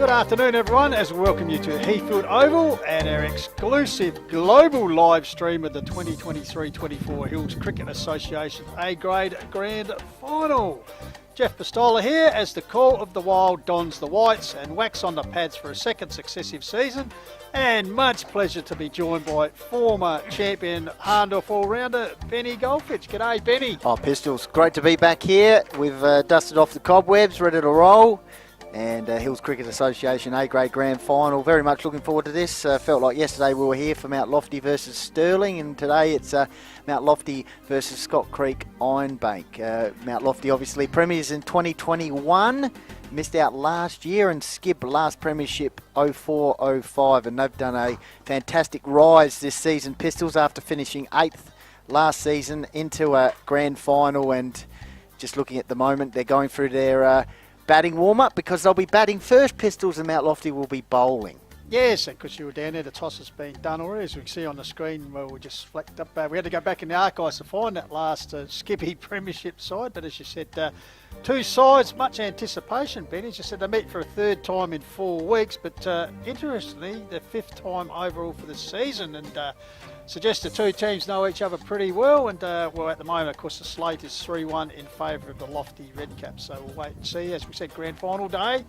Good afternoon, everyone, as we welcome you to Heathfield Oval and our exclusive global live stream of the 2023-24 Hills Cricket Association A-Grade Grand Final. Jeff Pistola here as the Call of the Wild dons the whites and whacks on the pads for a second successive season. And much pleasure to be joined by former champion Harndorf all-rounder Benny Goldfinch. G'day, Benny. Oh, Pistols, great to be back here. We've dusted off the cobwebs, ready to roll. And Hills Cricket Association A-Grade Grand Final. Very much looking forward to this. Felt like yesterday we were here for Mount Lofty versus Stirling, and today it's Mount Lofty versus Scott Creek Ironbank. Mount Lofty obviously premiers in 2021, missed out last year and skipped last premiership 04-05, and they've done a fantastic rise this season, Pistols, after finishing 8th last season into a grand final. And just looking at the moment, they're going through their batting warm-up because they'll be batting first, Pistols, and Mount Lofty will be bowling. Yes, and because you were down there, the toss has been done already, as we can see on the screen. Well, we just flicked up. We had to go back in the archives to find that last Skippy Premiership side. But as you said, two sides, much anticipation, Ben. As you said, they meet for a third time in 4 weeks. But interestingly, the 5th time overall for the season. And suggests the two teams know each other pretty well. And, well, at the moment, of course, the slate is 3-1 in favour of the Lofty Redcaps. So we'll wait and see. As we said, grand final day.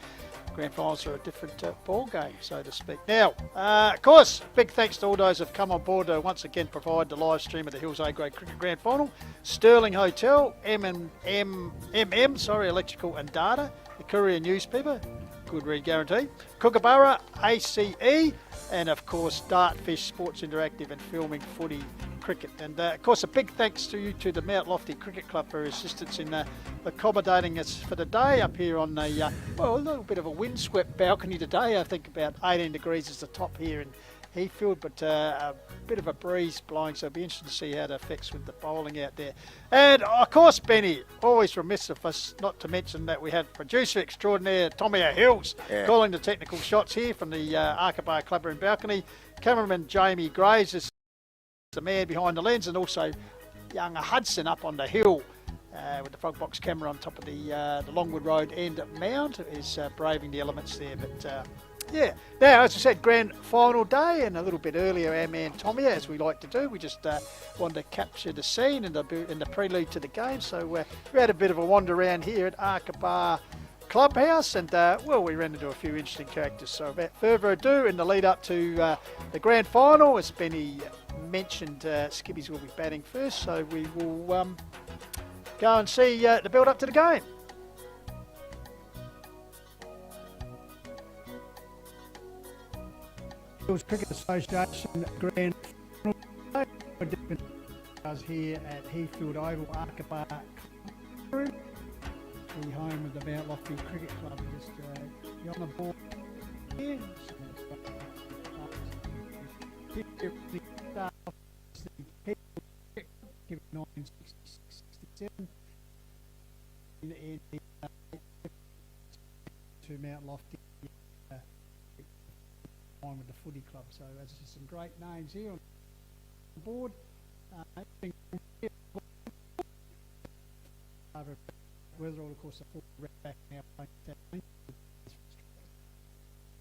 Grand finals are a different ball game, so to speak. Now, of course, big thanks to all those who have come on board to once again provide the live stream of the Hills A-Grade Cricket Grand Final. Stirling Hotel, Electrical and Data, the Courier Newspaper, good read guarantee, Kookaburra, ACE, and of course Dartfish Sports Interactive and Filming Footy Cricket. And of course a big thanks to you to the Mount Lofty Cricket Club for assistance in accommodating us for the day up here on a little bit of a windswept balcony today. I think about 18 degrees is the top here in Heathfield, but a bit of a breeze blowing, so it'll be interesting to see how it affects with the bowling out there. And of course, Benny, always remiss of us not to mention that we had producer extraordinaire Tommy Hills calling the technical shots here from the Arkaba Clubroom balcony. Cameraman Jamie Graves is the man behind the lens, and also young Hudson up on the hill with the frog box camera on top of the Longwood Road end mound is braving the elements there. But yeah, now as I said, grand final day, and a little bit earlier our man Tommy, as we like to do, we just wanted to capture the scene and the prelude to the game. So we had a bit of a wander around here at Arkaba Clubhouse, and we ran into a few interesting characters. So without further ado, in the lead up to the grand final, as Benny mentioned, Skippies will be batting first, so we will go and see the build up to the game. Hills Cricket Association Grand Final here at Heathfield Oval, Arkaba Clubroom, the home of the Mount Lofty Cricket Club. Just on the board here. Given 1966-67 to Mount Lofty with the footy club. So as I said, some great names here on the board. Weatherall, of course, the full back now.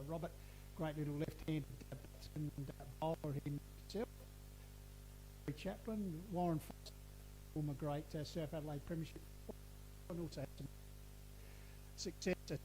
Robert, great little left-handed batsman and bowler himself. Chaplin, Warren Foster, former great South Adelaide Premiership, and also had some success at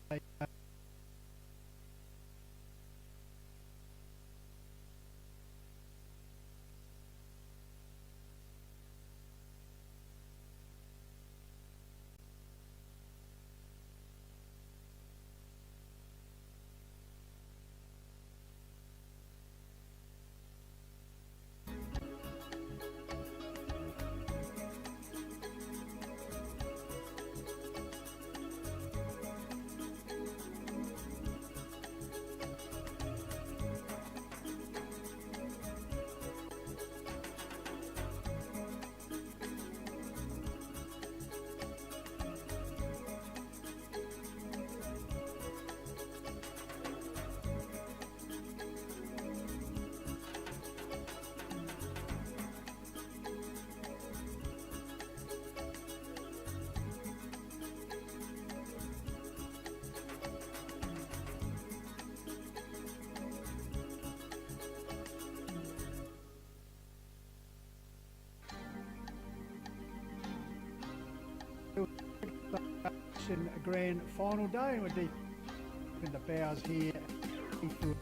Association Grand Final day, and we're deep in the bows here. Heathfield.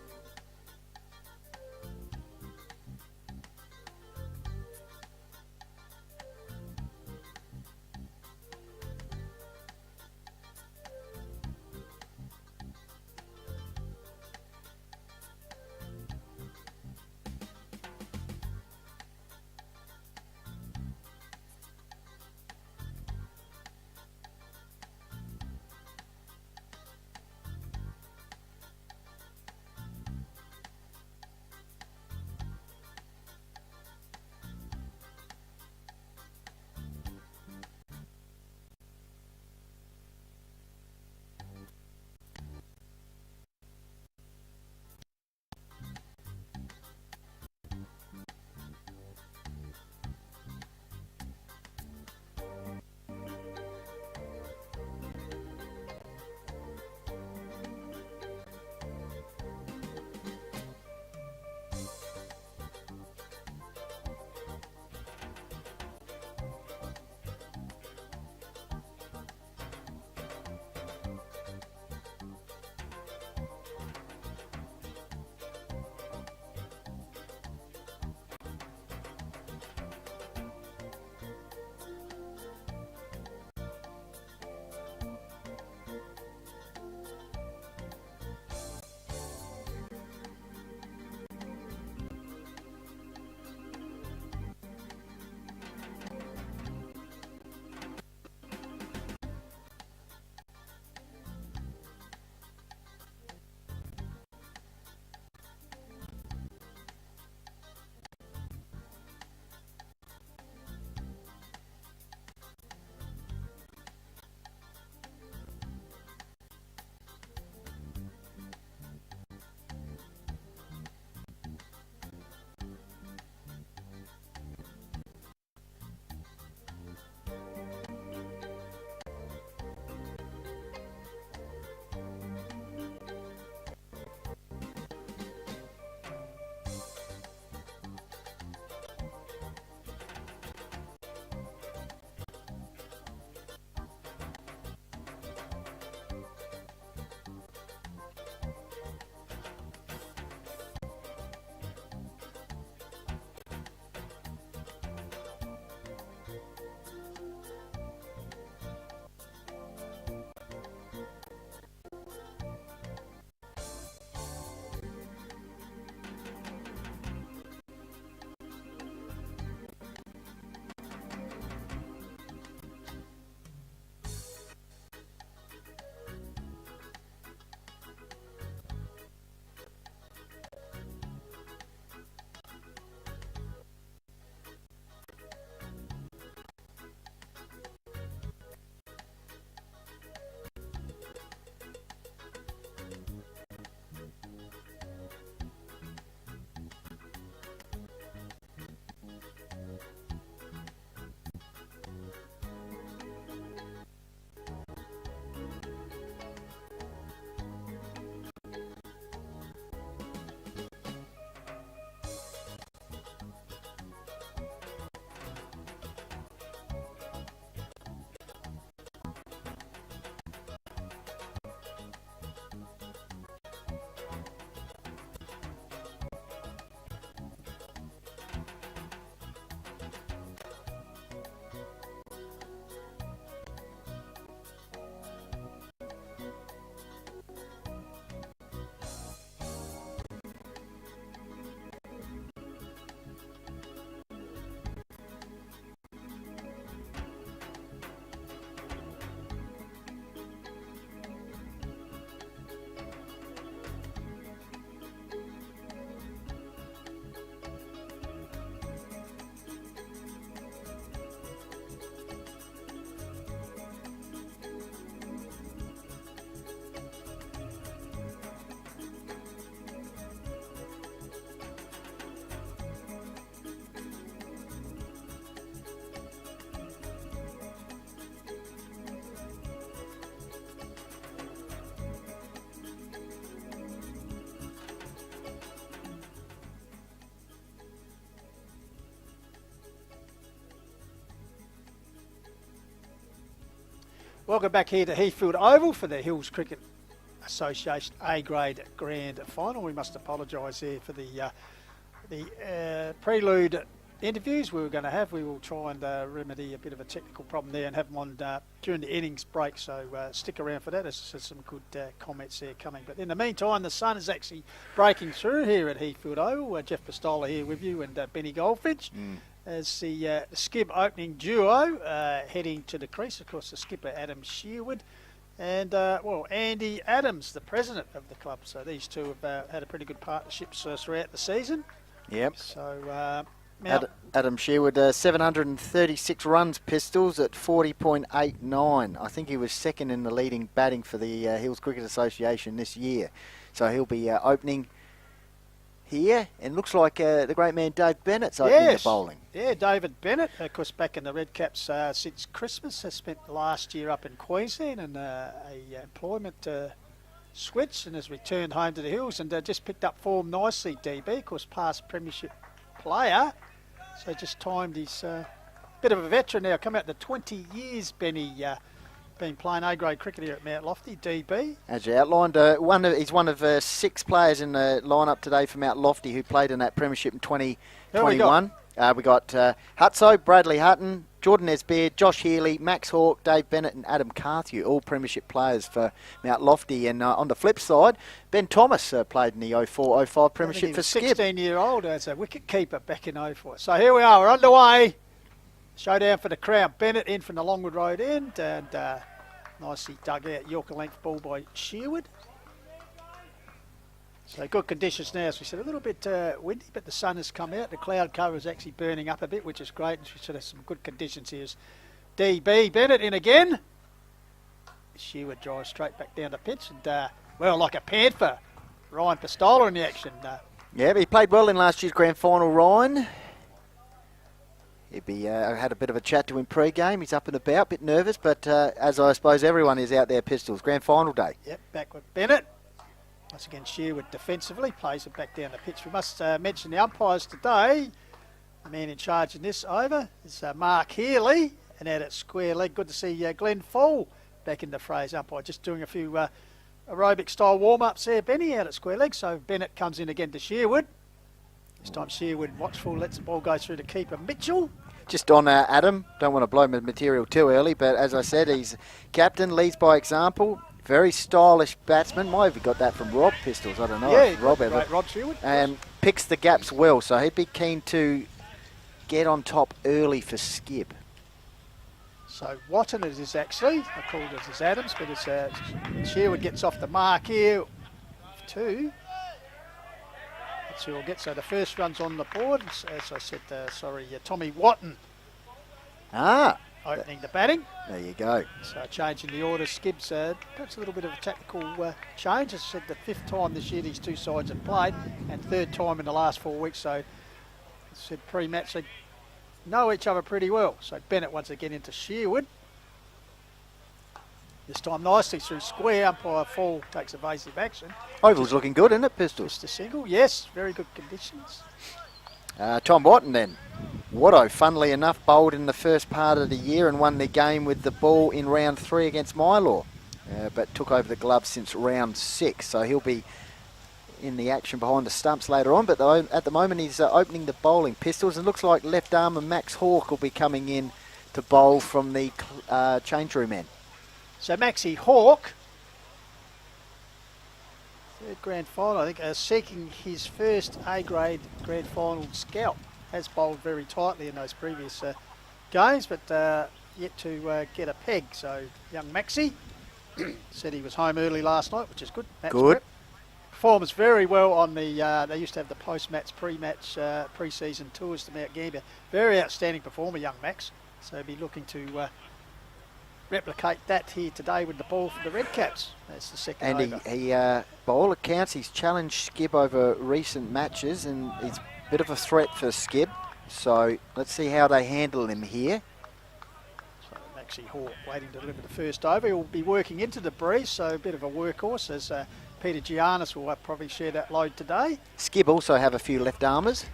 Welcome back here to Heathfield Oval for the Hills Cricket Association A-grade grand final. We must apologise there for the prelude interviews we were going to have. We will try and remedy a bit of a technical problem there and have them on during the innings break, so stick around for that. There's some good comments there coming. But in the meantime, the sun is actually breaking through here at Heathfield Oval. Jeff Pistola here with you and Benny Goldfinch. As the skip opening duo heading to the crease. Of course, the skipper Adam Sherwood and Andy Adams, the president of the club. So these two have had a pretty good partnership throughout the season. Yep. So Adam Sherwood, 736 runs, Pistols at 40.89. I think he was second in the leading batting for the Hills Cricket Association this year. So he'll be opening here, and looks like the great man Dave Bennett's opening the bowling. Yeah, David Bennett, of course, back in the Red Caps since Christmas. Has spent last year up in Queensland and a employment switch, and has returned home to the Hills and just picked up form nicely. DB, of course, past premiership player, so just timed his bit of a veteran now. Come out to 20 years, Benny. Been playing A-grade cricket here at Mount Lofty, DB. As you outlined, he's one of 6 players in the lineup today for Mount Lofty who played in that premiership in 2021. We got Hutso, Bradley Hutton, Jordan Esbeard, Josh Healy, Max Hawke, Dave Bennett and Adam Carthew, all premiership players for Mount Lofty. And on the flip side, Ben Thomas played in the 04-05 premiership for Skip. 16-year-old as a wicket keeper back in 04. So here we are, we're underway. Showdown for the crown. Bennett in from the Longwood Road end, and nicely dug out Yorker length ball by Sherwood. So good conditions now, as we said, a little bit windy, but the sun has come out. The cloud cover is actually burning up a bit, which is great. We should have some good conditions here. DB Bennett in again. Sherwood drives straight back down the pitch, and like a panther, Ryan Pistola in the action. Yeah, but he played well in last year's grand final, Ryan. I had a bit of a chat to him pre-game. He's up and about, a bit nervous, but as I suppose everyone is out there, Pistols, grand final day. Yep, back with Bennett. Once again, Sherwood defensively plays it back down the pitch. We must mention the umpires today. The man in charge in this over is Mark Healy, and out at square leg. Good to see Glenn Fall back in the phrase umpire, just doing a few aerobic style warm-ups there, Benny, out at square leg. So Bennett comes in again to Sherwood. This time Sherwood watchful, lets the ball go through to keeper Mitchell. Just on Adam, don't want to blow my material too early, but as I said, he's captain, leads by example. Very stylish batsman. Might have got that from Rob Pistols, I don't know. Yeah, Rob great Rod Sherwood. And picks the gaps well, so he'd be keen to get on top early for Skip. So Watton it is actually. I called it as Adams, but it's Sherwood gets off the mark here. 2. That's who will get. So the first run's on the board. As I said, Tommy Watton. Opening the batting. There you go. So changing the order. Skip's perhaps a little bit of a tactical change. As I said, the 5th time this year these two sides have played, and 3rd time in the last 4 weeks. So, as I said pre-match, they know each other pretty well. So Bennett once again into Sherwood. This time nicely through square. Umpire Fall takes evasive action. Oval's looking good, isn't it, Pistols? Just a single, yes. Very good conditions. Tom Watton then. Watto, funnily enough, bowled in the first part of the year and won the game with the ball in round 3 against Mylor, but took over the glove since round 6. So he'll be in the action behind the stumps later on, but at the moment he's opening the bowling. Pistols, and looks like left arm and Max Hawke will be coming in to bowl from the change room end. So Maxie Hawke, 3rd grand final, I think, seeking his first A-grade grand final scalp. Has bowled very tightly in those previous games, but yet to get a peg. So young Maxie said he was home early last night, which is good. Good. Performs very well on the, they used to have the post-match, pre-season tours to Mount Gambier. Very outstanding performer, young Max. So be looking to replicate that here today with the ball for the Red Caps. That's the second over. And by all accounts, he's challenged Skip over recent matches, and he's a bit of a threat for Skip. So let's see how they handle him here. So Maxie Hawke waiting to deliver the first over. He'll be working into the breeze, so a bit of a workhorse, as Peter Giannis will probably share that load today. Skip also have a few left armers.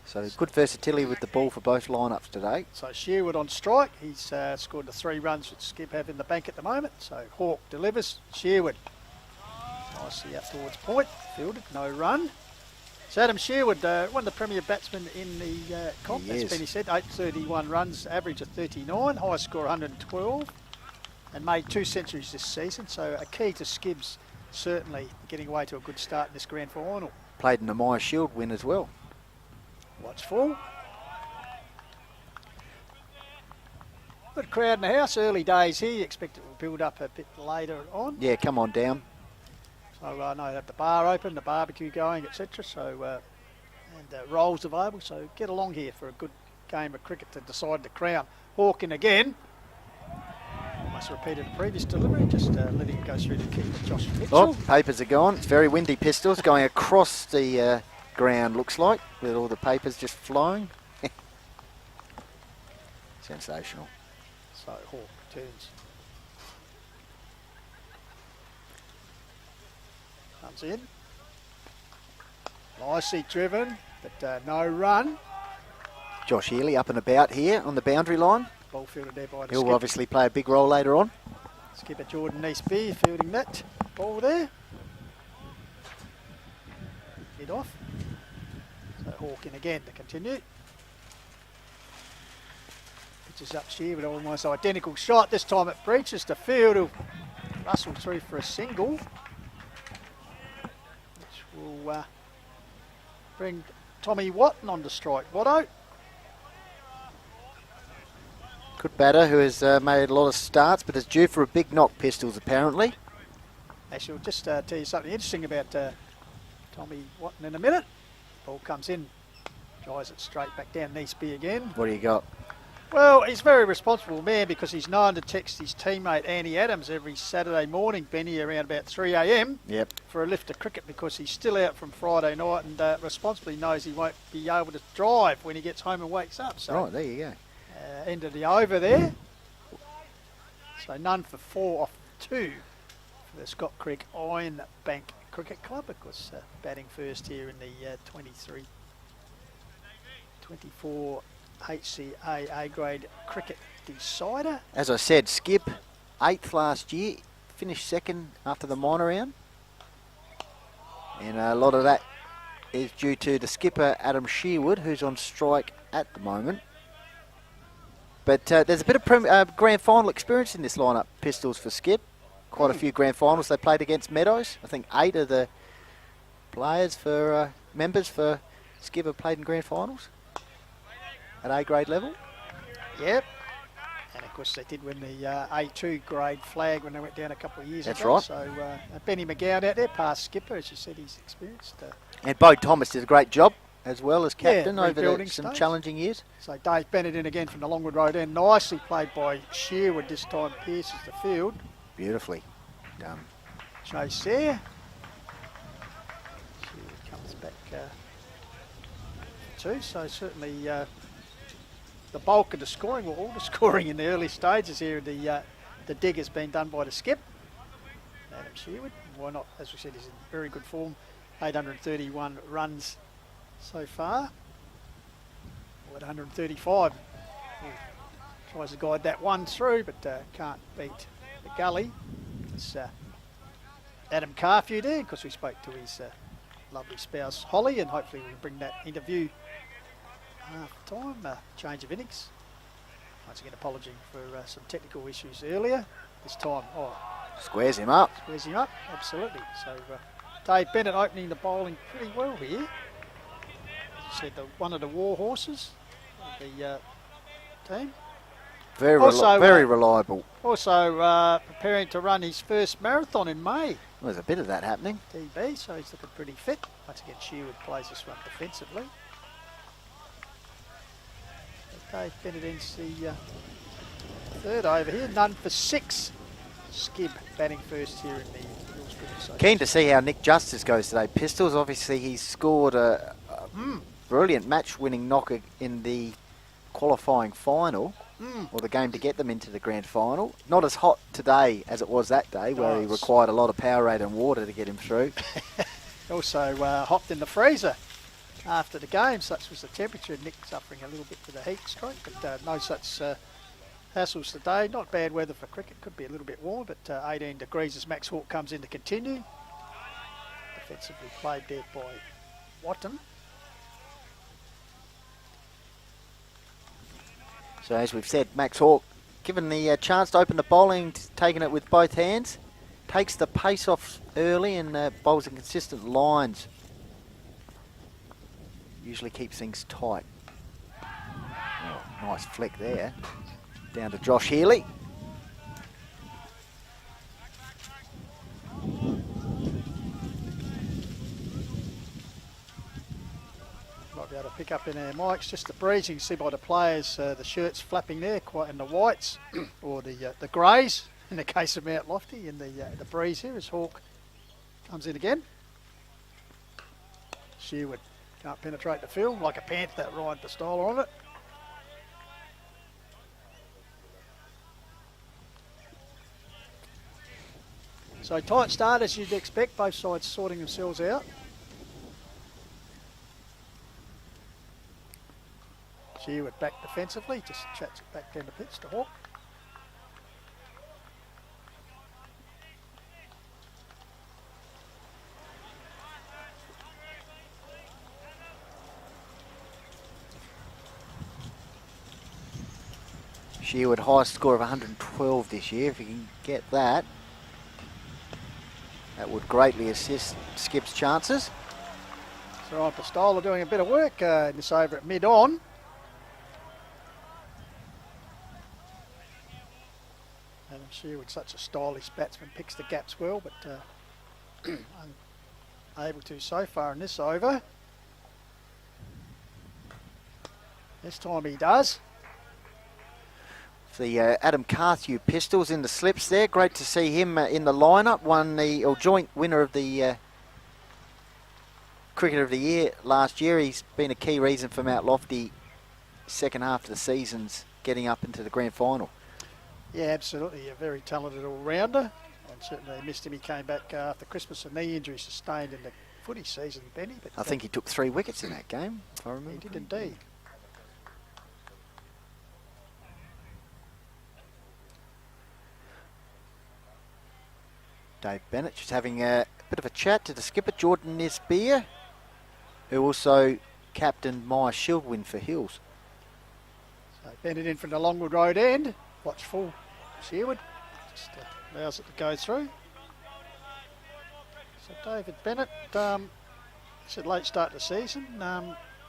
So good versatility with the ball for both lineups today. So Sherwood on strike. He's scored the 3 runs which Skip have in the bank at the moment. So Hawke delivers. Sherwood nicely out towards point. Fielded, no run. So Adam Sherwood, one of the premier batsmen in the comp, as Benny said, 831 runs, average of 39, highest score 112, and made 2 centuries this season. So a key to Skibs certainly getting away to a good start in this grand final. Played in the Myer Shield win as well. Watch full. Good crowd in the house, early days here. You expect it will build up a bit later on. Yeah, come on down. So I know they have the bar open, the barbecue going, etc. So and rolls available. So get along here for a good game of cricket to decide the crown. Hawke in again. Almost repeated the previous delivery, just letting it go through the keeper, Josh Mitchell. Oh, papers are gone. It's very windy, Pistols, going across the ground, looks like, with all the papers just flowing. Sensational. So Hawke turns. Comes in. Nicely driven, but no run. Josh Healy up and about here on the boundary line. Ball fielded there by the He'll skipper. obviously play a big role later on. Skipper Jordan Neesby fielding that ball there. Head off. So Hawke in again to continue. Pitches up here with almost identical shot. This time it breaches the field. He'll rustle through for a single, which will bring Tommy Watton on to strike. Watto. Good batter who has made a lot of starts, but is due for a big knock, Pistols, apparently. Actually, I'll just tell you something interesting about Tommy Watton in a minute. Ball comes in, drives it straight back down. Neesby again. What do you got? Well, he's a very responsible man because he's known to text his teammate Andy Adams every Saturday morning, Benny, around about 3 a.m. Yep. for a lift of cricket because he's still out from Friday night and responsibly knows he won't be able to drive when he gets home and wakes up. So, Right, there you go. end of the over there. So none for 4 off 2 for the Scott Creek Iron Bank Cricket Club. Of course, batting first here in the 23-24 HCA A-grade cricket decider. As I said, Skip, 8th last year, finished 2nd after the minor round. And a lot of that is due to the skipper, Adam Sherwood, who's on strike at the moment. But there's a bit of grand final experience in this lineup, Pistols, for Skip. Quite a few grand finals they played against Meadows. I think 8 of the players for members for Skip have played in grand finals at A-grade level. Yep. And of course they did win the A2 grade flag when they went down a couple of years That's ago. right. So Benny McGowan out there, past skipper, as you said, he's experienced. And Bo Thomas did a great job as well as captain over rebuilding some stage. challenging years. So Dave Bennett in again from the Longwood Road end. Nicely played by Sherwood this time, pierces the field. Beautifully done. Chase there. Sherwood comes back too, so certainly the bulk of the scoring, well, all the scoring in the early stages here, the dig has been done by the skip, Adam Sherwood. Why not? As we said, he's in very good form. 831 runs so far. Or at 135. Tries to guide that one through, but can't beat the gully. It's Adam Carthew there, because we spoke to his lovely spouse Holly, and hopefully we can bring that interview half time. Change of innings. Once again, apology for some technical issues earlier. This time, Squares him up. squares him up, absolutely. So Dave Bennett opening the bowling pretty well here. As you said, one of the war horses of the team. Very, Also, very reliable. Also preparing to run his first marathon in May. Well, there's a bit of that happening. DB, so he's looking pretty fit. Once again, Sherwood plays this one defensively. Dave Bennett ends the third over here. None for 6. Skib batting first here in the Hills Cricket Association. Keen to see how Nick Justice goes today. Pistols, obviously he's scored a brilliant match-winning knocker in the qualifying final, or the game to get them into the grand final. Not as hot today as it was that day, where he required a lot of Powerade and water to get him through. Also hopped in the freezer after the game. Such was the temperature. Nick suffering a little bit with a heat stroke, but no such hassles today. Not bad weather for cricket. Could be a little bit warm, but 18 degrees as Max Hawke comes in to continue. Defensively played there by Watton. So as we've said, Max Hawke, given the chance to open the bowling, taking it with both hands, takes the pace off early and bowls in consistent lines. Usually keeps things tight. Oh, nice flick there. Down to Josh Healy. Might be able to pick up in our mics, just the breeze. You can see by the players, the shirts flapping there, quite in the whites, or the greys, in the case of Mount Lofty, in the breeze here as Hawke comes in again. Sherwood can't penetrate the field, like a panther, that Ryan Pistola on it. So tight start as you'd expect, both sides sorting themselves out. Sherwood back defensively, just chats it back down the pitch to Hawke. Sherwood, highest score of 112 this year. If you can get that, that would greatly assist Skip's chances. So Ryan Pistola doing a bit of work in this over at mid-on. Adam Sherwood, such a stylish batsman, picks the gaps well, but unable to so far in this over. This time he does. The Adam Carthew Pistols in the slips there. Great to see him in the lineup. Won the joint winner of the Cricketer of the Year last year. He's been a key reason for Mount Lofty second half of the season's getting up into the grand final. Yeah, absolutely. A very talented all-rounder. And certainly missed him. He came back after Christmas, a knee injury sustained in the footy season, Benny. But I think he took 3 wickets in that game, if I remember. He did indeed. Dave Bennett just having a bit of a chat to the skipper, Jordan Nisbeer, who also captained my Shield win for Hills. So Bennett in from the Longwood Road end. Watchful Sherwood. Just allows it to go through. So David Bennett, it's a late start to the season.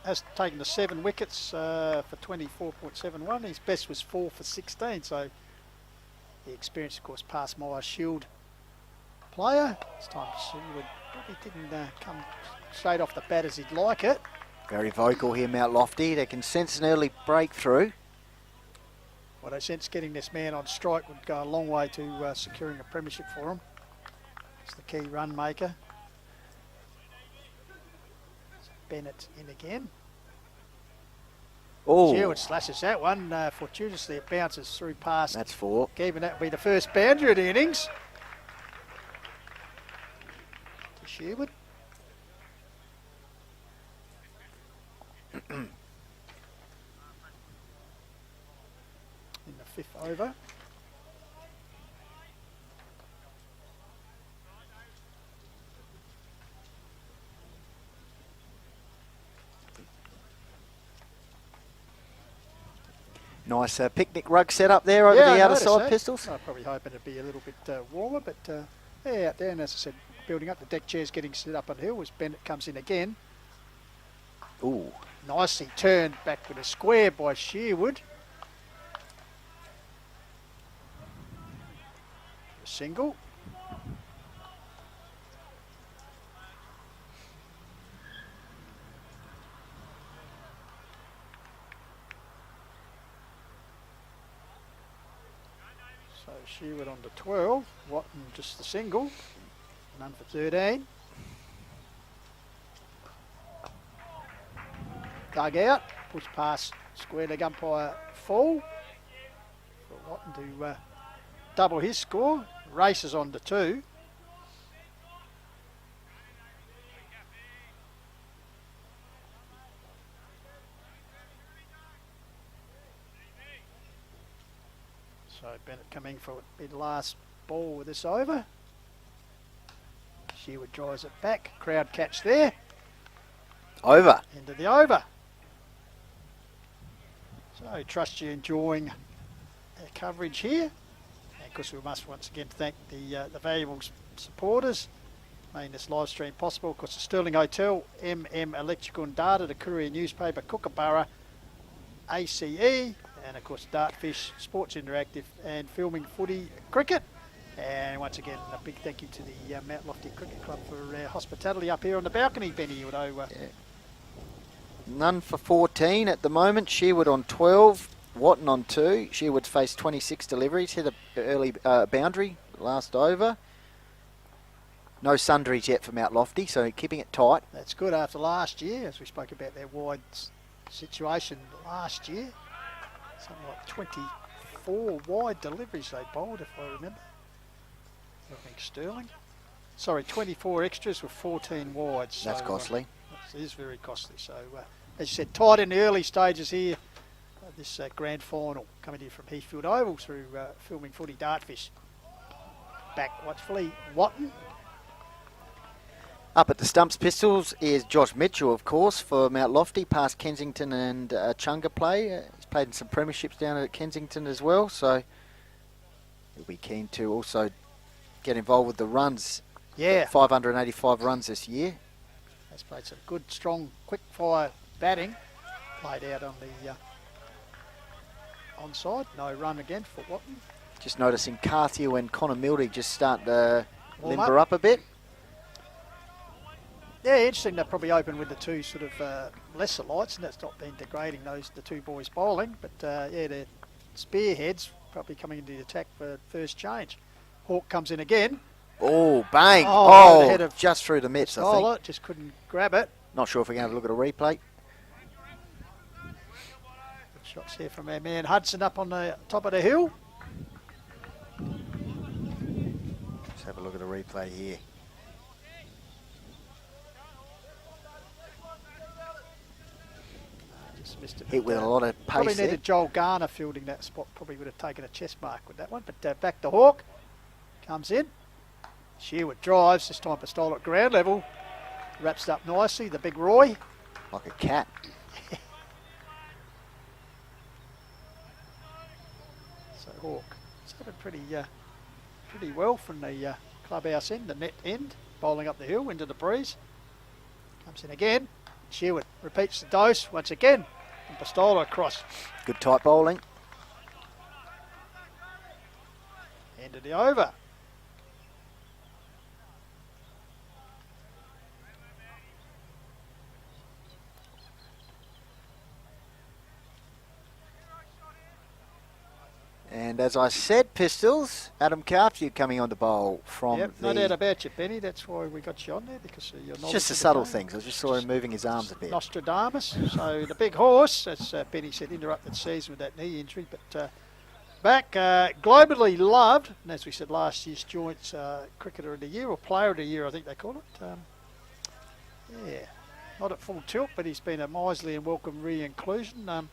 Has taken the 7 wickets for 24.71. His best was 4 for 16. So the experience, of course, past my Shield player. This time Sherwood probably didn't come straight off the bat as he'd like it. Very vocal here, Mount Lofty. They can sense an early breakthrough. Well, they sense getting this man on strike would go a long way to securing a premiership for him. It's the key run maker. So Bennett in again. Oh, Sherwood slashes that one. Fortuitously, it bounces through past. that's 4. Given that will be the first boundary of the innings. To Sherwood. In the 5th over. Nice picnic rug set up there over the outer side Pistols. I'm probably hoping it'd be a little bit warmer, but yeah, out there, and as I said, building up the deck chairs, getting set up on the hill as Bennett comes in again. Ooh, Nicely turned back with a square by Sherwood. A single. So Sherwood on to 12, Watton just the single, none for 13. Dug out, push past square leg umpire full. For Watton to double his score, races on to 2. So Bennett coming for the last ball with this over. Shearwood drives it back. Crowd catch there. Over. Into the over. So trust you're enjoying our coverage here. And of course we must once again thank the valuable supporters making this live stream possible. Of course the Stirling Hotel, Electrical and Data, the Courier newspaper, Kookaburra, ACE, and of course Dartfish, Sports Interactive, and Filming Footy Cricket. And once again, a big thank you to the Mount Lofty Cricket Club for hospitality up here on the balcony, Benny. Although, yeah. None for 14 at the moment. Shearwood on 12, Watton on 2. Shearwood's faced 26 deliveries, hit an early boundary last over. No sundries yet for Mount Lofty, so keeping it tight. That's good after last year, as we spoke about their wide situation last year. Something like 24 wide deliveries they bowled, if I remember. I think Stirling. Sorry, 24 extras with 14 wides. That's so, costly. It is very costly. So, as you said, tight in the early stages here. This grand final coming in from Heathfield Oval through Filming Footy Dartfish. Back watchfully, Watton. Up at the stumps Pistols is Josh Mitchell, of course, for Mount Lofty, past Kensington and Chunga play. He's played in some premierships down at Kensington as well, so he'll be keen to also get involved with the runs. Yeah. 585 runs this year. Has played some good, strong, quick-fire batting. Played out on the onside. No run again for Watton. Just noticing Carthew and Connor Mildy just starting to Warm limber up a bit. Yeah, interesting. They'll probably open with the two sort of lesser lights, and that's not been degrading the two boys bowling. But yeah, their spearheads probably coming into the attack for first change. Hawke comes in again. Oh, bang. Oh, the head of just through the mitts, I Pistola, think. just couldn't grab it. Not sure if we're going to look at a replay. Good shots here from our man Hudson up on the top of the hill. Let's have a look at a replay here. Just missed it. Hit with a lot of pace. Probably needed Joel Garner fielding that spot. Probably would have taken a chest mark with that one. But back to Hawke. Comes in. Shearwood drives, this time Pistola at ground level. Wraps it up nicely, the big Roy. Like a cat. So Hawke, it's happened pretty well from the clubhouse end, the net end. Bowling up the hill into the breeze. Comes in again. Shearwood repeats the dose once again. And Pistola across. Good tight bowling. End of the over. And as I said, Pistols, Adam Carthew coming on the bowl from Yep, no doubt about you, Benny. That's why we got you on there, because of your knowledge. Just the of subtle game. things. I just saw him moving his arms a bit. Nostradamus. So the big horse, as Benny said, interrupted season with that knee injury, but back, globally loved, and as we said, last year's joint cricketer of the year, or player of the year, I think they call it. Yeah, not at full tilt, but he's been a miserly and welcome re-inclusion.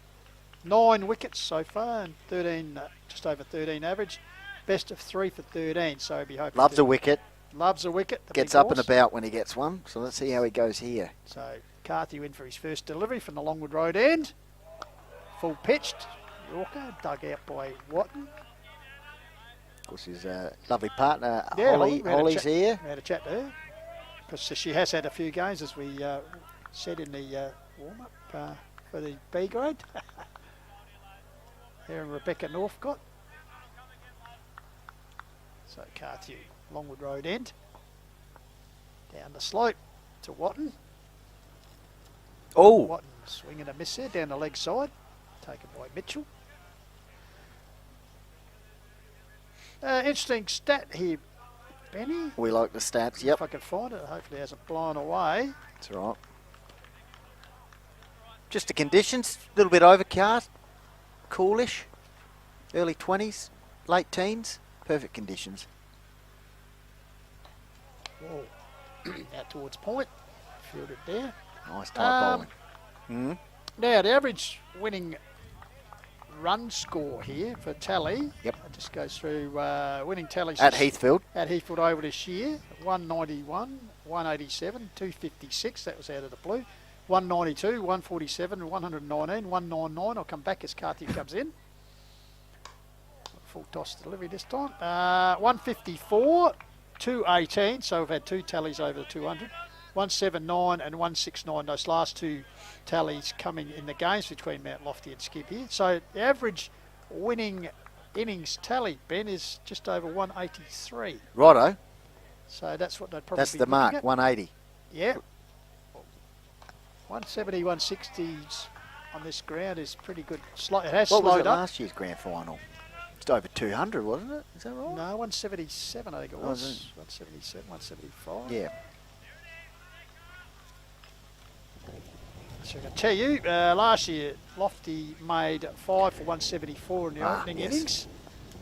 9 wickets so far, and 13, just over 13 average. Best of 3 for 13, so he'll be hoping. Loves a wicket. Loves a wicket. Gets up and about when he gets one, so let's see how he goes here. So Carthew in for his first delivery from the Longwood Road end. Full pitched. Yorker dug out by Watton. Of course, his lovely partner, Yeah, Holly's here. We had a chat to her, because she has had a few games, as we said in the warm-up for the B grade. Here and Rebecca Northcott. So Carthew, Longwood Road end. Down the slope to Watton. Oh, Watton swinging a miss there down the leg side. Taken by Mitchell. Interesting stat here, Benny. we like the stats. Yep, If I can find it, hopefully it hasn't blown away. that's all right. Just the conditions, a little bit overcast, coolish, early 20s, late teens, perfect conditions. Whoa. Out towards point. Fielded there. Nice tight bowling. Now, the average winning run score here for tally. Yep. It just goes through winning tallies. At Heathfield. At Heathfield over this year. 191, 187, 256. That was out of the blue. 192, 147, 119, 199. I'll come back as Cartier comes in. Full toss delivery this time. 154, 218. So we've had two tallies over the 200. 179 and 169. Those last two tallies coming in the games between Mount Lofty and Skip here. So the average winning innings tally, Ben, is just over 183. Righto. So that's what they'd probably That's be the mark, at. 180. Yeah. 170, 160s on this ground is pretty good. It has What was slowed it up. last year's grand final? Just over 200, wasn't it? Is that right? No, 177 I think it Oh, was. is it? 177, 175. Yeah. So I can tell you, last year Lofty made 5 for 174 in the opening yes. innings,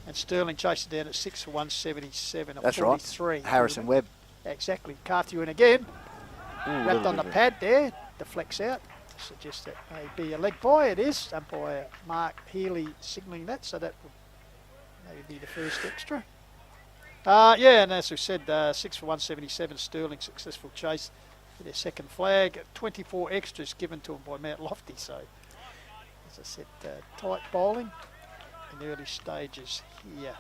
and Stirling chased it down at 6 for 177 at That's 43. right. Harrison Webb. Exactly. Carthew in again. Ooh, Wrapped on the pad there. Deflects out. Suggests that may be a leg bye. It is. Umpire Mark Healy signalling that, so that would maybe be the first extra. Yeah, and as we said, 6 for 177, Stirling successful chase for their second flag. 24 extras given to them by Mount Lofty. So, as I said, tight bowling in the early stages here.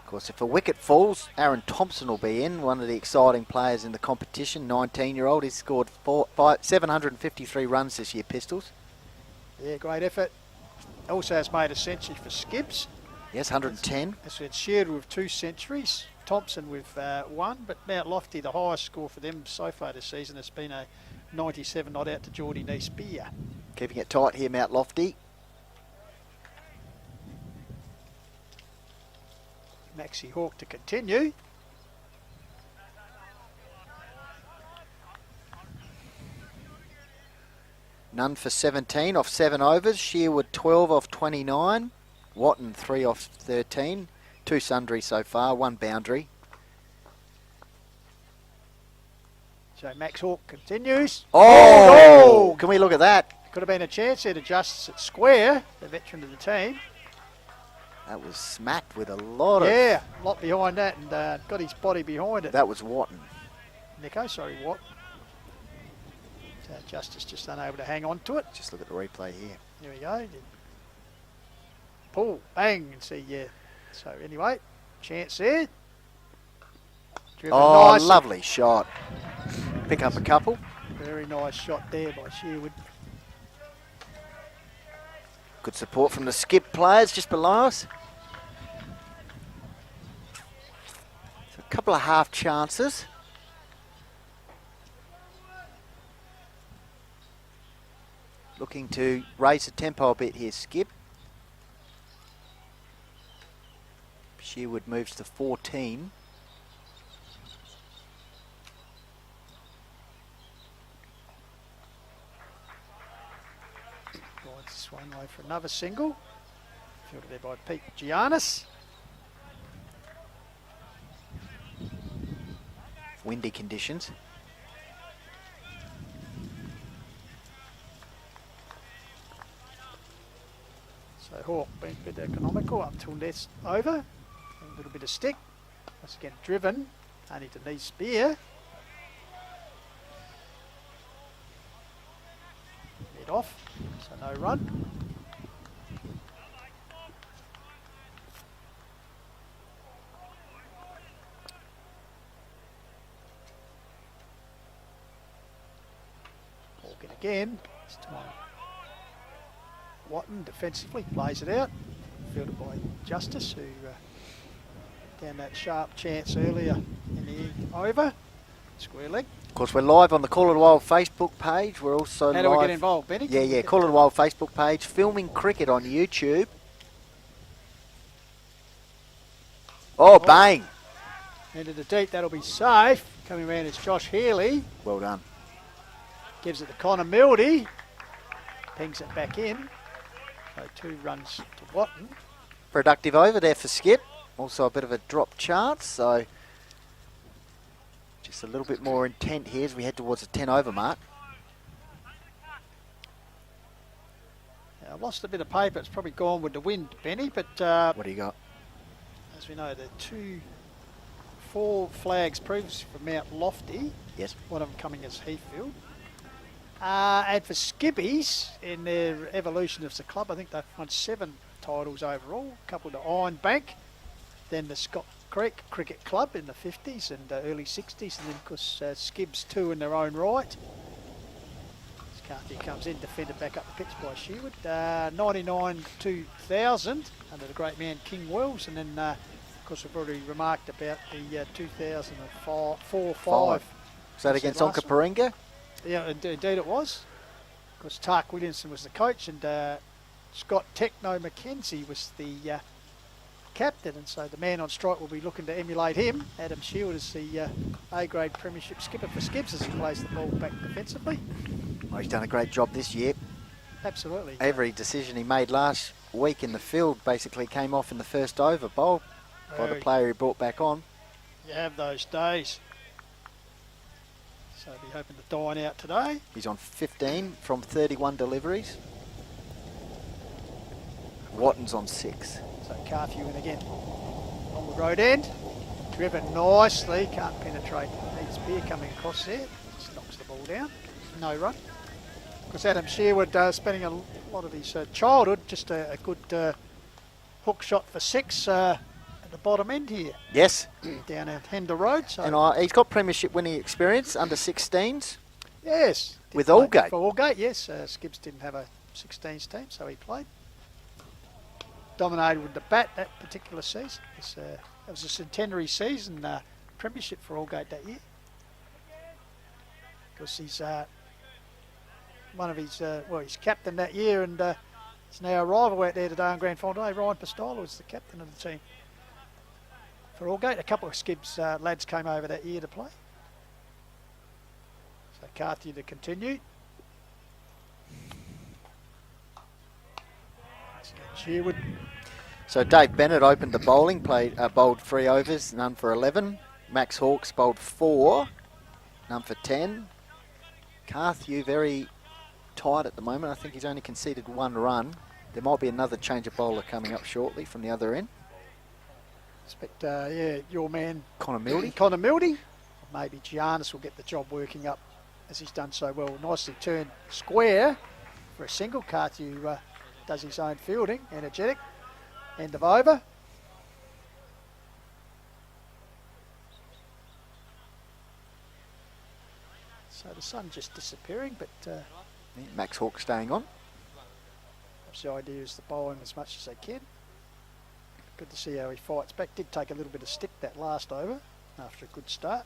Of course, if a wicket falls, Aaron Thompson will be in, one of the exciting players in the competition, 19-year-old. He's scored 753 runs this year, Pistols. Yeah, great effort. Also has made a century for Skips. Yes, 110. As we had shared with 2 centuries. Thompson with 1, but Mount Lofty, the highest score for them so far this season has been a 97 not out to Geordie Neespear. Keeping it tight here, Mount Lofty. Maxie Hawk to continue. None for 17 off 7 overs. Shearwood 12 off 29. Watton 3 off 13. 2 sundry so far, 1 boundary. So Max Hawk continues. Oh! Can we look at that? Could have been a chance there to Justice at square, the veteran of the team. That was smacked with a lot of... Yeah, a lot behind that, and got his body behind it. That was Watton. Nico, sorry, Watt. Justice just unable to hang on to it. Just look at the replay here. Here we go. Pull, bang, and see, yeah. So anyway, chance there. Driven Oh, nice. lovely shot. Pick up a couple. Very nice shot there by Shearwood. Good support from the skip players just below us. So a couple of half chances. Looking to raise the tempo a bit here, Skip. Shearwood moves to 14. Swung away for another single. Fielded there by Pete Giannis. Windy conditions. So Hawk being a bit economical up till that's over. A little bit of stick. Once again driven. Only to knee spear. Head off. So no run. Hawk in again. This time Watton defensively plays it out, fielded by Justice, who down that sharp chance earlier in the over. Square leg. Of course, we're live on the Call of the Wild Facebook page. We're also How live... do we get involved, Benny? Yeah, Call of the Wild Facebook page. Filming cricket on YouTube. Oh, bang! Into the deep, that'll be safe. Coming around is Josh Healy. Well done. Gives it to Connor Mildy. Pings it back in. So 2 runs to Watton. Productive over there for Skip. Also a bit of a drop chance, so just a little bit more intent here as we head towards the 10 over mark. Lost a bit of paper. It's probably gone with the wind, Benny. But What do you got? as we know, the 4 flags previously for Mount Lofty. Yes. One of them coming as Heathfield. And for Skibbies, in their evolution of the club, I think they've won 7 titles overall. A couple to Iron Bank, then the Scott Creek Cricket Club in the 50s and early 60s, and then of course Skibs 2 in their own right. Carthy comes in, defended back up the pitch by Sherwood. 99-2000 under the great man King Wells, and then of course we've already remarked about the 2004-5. Is that against Onkaparinga? Yeah, indeed it was. Of course, Tark Williamson was the coach, and Scott Techno McKenzie was the captain, and so the man on strike will be looking to emulate him. Adam Shield is the A-grade premiership skipper for Skibs as he plays the ball back defensively. Well, he's done a great job this year. Absolutely. Every decision he made last week in the field basically came off in the first over bowl by the player he brought back on. You have those days. So he'll be hoping to dine out today. He's on 15 from 31 deliveries. Watton's on 6. So Carthew in again. On the road end. Driven nicely. Can't penetrate. Needs Beer coming across there. Just knocks the ball down. No run. Of course, Adam Sherwood spending a lot of his childhood, just a good hook shot for 6 at the bottom end here. Yes. Down at Hender Road. So And he's got premiership winning experience under 16s. yes. With Aldgate. For Aldgate, yes. Skibs didn't have a 16s team, so he played. Dominated with the bat that particular season. It was a centenary season premiership for Aldgate that year. Because he's one of his, he's captain that year, and it's now a rival out there today on Grand Final Day. Ryan Pistola was the captain of the team for Aldgate. A couple of Skibs lads came over that year to play. So Carthew to continue. Sherwood. So Dave Bennett opened the bowling, bowled 3 overs, none for 11. Max Hawkes bowled 4, none for 10. Carthew very tight at the moment. I think he's only conceded 1 run. There might be another change of bowler coming up shortly from the other end. Expect, your man Connor Mildy. Connor Mildy. Maybe Giannis will get the job working up as he's done so well. Nicely turned square for a single. Carthew does his own fielding, energetic. End of over. So the sun just disappearing, but Max Hawkes staying on. perhaps the idea is to bowl him as much as they can. Good to see how he fights back. Did take a little bit of stick that last over after a good start.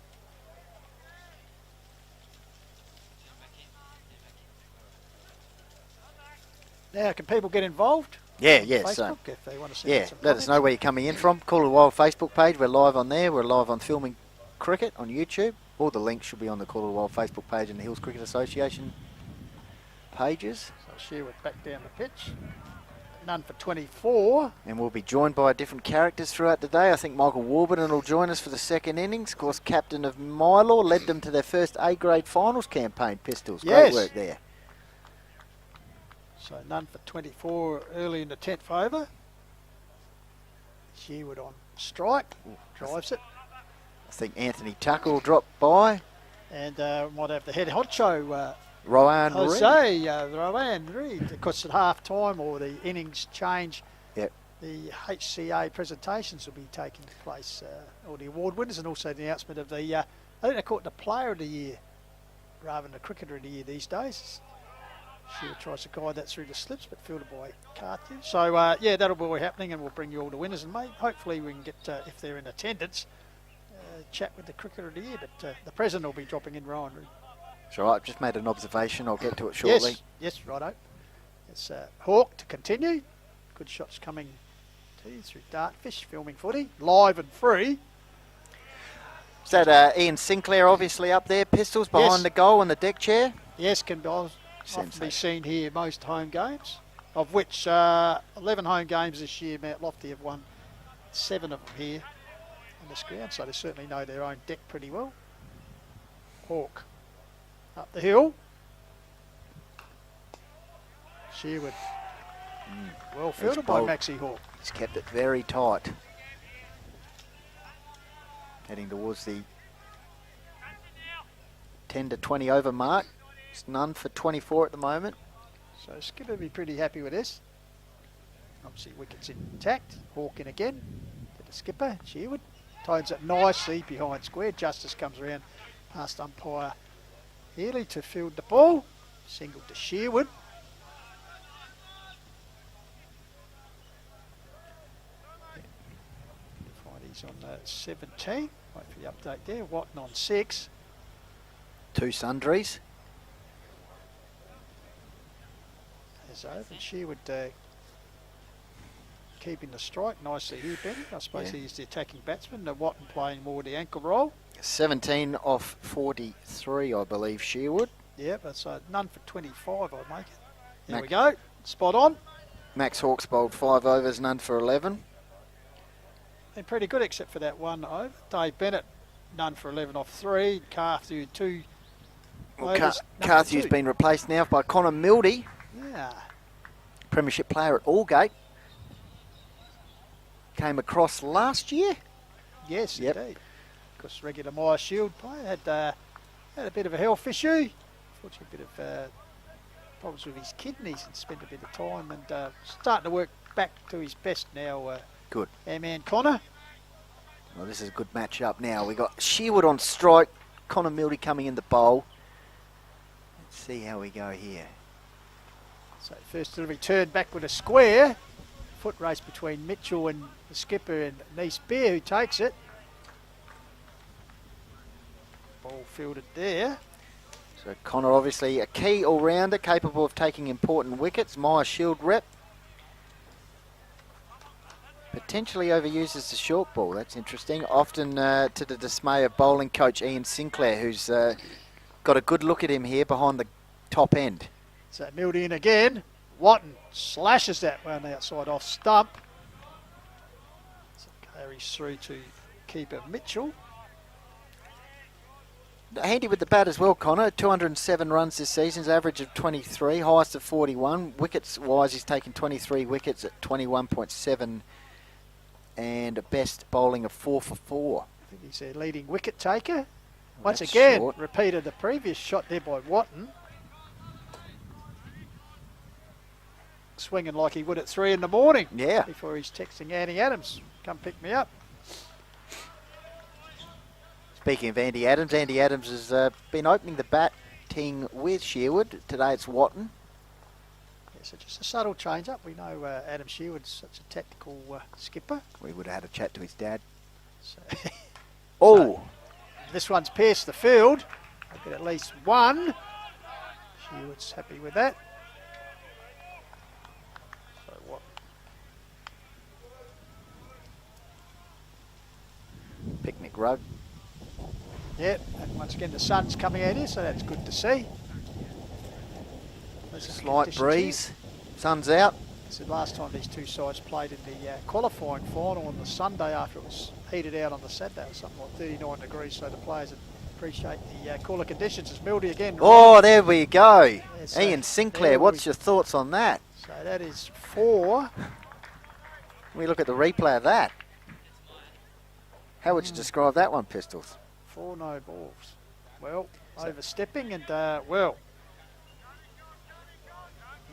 Now, can people get involved? Yeah, on yeah. Facebook, So, if they want to send some let us know comments. where you're coming in from. Call the Wild Facebook page. We're live on there. We're live on Filming Cricket on YouTube. All the links should be on the Call of the Wild Facebook page and the Hills Cricket Association pages. So Sherwood back down the pitch. None for 24. And we'll be joined by different characters throughout the day. I think Michael Warburton will join us for the second innings. Of course, captain of Mylor, led them to their first A-grade finals campaign, Pistols. Yes. Great work there. So none for 24 early in the 10th over. Sherwood on strike. Drives it. I think Anthony Tucker will drop by. And might have the head honcho, Rowan Reed. Jose, Rowan Reed. Of course, at half time or the innings change, Yep. the HCA presentations will be taking place, or the award winners, and also the announcement of the, I think they call it the player of the year rather than the cricketer of the year these days. She tries to guide that through the slips, but fielded by Carthew. So, that'll be happening, and we'll bring you all the winners. And hopefully we can get, if they're in attendance, chat with the cricketer of the year. But the president will be dropping in, Rowan Reed. So I've just made an observation. I'll get to it shortly. Yes, righto. It's Hawk to continue. Good shots coming to you through Dartfish, filming footy, live and free. Is that Ian Sinclair obviously up there, Pistols, behind Yes. the goal in the deck chair? Yes, can often be Sensation. seen here most home games, of which 11 home games this year. Mount Lofty have won 7 of them here on this ground, so they certainly know their own deck pretty well. Hawk up the hill. Sherwood Well fielded by Maxie Hawk. He's kept it very tight. Heading towards the 10 to 20 over mark. It's none for 24 at the moment. So Skipper will be pretty happy with this. Obviously wickets intact. Hawk in again. To the skipper, Sherwood. Tones it nicely behind square. Justice comes around past umpire Healy to field the ball. Single to Sherwood. He's on 17. Wait for the update there. Watton on 6. 2 sundries. As over. Sherwood keeping the strike nicely here, Benny. I suppose he's the attacking batsman. Watton playing more the ankle roll. 17 off 43, I believe, Sherwood. Yeah, but none for 25, I'd make it. There we go. Spot on. Max Hawks bowled 5 overs, none for 11. Been pretty good except for that one over. Dave Bennett, none for 11 off 3. Carthew, 2 overs. Carthew's been replaced now by Connor Mildy. Yeah. Premiership player at Aldgate. Came across last year. Yes, indeed. Of course, regular Myer Shield player. Had a bit of a health issue. Unfortunately, a bit of problems with his kidneys and spent a bit of time and starting to work back to his best now. Good. Our man Connor. Well, this is a good match up now. We got Sherwood on strike. Connor Mildy coming in the bowl. Let's see how we go here. So first delivery turned back with a square. Foot race between Mitchell and the skipper and Nice Bear who takes it. Ball fielded there. So Connor obviously a key all-rounder, capable of taking important wickets. Myer Shield rep. Potentially overuses the short ball. That's interesting. Often to the dismay of bowling coach Ian Sinclair, who's got a good look at him here behind the top end. So Mildy in again. Watton slashes that one outside off stump. So carries through to keeper Mitchell. Handy with the bat as well, Connor. 207 runs this season, his average of 23, highest of 41. Wickets-wise, he's taken 23 wickets at 21.7 and a best bowling of 4 for 4. I think he's a leading wicket taker. Once again, short. Repeated the previous shot there by Watton. Swinging like he would at 3 in the morning. Yeah. Before he's texting Andy Adams, come pick me up. Speaking of Andy Adams has been opening the batting with Sherwood. Today it's Watton. Yeah, so just a subtle change up. We know Adam Sherwood's such a tactical skipper. We would have had a chat to his dad. So Oh! This one's pierced the field. I'll get at least one. Sherwood's happy with that. So what? Picnic rug. Yep, and once again the sun's coming out here, so that's good to see. Slight breeze. Sun's out. This is the last time these two sides played in the qualifying final on the Sunday after it was heated out on the Saturday. It was something like 39 degrees, so the players appreciate the cooler conditions. It's Mildy again. Oh, there we go. Yeah, so Ian Sinclair, what's your thoughts on that? So that is 4. We look at the replay of that. How would you describe that one, Pistols? 4 no balls. Well, overstepping and, well,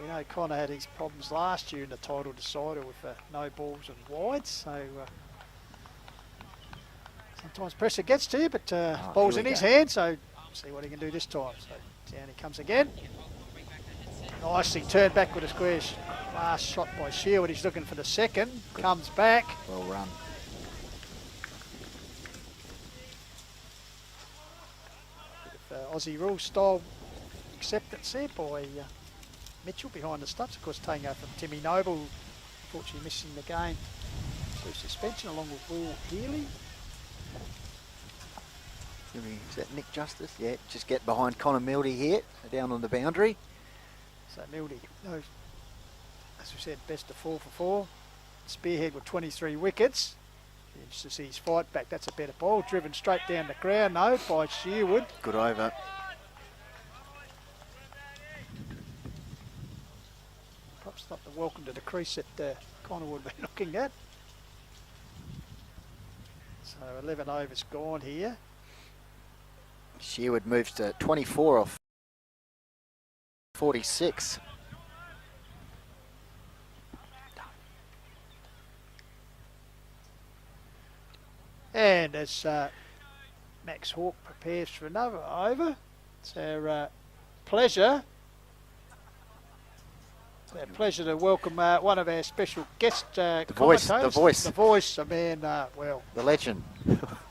we know Connor had his problems last year in the title decider with no balls and wides, so sometimes pressure gets to you, but ball's in his hand, so see what he can do this time. So down he comes again. Nicely turned back with a square last shot by Sherwood. He's looking for the second, comes back. Well run. Aussie rule style acceptance there by Mitchell behind the stumps. Of course, taking over from Timmy Noble, unfortunately missing the game through suspension along with Will Healy. Is that Nick Justice? Yeah, just get behind Connor Mildy here, down on the boundary. So Mildy, as we said, best of 4 for 4. Spearhead with 23 wickets. Interesting to see his fight back. That's a better ball. Driven straight down the ground, though, by Sherwood. Good over. Props to not the welcome to the crease that Connor would be looking at. So 11 overs gone here. Sherwood moves to 24 off 46. And as Max Hawke prepares for another over, it's our pleasure to welcome one of our special guest commentators. The voice, a man, well, the legend.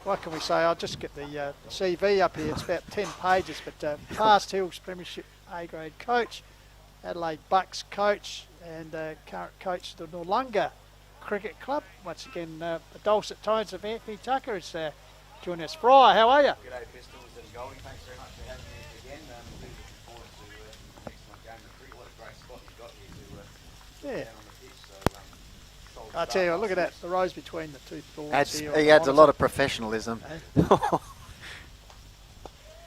What can we say? I'll just get the CV up here. It's about 10 pages, but past Hills Premiership A-grade coach, Adelaide Bucks coach, and current coach of the Noarlunga Cricket Club. Once again, the dulcet tones of Anthony Tucker is joining us. Fry, how are you? G'day Pistols and Goldie, thanks very much for having me again. Really looking forward to an excellent game of cricket. What a great spot you've got here to down on the pitch. So, I tell you, look at that, the rows between the two thorns here. He adds a lot of professionalism.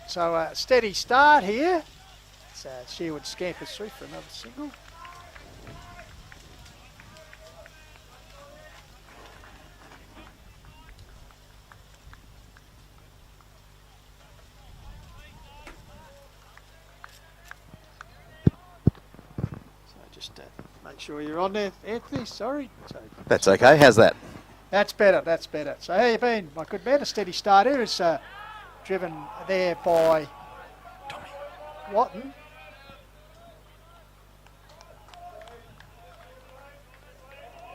So steady start here. Sherwood scampers through for another single. Make sure you're on there, Anthony. Sorry. So that's okay. How's that? That's better. That's better. So how you been, my good man? A steady start here is driven there by Tommy Watton.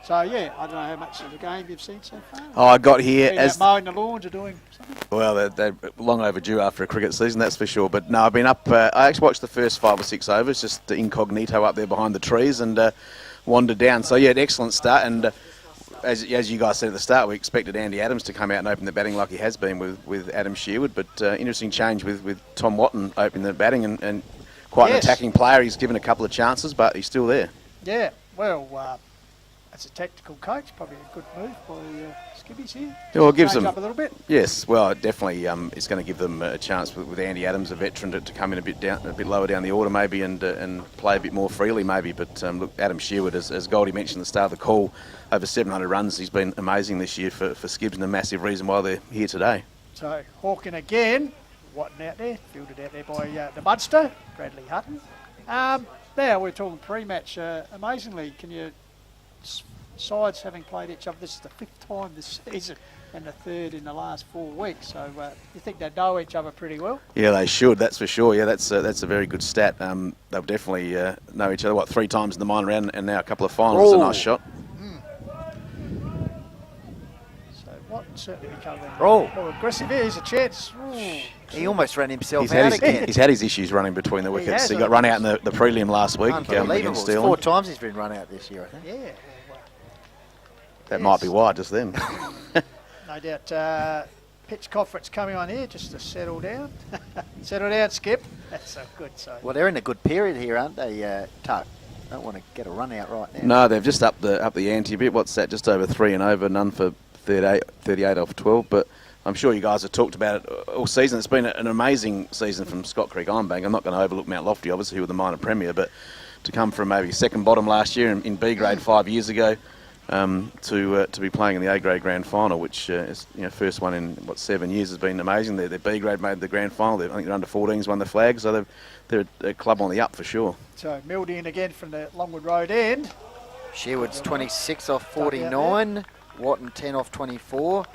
So yeah, I don't know how much of the game you've seen so far. Oh, I got here as mowing the lawns or doing something. Well, they're long overdue after a cricket season, that's for sure. But no, I've been up. I actually watched the first 5 or 6 overs, just incognito up there behind the trees, and wandered down. So yeah, an excellent start. And as you guys said at the start, we expected Andy Adams to come out and open the batting like he has been with Adam Sherwood. But interesting change with Tom Watton opening the batting and quite an attacking player. He's given a couple of chances, but he's still there. Yeah, well. As a tactical coach, probably a good move by Skibbies here. Well, it gives them up a little bit. Yes, well, definitely, it's going to give them a chance with Andy Adams, a veteran, to come in a bit lower down the order maybe, and play a bit more freely maybe. But look, Adam Sherwood, as Goldie mentioned at the start of the call, over 700 runs. He's been amazing this year for Skibbs, and a massive reason why they're here today. So Hawking again, Watton out there, fielded out there by the Budster, Bradley Hutton. Now we're talking pre-match. Amazingly, can you? Sides having played each other, this is the 5th time this season and the 3rd in the last 4 weeks. So you think they know each other pretty well? Yeah, they should. That's for sure. Yeah, that's a very good stat. They'll definitely know each other. 3 times in the minor round and now a couple of finals. It's a nice shot. So Watton certainly becoming more aggressive. Here's a chance. He almost ran himself out again. He's had his issues running between the wickets. He got run out in the prelim last week against Stirling. 4 times he's been run out this year, I think. Yeah. That might be why, just then. No doubt. Pitch conference coming on here just to settle down. Settle down, Skip. That's so good. So. Well, they're in a good period here, aren't they, Tuck? Don't want to get a run out right now. No, they've just upped the ante a bit. What's that? Just over 3 and over, none for 38 off 12. But I'm sure you guys have talked about it all season. It's been an amazing season from Scott Creek Ironbank. I'm not going to overlook Mount Lofty, obviously, who were the minor premier, but to come from maybe second bottom last year in B grade 5 years ago. To be playing in the A grade grand final, which is first one in 7 years, has been amazing. Their B grade made the grand final. I think their under 14s won the flag, so they're a club on the up for sure. So Mildy in again from the Longwood Road end. Sherwood's 26 off 49. Watton 10 off 24.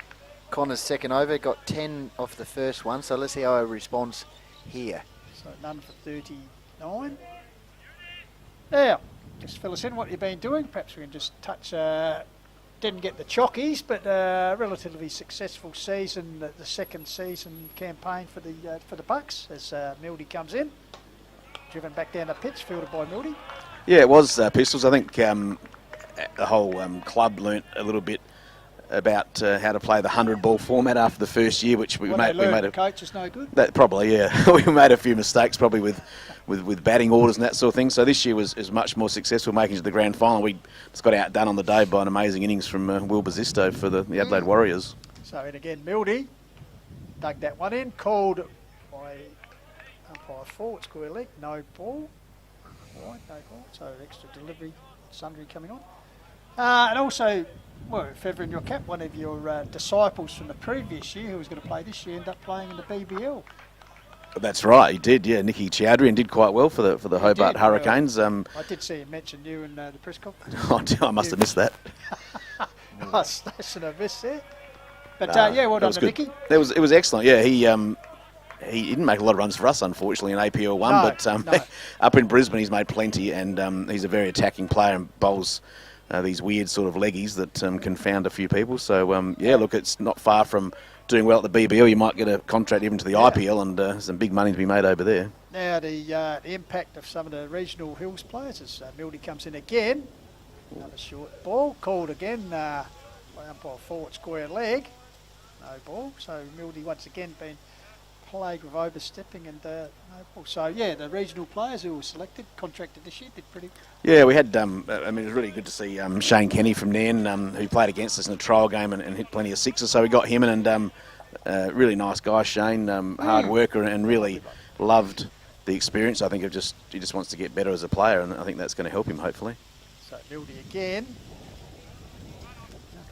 Connor's second over got 10 off the first one. So let's see how he responds here. So none for 39. Now. Just fill us in what you've been doing. Perhaps we can just touch. Didn't get the chockies, but relatively successful season. The second season campaign for the Bucks as Mildy comes in, driven back down the pitch, fielded by Mildy. Yeah, it was Pistols. I think the whole club learnt a little bit about how to play the 100-ball format after the first year, which we made. The coach is no good. That probably, yeah. We made a few mistakes probably with batting orders and that sort of thing. So this year was much more successful, making it to the grand final. We just got outdone on the day by an amazing innings from Will Bazisto for the Adelaide Warriors. So and again, Mildy dug that one in, called by umpire 4. It's square leg, no ball. Right, no ball. So extra delivery sundry coming on. And also, well, feather in your cap, one of your disciples from the previous year who was going to play this year ended up playing in the BBL. That's right, he did, yeah. Nicky Chowdhury did quite well for the Hobart did, Hurricanes. I did see him mention you in the press conference. I must have missed that. I should have missed it. But yeah, well done to Nicky. It was excellent, yeah. He didn't make a lot of runs for us, unfortunately, in APL 1, but up in Brisbane he's made plenty, and he's a very attacking player and bowls these weird sort of leggies that can confound a few people. So, yeah, look, it's not far from doing well at the BBL. You might get a contract even to the IPL, and some big money to be made over there. Now, the impact of some of the regional Hills players as Mildy comes in again. Another short ball, called again by umpire forward square leg. No ball, so Mildy once again been plagued with overstepping and no ball. So, yeah, the regional players who were selected, contracted this year, did pretty Yeah, we had, I mean, it was really good to see Shane Kenny from Nairn, who played against us in a trial game and hit plenty of sixes. So we got him in, and really nice guy, Shane, hard worker, and really loved the experience. I think he just wants to get better as a player, and I think that's going to help him, hopefully. So Mildy again.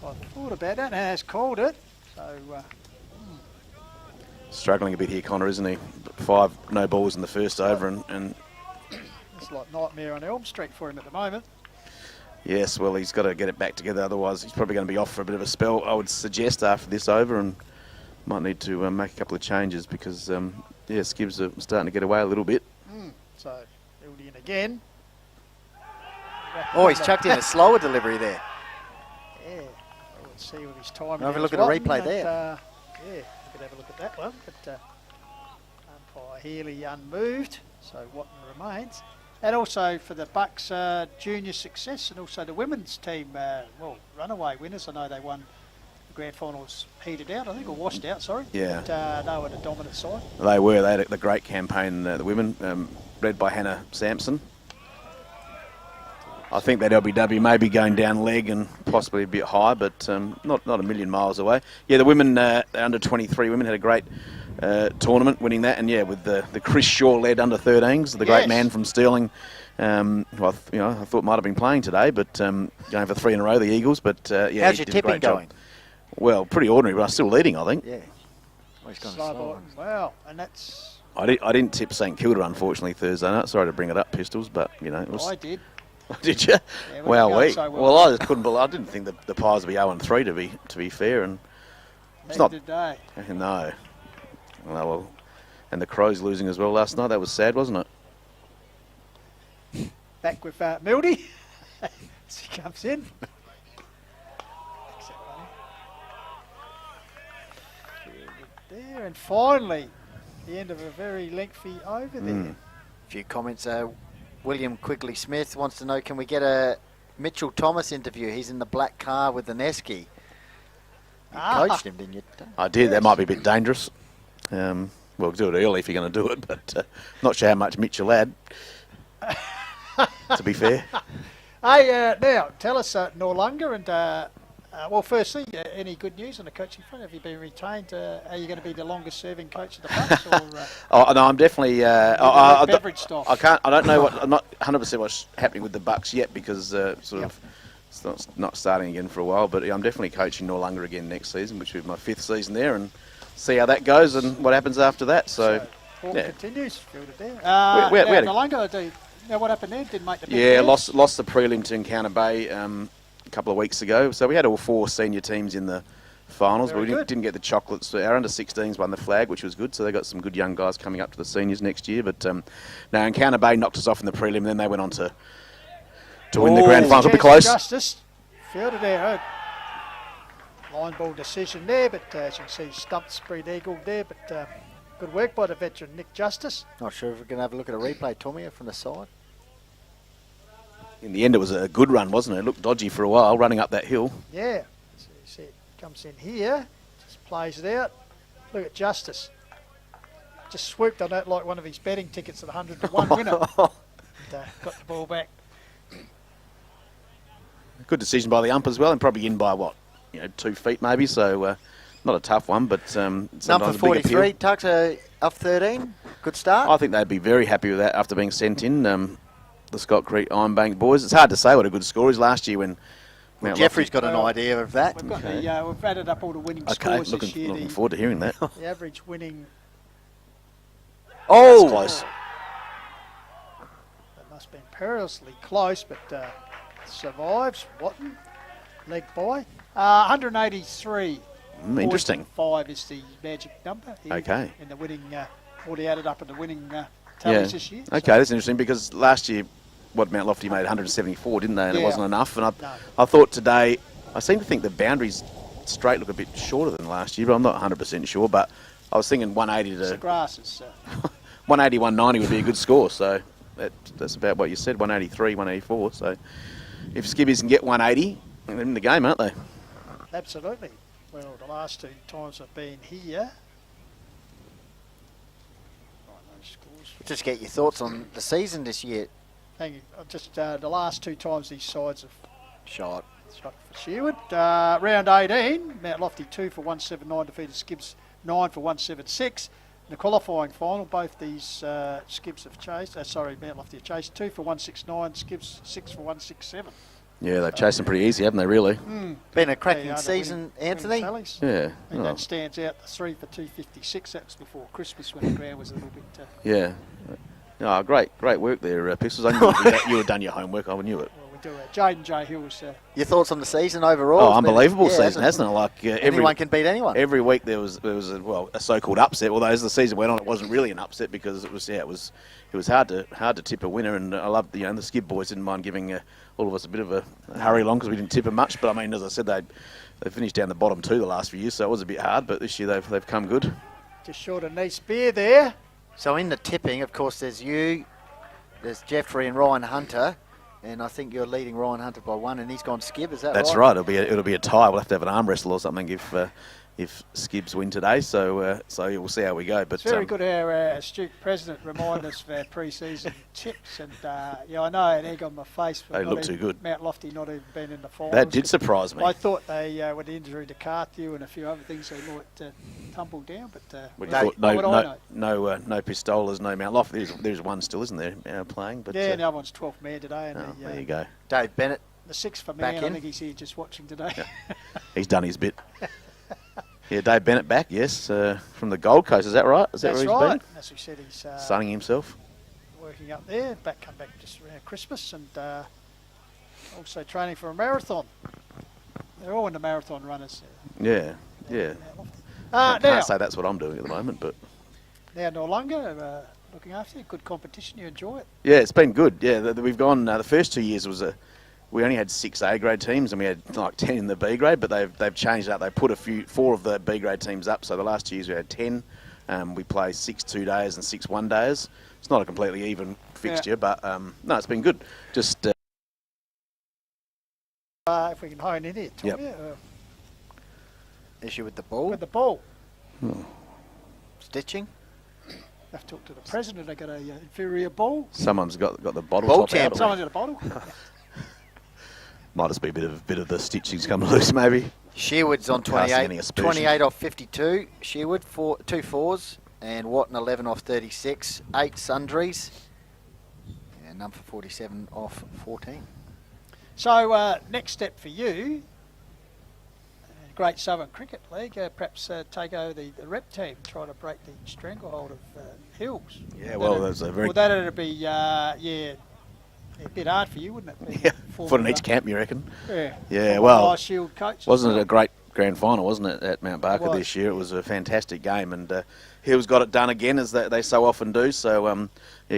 I thought about that and has called it. So Struggling a bit here, Connor, isn't he? 5 no balls in the first over, and it's like nightmare on Elm Street for him at the moment. Yes, well, he's got to get it back together, otherwise he's probably going to be off for a bit of a spell, I would suggest, after this over, and might need to make a couple of changes because, yeah, Skibs are starting to get away a little bit. So Mildy in again. Oh, he's chucked in a slower delivery there. Yeah, let's see what his time is. Have a look at the replay there. Yeah, we could have a look at that one. But umpire Healy unmoved, so Watton remains. And also for the Bucks junior success, and also the women's team, well, runaway winners. I know they won the grand finals heated out, I think, or washed out, sorry. Yeah. But they were the dominant side. They were. They had the great campaign, the women, led by Hannah Sampson. I think that LBW may be going down leg and possibly a bit high, but not a million miles away. Yeah, the women, under 23 women, had a great tournament, winning that, and yeah, with the Chris Shaw-led under 13s, the great man from Stirling, who I thought might have been playing today, but going for 3 in a row, the Eagles. But yeah, how's your tipping going? Well, pretty ordinary, but I'm still leading, I think. Yeah, well, he's gone slow. Wow, and that's. I didn't tip St Kilda, unfortunately, Thursday night. Sorry to bring it up, Pistols, but you know it was. I did. Did you? Yeah, well, I just couldn't believe. I didn't think the Pies would be 0-3 to be fair, and it's not. Did they? No. Well, and the Crows losing as well last night. That was sad, wasn't it? Back with Mildy. As he comes in. There, and finally, the end of a very lengthy over there. A few comments. William Quigley Smith wants to know, can we get a Mitchell Thomas interview? He's in the black car with the Nesky. You coached him, didn't you? I did. Yes. That might be a bit dangerous. Well, do it early if you're going to do it, but not sure how much Mitchell had, to be fair. Hey, now, tell us, Norlunga, and well, firstly, any good news on the coaching front? Have you been retained? Are you going to be the longest-serving coach of the Bucks? Or, no, I'm definitely. Beverage style. I don't know what. I'm not 100% what's happening with the Bucks yet because it's not starting again for a while. But I'm definitely coaching Norlunga again next season, which will be my 5th season there, and see how that goes and what happens after that. So continues. Fielded there. Norlunga. Now, what happened there? Didn't make the big lost the prelim to Encounter Bay. A couple of weeks ago, so we had all 4 senior teams in the finals, but we didn't get the chocolates. Our under 16s won the flag, which was good, so they got some good young guys coming up to the seniors next year. But now Encounter Bay knocked us off in the prelim, and then they went on to win the grand final. It'll be close. Justice fielded there. Line ball decision there, but as you can see, stumped spread eagle there, but good work by the veteran Nick Justice. Not sure if we can have a look at a replay, Tommy, from the side. In the end, it was a good run, wasn't it? It looked dodgy for a while, running up that hill. Yeah. So you see it comes in here, just plays it out. Look at Justice. Just swooped on that like one of his betting tickets at 100-1 winner. And, got the ball back. Good decision by the ump as well, and probably in by, 2 feet maybe, so not a tough one, but number 43, Tucks up 13. Good start. I think they'd be very happy with that after being sent in. the Scott Creek Ironbank boys. It's hard to say what a good score is. Last year when Mount Jeffrey's Lofty- got an idea of that. We've got Okay. we've added up all the winning Okay, scores this looking year. forward to hearing that. The average winning, Oh, That's close. that must have been perilously close, but survives. Watton, leg by. 183. Interesting. 5 is the magic number. Here Okay. In the winning, already added up in the winning tallies this year. Okay, that's interesting because last year, Mount Lofty made 174, didn't they? And it Yeah. wasn't enough. And No. I thought today, I seem to think the boundaries straight look a bit shorter than last year, but I'm not 100% sure. But I was thinking 180 The to grass is 180, 190 would be a good score. So that's about what you said, 183, 184. So if Skibbies can get 180, they're in the game, aren't they? absolutely. Well, the last 2 times I've been here. Right, those scores. just get your thoughts on the season this year. Thank you. Just the last 2 times these sides have Shot. shot for Sherwood. Round 18, Mount Lofty 2 for 179, defeated Skibbs 9 for 176. In the qualifying final, both these Skibbs have chased. Mount Lofty have chased 2 for 169, Skibbs 6 for 167. Yeah, they've chased them pretty easy, haven't they, really? Been a cracking Yeah, the season, winning Anthony. tallies. Yeah. I think Oh, that stands out. The 3 for 256. That was before Christmas when the ground was a little bit. yeah. Oh, great work there, Pistols. I knew you had done your homework. I knew it. Well, we do it. Jaden J. Hill's. Your thoughts on the season overall? Oh, It's been- unbelievable yeah, season, hasn't it? Like Anyone can beat anyone. every week there was a so-called upset. Although as the season went on, it wasn't really an upset because it was hard to tip a winner. And I love the Skib boys didn't mind giving all of us a bit of a hurry along because we didn't tip them much. But I mean, as I said, they finished down the bottom 2 the last few years, so it was a bit hard. But this year they've come good. Just short of Nice Beer there. So in the tipping, of course, there's you, there's Jeffrey and Ryan Hunter, and I think you're leading Ryan Hunter by 1, and he's gone Skib. Is that That's right. It'll be a tie. We'll have to have an arm wrestle or something if Skibbs win today. So we'll see how we go. But It's very good our astute president reminded us of our pre-season tips, and I know an egg on my face. For They not look even- too good. Mount Lofty not even been in the finals. That did surprise me. I thought they, with the injury to Carthew and a few other things, they might tumble down. But We what thought would I know? no Pistolas, no Mount Lofty. There's one still, isn't there, playing? But Yeah, and the other one's 12th man today, and there you go. Dave Bennett. the 6th for Back man. I in. think he's here just watching today. He's done his bit. Yeah, Dave Bennett back, yes, from the Gold Coast. Is that right? Is that That's where he's right. been? As we said, he's Sunning himself. working up there. Come back just around Christmas, and also training for a marathon. They're all into marathon runners. Yeah. I Now, can't say that's what I'm doing at the moment, but now Norlunga, looking after you. Good competition. You enjoy it. yeah, it's been good. Yeah, we've gone. The first 2 years we only had 6 A grade teams and we had like 10 in the B grade, but they've changed that. They put 4 of the B grade teams up. So the last 2 years we had 10. We play 6 2-days and 6 1-days. It's not a completely even fixture, but no, it's been good. Just If we can hone in here, Tom, Yep. Issue with the ball. with the ball. Stitching. Have to talk to the president. They got a inferior ball. someone's got the bottle Ball top out. Someone's got a bottle. Might just be a bit of the stitching's come loose, maybe. Sherwood's on Not casting any 28, aspersions. 28 off 52. Sherwood, 2 4s, and Watton 11 off 36. 8 sundries, and none for 47 off 14. So next step for you, Great Southern Cricket League, perhaps take over the rep team, try to break the stranglehold of Hills. Yeah, well, that's a very... Well, that'd be a bit hard for you, wouldn't it? Yeah, foot in each camp, you reckon? Yeah. Yeah, Former well, High Shield coach. Wasn't it a great grand final, wasn't it, at Mount Barker was. this year? It was a fantastic game, and Hills got it done again, as they so often do. So,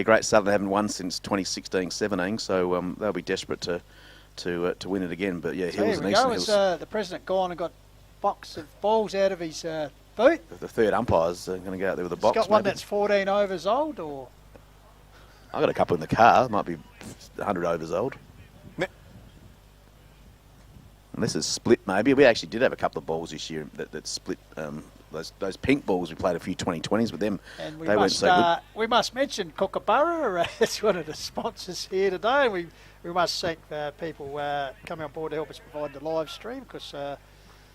Great Southern haven't won since 2016-17, so they'll be desperate to win it again. But yeah, So Hills here and we Eastern go. Hills. Has the president gone and got a box of balls out of his boot? The third umpire's going to go out there with a He's box. got one maybe. that's 14 overs old, or I've got a couple in the car. Might be 100 overs old. Unless it's split, maybe. We actually did have a couple of balls this year that split. Those pink balls, we played a few 2020s with them. and we They weren't must so good. we must mention Kookaburra as one of the sponsors here today. We must thank people coming on board to help us provide the live stream, because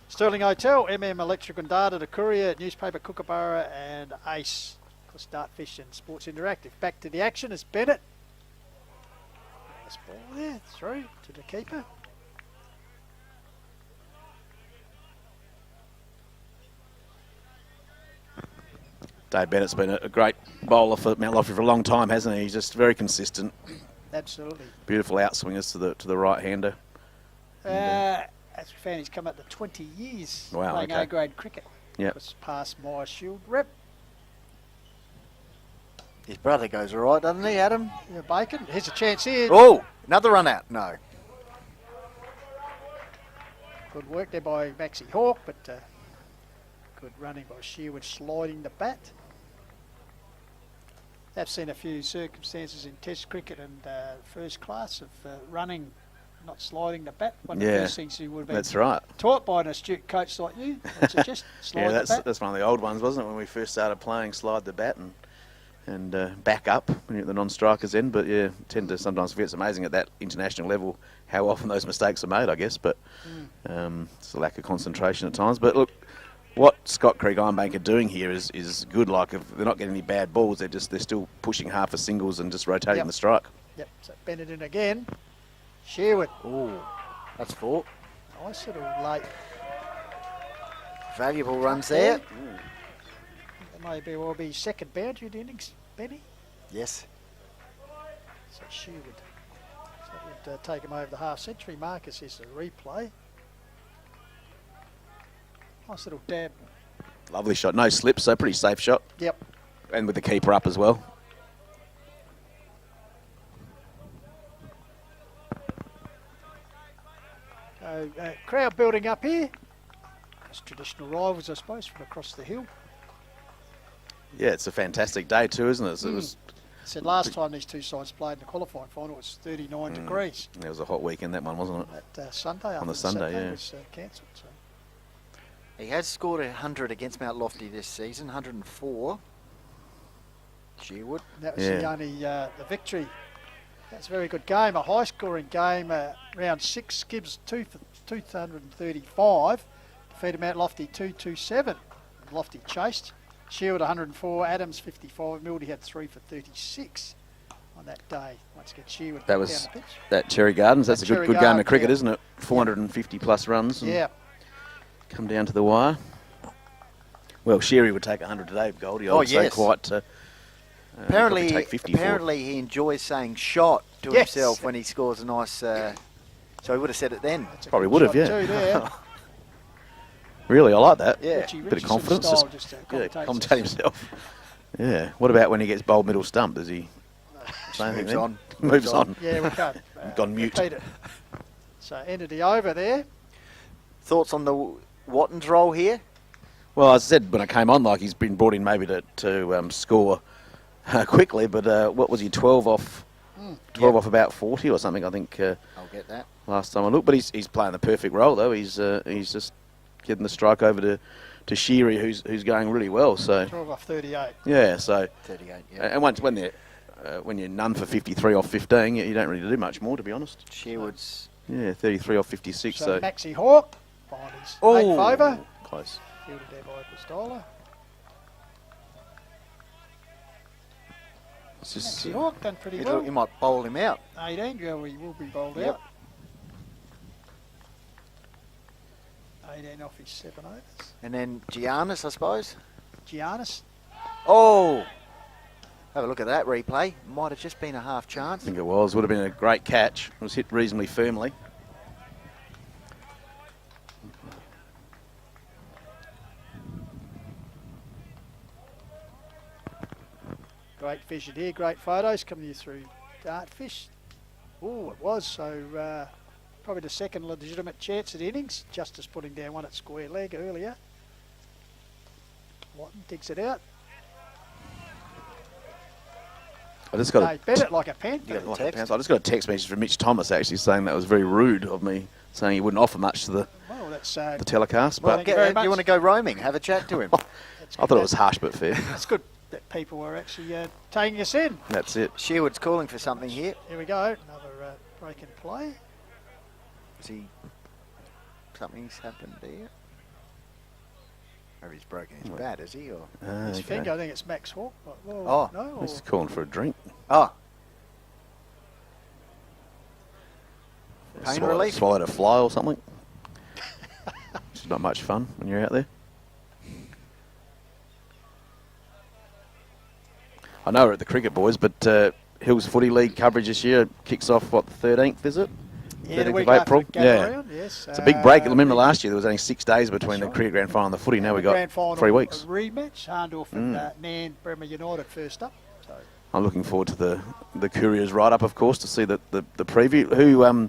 Stirling Hotel, Electric and Data, the Courier, newspaper Kookaburra, and Ace, of course, Dartfish and Sports Interactive. Back to the action as Bennett. Nice ball there, through to the keeper. Dave Bennett's been a great bowler for Mount Lofty for a long time, hasn't he? He's just very consistent. Absolutely. Beautiful outswingers to the right-hander. As we found, he's come up to 20 years playing A-grade cricket. Yep. Was past my Shield rep. His brother goes all right, doesn't he, Adam? Yeah, Bacon. Here's a chance here. Oh, another run out. No. Good work there by Maxie Hawke, but good running by Sherwood, sliding the bat. I've seen a few circumstances in Test cricket and first class of running, not sliding the bat. One of the first things you would have been taught by an astute coach like you. I'd suggest slide the bat. That's one of the old ones, wasn't it, when we first started playing, slide the bat and back up when you're at the non-striker's end. But yeah, tend to sometimes forget. It's amazing at that international level how often those mistakes are made, I guess. But it's a lack of concentration at times. But look, what Scott Creek Ironbank are doing here is good. Like, if they're not getting any bad balls, they're still pushing half a singles and just rotating the strike. Yep. So Bennett in again. Sherwood. Oh, that's 4. Nice little late. Valuable runs there. That may well be second boundary at Innings, Benny. Yes. So Sherwood. So that would take him over the half-century mark as here's the replay. Nice little dab. Lovely shot. No slips, so pretty safe shot. Yep. And with the keeper up as well. Crowd building up here. It's traditional rivals, I suppose, from across the hill. Yeah, it's a fantastic day too, isn't it? It was. Said last time these two sides played in the qualifying final, it was 39 degrees. It was a hot weekend, that one, wasn't it? That Sunday. On the Sunday, yeah. It was cancelled. So. He has scored 100 against Mount Lofty this season, 104. Sherwood. That was the only the victory. That's a very good game, a high-scoring game. Round 6, Gibbs 2 for 235, defeated Mount Lofty 227. Lofty chased. Shield 104, Adams 55, Mildy had 3 for 36 on that day. Once again, Shield that was that Cherry Gardens. That's a good game of cricket, isn't it? 450 plus runs. Yeah. Come down to the wire. Well, Sherry would take 100 today, Goldie. I would say quite. Apparently, take 54. He enjoys saying "shot" to himself when he scores a nice. So he would have said it then. Probably would have, yeah. Really, I like that. Yeah, bit of confidence. Just commentate himself. Yeah. What about when he gets bowled middle stump? Does he say anything then? Moves on. Yeah, we can't. Gone mute. So ended the over there. Thoughts on the Wattens role here? Well, as I said when I came on, like he's been brought in maybe to score quickly, but what was he, 12 off? 12 off about 40 or something, I think. I'll get that. Last time I looked, but he's playing the perfect role though. He's just getting the strike over to Sheary, who's going really well. So 12 off 38. Yeah, so 38. Yeah. And when you're none for 53 off 15, you don't really do much more, to be honest. Sherwood's 33 off 56. So Maxie Hawke behind his 8 favour. Close. Fielded there by Pistola. Maxie Hawke done pretty well. You might bowl him out. 18, he will be bowled out. 18 off his 7 overs. And then Giannis, I suppose. Giannis. Oh! Have a look at that replay. Might have just been a half chance. I think it was. Would have been a great catch. It was hit reasonably firmly. Great vision here, great photos coming you through Dartfish. Oh, it was. So probably the second legitimate chance at innings. Justice putting down one at square leg earlier. Watton digs it out. I just got Bennett like a panther. I just got a text message from Mitch Thomas actually saying that was very rude of me, saying he wouldn't offer much to the telecast. Well, but you want to go roaming? Have a chat to him. I thought it was harsh but fair. It's good that people were actually taking us in. That's it. Sherwood's calling for something here. Here we go. Another break in play. Something's happened there? Or he's broken his bat, is he? Or his finger, I think it's Max Hawke. No, he's calling for a drink. Oh. Pain relief. Swallowed a fly or something. It's not much fun when you're out there. I know we're at the cricket, boys, but Hills Footy League coverage this year kicks off, what, the 13th, is it? Yeah, the 13th week of April. after Round, yes. It's a big break. Remember last year there was only 6 days between the cricket grand final and the footy. Now we've got grand final, 3 weeks. A rematch, Hahndorf and Nan, Bremer United first up. So. I'm looking forward to the Couriers write-up, of course, to see the preview. Who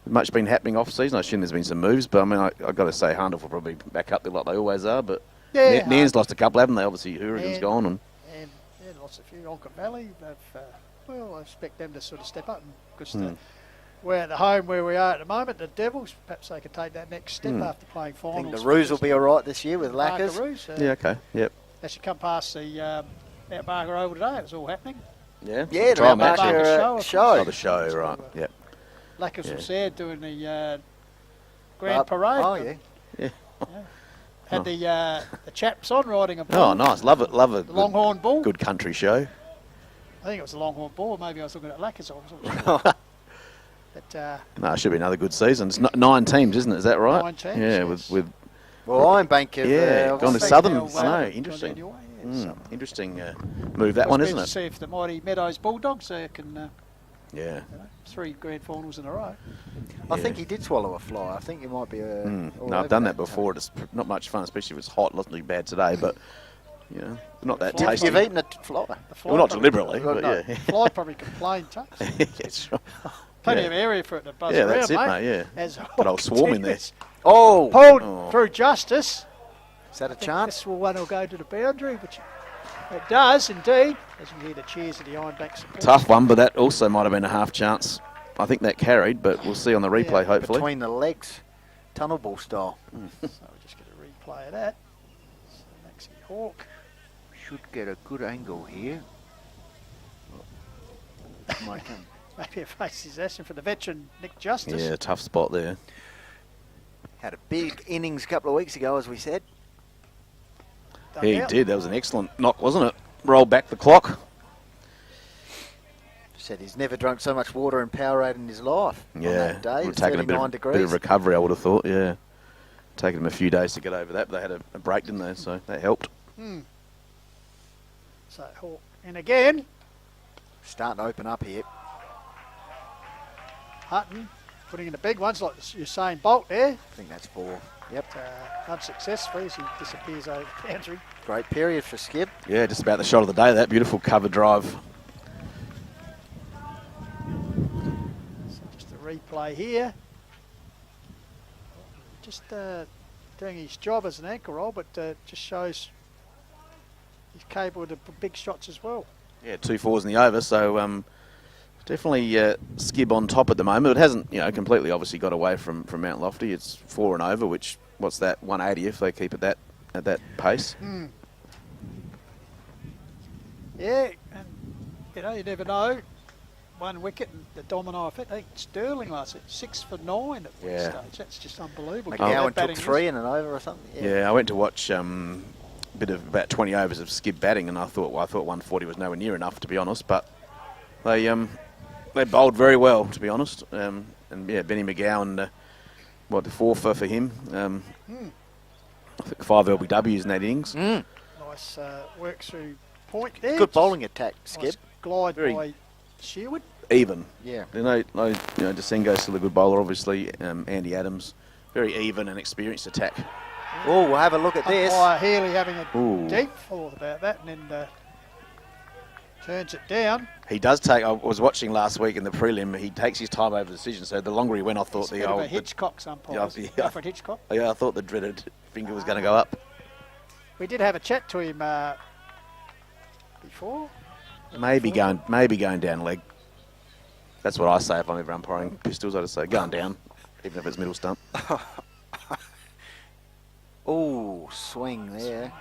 much been happening off-season. I assume there's been some moves, but I mean, I've got to say Hahndorf will probably back up there like they always are, but Nan's lost a couple, haven't they? Obviously, Hurricane's gone. And lots of few. Onka Valley, I expect them to sort of step up because we're at the home where we are at the moment, the Devils. Perhaps they could take that next step after playing finals. I think the Roos will be all right this year with Lackers. Yeah, okay, yep. They should come past the Mount Barker Oval today. It was all happening. Yeah, the Mount Barker show. Oh, the show, right, yep. Lackers was there doing the grand parade. Oh, yeah. Yeah. Had the chaps on riding a bull. Oh, nice. Love it. The Longhorn Bull. Good country show. I think it was the Longhorn Bull. Maybe I was looking at Lackers. I wasn't sure. But, no, it should be another good season. It's 9 teams, isn't it? Is that right? 9 teams, yeah, yes. with Well, Ironbank have gone to Southern. No, interesting. Anyway, interesting move, that one, isn't it? See if the mighty Meadows Bulldogs can... yeah. 3 grand finals in a row. I think he did swallow a fly. I think it might be a... No, I've done that before. It's not much fun, especially if it's hot. Not too bad today, but, you know, not that tasty. You've eaten a fly. Well, not deliberately, but no. yeah. Fly probably complained, Tucks. That's right. Plenty of area for it to buzz yeah, around, that's it, mate, yeah. As But I'll swarm in there. Oh! Pulled through justice. Is that a chance? This one will go to the boundary, which it does indeed. As you hear the cheers of the Ironbank support. Tough one, but that also might have been a half chance. I think that carried, but we'll see on the replay, hopefully. Between the legs, tunnel ball style. So we'll just get a replay of that. So Maxie Hawk. Should get a good angle here. Maybe a face is asking for the veteran Nick Justice. Yeah, tough spot there. Had a big innings a couple of weeks ago, as we said. He did. That was an excellent knock, wasn't it? Rolled back the clock. Said he's never drunk so much water and Powerade in his life. Yeah, on that day. would have taken a bit of recovery, I would have thought. Yeah, taken him a few days to get over that. But they had a break, didn't they? So that helped. So Hawk in again. Starting to open up here. Hutton putting in the big ones like you're saying, Bolt there. I think that's 4. Yep. Unsuccessfully as he disappears over the boundary. Great period for Skip. Yeah, just about the shot of the day. That beautiful cover drive. So just a replay here. Just doing his job as an anchor roll, but just shows he's capable of the big shots as well. Yeah, 2 fours in the over, so definitely Skib on top at the moment. It hasn't, completely obviously got away from Mount Lofty. It's 4 and over, which, what's that, 180 if they keep it at that pace. Yeah, and you never know. 1 wicket and the domino effect. I think Stirling last week, 6 for 9 at one stage. That's just unbelievable. McGowan took 3 and an over or something. Yeah, I went to watch bit of about 20 overs of Skib batting, and I thought 140 was nowhere near enough, to be honest. But they bowled very well, to be honest. And yeah, Benny McGowan, the 4 for him. I think 5 LBWs in that innings. Nice work through point there. Good bowling attack, Skip. Nice glide by Sherwood. Even. Yeah. Desengo's still a good bowler, obviously. Andy Adams, very even and experienced attack. Oh, we'll have a look at this. Healy having a deep thought about that and then turns it down. He does take. I was watching last week in the prelim. He takes his time over the decision. So the longer he went, I thought the old Hitchcock's umpire. Alfred Hitchcock. Yeah, I thought the dreaded finger was going to go up. We did have a chat to him before. Maybe going down leg. That's what I say if I'm ever umpiring pistols. I just say going down, even if it's middle stump. Oh, swing there.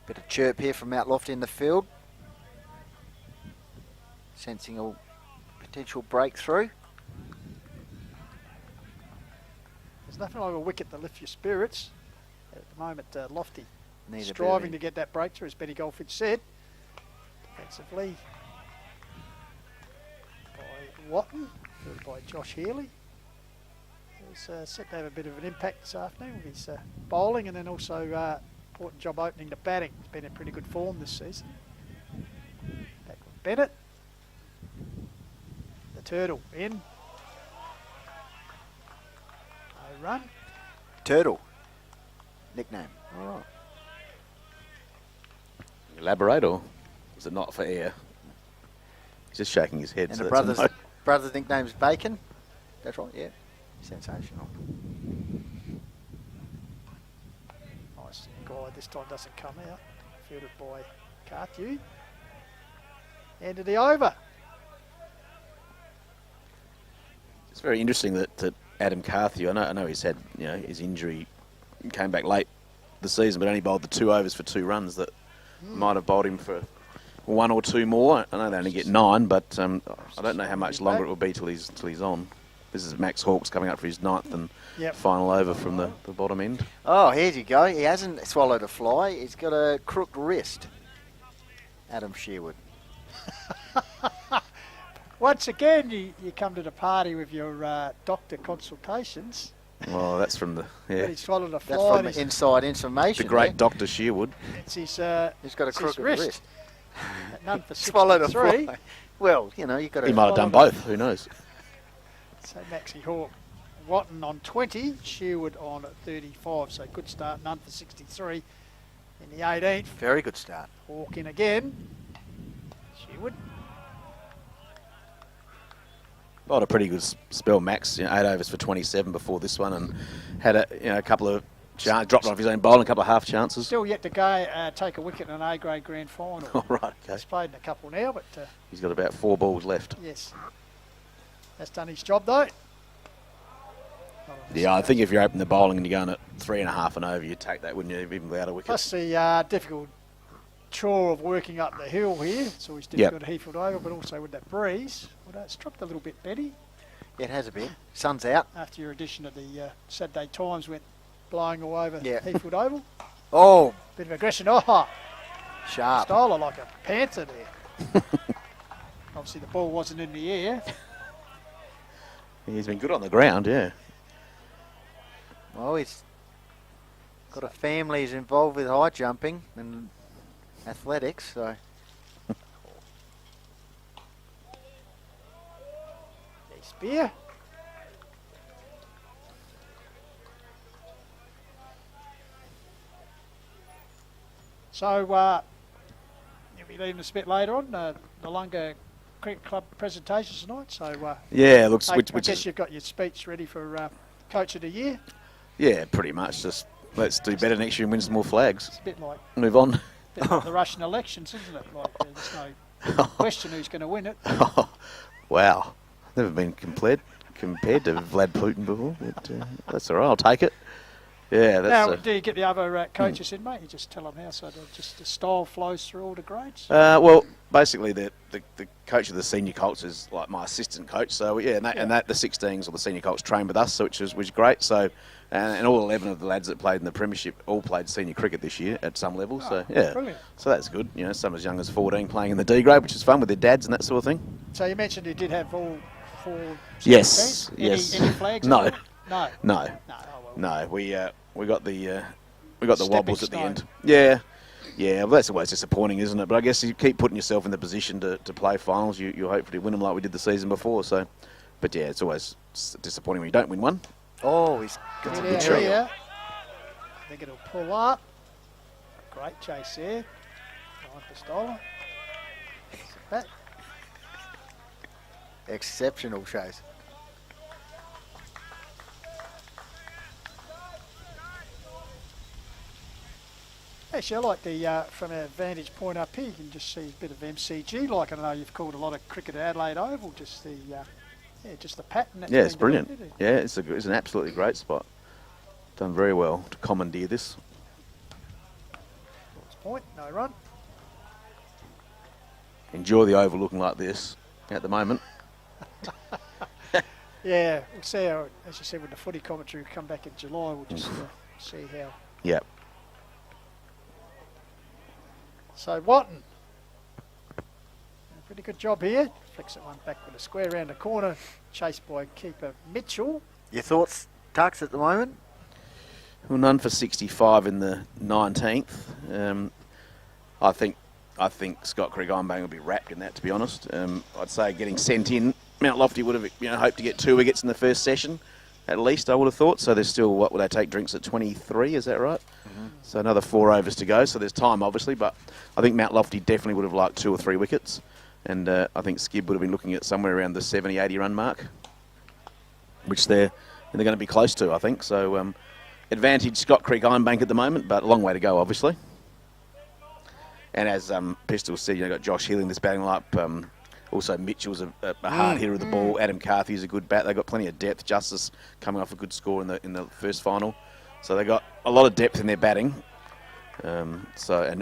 Bit of chirp here from Mount Lofty in the field. Sensing a potential breakthrough. There's nothing like a wicket to lift your spirits. At the moment, Lofty striving to get that breakthrough, as Benny Goldfinch said. Defensively, Watton, fielded by Josh Healy. He's set to have a bit of an impact this afternoon with his bowling, and then also important job opening the batting. He's been in pretty good form this season. Back with Bennett. The Turtle in. No run. Turtle. Nickname. All right. Elaborate, or is it not for air? He's just shaking his head. And So the that's a no. brother's nickname's Bacon. That's right, yeah. Sensational. Nice guide, this time doesn't come out. Fielded by Carthew. End of the over. It's very interesting that Adam Carthew, I know he's had, his injury came back late the season, but only bowled the 2 overs for 2 runs. That might have bowled him for 1 or 2 more. I know they only get 9, but I don't know how much longer it will be till he's on. This is Max Hawkes coming up for his 9th and final over from the bottom end. Oh, here you go. He hasn't swallowed a fly. He's got a crooked wrist. Adam Sherwood. Once again, you come to the party with your doctor consultations. Well, that's from the But he swallowed a fly. That's from inside information. the great Dr. Sherwood. It's his, He's got a it's his crooked wrist. wrist. None for Swallowed a 63. fly. Well, you've got to... He might have done both. Who knows? So Maxie Hawk, Watton on 20, Sherwood on 35. So good start, none for 63 in the 18th. Very good start. Hawk in again. Sherwood. Bowled a pretty good spell, Max. 8 overs for 27 before this one, and had a couple of dropped off his own bowling, a couple of half chances. Still yet to go take a wicket in an A-grade grand final. All right, okay. He's played in a couple now, but He's got about 4 balls left. yes, that's done his job though. Yeah, I think if you're opening the bowling and you're going at 3.5 and over, you'd take that, wouldn't you, even without a wicket? Plus the difficult chore of working up the hill here. It's always difficult at Heathfield over, but also with that breeze. Well, it's dropped a little bit, Betty. Yeah, it has a bit. Sun's out. After your edition of the Saturday Times went blowing all over Yeah. Heathfield Oval. Oh, Bit of aggression. Oh, sharp. Pistola like a panther there. Obviously the ball wasn't in the air. He's been good on the ground, yeah. Well, he's got a family who's involved with high jumping and athletics, so... Spear. So you'll be leaving us a bit later on. The Lunga Cricket Club presentations tonight. So Yeah, looks. I Which guess is, you've got your speech ready for Coach of the Year. yeah, pretty much. Just let's do better next year and win some more flags. It's a bit like, Move on. the Russian elections, isn't it? Like there's no question who's going to win it. Wow, never been compared to Vlad Putin before, but that's all right. I'll take it. Yeah, that's. Now, do you get the other coaches in, mate? You just tell them how, so that just the style flows through all the grades. Well, basically, the coach of the senior colts is like my assistant coach. So yeah, and that the 16s or the senior colts train with us, so which is great. So, and all 11 of the lads that played in the premiership all played senior cricket this year at some level. So yeah, brilliant. So that's good. Some as young as 14 playing in the D grade, which is fun with their dads and that sort of thing. So you mentioned you did have all 4. Yes, teams. yes. Any flags? No. No. No. Oh, well. No, we got the Stepping wobbles at the stone. end. Yeah, well, that's always disappointing, isn't it? But I guess you keep putting yourself in the position to play finals. You hopefully win them like we did the season before. So, but yeah, it's always disappointing when you don't win one. Oh, he's got some Good good area. shot. I think it'll pull up. Great chase there. Ryan Pistola. Back. Exceptional chase. Actually, I like the from our vantage point up here. You can just see a bit of MCG. Like I know you've called a lot of cricket at Adelaide Oval. Just the just the pattern. That's Yeah, it's been brilliant. delivered. Yeah, it's an absolutely great spot. Done very well to commandeer this. Point, no run. Enjoy the Oval looking like this at the moment. Yeah, we'll see how, as you said, with the footy commentary come back in July, we'll just see how. Yep. So Watton, a pretty good job here. flicks it one back with a square round the corner, chased by keeper Mitchell. Your thoughts, Tux, at the moment? Well, none for 65 in the 19th. I think Scott Creek Iron Bank will be wrapped in that, to be honest. I'd say getting sent in, Mount Lofty would have hoped to get 2 wickets in the first session, at least, I would have thought. So there's still, what would they take, drinks at 23, is that right? Mm-hmm. So another 4 overs to go. So there's time, obviously, but I think Mount Lofty definitely would have liked 2 or 3 wickets. And I think Skib would have been looking at somewhere around the 70, 80 run mark, which they're going to be close to, I think. So advantage Scott Creek Iron Bank at the moment, but a long way to go, obviously. And as Pistola said, got Josh Hill in this batting lineup. Also, Mitchell's a hard hitter of the ball. Adam Carthy's a good bat. They've got plenty of depth. Justice coming off a good score in the first final. So they've got a lot of depth in their batting. And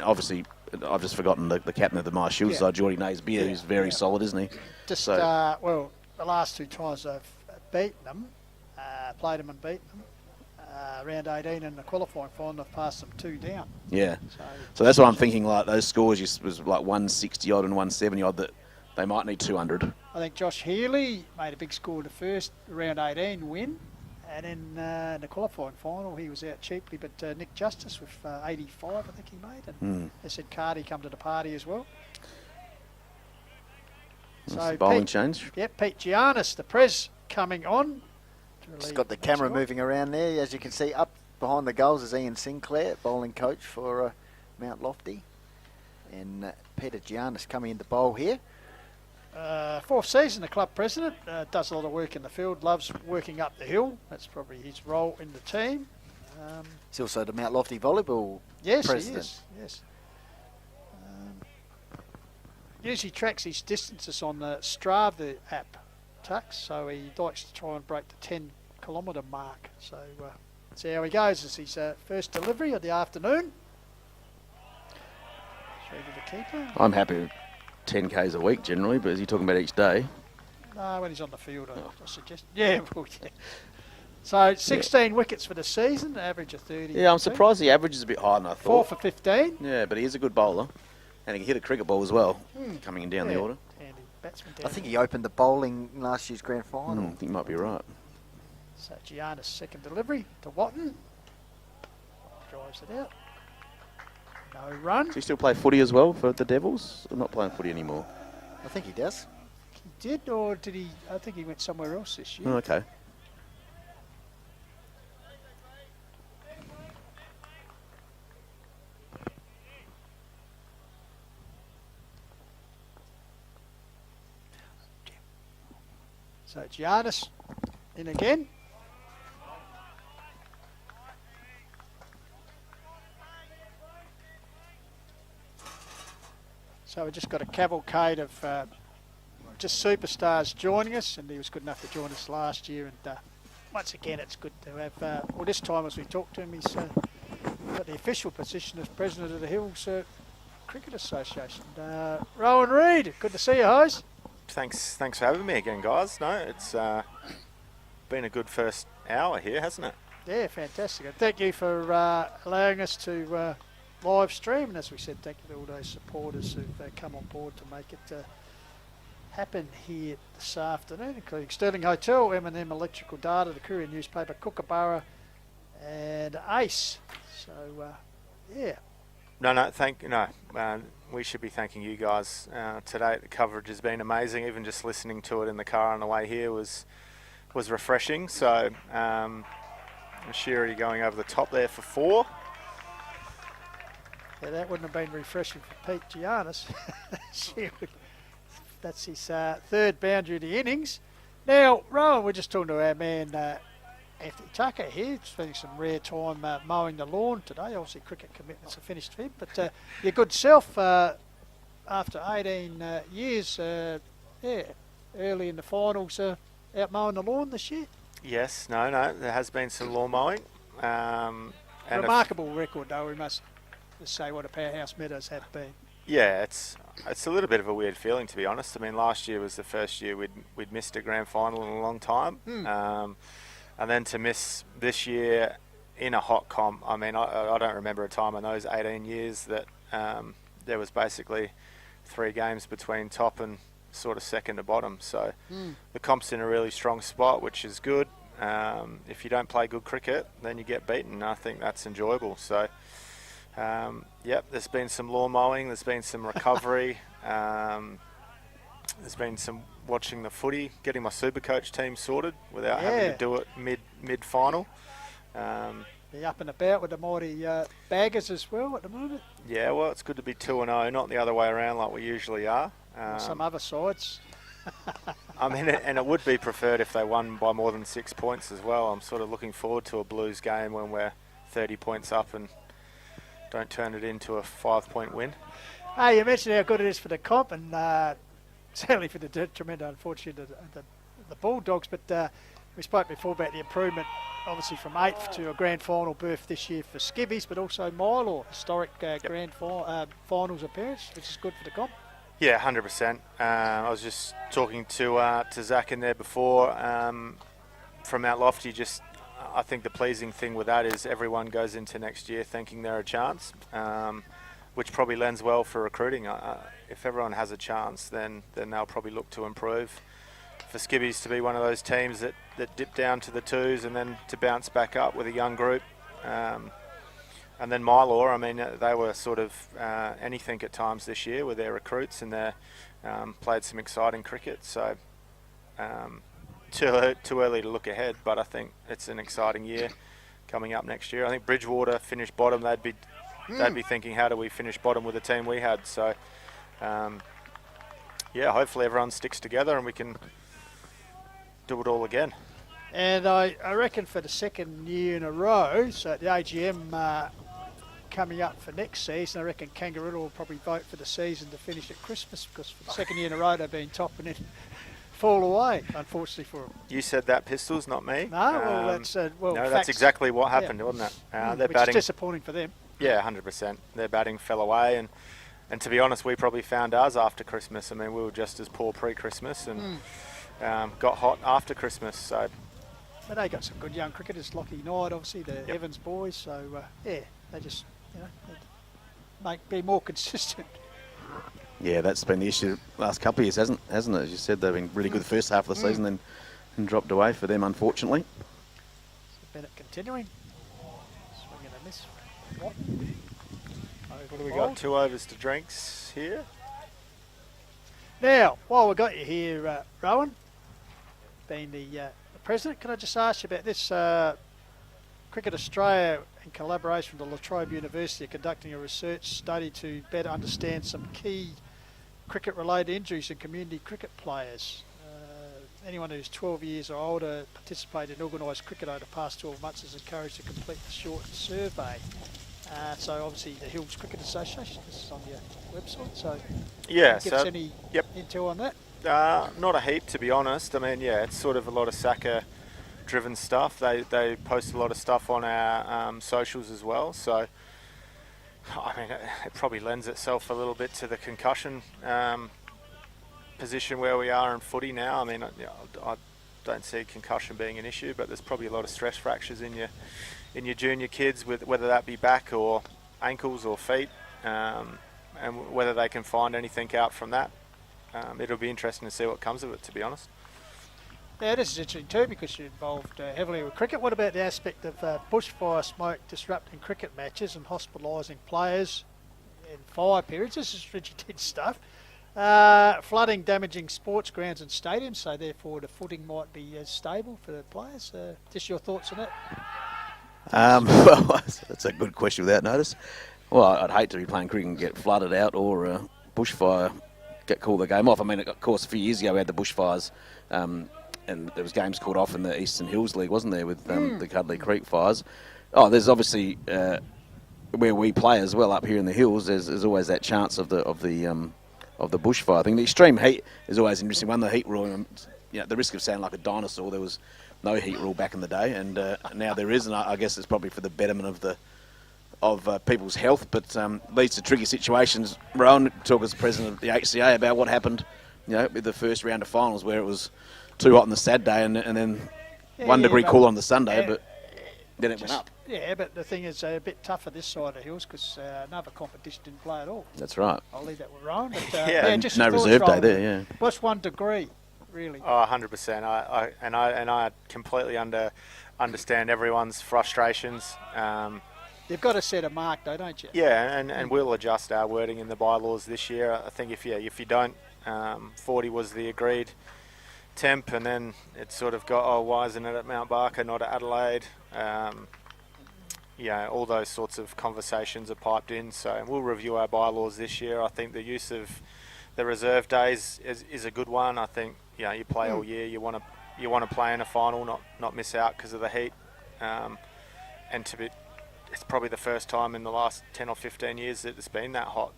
obviously, I've just forgotten the captain of the My Shield side, Geordie Naisbier, who's very solid, isn't he? Well, the last 2 times they've beaten them, played them and beaten them. Round 18 in the qualifying final, they've passed them 2 down. Yeah. So that's what I'm thinking. Like those scores was like 160 odd and 170 odd. That they might need 200. I think Josh Healy made a big score the first round 18 win, and in the qualifying final he was out cheaply. But Nick Justice with 85, I think he made, and they said Cardi come to the party as well. That's so the bowling change. Yep, Pete Giannis, the Prez coming on. It's got the camera moving around there. As you can see, up behind the goals is Ian Sinclair, bowling coach for Mount Lofty. And Peter Giannis coming into bowl here. 4th season, the club president, does a lot of work in the field, loves working up the hill. That's probably his role in the team. He's also the Mount Lofty volleyball president. He is, yes. Usually tracks his distances on the Strava app, Tux, so he likes to try and break the 10-kilometre mark. So see how he goes. This is his first delivery of the afternoon. Through to the keeper. I'm happy with 10 Ks a week generally, but is he talking about each day? No, when he's on the field, I suggest. Yeah, well, yeah. So 16 wickets for the season, average of 30. Yeah, I'm surprised the average is a bit higher than I thought. 4 for 15. Yeah, but he is a good bowler. And he can hit a cricket ball as well, coming in down the order. Handy batsman I think he opened the bowling in last year's grand final. I think you might be right. So Giannis' second delivery to Watton. Drives it out. No run. Does he still play footy as well for the Devils? Or not playing footy anymore? I think he does. He did, or did he? I think he went somewhere else this year. Oh, okay. So Giannis in again. So we've just got a cavalcade of just superstars joining us, and he was good enough to join us last year. And once again, it's good to have, well, this time as we talked to him, he's got the official position as president of the Hills Cricket Association. Rowan Reid, good to see you, Hose. Thanks for having me again, guys. No, it's been a good first hour here, hasn't it? Yeah, fantastic. And thank you for allowing us to live stream. And as we said, thank you to all those supporters who've come on board to make it happen here this afternoon, including Stirling Hotel, M&M Electrical Data, the Courier Newspaper, Kookaburra, and Ace. So, yeah. We should be thanking you guys today. The coverage has been amazing. Even just listening to it in the car on the way here was refreshing. So, Shiri going over the top there for 4. Yeah, that wouldn't have been refreshing for Pete Giannis. That's his 3rd boundary of the innings. Now, Rowan, we're just talking to our man Anthony Tucker here, spending some rare time mowing the lawn today. Obviously, cricket commitments are finished for him. But your good self, after 18 years, early in the finals, out mowing the lawn this year? Yes, no, there has been some lawn mowing. And remarkable record, though, we must say what a powerhouse Meadows have been. Yeah, it's a little bit of a weird feeling, to be honest. I mean, last year was the first year we'd missed a grand final in a long time. And then to miss this year in a hot comp, I mean, I don't remember a time in those 18 years that there was basically 3 games between top and sort of second to bottom. So the comp's in a really strong spot, which is good. If you don't play good cricket, then you get beaten. I think that's enjoyable. So, there's been some lawn mowing, there's been some recovery, there's been some watching the footy, getting my Supercoach team sorted without having to do it mid-final. Be up and about with the mighty baggers as well at the moment. Yeah, well, it's good to be 2-0, not the other way around like we usually are. Some other sides. I mean, and it would be preferred if they won by more than 6 points as well. I'm sort of looking forward to a Blues game when we're 30 points up and don't turn it into a 5-point win. Hey, you mentioned how good it is for the comp, and certainly for the detriment, unfortunately, the Bulldogs. But we spoke before about the improvement, obviously from 8th to a grand final berth this year for Skibbies, but also Milo, historic grand finals appearance, which is good for the comp. Yeah, 100%. I was just talking to Zach in there before from Mount Lofty. I think the pleasing thing with that is everyone goes into next year thinking they're a chance, which probably lends well for recruiting. If everyone has a chance, then they'll probably look to improve. For Skibbies to be one of those teams that dip down to the 2s and then to bounce back up with a young group. And then Mylor, I mean, they were sort of anything at times this year with their recruits, and they played some exciting cricket. So too early to look ahead, but I think it's an exciting year coming up next year. I think Bridgewater finished bottom. They'd be thinking, how do we finish bottom with the team we had? So hopefully everyone sticks together and we can do it all again. And I reckon for the second year in a row, so at the AGM coming up for next season, I reckon Kangaroo will probably vote for the season to finish at Christmas, because for the second year in a row they've been top and then fall away, unfortunately for them. You said that, Pistols, not me. No, that's that's exactly what happened, wasn't it? They're which batting, is disappointing for them. Yeah, 100%. Their batting fell away, and to be honest, we probably found ours after Christmas. I mean, we were just as poor pre-Christmas and got hot after Christmas. So. But they got some good young cricketers, Lockie Knight, obviously, the Evans boys. So, they just, be more consistent. Yeah, that's been the issue the last couple of years, hasn't it? As you said, they've been really good the first half of the season, then dropped away for them, unfortunately. So Bennett continuing. Swing and a miss. What do we got? 2 overs to drinks here. Now, while we've got you here, Rowan, being the President, can I just ask you about this? Cricket Australia, in collaboration with the La Trobe University, are conducting a research study to better understand some key cricket-related injuries in community cricket players. Anyone who's 12 years or older participated in organised cricket over the past 12 months is encouraged to complete the short survey. So obviously the Hills Cricket Association, this is on your website, so yeah, give us any intel on that? Not a heap, to be honest. I mean, it's sort of a lot of Saka-driven stuff. They post a lot of stuff on our socials as well. So, I mean, it probably lends itself a little bit to the concussion position where we are in footy now. I mean, I don't see concussion being an issue, but there's probably a lot of stress fractures in your junior kids, with whether that be back or ankles or feet, and whether they can find anything out from that. It'll be interesting to see what comes of it, to be honest. Yeah, this is interesting too, because you're involved heavily with cricket. What about the aspect of bushfire smoke disrupting cricket matches and hospitalising players in fire periods? This is rigid stuff. Flooding damaging sports grounds and stadiums, so therefore the footing might be stable for the players. Just your thoughts on that? Well, that's a good question without notice. Well, I'd hate to be playing cricket and get flooded out, or bushfire call the game off. I mean, of course, a few years ago we had the bushfires, and there was games called off in the Eastern Hills League, wasn't there, with the Cuddly Creek fires. Oh, there's obviously where we play as well up here in the hills. There's always that chance of the bushfire thing. The extreme heat is always interesting. One, the heat rule, the risk of sounding like a dinosaur. There was no heat rule back in the day, and now there is, and I guess it's probably for the betterment of people's health, but leads to tricky situations. Rowan, talk as president of the HCA about what happened, with the first round of finals, where it was too hot on the Saturday and then 1 degree cool on the Sunday. But Then it went up. Yeah, but the thing is a bit tougher this side of the hills because another competition didn't play at all. That's right. I'll leave that with Rowan. But, Yeah. just No thoughts, reserve day Rowan. there, yeah. What's 1 degree, really? Oh, 100%. I completely understand everyone's frustrations. You've got to set a mark, though, don't you? Yeah, and we'll adjust our wording in the bylaws this year. I think if you don't, 40 was the agreed temp, and then it sort of got, oh, why isn't it at Mount Barker, not at Adelaide? All those sorts of conversations are piped in. So we'll review our bylaws this year. I think the use of the reserve days is a good one. I think you play all year. You want to play in a final, not miss out because of the heat. It's probably the first time in the last 10 or 15 years that it's been that hot.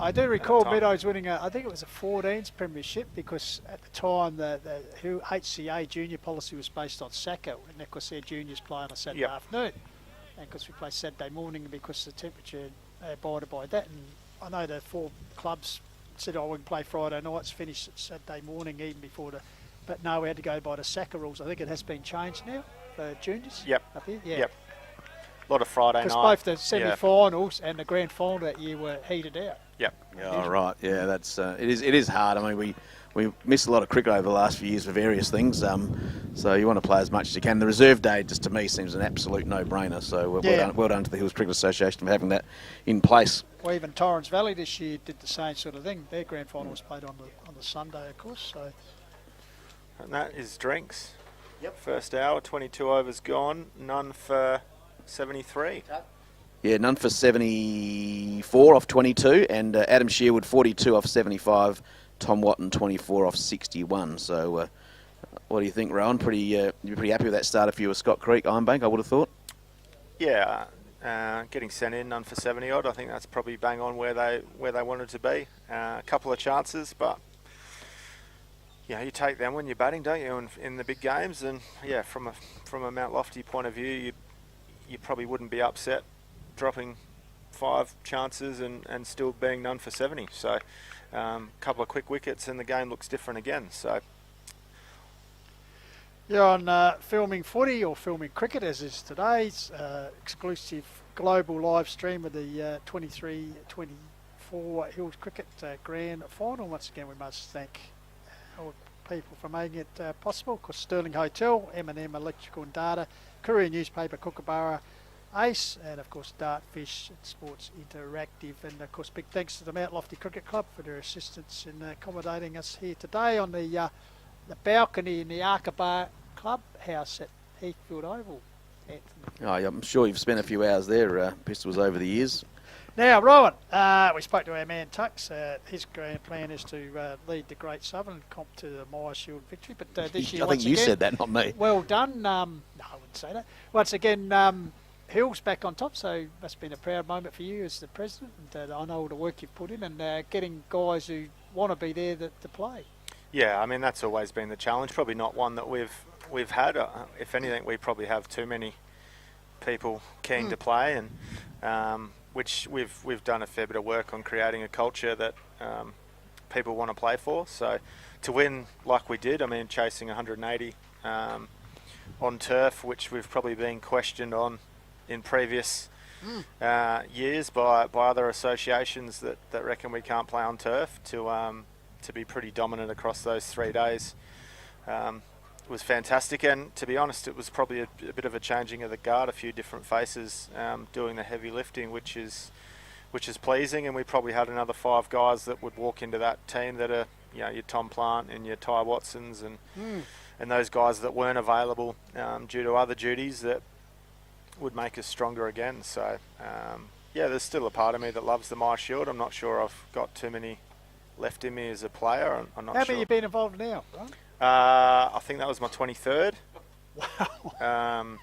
I do recall time. Meadows winning, I think it was a 14s premiership, because at the time the HCA junior policy was based on Sacco, and of course their juniors play on a Saturday afternoon. And because we play Saturday morning, and because the temperature abided by that, and I know the 4 clubs said, oh, we can play Friday nights, finish Saturday morning even before the... But no, we had to go by the Sacco rules. I think it has been changed now for juniors. Yep. Up here. Yeah. Yep. A lot of Friday night. Because both the semi-finals and the grand final that year were heated out. Yep. Yeah, right. Yeah, that's it is hard. I mean, we missed a lot of cricket over the last few years for various things. So you want to play as much as you can. The reserve day, just to me, seems an absolute no-brainer. So well done to the Hills Cricket Association for having that in place. Well, even Torrens Valley this year did the same sort of thing. Their grand final was played on the Sunday, of course. So. And that is drinks. Yep. First hour, 22 overs gone. None for 73. Yeah, none for 74 off 22, and Adam Sherwood 42 off 75, Tom Watton 24 off 61. So, what do you think, Rowan? You're pretty happy with that start if you were Scott Creek, Ironbank, I would have thought. Yeah, getting sent in, none for 70 odd. I think that's probably bang on where they wanted to be. A couple of chances, but you take them when you're batting, don't you? In the big games, and from a Mount Lofty point of view, you probably wouldn't be upset dropping 5 chances and still being none for 70. So a couple of quick wickets and the game looks different again. So you're on filming footy or filming cricket, as is today's exclusive global live stream of the 23-24 Hills Cricket Grand Final. Once again, we must thank all people for making it possible. Of course, Stirling Hotel, M&M Electrical and Data, Courier Newspaper, Kookaburra, Ace, and of course Dartfish and Sports Interactive, and of course big thanks to the Mount Lofty Cricket Club for their assistance in accommodating us here today on the balcony in the Arkabar Clubhouse at Heathfield Oval. Anthony. Oh, I'm sure you've spent a few hours there, Pistols, over the years. Now, Rowan, we spoke to our man Tux. His grand plan is to lead the Great Southern comp to the Myer Shield victory. But this year, I think you said that, not me. Well done. No, I wouldn't say that. Once again, Hill's back on top, so it must have been a proud moment for you as the president. And I know all the work you've put in and getting guys who want to be there to play. Yeah, I mean, that's always been the challenge. Probably not one that we've had. If anything, we probably have too many people keen to play, and which we've done a fair bit of work on creating a culture that people want to play for. So to win like we did, I mean, chasing 180 on turf, which we've probably been questioned on in previous years by other associations that reckon we can't play on turf, to be pretty dominant across those 3 days was fantastic. And to be honest, it was probably a bit of a changing of the guard, a few different faces doing the heavy lifting, which is pleasing. And we probably had another 5 guys that would walk into that team that are your Tom Plant and your Ty Watsons and those guys that weren't available due to other duties that would make us stronger again. So there's still a part of me that loves the Myer Shield. I'm not sure I've got too many left in me as a player. I'm not sure. How many you been involved now, right? I think that was my 23rd. Wow.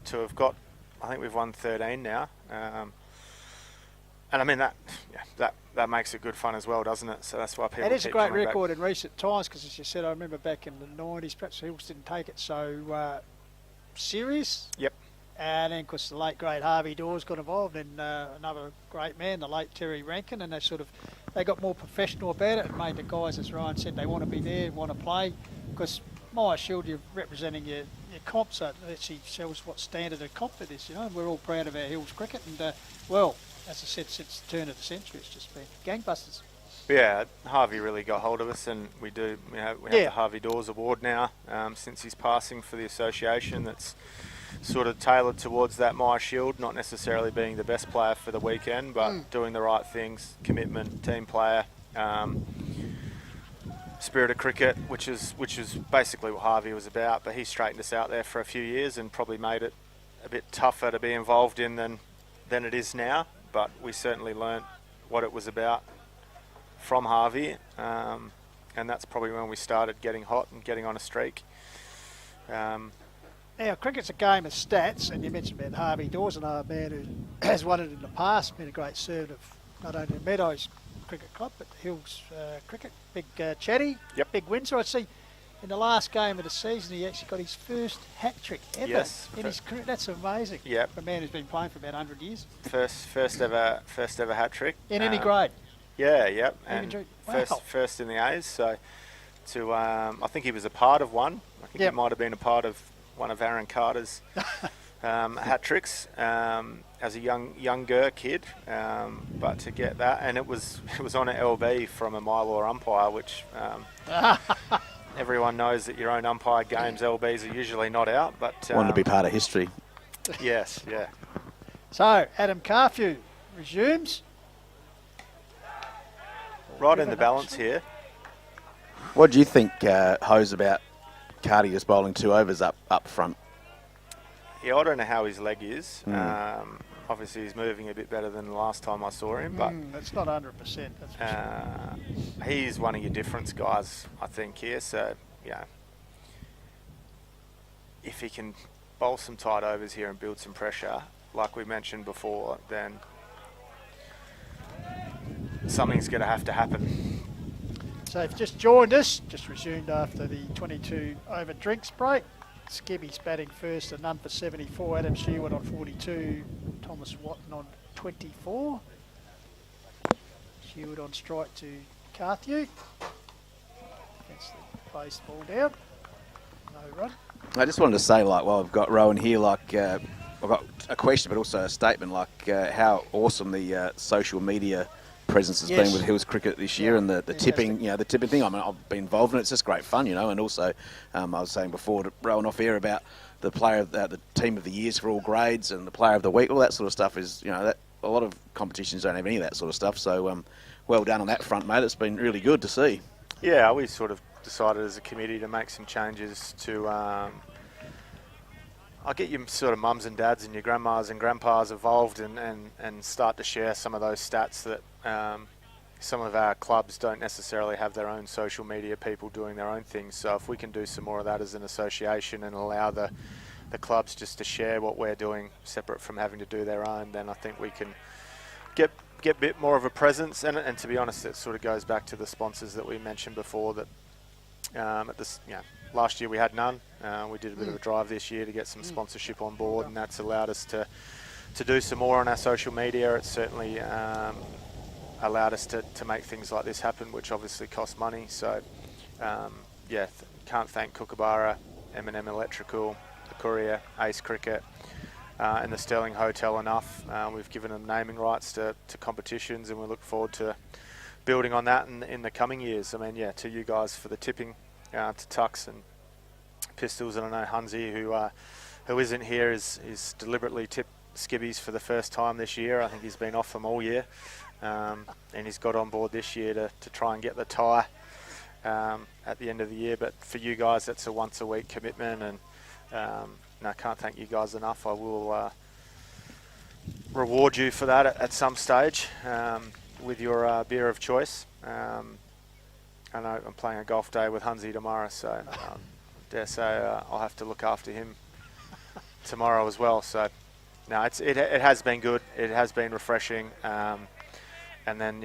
To have got, I think we've won 13 now. And I mean that makes it good fun as well, doesn't it? So that's why people. It is a great record back in recent times, because as you said, I remember back in the 90s, perhaps Hills didn't take it so serious. Yep. And then, of course, the late great Harvey Dawes got involved, and another great man, the late Terry Rankin, and they got more professional about it and made the guys, as Ryan said, they want to be there, want to play, because Myer Shield, you're representing your comp, so it actually shows what standard of comp it is, you know, and we're all proud of our Hills cricket, and, well, as I said, since the turn of the century, it's just been gangbusters. Yeah, Harvey really got hold of us, and we have the Harvey Dawes Award now since his passing for the association. That's sort of tailored towards that Myer Shield, not necessarily being the best player for the weekend, but doing the right things, commitment, team player, spirit of cricket, which is basically what Harvey was about. But he straightened us out there for a few years and probably made it a bit tougher to be involved in than it is now. But we certainly learnt what it was about from Harvey, and that's probably when we started getting hot and getting on a streak. Now, cricket's a game of stats, and you mentioned about Harvey Dawes, a man who has won it in the past, been a great servant of not only the Meadows Cricket Club, but the Hills Cricket. Big chatty, big win. So I see in the last game of the season, he actually got his first hat-trick ever in his career. That's amazing. Yep. For a man who's been playing for about 100 years. First ever hat-trick. In any grade. Yeah, yep. And wow. first in the A's. So I think he was a part of one. I think he might have been a part of one of Aaron Carter's hat tricks as a younger kid. But to get that, and it was on an LB from a Mylor umpire, which everyone knows that your own umpire games LBs are usually not out. But wanted to be part of history. Yes, yeah. So Adam Carthew resumes. Right in the balance here. What do you think, Hose, about Cardi just bowling 2 overs up front? Yeah, I don't know how his leg is. Obviously, he's moving a bit better than the last time I saw him, but that's not 100%. That's for sure. He's one of your difference guys, I think, here. So, yeah, if he can bowl some tight overs here and build some pressure, like we mentioned before, then something's going to have to happen. So if you've just joined us, just resumed after the 22 over drinks break. Skibby's batting first, a none for 74. Adam Sherwood on 42. Thomas Watton on 24. Sherwood on strike to Carthew. Against the base ball down. No run. I just wanted to say, like, while I've got Rowan here, like, I've got a question, but also a statement, like how awesome the social media presence has been with Hills Cricket this year, and the tipping, the tipping thing. I mean, I've been involved in it. It's just great fun, and also I was saying before to Rowan off air about the player of the team of the years for all grades and the player of the week. All that sort of stuff is, that a lot of competitions don't have any of that sort of stuff. So well done on that front, mate. It's been really good to see. Yeah, we sort of decided as a committee to make some changes to. I'll get your sort of mums and dads and your grandmas and grandpas involved and start to share some of those stats that some of our clubs don't necessarily have their own social media people doing their own things. So if we can do some more of that as an association and allow the clubs just to share what we're doing separate from having to do their own, then I think we can get a bit more of a presence. And to be honest, it sort of goes back to the sponsors that we mentioned before that at this, last year we had none. We did a bit of a drive this year to get some sponsorship on board, and that's allowed us to do some more on our social media. It's certainly allowed us to make things like this happen, which obviously costs money. So, can't thank Kookaburra, M&M Electrical, the Courier, Ace Cricket, and the Stirling Hotel enough. We've given them naming rights to competitions, and we look forward to building on that in the coming years. I mean, to you guys for the tipping, to Tux and Pistols, and I know Hunzy, who isn't here, is deliberately tipped skibbies for the first time this year. I think he's been off them all year, and he's got on board this year to try and get the tie at the end of the year. But for you guys, that's a once a week commitment, and I can't thank you guys enough. I will reward you for that at some stage with your beer of choice. I know I'm playing a golf day with Hunzy tomorrow, so dare say I'll have to look after him tomorrow as well. So, no, it has been good. It has been refreshing, and then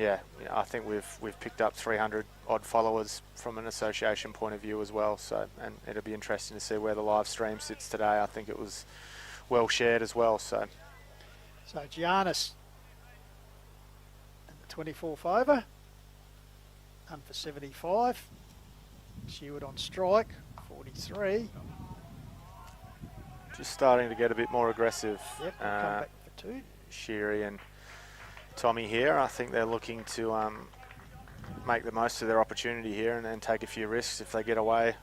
I think we've picked up 300 odd followers from an association point of view as well. So, and it'll be interesting to see where the live stream sits today. I think it was well shared as well. So Giannis, 24th over. None for 75. Sherwood on strike, 173. Just starting to get a bit more aggressive. Yep, we'll come back for 2. Sherry and Tommy here. I think they're looking to make the most of their opportunity here and then take a few risks. If they get away,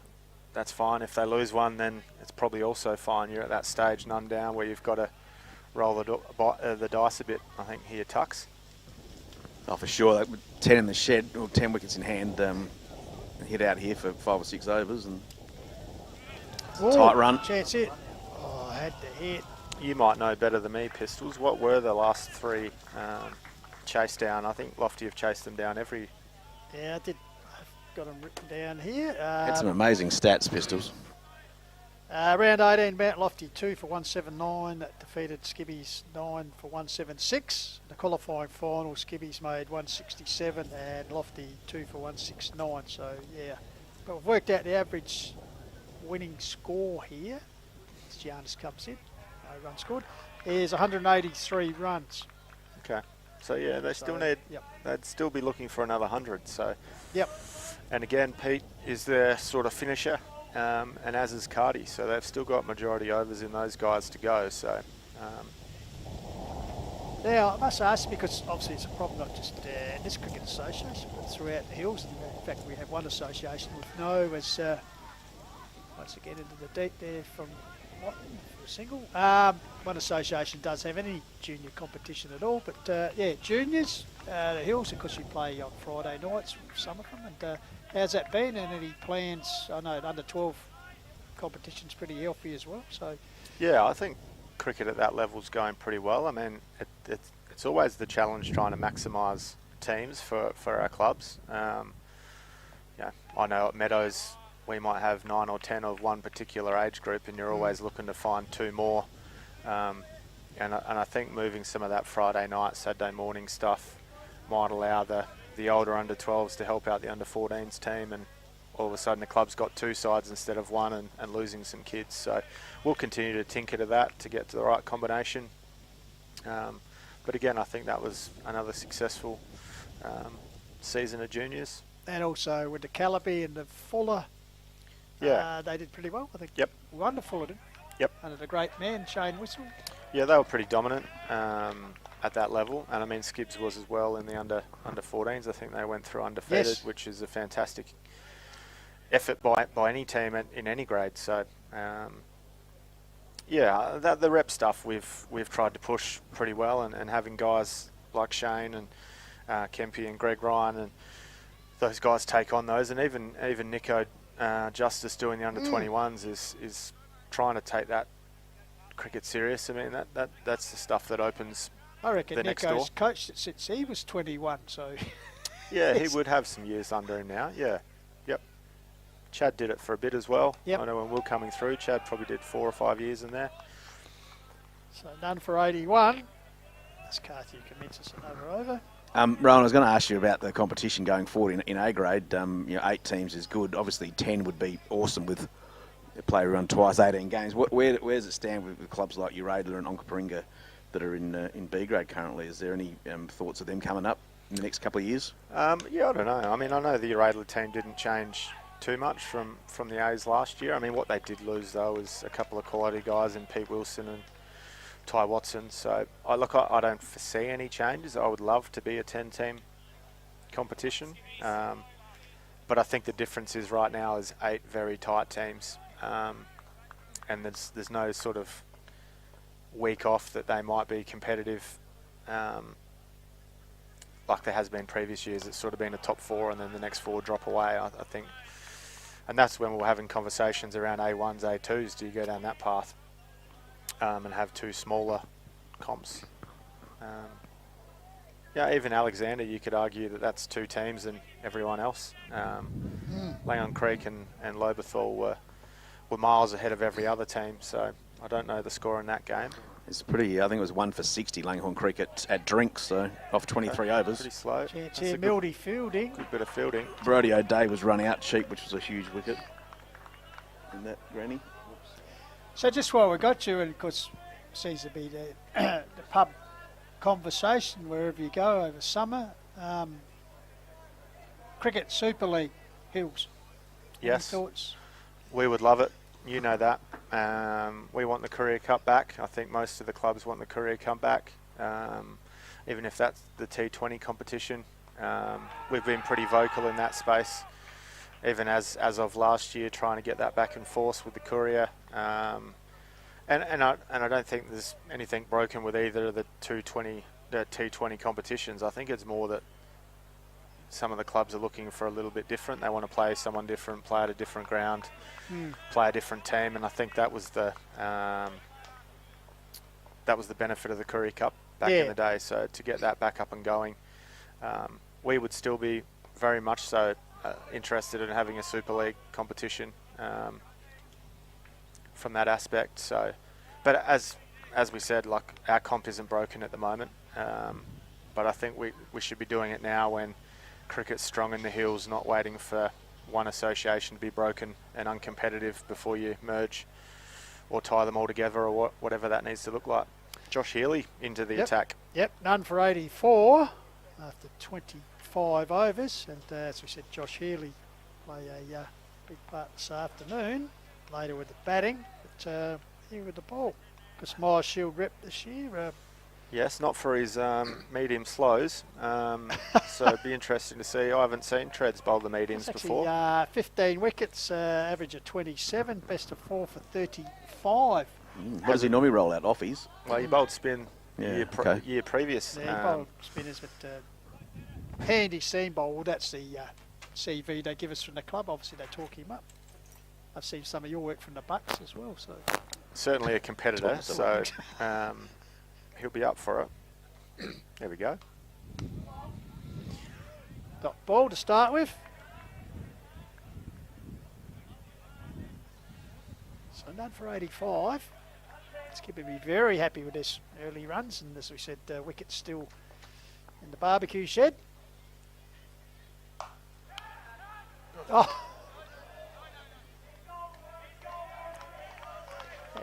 that's fine. If they lose one, then it's probably also fine. You're at that stage, none down, where you've got to roll the dice a bit. I think here, Tux. Oh, for sure. With 10 in the shed, or 10 wickets in hand, hit out here for 5 or 6 overs and tight run. Chance hit. Oh, I had to hit. You might know better than me, Pistols. What were the last 3 chase down? I think Lofty have chased them down every... Yeah, I did. I've got them written down here. Had some amazing stats, Pistols. Round 18, Mount Lofty 2 for 179. That defeated Skibby's 9 for 176. The qualifying final, Skibby's made 167 and Lofty 2 for 169. So, yeah. But we've worked out the average winning score here. As Giannis comes in. No run scored. Is 183 runs. Okay. So, yeah, they still need... Yep. They'd still be looking for another 100. So. Yep. And again, Pete is their sort of finisher. And as is Cardi, so they've still got majority overs in those guys to go. So, now I must ask, because obviously it's a problem not just in this cricket association, but throughout the hills. In fact, we have one association with no as once again into the deep there from what for a single. One association does have any junior competition at all, but yeah, juniors, the hills, of course, you play on Friday nights, some of them, and. How's that been? And any plans? I know under 12 competition's pretty healthy as well. So, yeah, I think cricket at that level's going pretty well. I mean, it's always the challenge trying to maximise teams for our clubs. Yeah, I know at Meadows we might have 9 or 10 of one particular age group, and you're always looking to find 2 more. And I think moving some of that Friday night, Saturday morning stuff might allow the older under 12s to help out the under 14s team, and all of a sudden the club's got 2 sides instead of 1 and losing some kids. So we'll continue to tinker to that to get to the right combination. But again, I think that was another successful season of juniors. And also with the Calaby and the Fuller, yeah, they did pretty well. I think. Yep. Wonder Fuller did. Yep. Under the great man Shane Whistle. Yeah, they were pretty dominant at that level, and I mean Skibbs was as well in the under 14s. I think they went through undefeated, yes, which is a fantastic effort by any team in any grade. So yeah, the rep stuff we've tried to push pretty well, and having guys like Shane and Kempy and Greg Ryan and those guys take on those, and even Nico Justice doing the under 21s is trying to take that cricket serious. I mean that's the stuff that opens. I reckon the next door. Nico's coached it since he was 21, so... Yeah, he would have some years under him now, yeah. Yep. Chad did it for a bit as well. Yep. I know when we were coming through, Chad probably did 4 or 5 years in there. So none for 81. As Cartier commences another over. Rowan, I was going to ask you about the competition going forward in A grade. 8 teams is good. Obviously 10 would be awesome with a player run twice, 18 games. Where does it stand with clubs like Uradler and Onkaparinga that are in B grade currently? Is there any thoughts of them coming up in the next couple of years? Yeah, I don't know. I mean, I know the Uradler team didn't change too much from the A's last year. I mean, what they did lose, though, was a couple of quality guys in Pete Wilson and Ty Watson. So, I don't foresee any changes. I would love to be a 10-team competition. But I think the difference is right now is 8 very tight teams. And there's no sort of week off that they might be competitive like there has been previous years. It's sort of been a top 4 and then the next 4 drop away, I think. And that's when we're having conversations around A1s, A2s. Do you go down that path and have 2 smaller comps? Yeah, even Alexander, you could argue that that's 2 teams and everyone else. Langham Creek and Lobethal were miles ahead of every other team, so I don't know the score in that game. It's pretty, I think it was 1 for 60, Langhorne Creek at Drinks, so off 23 overs. Pretty slow. Chance here, Mildy fielding. Good bit of fielding. Brody O'Day was run out cheap, which was a huge wicket. In that, Granny. So just while we got you, and of course seems to be the pub conversation wherever you go over summer. Cricket Super League, Hills. Yes. Any thoughts? We would love it. You know that. We want the Courier Cup back. I think most of the clubs want the Courier Cup back, even if that's the T20 competition. We've been pretty vocal in that space, even as of last year, trying to get that back in force with the Courier. And I don't think there's anything broken with either of the T20 competitions. I think it's more that some of the clubs are looking for a little bit different. They want to play someone different, play at a different ground, play a different team, and I think that was the benefit of the Courier Cup back in the day. So to get that back up and going, we would still be very much so interested in having a Super League competition from that aspect. So, but as we said, like, our comp isn't broken at the moment, but I think we should be doing it now when cricket's strong in the hills, not waiting for one association to be broken and uncompetitive before you merge or tie them all together, or whatever that needs to look like. Josh Healy into the attack. Yep, none for 84 after 25 overs, and as we said, Josh Healy play a big part this afternoon. Later with the batting, but here with the ball. Because Myers Shield rep this year. Yes, not for his medium slows. So it'd be interesting to see. I haven't seen Treads bowl the mediums before. 15 wickets, average of 27, best of 4 for 35. What does he normally roll out? Offies? Well, he bowled spin year okay. previous. Yeah, he bowled spinners, but handy seam bowl. Well, that's the CV they give us from the club. Obviously, they talk him up. I've seen some of your work from the Bucks as well. So certainly a competitor. So he'll be up for it. There we go. Got ball to start with. So none for 85. Skipper will be very happy with this early runs, and as we said, wickets still in the barbecue shed. Oh,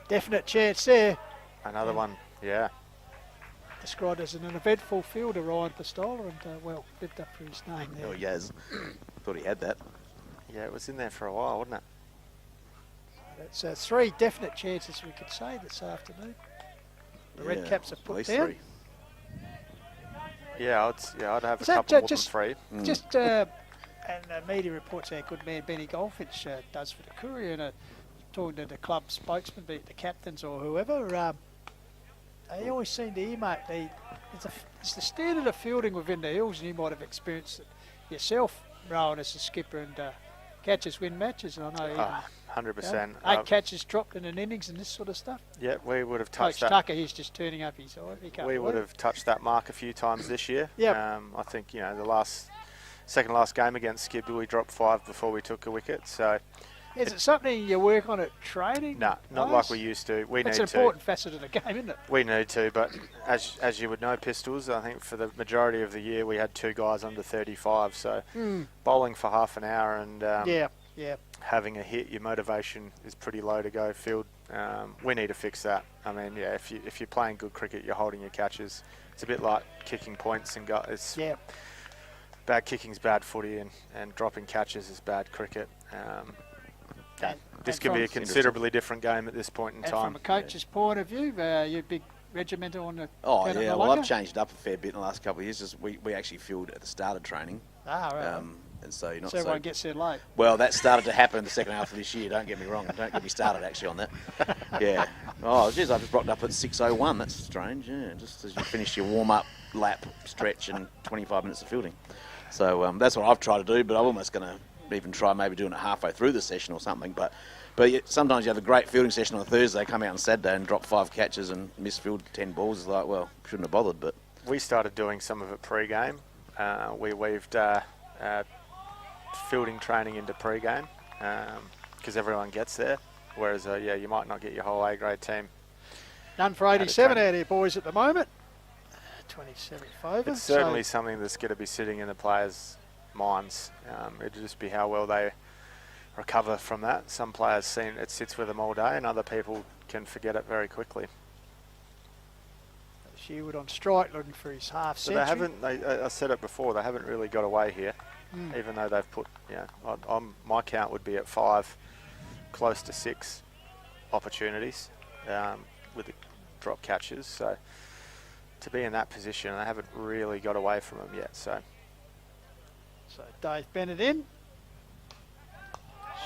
definite chance there. Another one, yeah. Described as an eventful fielder, Ryan Pistola, and well, lived up for his name there. Oh, yes. Thought he had that. Yeah, it was in there for a while, wasn't it? That's 3 definite chances we could say this afternoon. The Red Caps have put down. 3. Yeah, I'd have a couple more than 3. Just and media reports how good man Benny Goldfinch does for the Courier, and talking to the club spokesman, be it the captains or whoever, they always seem to earmark it's the standard of fielding within the hills, and you might have experienced it yourself, Rowan, as a skipper, and catches win matches, and I know 100%. 8 catches dropped in an innings and this sort of stuff. Yeah, we would have touched Coach that. Tucker, he's just turning up his eye. We would have touched that mark a few times this year. Yep. I think, the second last game against Skibby, we dropped 5 before we took a wicket. So is it something you work on at training? No, not like we used to. It's an important facet of the game, isn't it? We need to, but as you would know, Pistols, I think for the majority of the year we had 2 guys under 35. So bowling for half an hour and having a hit, your motivation is pretty low to go field. We need to fix that. I mean, if you're playing good cricket, you're holding your catches. It's a bit like kicking points and bad kicking's bad footy, and dropping catches is bad cricket. This could be a considerably different game at this point in time. From a coach's point of view, you're big regimental on the... Oh, yeah. Well, I've changed up a fair bit in the last couple of years. Just we actually field at the start of training. Right. And so you're not so everyone gets there late. Well, that started to happen in the second half of this year. Don't get me wrong. Don't get me started actually on that. Yeah. Oh, geez, I just rocked up at 6:01. That's strange. Yeah, just as you finish your warm-up lap, stretch, and 25 minutes of fielding. So that's what I've tried to do. But I'm almost going to even try maybe doing it halfway through the session or something. But sometimes you have a great fielding session on a Thursday, come out on Saturday and drop 5 catches and misfield 10 balls. It's like, well, shouldn't have bothered. But we started doing some of it pre-game. We weaved fielding training into pre-game because everyone gets there. Whereas, you might not get your whole A-grade team. None for 87 out here, boys, at the moment. 27th over. It's certainly something that's going to be sitting in the players' minds. It'll just be how well they recover from that. Some players it sits with them all day, and other people can forget it very quickly. Shearwood on strike, looking for his half century. They haven't. I said it before. They haven't really got away here, even though they've put. My count would be at 5 close to 6 opportunities with the drop catches. So to be in that position, they haven't really got away from them yet. So Dave Bennett in.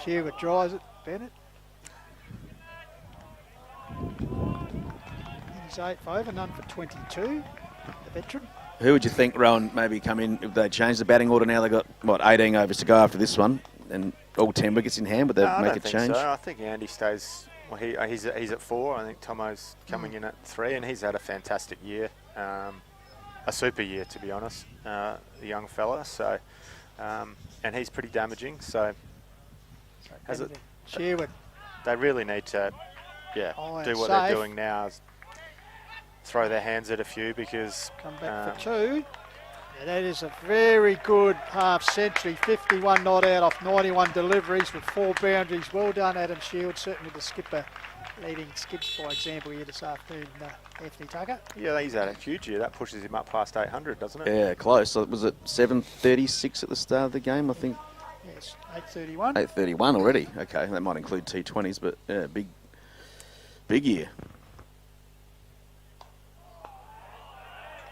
Sherwood drives it. Bennett. He's 8 for over, none for 22. The veteran. Who would you think, Rowan, maybe come in if they change the batting order now? They've got, 18 overs to go after this one and all 10 wickets in hand, but they make a change? So. I think Andy stays, he's at 4. I think Tomo's coming in at 3, and he's had a fantastic year. A super year, to be honest, the young fella. So, and he's pretty damaging. So, Sherwood. They really need to, do what they're doing now. Is throw their hands at a few because come back for 2. Yeah, that is a very good half century. 51 not out off 91 deliveries with 4 boundaries. Well done, Adam Shield. Certainly the skipper leading skips by example here this afternoon. Anthony Tucker. Yeah, he's had a huge year. That pushes him up past 800, doesn't it? Yeah, close. So was it 7:36 at the start of the game? I think. Yes, 8:31. 8:31 already. Okay, that might include T20s, but yeah, big year.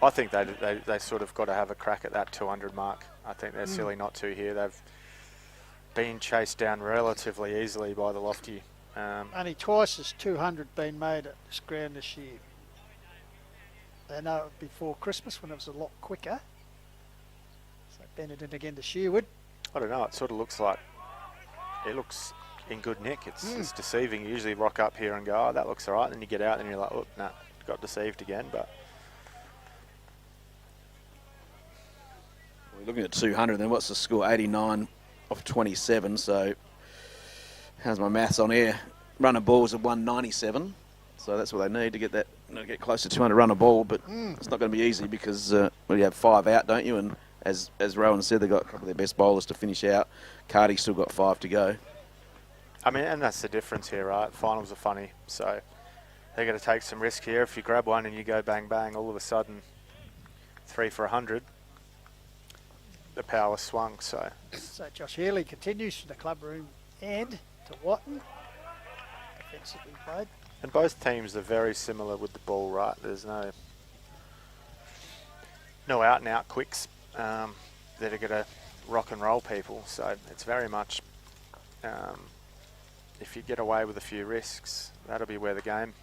I think they sort of got to have a crack at that 200 mark. I think they're silly not to here. They've been chased down relatively easily by the Lofty. Only twice has 200 been made at this ground this year. They know it before Christmas when it was a lot quicker. So Bennett in again to Sherwood. I don't know. It sort of looks like it looks in good nick. It's deceiving. You usually rock up here and go, oh, that looks all right. Then you get out and you're like, oh, nah, got deceived again. But We're looking at 200. Then what's the score? 89 off 27. So how's my maths on air? Run of balls of 197. So that's what they need to get that, get close to 200 run a ball. But it's not going to be easy because you have 5 out, don't you? And as Rowan said, they've got a couple of their best bowlers to finish out. Cardi's still got 5 to go. I mean, and that's the difference here, right? Finals are funny, so they're going to take some risk here. If you grab one and you go bang bang, all of a sudden 3 for 100, the power swung. So Josh Healy continues from the club room and to Watton. Defensively played. And both teams are very similar with the ball, right? There's no out and out quicks that are going to rock and roll people. So it's very much, if you get away with a few risks, that'll be where the game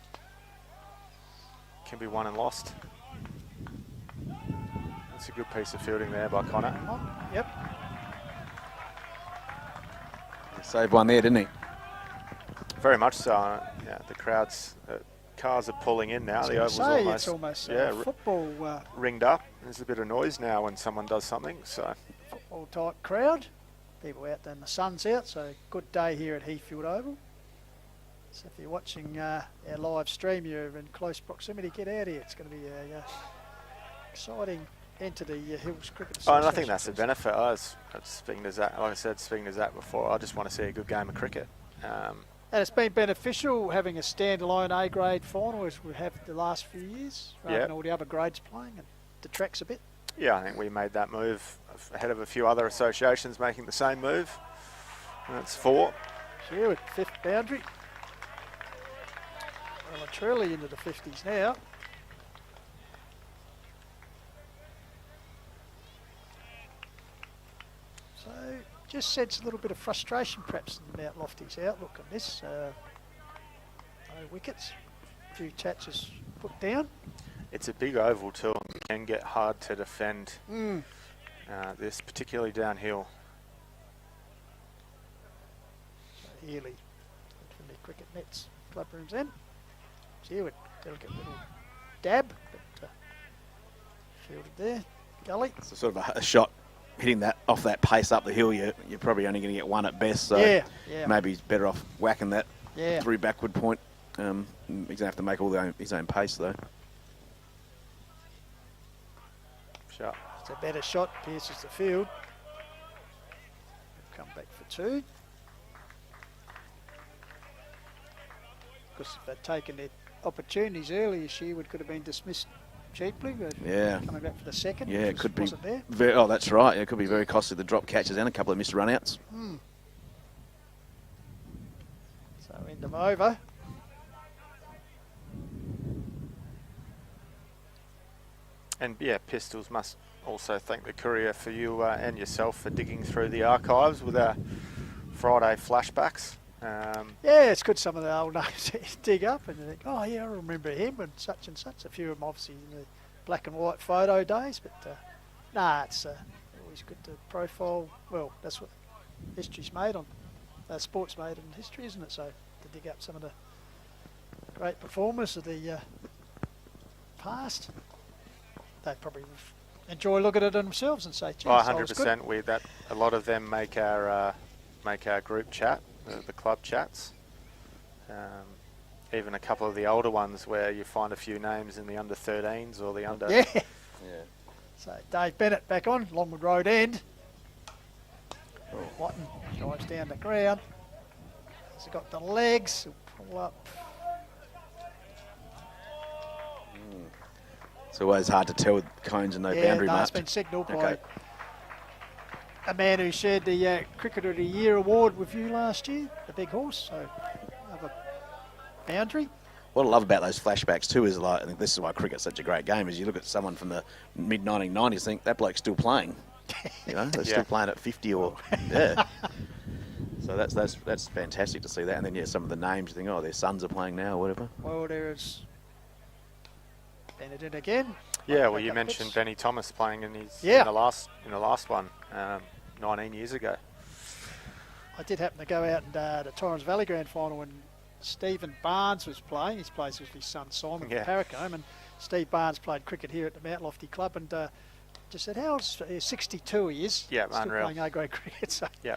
can be won and lost. That's a good piece of fielding there by Connor. Yep. He saved one there, didn't he? Very much so. Yeah, the crowds, cars are pulling in now. The oval's almost football ringed up. There's a bit of noise now when someone does something. So football type crowd. People out there and the sun's out, so good day here at Heathfield Oval. So if you're watching our live stream, you're in close proximity, get out here. It's going to be a exciting end to the Hills Cricket Association. And I think that's the benefit. I was speaking to Zach, like I said, speaking to Zach before, I just want to see a good game of cricket. And it's been beneficial having a standalone A-grade final as we have the last few years, rather than all the other grades playing. It detracts a bit. Yeah, I think we made that move ahead of a few other associations making the same move. And that's 4. Sherwood, 5th boundary. Well, truly into the 50s now. So, just sense a little bit of frustration perhaps in the Mount Lofty's outlook on this. No wickets, a few touches put down. It's a big oval too, and it can get hard to defend this, particularly downhill. So Healy, from the cricket nets, club rooms in. Sherwood, delicate little dab, but fielded there. Gully. It's sort of a shot hitting that off that pace up the hill. You're probably only going to get one at best. So maybe he's better off whacking that through backward point. He's going to have to make all his own pace though. Shot. It's a better shot, pierces the field. Come back for 2. Because if they'd taken their opportunities earlier, Sherwood could have been dismissed cheaply. But coming back for the second. Yeah, it could be. There. That's right. It could be very costly. The drop catches and a couple of missed run-outs. end of over. And yeah, Pistols must also thank the Courier for you and yourself for digging through the archives with our Friday flashbacks. Yeah, it's good some of the old names you dig up and you think, oh yeah, I remember him and such. A few of them obviously in the black and white photo days, but it's always good to profile. Well, that's what history's made on, sports made on history, isn't it? So to dig up some of the great performers of the past, they probably enjoy looking at it themselves and say, geez, 100%. That a lot of them make our group chat, the club chats. Even a couple of the older ones where you find a few names in the under 13s or the under. Yeah. So Dave Bennett back on Longwood Road end. Watton drives down the ground. He's got the legs. He'll pull up. It's always hard to tell with cones and no boundary mark. It's been signalled by a man who shared the Cricketer of the Year award with you last year, the big horse. So, have a boundary. What I love about those flashbacks too is, like, I think this is why cricket's such a great game, is you look at someone from the mid 1990s, think that bloke's still playing. You know, they're still playing at 50 or So that's fantastic to see that. And then some of the names you think, oh, their sons are playing now or whatever. Well, there's Bennett in again. Yeah, well, you mentioned Benny Thomas playing in the last one 19 years ago. I did happen to go out and the Torrens Valley Grand Final when Stephen Barnes was playing. He plays with his son Simon from Paracombe, and Steve Barnes played cricket here at the Mount Lofty Club, and just said, how old's 62 he is. Yeah, still unreal. Playing A-grade cricket. So. Yeah.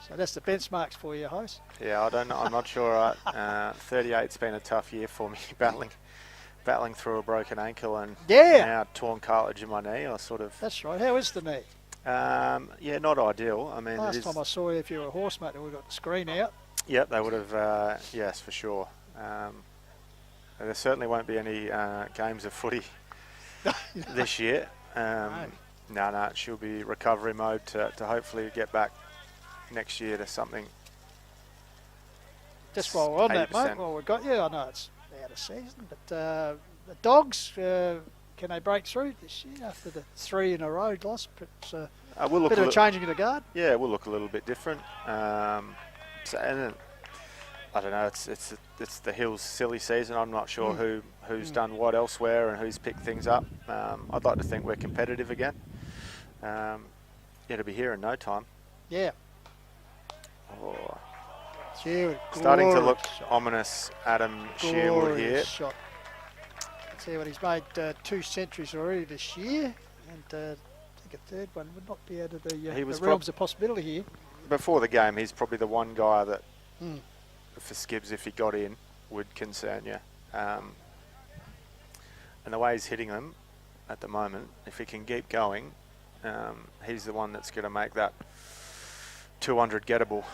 So that's the benchmarks for you, host. Yeah, I don't know. I'm not sure. 38's been a tough year for me, battling through a broken ankle and now torn cartilage in my knee. That's right. How is the knee? Not ideal. I mean, last time I saw you, if you were a horse, mate, we got the screen out. Yep, they would have. Yes, for sure. There certainly won't be any games of footy this year. No, she'll be recovery mode to hopefully get back next year to something. Just while we're on that, mate, while we've got you, I know it's out of season, but the Dogs, can they break through this year after the 3 in a row loss? We'll look a bit of a changing of the guard. Yeah, we'll look a little bit different. I don't know. It's the Hills silly season. I'm not sure who's done what elsewhere and who's picked things up. I'd like to think we're competitive again. It'll be here in no time. Yeah. Oh. Shearwood, starting to look ominous. Adam Shearwood here. Shot. See what he's made 2 centuries already this year, and I think a third one would not be out of the realms of possibility here. Before the game, he's probably the one guy that, for Skibbs, if he got in, would concern you. And the way he's hitting them at the moment, if he can keep going, he's the one that's going to make that 200 gettable.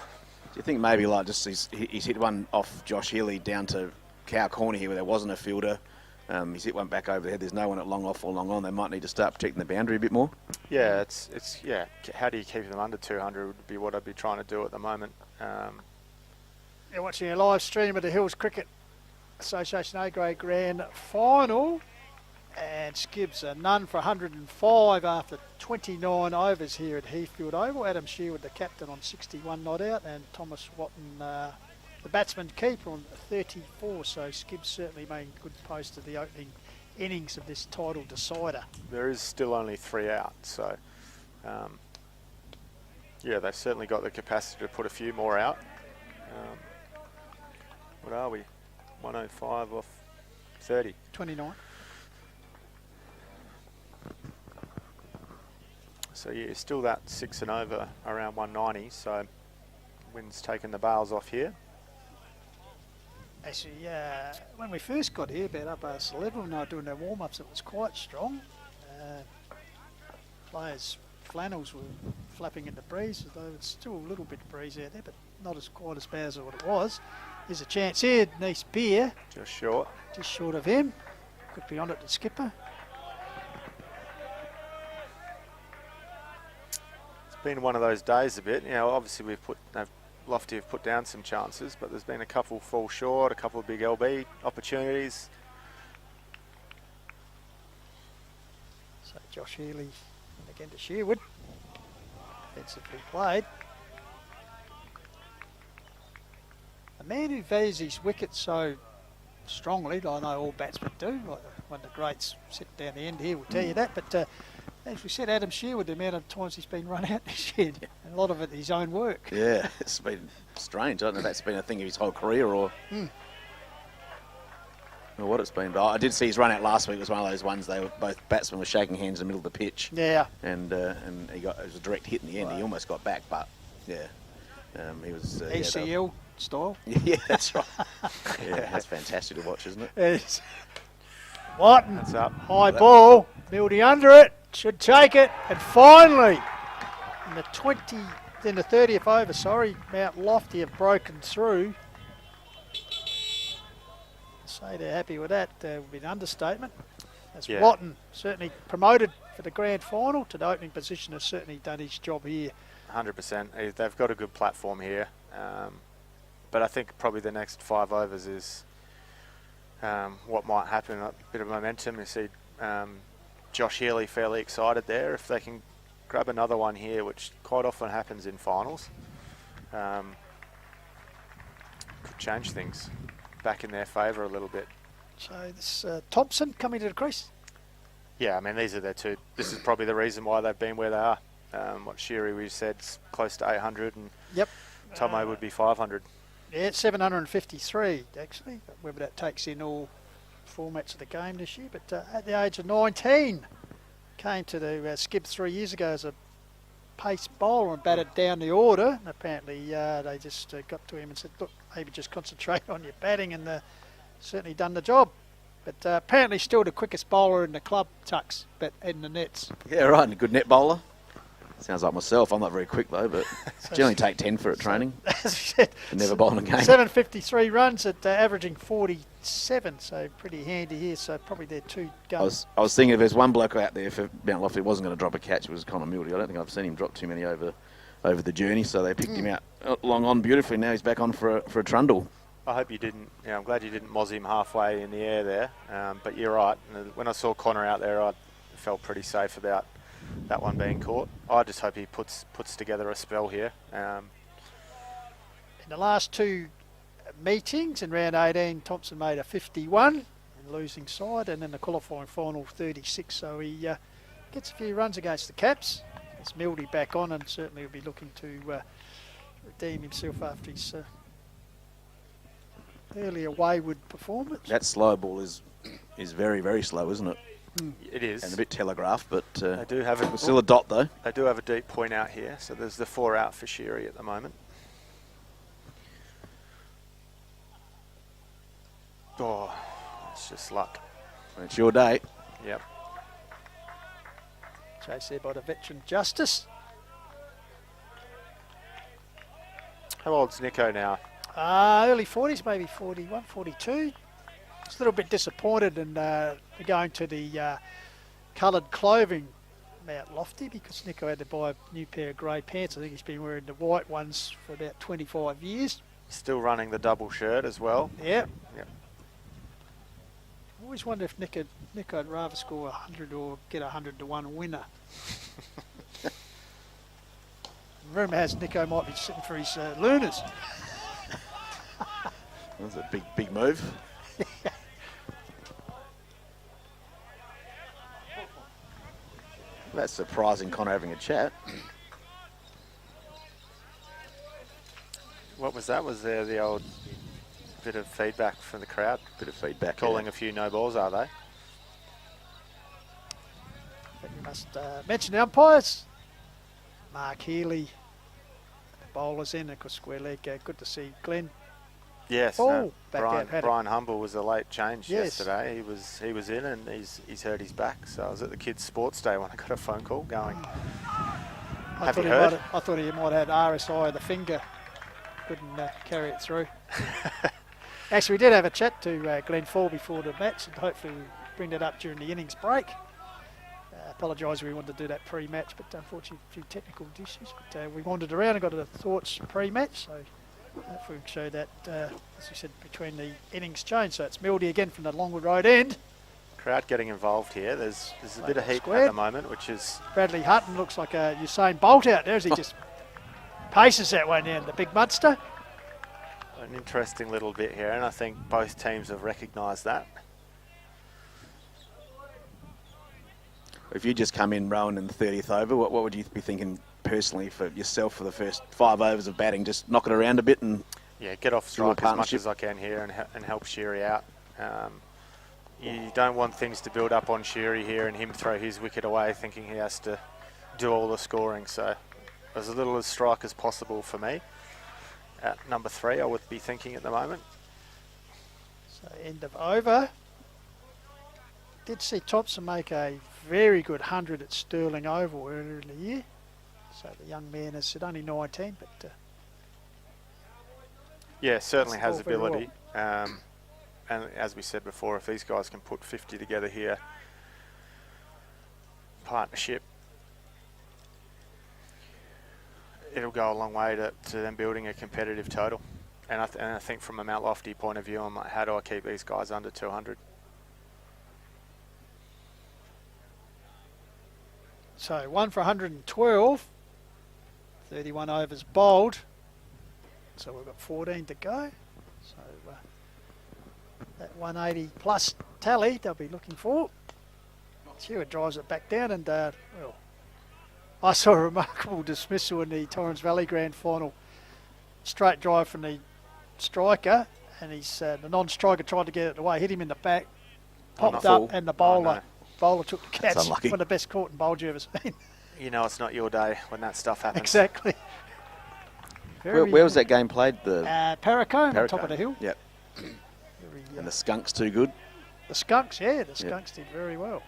Do you think maybe he's hit one off Josh Healy down to Cow Corner here where there wasn't a fielder? He's hit one back over the head. There's no one at long off or long on. They might need to start protecting the boundary a bit more. Yeah, it's how do you keep them under 200 would be what I'd be trying to do at the moment. You're watching a live stream of the Hills Cricket Association A-grade Grand Final, and Skibbs are none for 105 after 29 overs here at Heathfield Oval. Adam Shearwood, the captain, on 61 not out, and Thomas Watton, the batsman keeper, on 34. So Skibbs certainly made good post of the opening innings of this title decider. There is still only 3 out, so they've certainly got the capacity to put a few more out. What are we? 105 off 30. 29. So still that 6 and over around 190. So wind's taking the bails off here. Actually, when we first got here, about up past 11, when they were doing their warm-ups, it was quite strong. Players' flannels were flapping in the breeze, although it's still a little bit of breeze out there, but not as quite as bad as what it was. There's a chance here, Nice Beer. Just short. Just short of him. Could be on it, the skipper. It's been one of those days a bit. Obviously they've Lofty have put down some chances, but there's been a couple fall short, a couple of big LB opportunities. So Josh Healy again to Sherwood. Defensively played. A man who values his wicket so strongly, I know all batsmen do, like one of the greats sitting down the end here will tell you that, but as we said, Adam Sherwood, the amount of times he's been run out this year, and a lot of it his own work. Yeah, it's been strange. I don't know if that's been a thing of his whole career or what it's been. But I did see his run out last week. It was one of those ones both batsmen were shaking hands in the middle of the pitch. Yeah. And it was a direct hit in the end. Right. He almost got back, but yeah, he was ACL style. Yeah, that's right. Yeah, that's fantastic to watch, isn't it? It is. Martin, That's up. high ball, Mildy under it, should take it, and finally, in the 30th over, Mount Lofty have broken through. Say they're happy with that would be an understatement. As Watton certainly promoted for the grand final to the opening position, has certainly done his job here. 100%. They've got a good platform here, but I think probably the next 5 overs is what might happen. A bit of momentum. You see Josh Healy fairly excited there. If they can grab another one here, which quite often happens in finals, could change things back in their favour a little bit. So this Thompson coming to the crease. Yeah, I mean, these are their two. This is probably the reason why they've been where they are. What Sheary, we said, close to 800, and Tomo would be 500. Yeah, 753 actually, whether that takes in all formats of the game this year. But at the age of 19, came to the Skip 3 years ago as a pace bowler and batted down the order. And apparently they just got to him and said, look, maybe just concentrate on your batting, and certainly done the job. But apparently still the quickest bowler in the club, Tucks, but in the nets. Yeah, right, and a good net bowler. Sounds like myself. I'm not very quick though, but generally take 10 for it training. Never bowl in a game. 753 runs at averaging 47, so pretty handy here. So probably their two guns. I was thinking if there's one bloke out there for Mount Lofty wasn't going to drop a catch, it was Connor Mildy. I don't think I've seen him drop too many over the journey, so they picked him out long on beautifully. Now he's back on for a trundle. I hope you didn't. I'm glad you didn't mozzie him halfway in the air there. But you're right. When I saw Connor out there, I felt pretty safe about that one being caught. I just hope he puts together a spell here. In the last two meetings in round 18, Thompson made a 51 in losing side, and in the qualifying final 36. So he gets a few runs against the Caps. Gets Mildy back on, and certainly will be looking to redeem himself after his earlier wayward performance. That slow ball is very, very slow, isn't it? It is. And a bit telegraphed, but they do have still a dot though. They do have a deep point out here, so there's the 4 out for Sheary at the moment. Oh, it's just luck. It's your day. Yep. Chased there by the veteran Justice. How old's Nico now? Early 40s, maybe 41, 42. He's a little bit disappointed in going to the coloured clothing Mount Lofty, because Nico had to buy a new pair of grey pants. I think he's been wearing the white ones for about 25 years. Still running the double shirt as well. Yeah. Yep. I always wonder if Nico'd rather score 100 or get 100 to 1 winner. Rumour has Nico might be sitting for his Lunars. That's a big move. That's surprising, Connor having a chat. What was that? Was there the old bit of feedback from the crowd? Bit of feedback. Calling a few no balls, are they? But you must mention the umpires. Mark Healy, the bowlers in, of course, square leg. Good to see Glenn. Yes, Brian Humble was a late change yesterday. He was in, and he's hurt his back. So I was at the kids' sports day when I got a phone call going. I thought he might have had RSI of the finger. Couldn't carry it through. Actually, we did have a chat to Glenn Fall before the match, and hopefully we'll bring that up during the innings break. apologise, we wanted to do that pre-match, but unfortunately a few technical issues. But we wandered around and got to the thoughts pre-match, so hopefully we can show that, as we said, between the innings change. So it's Mildy again from the Longwood Road end. Crowd getting involved here. There's a bit of heat Squared. at the moment, which is... Bradley Hutton looks like a Usain Bolt out there as he just paces that one down, the big mudster. an interesting little bit here, and I think both teams have recognised that. If you just come in rowing in the 30th over, what would you be thinking personally for yourself for the first 5 overs of batting? Just knock it around a bit and... Yeah, get off strike as much as I can here and help Sheary out. You don't want things to build up on Sheary here and him throw his wicket away thinking he has to do all the scoring. So as little as strike as possible for me. At number 3, I would be thinking at the moment. So end of over. Did see Thompson make a very good 100 at Stirling Oval earlier in the year. So the young man has said only 19, but... yeah, certainly has all very ability. And as we said before, if these guys can put 50 together here, partnership, it'll go a long way to them building a competitive total. And I think from a Mount Lofty point of view, I'm like, how do I keep these guys under 200? So 1 for 112, 31 overs bowled. So we've got 14 to go. So that 180 plus tally they'll be looking for. Stewart drives it back down and, well, I saw a remarkable dismissal in the Torrens Valley Grand Final. Straight drive from the striker, and the non-striker tried to get it away, hit him in the back, popped up, and the bowler took the catch. That's unlucky. One of the best caught and bowled you ever seen. You know it's not your day when that stuff happens. Exactly. Where was that game played? The Paracombe on top of the hill. Yep. Very, And the Skunks too good. the Skunks, the Skunks did very well.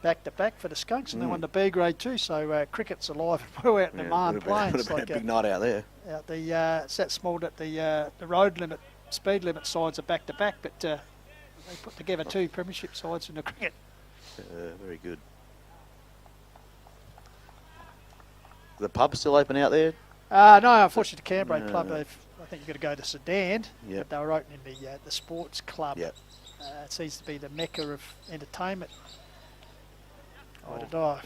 Back to back for the Skunks, and they won the B grade too. So cricket's alive and well out in the Marne Plains. Would have been a big night out there. Out the it's that small that the road limit, speed limit sides are back to back, but they put together 2 premiership sides in the cricket. Very good. The pub still open out there? No, unfortunately, the Canberra Club. I think you've got to go to Sedan. Yep. But they were opening the sports club. Yep. It seems to be the mecca of entertainment.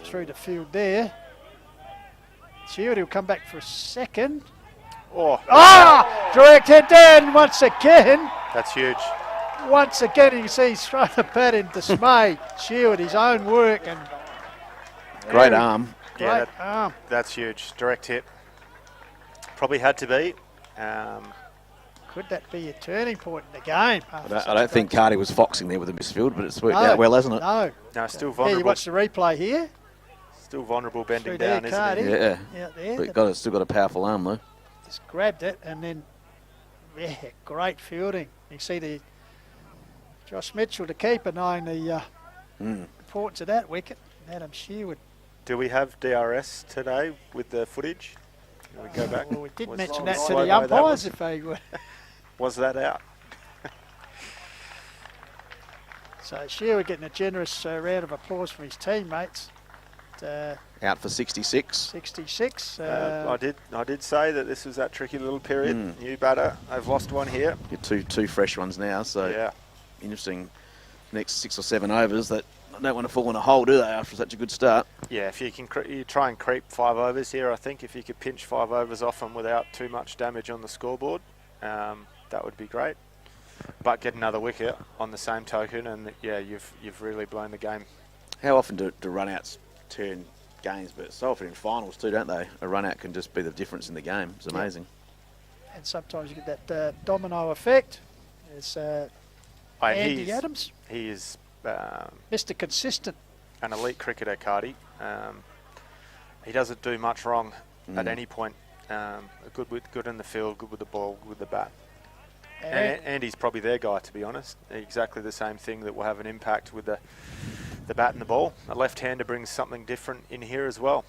Through the field there. Shield, he'll come back for a second. Direct head down once again. That's huge. Once again, you can see he's thrown the bat in dismay. Shield, his own work and Great arm. great arm. That's huge. Direct hit. Probably had to be. Could that be a turning point in the game? I don't think Cardi was foxing there with the misfield, but it's worked out well, hasn't it? No, still Yeah, vulnerable. you watch the replay here. Still vulnerable bending Through there, down, isn't Cardi. he? Yeah. Out there. But still got a powerful arm, though. Just grabbed it and then, great fielding. You see the Josh Mitchell, the keeper, knowing the importance of that wicket. Adam Shearwood. Do we have DRS today with the footage? Can we go back? Well, we did Was mention the that to slow-mo the that umpires was? if they would. Was that out? So Shearwood getting a generous round of applause from his teammates. Out for 66. 66. I did say that this was that tricky little period. New batter. They've lost one here. Get two fresh ones now, so Yeah. interesting. Next 6 or 7 overs that don't want to fall in a hole, do they, after such a good start? Yeah, if you can you try and creep 5 overs here, I think. If you could pinch 5 overs off them without too much damage on the scoreboard, that would be great. But get another wicket on the same token, and you've really blown the game. How often do run-outs turn games? But so often in finals too, don't they? A run-out can just be the difference in the game. It's amazing. And sometimes you get that domino effect. There's Andy Adams. He is Mr. Consistent. an elite cricketer, Cardi. He doesn't do much wrong at any point. Good in the field, good with the ball, good with the bat. And Andy's probably their guy, to be honest. Exactly the same thing that will have an impact with the bat and the ball. A left-hander brings something different in here as well.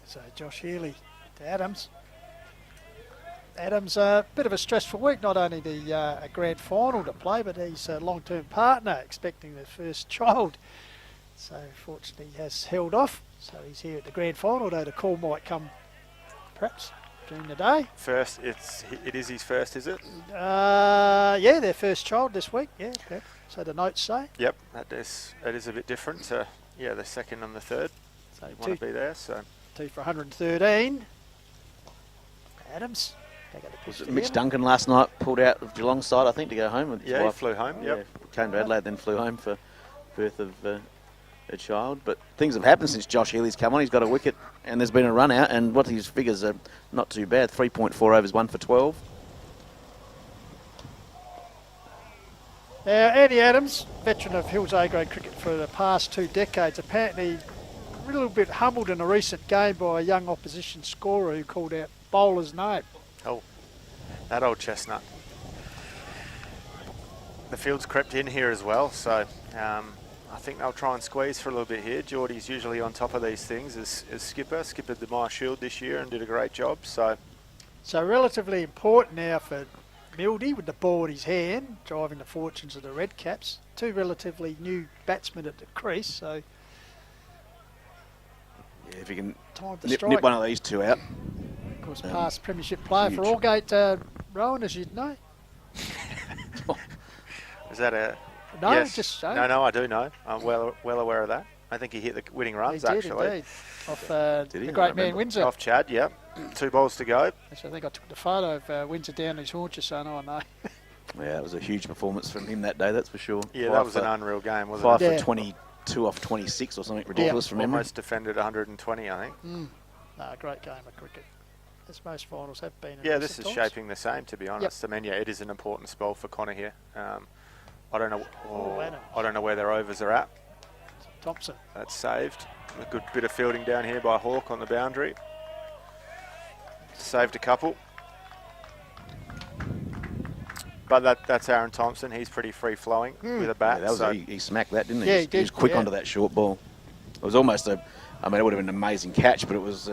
So Josh Healy to Adams. Adams, a bit of a stressful week, not only a grand final to play, but he's a long-term partner, expecting their first child So fortunately he has held off. So he's here at the grand final, although the call might come perhaps during the day. It is his first, is it? Yeah, their first child this week. Yeah. So the notes say. Yep, that is a bit different. The second and the third. So You want to be there, so 2 for 113. Adams. They got the pitch to Mitch him. Duncan last night pulled out of Geelong side, I think, to go home with his he wife. flew home. Yep. Came to Adelaide, then flew home for birth of a child. But things have happened since Josh Healy's come on. He's got a wicket, and there's been a run out, and what his figures are not too bad. 3.4 overs, 1 for 12. Now, Andy Adams, veteran of Hills A-grade cricket for the past 2 decades, apparently a little bit humbled in a recent game by a young opposition scorer who called out bowler's name. Oh, that old chestnut. The field's crept in here as well, so I think they'll try and squeeze for a little bit here. Geordie's usually on top of these things as skipper. Skippered the My Shield this year and did a great job. So relatively important now for Mildy with the ball in his hand, driving the fortunes of the Red Caps. 2 relatively new batsmen at the crease, so Yeah, if you can time to nip strike. one of these 2 out. Of course, past premiership player for huge. Aldgate, Rowan, as you'd know. is that a... No, yes. just No, I do know. I'm well aware of that. I think he hit the winning runs, he did actually. indeed. Off Did he? the I great don't man remember. Windsor. Off Chad, yep. 2 balls to go. Actually, I think I took the photo of Windsor down his haunches, so I know. Yeah, it was a huge performance from him that day, that's for sure. Yeah, 5 that was for, an unreal game, wasn't 5 it? Yeah. for 22 off 26 or something ridiculous from memory. Almost defended 120, I think. No, great game of cricket, as most finals have been. in Yeah, this recent is times. shaping the same, to be honest. I mean, yeah, it is an important spell for Connor here. I don't know. Adams. I don't know where their overs are at. Thompson. That's saved. A good bit of fielding down here by Hawke on the boundary. Saved a couple. But that's Aaron Thompson. He's pretty free-flowing with a bat. Yeah, that was so he smacked that, didn't he? Yeah, He he did, was quick yeah. onto that short ball. It was almost it would have been an amazing catch, but it was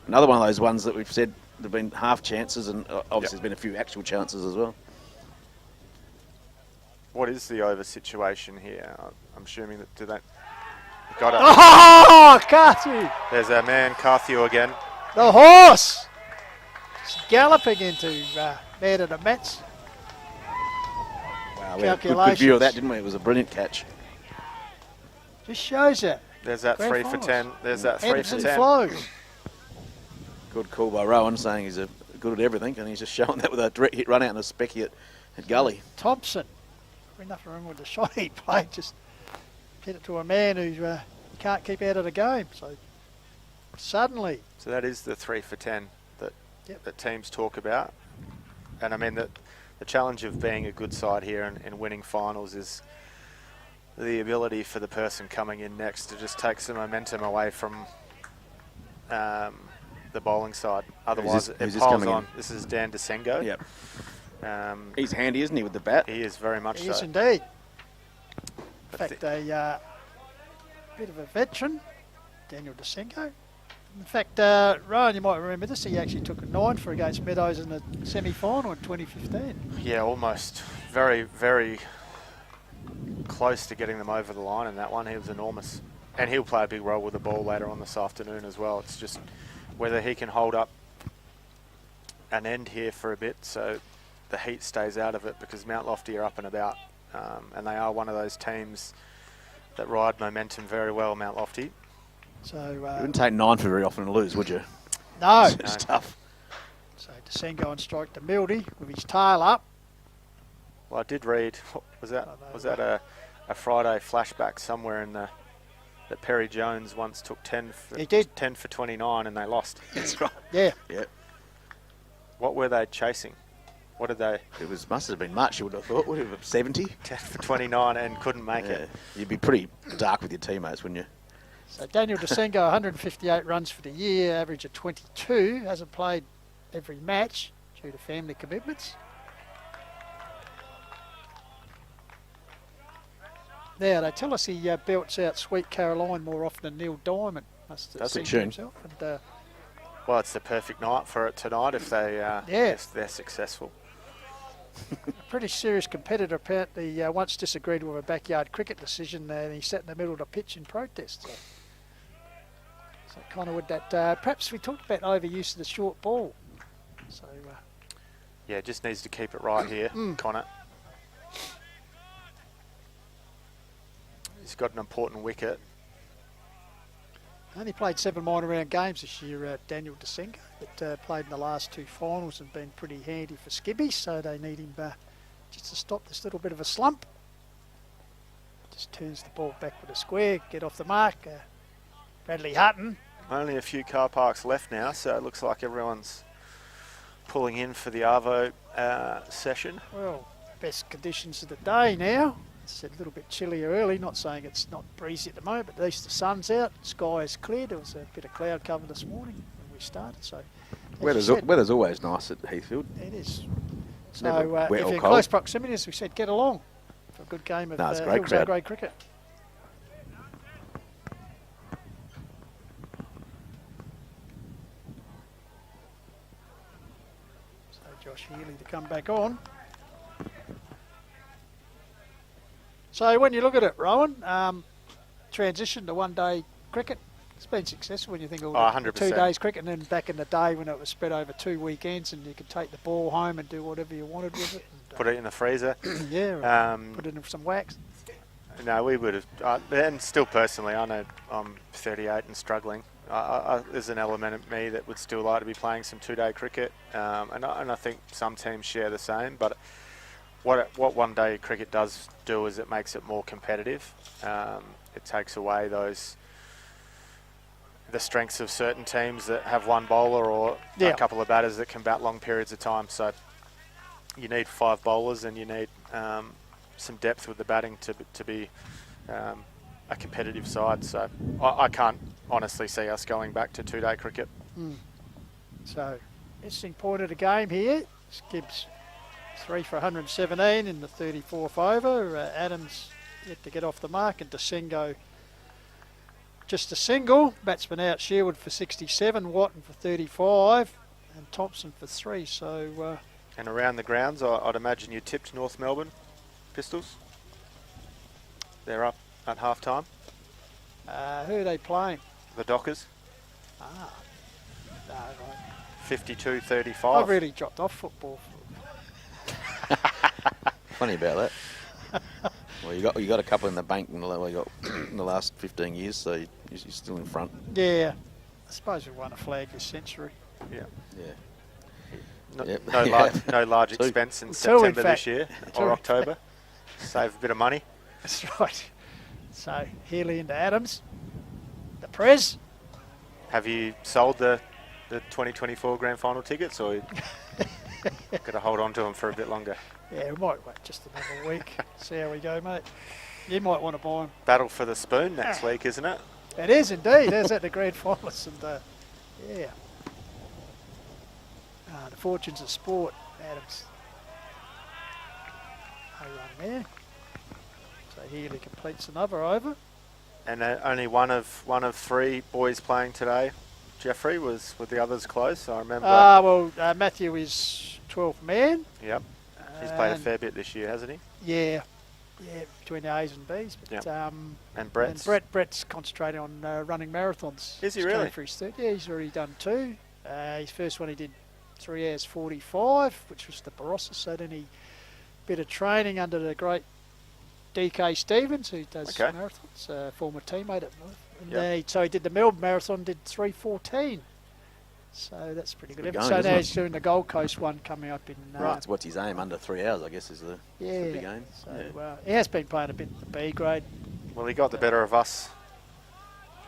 another one of those ones that we've said there have been half chances, and obviously there's been a few actual chances as well. what is the over situation here? I'm assuming that got it. Oh, Carthew! There's our man Carthew again. The horse! Just galloping into man of the match. Wow, we had a good view of that, didn't we? It was a brilliant catch. Just shows you. There's that Grand 3 for finals. 10. There's that 3 Ebbs for and 10. flows. Good call by Rowan, saying he's good at everything, and he's just showing that with a direct hit run out and a specky at Gully. Thompson. Nothing wrong with the shot he played. Just hit it to a man who can't keep out of the game. So suddenly, So that is the 3 for 10 that teams talk about. And I mean, the challenge of being a good side here and winning finals is the ability for the person coming in next to just take some momentum away from the bowling side. Otherwise, who's it this piles coming on. in? This is Dan DeSengo. Yep. He's handy, isn't he, with the bat? He is very much he so. is indeed. In But fact, a bit of a veteran, Daniel DeSengo. In fact, Ryan, you might remember this, he actually took a 9 for against Meadows in the semi-final in 2015. Yeah, almost. Very, very close to getting them over the line in that one. He was enormous. And he'll play a big role with the ball later on this afternoon as well. It's just whether he can hold up an end here for a bit so the heat stays out of it, because Mount Lofty are up and about. And they are one of those teams that ride momentum very well, Mount Lofty. So, You wouldn't take 9 for very often to lose, would you? no. It's tough. So DeSengo on strike to Mildy with his tail up. Well, I did read, was that a Friday flashback somewhere in that Perry Jones once took 10 for, He did. 10 for 29 and they lost. That's right. Yeah. Yeah. What were they chasing? What did they? It must have been much, you would have thought. Would it have been 70? 10 for 29 and couldn't make Yeah. it. You'd be pretty dark with your teammates, wouldn't you? So Daniel DeSengo, 158 runs for the year, average of 22. Hasn't played every match due to family commitments. Now, they tell us he belts out Sweet Caroline more often than Neil Diamond. Must That's a sing to tune. himself. And, Well, it's the perfect night for it tonight if they if they're successful. a pretty serious competitor. Apparently, once disagreed with a backyard cricket decision, and he sat in the middle of the pitch in protest. So kind of with that, perhaps we talked about overuse of the short ball. So Yeah, just needs to keep it right here, Connor. He's got an important wicket. only played 7 minor round games this year, Daniel Desenga, but played in the last 2 finals and been pretty handy for Skibby, so they need him just to stop this little bit of a slump. Just turns the ball back with a square, get off the mark. Bradley Hutton. Only a few car parks left now, so it looks like everyone's pulling in for the Arvo session. Well, best conditions of the day now. It's a little bit chillier early, not saying it's not breezy at the moment, but at least the sun's out, sky is clear. There was a bit of cloud cover this morning when we started, so... Weather's always nice at Heathfield. It is. So Never wet if or you're in cold. close proximity, as we said, get along for a good game of No, it's a great Hills crowd. A-grade cricket. So Josh Healy to come back on. So when you look at it, Rowan, transition to one-day cricket, it's been successful when you think of 100%. 2 days cricket, and then back in the day when it was spread over 2 weekends and you could take the ball home and do whatever you wanted with it. And, Put it in the freezer. yeah, put it in some wax. No, we would have. And still personally, I know I'm 38 and struggling. There's an element of me that would still like to be playing some 2-day cricket. And I think some teams share the same. But what one-day cricket does do is it makes it more competitive. It takes away the strengths of certain teams that have one bowler or a couple of batters that can bat long periods of time. So you need 5 bowlers and you need some depth with the batting to be a competitive side. So I can't honestly see us going back to 2-day cricket. So interesting point of the game here. Gibbs 3 for 117 in the 34th over. Adams yet to get off the mark, and Desengo just a single. Batsman out, Sherwood for 67, Watton for 35, and Thompson for 3. So And around the grounds, I'd imagine you tipped North Melbourne Pistols. They're up at half time. who are they playing? The Dockers, No, right. 52-35. I've really dropped off football. Funny about that. Well, you got a couple in the bank in the last 15 years, so you're still in front. Yeah, I suppose we won a flag this century. Yeah. Yeah. No, Yep. no large Two. expense in Two, in September fact. this year Two, or in October. Save a bit of money. That's right. So Healy into Adams. The Prez. Have you sold the 2024 grand final tickets, or you got to hold on to them for a bit longer? Yeah, we might wait just another week. See how we go, mate. You might want to buy them. Battle for the spoon next week, isn't it? It is indeed. There's at the grand finals, and yeah. The fortunes of sport. Adams. No run there. So Healy completes another over. And only one of 3 boys playing today. Jeffrey were the others close. I remember. Matthew is 12th man. Yep. He's played a And fair bit this year, hasn't he? Yeah, between the A's and B's. But, Yep. And Brett's. And Brett's concentrating on running marathons. Is he He's going really? For his third. Yeah, he's already done 2. His first one he did 3 hours 45, which was the Barossa. So then he bit of training under the great DK Stevens, who does marathons, former teammate at North. And so he did the Melbourne Marathon, did 3:14. So that's pretty good. Good So going, now isn't he's doing the Gold Coast one coming up in... Right, what's his aim? Under 3 hours, I guess, is the big aim. So he has been playing a bit in the B grade. Well, he got the better of us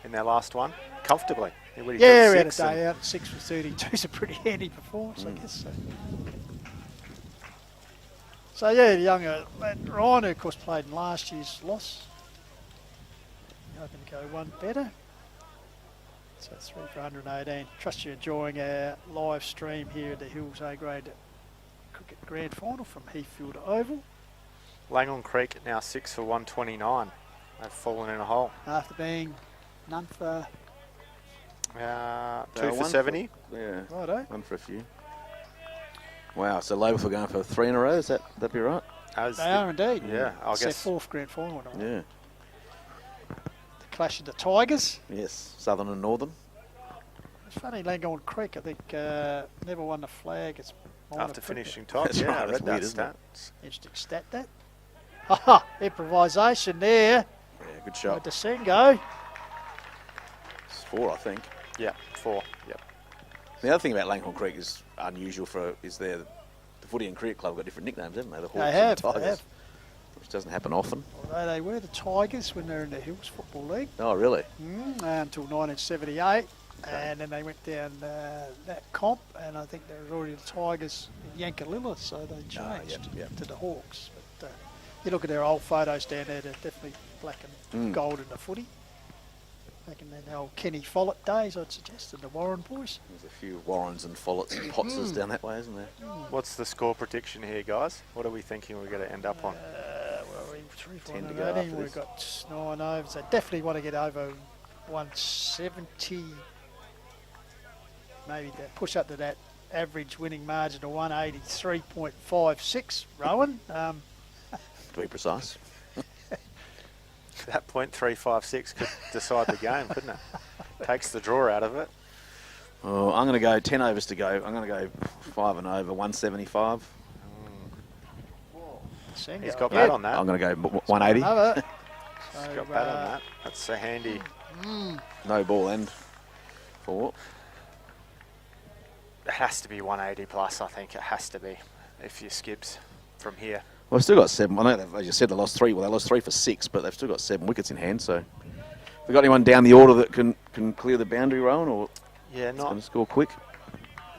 in their last one comfortably. He We took had a 6 day out. 6 for 32 is a pretty handy performance, I guess. So yeah, the younger Ryan, who of course played in last year's loss. Hoping to go one better. So 3 for 118. Trust you're enjoying our live stream here at the Hills A-grade cricket grand final from Heathfield Oval. Langhorne Creek now 6 for 129. They've fallen in a hole. After being none for 2 for 70. Yeah, righto. one for a few. Wow, so Loboth are going for 3 in a row, is that be right? As They are indeed. Yeah, I It's their guess. 4th grand final. Yeah. The clash of the Tigers. Yes, Southern and Northern. It's funny, Langholm Creek, I think, never won the flag. It's After finishing top, That's yeah, right, I that's read weird, that isn't it? stat. Interesting stat, that. Ha! Improvisation there Yeah, good with shot. the Sengo. It's 4, I think. Yeah, 4. Yep. The other thing about Langhorne Creek is unusual is the footy and cricket club have got different nicknames, haven't they? The Hawks and the Tigers, they have. which doesn't happen often. Although they were the Tigers when they were in the Hills Football League Oh, really? until 1978. And then they went down that comp, and I think there was already the Tigers in Yankalilla, so they changed yep. to the Hawks. But you look at their old photos down there, they're definitely black and gold in the footy. Back in the old Kenny Follett days, I'd suggest, and the Warren boys. There's a few Warrens and Follets and Pottsers down that way, isn't there? What's the score prediction here, guys? What are we thinking we're going to end up on? Well, we're in 3 4 10 to and go 18. after We've this. got 9 overs. They definitely want to get over 170. Maybe to push up to that average winning margin of 183.56, Rowan. To be precise. That .356 could decide the game, couldn't it? Takes the draw out of it. Oh, I'm going to go 10 overs to go. I'm going to go 5 and over, 175. He's got that on that. I'm going to go 180. Another. He's got that on that. That's a handy. No ball end. 4. It has to be 180 plus, I think. It has to be if you skibs from here. Well, they've still got 7. I know they've, as you said, they lost 3. Well, they lost 3 for 6, but they've still got 7 wickets in hand. So, have we got anyone down the order that can clear the boundary, Rowan, or Yeah, it's going to not score quick?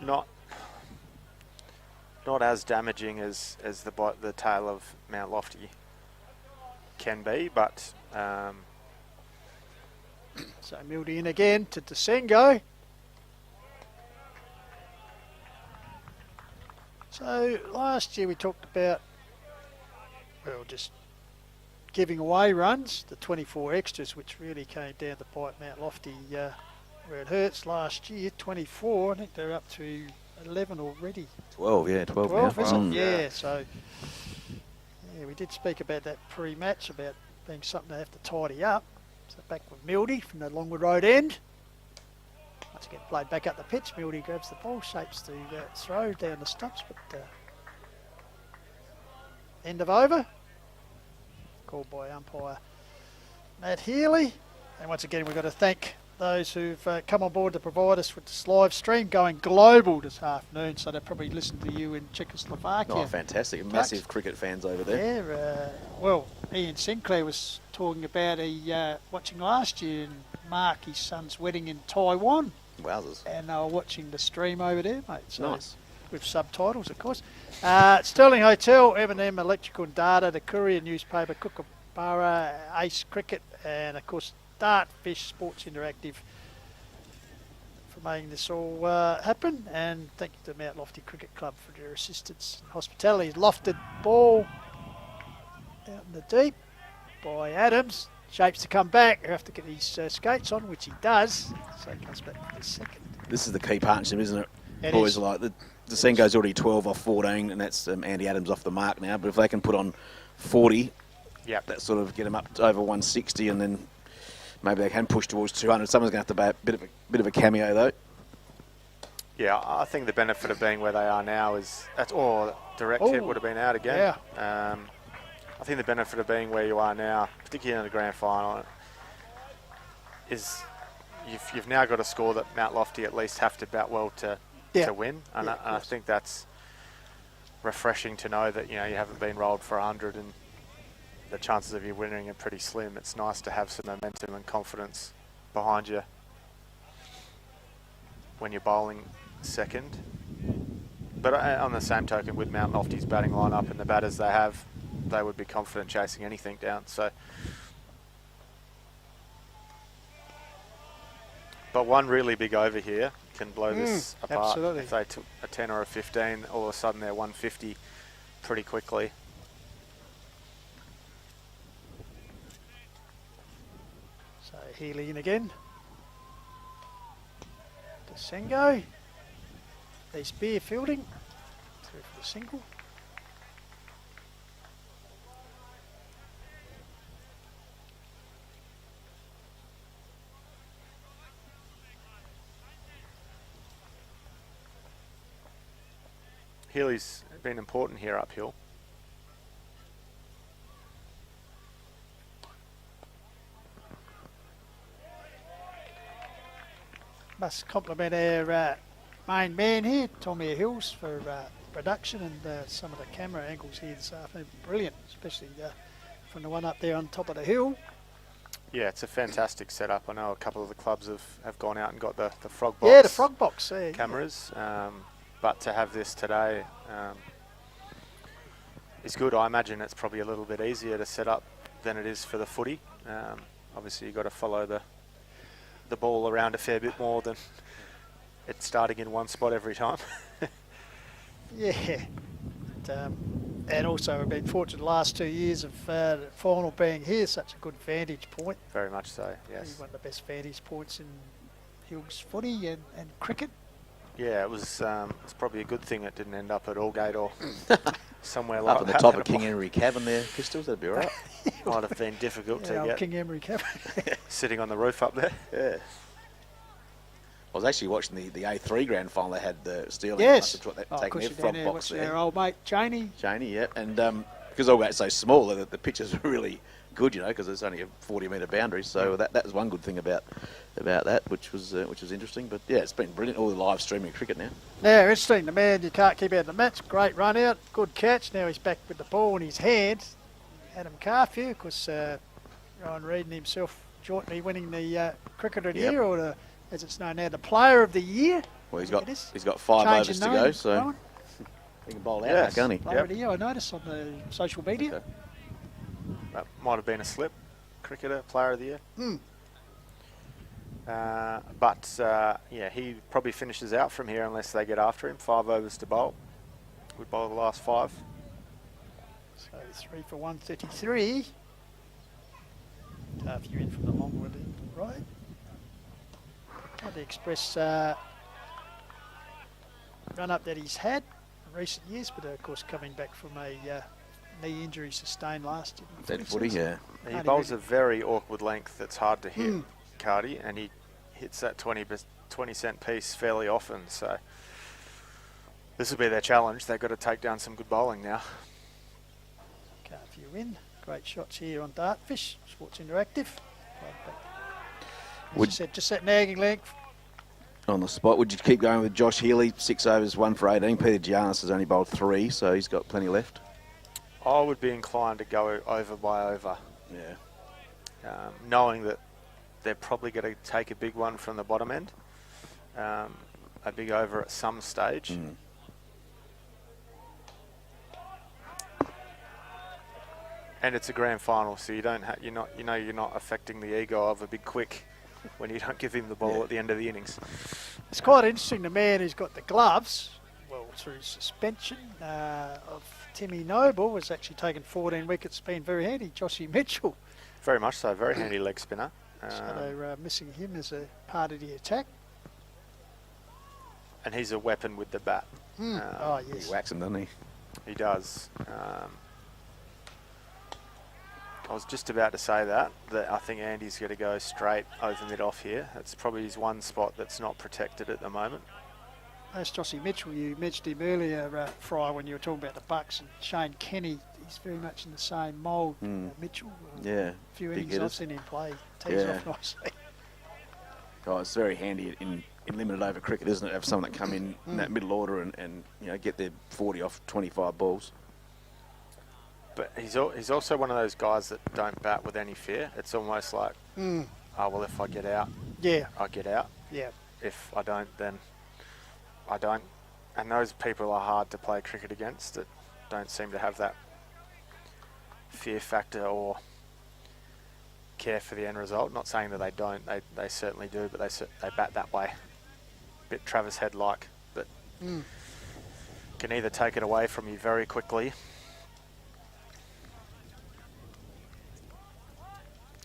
not as damaging as the tail of Mount Lofty can be, but So Mildy in again to Desengo. So last year we talked about, well, just giving away runs, the 24 extras, which really came down the pipe Mount Lofty where it hurts last year, 24. I think they're up to 11 already. 12, yeah, 12 12, now. isn't it? Yeah. Yeah, so yeah, we did speak about that pre-match about being something they have to tidy up. So back with Mildy from the Longwood Road end. Once again, played back up the pitch. Mildy grabs the ball, shapes the throw down the stumps, but end of over. Called by umpire Matt Healy. And once again, we've got to thank those who've come on board to provide us with this live stream going global this afternoon. So they'll probably listen to you in Czechoslovakia. Oh, fantastic. Massive cricket fans over there. Yeah, well, Ian Sinclair was talking about watching last year and Mark, his son's wedding in Taiwan. Wowzers. And they were watching the stream over there, mate. So Nice. with subtitles, of course. Stirling Hotel, M&M Electrical and Data, the Courier newspaper, Kookaburra, Ace Cricket, and of course Dartfish Sports Interactive for making this all happen. And thank you to Mount Lofty Cricket Club for their assistance and hospitality. Lofted ball out in the deep by Adams. Shapes to come back. He'll have to get his skates on, which he does. So he comes back for the second. This is the key partnership, isn't it? It Boys is. are like, the Sengo's already 12 off 14, and that's Andy Adams off the mark now. But if they can put on 40, that sort of get them up to over 160, and then maybe they can push towards 200. Someone's going to have to be a bit of a cameo, though. yeah, I think the benefit of being where they are now is that's all direct hit would have been out again. Yeah. I think the benefit of being where you are now, particularly in the grand final, is you've now got a score that Mount Lofty at least have to bat well to win, and I think that's refreshing to know that you haven't been rolled for 100 and the chances of you winning are pretty slim. It's nice to have some momentum and confidence behind you when you're bowling second. But on the same token, with Mount Lofty's batting lineup and the batters they have, they would be confident chasing anything down. So, but one really big over here can blow this apart. Absolutely. If they took a 10 or a 15, all of a sudden they're 150 pretty quickly. So Healy in again. Desengo. They spear fielding. through for the single. Healy's been important here uphill. Must compliment our main man here, Tommy Hills, for production and some of the camera angles here this afternoon. Brilliant, especially from the one up there on top of the hill. Yeah, it's a fantastic setup. I know a couple of the clubs have gone out and got the frog box. Yeah, the frog box. Cameras. But to have this today is good. I imagine it's probably a little bit easier to set up than it is for the footy. Obviously, you've got to follow the ball around a fair bit more than it's starting in one spot every time. Yeah. And also we've been fortunate the last 2 years of the final being here, such a good vantage point. Very much so, yes. One of the best vantage points in Hills footy and cricket. Yeah, it was it's probably a good thing it didn't end up at Aldgate or somewhere like Up that. on the top of King Henry Cavern there, Pistols, that'd be all right. Might have been difficult to get. King Henry Cavern. Sitting on the roof up there. Yeah. I was actually watching the A3 grand final. They had the Stirling. Yes. Taking their frog box there. Our old mate Cheney. Cheney, yeah. And because Aldgate's so small, the pitches are really good, you know, because it's only a 40-metre boundary. So that was one good thing about that, which was interesting. But yeah, it's been brilliant. All the live streaming cricket now. Yeah, interesting. The man you can't keep out of the match. Great run out. Good catch. Now he's back with the ball in his hand. Adam Carfield, of course, Ryan Reid and himself jointly winning the Cricketer of the Year, or as it's known now, the Player of the Year. Well, he's got 5 overs to go, so Rowan. he can bowl out now, can't he? Player of the Year, I noticed on the social media. Okay. That might have been a slip. Cricketer, Player of the Year. Yeah, he probably finishes out from here unless they get after him. 5 overs to bowl. We bowl the last 5. So 3 for 133. Half you in from the long one, right? The Express run up that he's had in recent years, but of course coming back from a knee injury sustained last year. Dead footy, yeah. He bowls a very awkward length that's hard to hit, Cardi, and he hits that 20 cent piece fairly often. So this will be their challenge. They've got to take down some good bowling now. Carfield in. Great shots here on Dartfish. Sports Interactive. As Would you said, just that nagging length. On the spot, would you keep going with Josh Healy? 6 overs, 1 for 18. Peter Giannis has only bowled 3, so he's got plenty left. I would be inclined to go over by over. Yeah. Knowing that they're probably going to take a big one from the bottom end. A big over at some stage. And it's a grand final, so you're not affecting the ego of a big quick when you don't give him the ball at the end of the innings. It's quite interesting. The man who's got the gloves, well, through suspension of Timmy Noble, has actually taken 14 wickets. Been very handy. Joshy Mitchell. Very much so. Very handy leg spinner. So they're missing him as a part of the attack. And he's a weapon with the bat. Oh yes. He whacks him, doesn't he? He does. I was just about to say that I think Andy's going to go straight over mid-off here. It's probably his one spot that's not protected at the moment. That's Joshy Mitchell. You mentioned him earlier, Fry, when you were talking about the Bucks and Shane Kenny. He's very much in the same mould. Mitchell. Yeah. A few big innings hitters. I've seen him play. Tees off nicely. Oh, it's very handy in limited over cricket, isn't it? Have someone that come in that middle order and get their 40 off 25 balls. But he's also one of those guys that don't bat with any fear. It's almost like, oh, well, if I get out, I get out. Yeah. If I don't, then I don't. And those people are hard to play cricket against that don't seem to have that fear factor or care for the end result. Not saying that they don't. They certainly do, but they bat that way. A bit Travis Head-like, but can either take it away from you very quickly.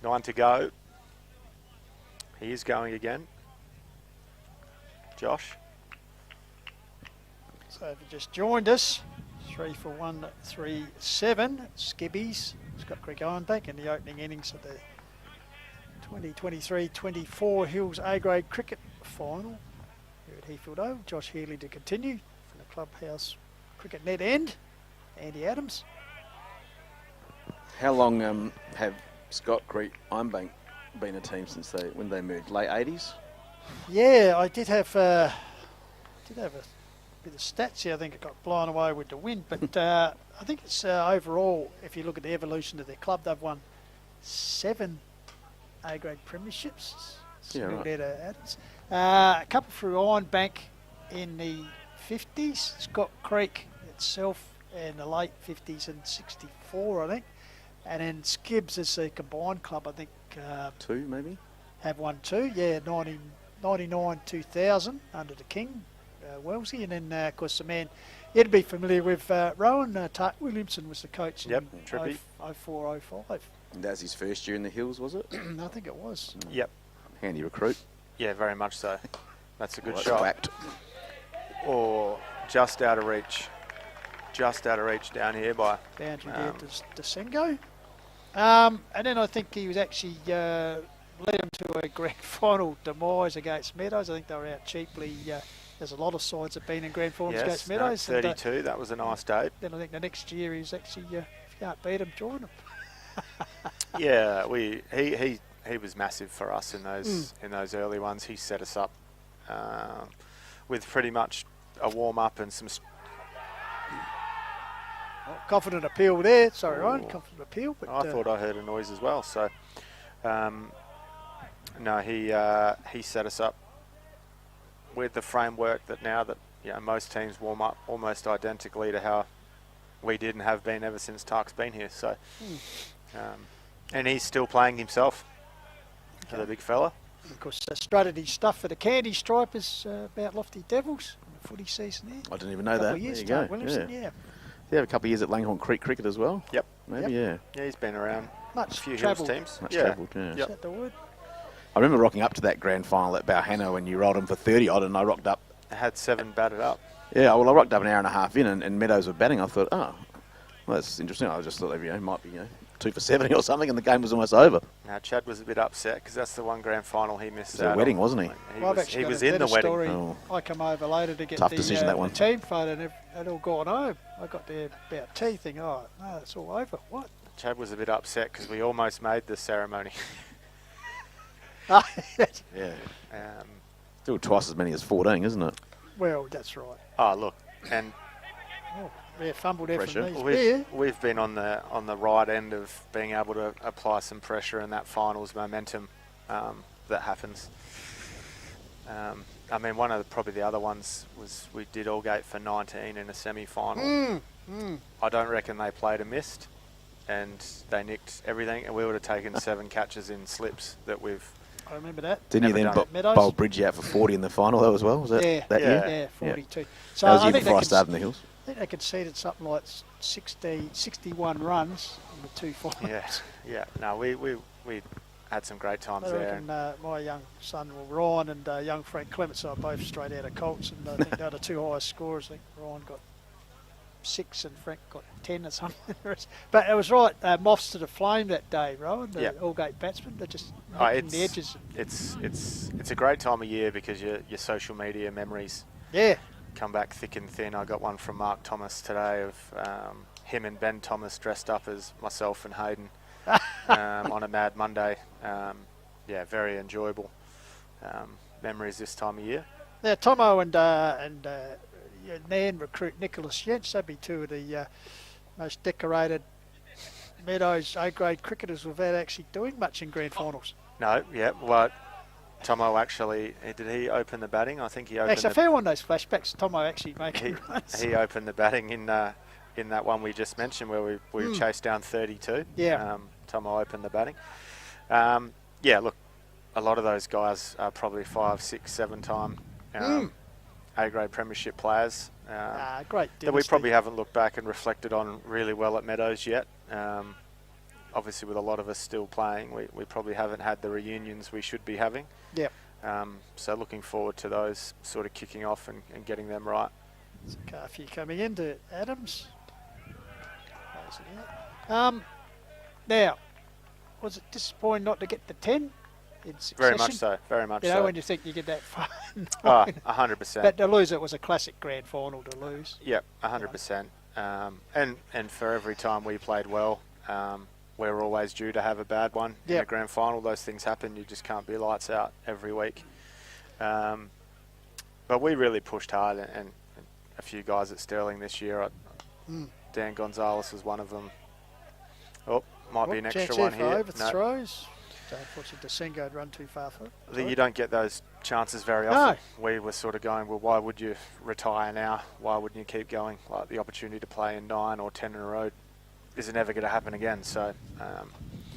9 to go. He is going again. Josh. So So if you just joined us, 3 for 137, Skibbies, Scott Creek Ironbank in the opening innings of the 2023-24 Hills A-grade cricket final here at Heathfield Oval. Josh Healy to continue from the Clubhouse cricket net end. Andy Adams. How long have Scott Creek Ironbank been a team since when they moved? Late 80s? Yeah, I did have a bit of stats here. I think it got blown away with the wind, but I think it's overall, if you look at the evolution of their club, they've won 7 A-grade premierships. Yeah, right. Adams. A couple through Ironbank in the 50s, Scott Creek itself in the late 50s and 64, I think. And then Skibbs as a combined club, I think. 2 maybe? Have won 2, yeah, 99, 2000 under the King, Wellesley. And then, of course, the man you'd be familiar with, Rowan Tart Williamson was the coach in Trippy. 04, 05. And that was his first year in the Hills, was it? I think it was. Yep. Handy recruit. Yeah, very much so. That's a good Well, shot. whacked. Or just out of reach. Just out of reach down here by... Boundary there to Sengo. And then I think he was actually led them to a grand final demise against Meadows. I think they were out cheaply. There's a lot of sides that have been in grand finals against Meadows. 32, that was a nice day. Then I think the next year he's actually, if you can't beat him, join him. Yeah, he was massive for us in those early ones. He set us up with pretty much a warm up and some. Confident appeal there. Sorry, Ryan. Confident appeal. But I thought I heard a noise as well. So, no, he set us up with the framework that most teams warm up almost identically to how we did and have been ever since Tark's been here. So, and he's still playing himself. Okay. The big fella. Of course, strategy stuff for the Candy Stripers about Lofty Devils in the footy season there. I didn't even know that. Years, there you go. Williamson, yeah. They have a couple of years at Langhorne Creek Cricket as well. Yep. Maybe, yeah. Yeah, he's been around much a few travelled. Hills teams. Much travelled, yeah. Is that the word? I remember rocking up to that grand final at Balhanna when you rolled them for 30 odd, and I rocked up. I had 7 batted up. Yeah, well, I rocked up an hour and a half in, and Meadows were batting. I thought, well, that's interesting. I just thought they might be 2 for 70 or something, and the game was almost over. Now Chad was a bit upset because that's the one grand final he missed. It was a wedding, wasn't he? He was in the wedding. Story. I come over later to get Tough decision, that one. the team photo, and they'd all gone home. I got there about tea, thinking, oh, no, it's all over. What? Chad was a bit upset because we almost made the ceremony. Yeah. Still twice as many as 14, isn't it? Well, that's right. Oh, look, and fumbled there Pressure. from these. We've been on the right end of being able to apply some pressure and that finals momentum that happens. I mean, one of probably the other ones was we did Aldgate for 19 in a semi-final. I don't reckon they played a missed, and they nicked everything, and we would have taken 7 catches in slips that we've. I remember that. Didn't you then bowl Bridge out for 40 in the final though as well? Was that that year? Yeah, 42. Yeah. So that was I year think before I started in the Hills. I think they conceded something like 61 runs in the 2 finals. Yeah. No, we had some great times I there. reckon my young son, Ryan, and young Frank Clements are both straight out of Colts, and I think they're the 2 highest scorers. I think Ryan got 6 and Frank got 10 or something. But it was right, moths to the flame that day, Rowan, the Aldgate batsmen. They're just hitting the edges. It's a great time of year because your social media memories come back thick and thin. I got one from Mark Thomas today of him and Ben Thomas dressed up as myself and Hayden on a Mad Monday. Very enjoyable memories this time of year. Yeah, Tomo and Nan recruit Nicholas Jentz. They'd be 2 of the most decorated Meadows A-grade cricketers without actually doing much in grand finals. No, well, Tomo actually, did he open the batting? I think he opened. Actually, a fair one of those flashbacks. Tomo actually making runs. He opened the batting in that one we just mentioned where we chased down 32. Yeah. Tomo opened the batting. Look, a lot of those guys are probably 5, 6, 7 time A-grade premiership players. Great. That we probably haven't looked back and reflected on really well at Meadows yet. Obviously, with a lot of us still playing, we probably haven't had the reunions we should be having. Yeah. So looking forward to those sort of kicking off and getting them right. There's a car few coming into Adams. Now, was it disappointing not to get the 10 in succession? Very much so. Very much You know, so. when you think you get that far. 100%. But to lose it was a classic grand final to lose. Yep, 100%. And for every time we played well, we're always due to have a bad one in a grand final. Those things happen. You just can't be lights out every week. But we really pushed hard, and a few guys at Stirling this year. Dan Gonzalez was one of them. Oh, might be an extra one here. Overthrows. So unfortunately, Desengo had run too far for it. You don't get those chances very often. We were sort of going, well, why would you retire now? Why wouldn't you keep going? Like, the opportunity to play in 9 or 10 in a row isn't ever going to happen again. So,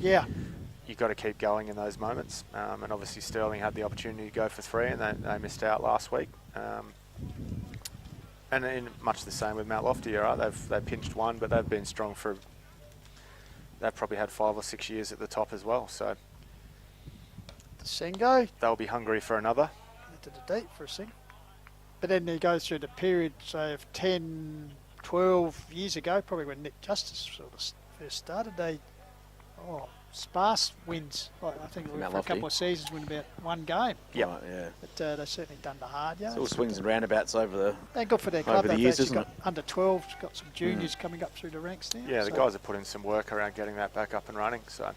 you've got to keep going in those moments. And obviously Stirling had the opportunity to go for 3, and they missed out last week. And in much the same with Mount Lofty, right? They've pinched 1, but they've been strong for. They've probably had 5 or 6 years at the top as well. So Desengo. They'll be hungry for another. Into the deep for a second. But then he goes through the period, say, of 10, 12 years ago, probably when Nick Justice sort of first started, sparse wins. I think for a couple of seasons win about 1 game. Yep. Right, yeah. But they've certainly done the hard yards. It's all swings and roundabouts over the. They're good for their club. Over the years, isn't got under 12s, got some juniors coming up through the ranks there. Yeah, the guys have put in some work around getting that back up and running. So.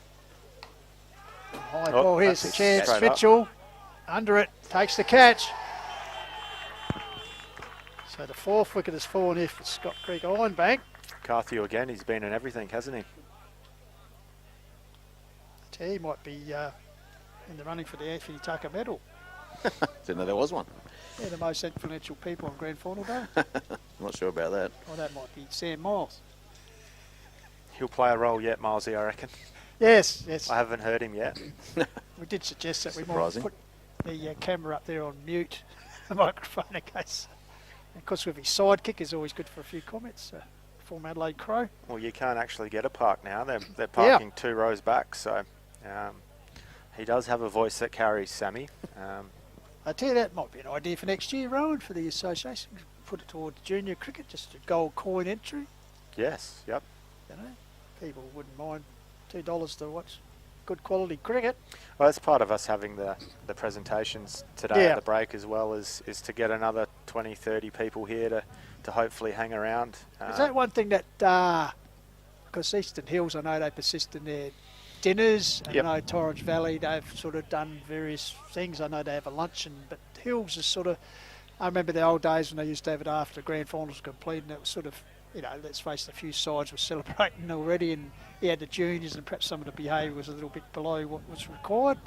High ball, here's a chance. Mitchell, under it, takes the catch. So the 4th wicket has fallen here for Scott Creek Ironbank. Carthew again, he's been in everything, hasn't he? He might be in the running for the Anthony Tucker medal. Didn't know there was one. Yeah, the most influential people on grand final day. Not sure about that. Well, that might be Sam Miles. He'll play a role yet, Milesy, I reckon. Yes. I haven't heard him yet. We did suggest that we might Surprising. put the camera up there on mute, the microphone in case. And of course, with his sidekick is always good for a few comments. Former Adelaide Crow. Well, you can't actually get a park now. They're parking 2 rows back, so he does have a voice that carries, Sammy. I tell you, that might be an idea for next year, Rowan, for the association. Put it towards junior cricket, just a gold coin entry. Yes, yep. You know, people wouldn't mind $2 to watch good quality cricket. Well, that's part of us having the presentations today at the break, as well as to get another 20, 30 people here to hopefully hang around. Is that one thing that, because Eastern Hills, I know they persist in their dinners, and I know Torrens Valley, they've sort of done various things. I know they have a luncheon, but Hills is sort of, I remember the old days when they used to have it after the grand finals were complete, and it was sort of, you know, let's face it, a few sides were celebrating already, and he had the juniors, and perhaps some of the behaviour was a little bit below what was required,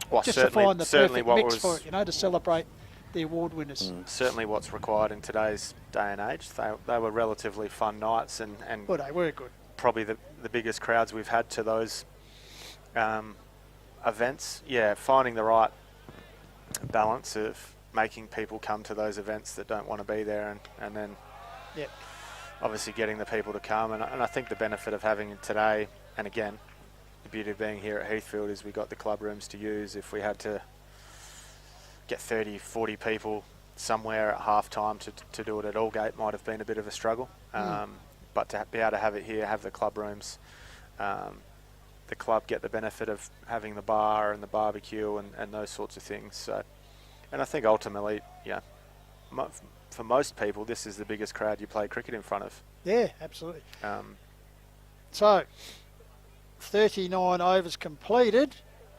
but just to find the perfect mix for it, you know, to celebrate the award winners. Certainly what's required in today's day and age. They were relatively fun nights, and well, they were good. Probably the biggest crowds we've had to those events. Yeah, finding the right balance of making people come to those events that don't want to be there, and then obviously getting the people to come. And I think the benefit of having it today, and again, the beauty of being here at Heathfield, is we got the club rooms to use. If we had to get 30, 40 people somewhere at half time to do it at Aldgate, might have been a bit of a struggle. But to be able to have it here, have the club rooms, the club get the benefit of having the bar and the barbecue and those sorts of things. So, and I think ultimately, for most people, this is the biggest crowd you play cricket in front of. Yeah, absolutely. So, 39 overs completed.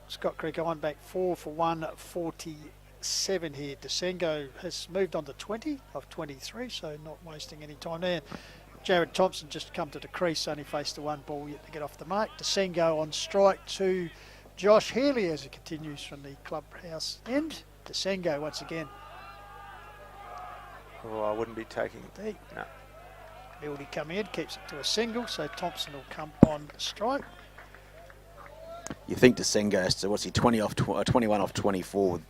Scott Creek Ironbank 4 for 147 here. Desengo has moved on to 20 of 23, so not wasting any time there. Jared Thompson just come to the crease, only faced the 1 ball yet to get off the mark. Desengo on strike to Josh Healy as it continues from the clubhouse end. Desengo once again. Oh, I wouldn't be taking deep. No. Mildy come in, keeps it to a single, so Thompson will come on strike. You think Desengo has to, 21 off 24 with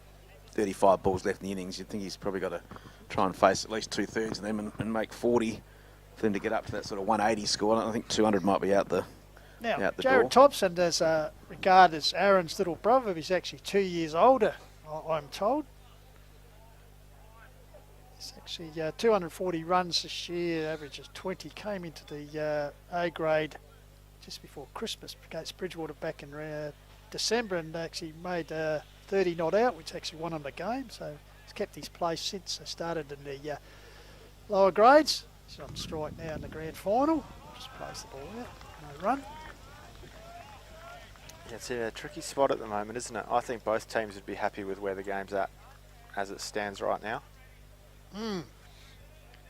35 balls left in the innings. You'd think he's probably got to try and face at least 2/3 of them and make 40 for them to get up to that sort of 180 score. I think 200 might be out the Jared door. Thompson is regarded as Aaron's little brother. He's actually 2 years older, I'm told. It's actually 240 runs this year, averages 20. Came into the A grade just before Christmas against Bridgewater back in December, and actually made 30 not out, which actually won him the game. So he's kept his place since. They started in the lower grades. He's on strike now in the grand final. Just plays the ball out, no run. Yeah, it's a tricky spot at the moment, isn't it? I think both teams would be happy with where the game's at as it stands right now.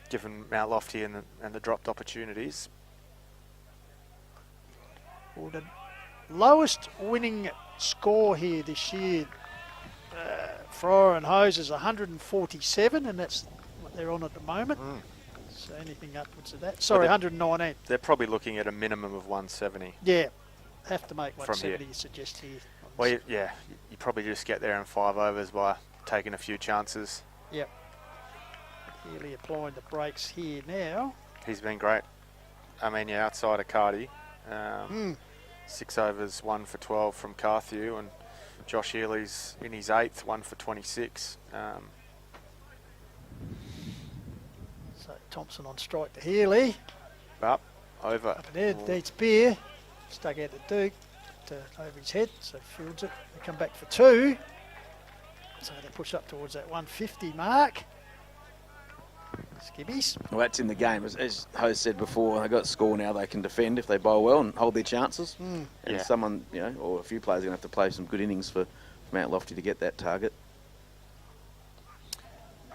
Given Mount Lofty and the dropped opportunities. Well, the lowest winning score here this year, Fryer and Hose, is 147, and that's what they're on at the moment. So anything upwards of that. Sorry, 119. They're probably looking at a minimum of 170. Yeah, have to make From 170, here. you suggest here. Well, you probably just get there in 5 overs by taking a few chances. Yep. Really applying the brakes here now. He's been great. I mean, outside of Cardi, 6 overs, 1 for 12 from Carthew, and Josh Healy's in his 8th, 1 for 26. So Thompson on strike to Healy. Up, over. Up and there, needs Beer. Stuck out to Duke, over his head, so fields it. They come back for 2. So they push up towards that 150 mark. Skibbies. Well, that's in the game. As Hose said before, they got score now. They can defend if they bowl well and hold their chances. And someone, or a few players are going to have to play some good innings for Mount Lofty to get that target.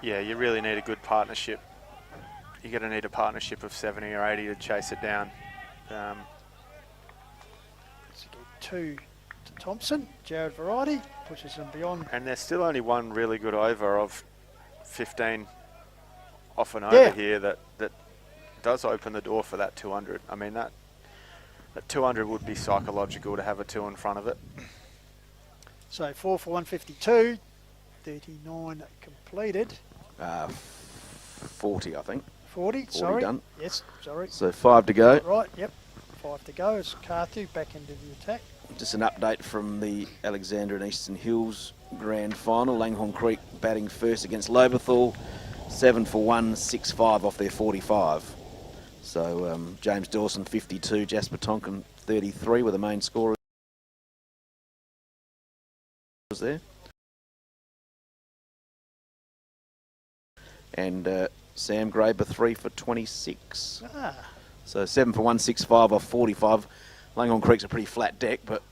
Yeah, you really need a good partnership. You're going to need a partnership of 70 or 80 to chase it down. So 2 to Thompson. Jared Variety pushes them beyond. And there's still only one really good over of 15 off and over here that does open the door for that 200. I mean, that 200 would be psychological to have a 2 in front of it. So 4 for 152, 39 completed. 40, I think. 40, sorry. Done. Yes, sorry. So 5 to go. Right, yep. 5 to go as Carthew back into the attack. Just an update from the Alexandra and Eastern Hills Grand Final. Langhorne Creek batting first against Loberthal. 7 for 1, 6-5 off their 45. So James Dawson 52, Jasper Tonkin 33 were the main scorers there. And Sam Graber 3 for 26. So 7 for 1, 6-5 off 45. Langhorne Creek's a pretty flat deck, but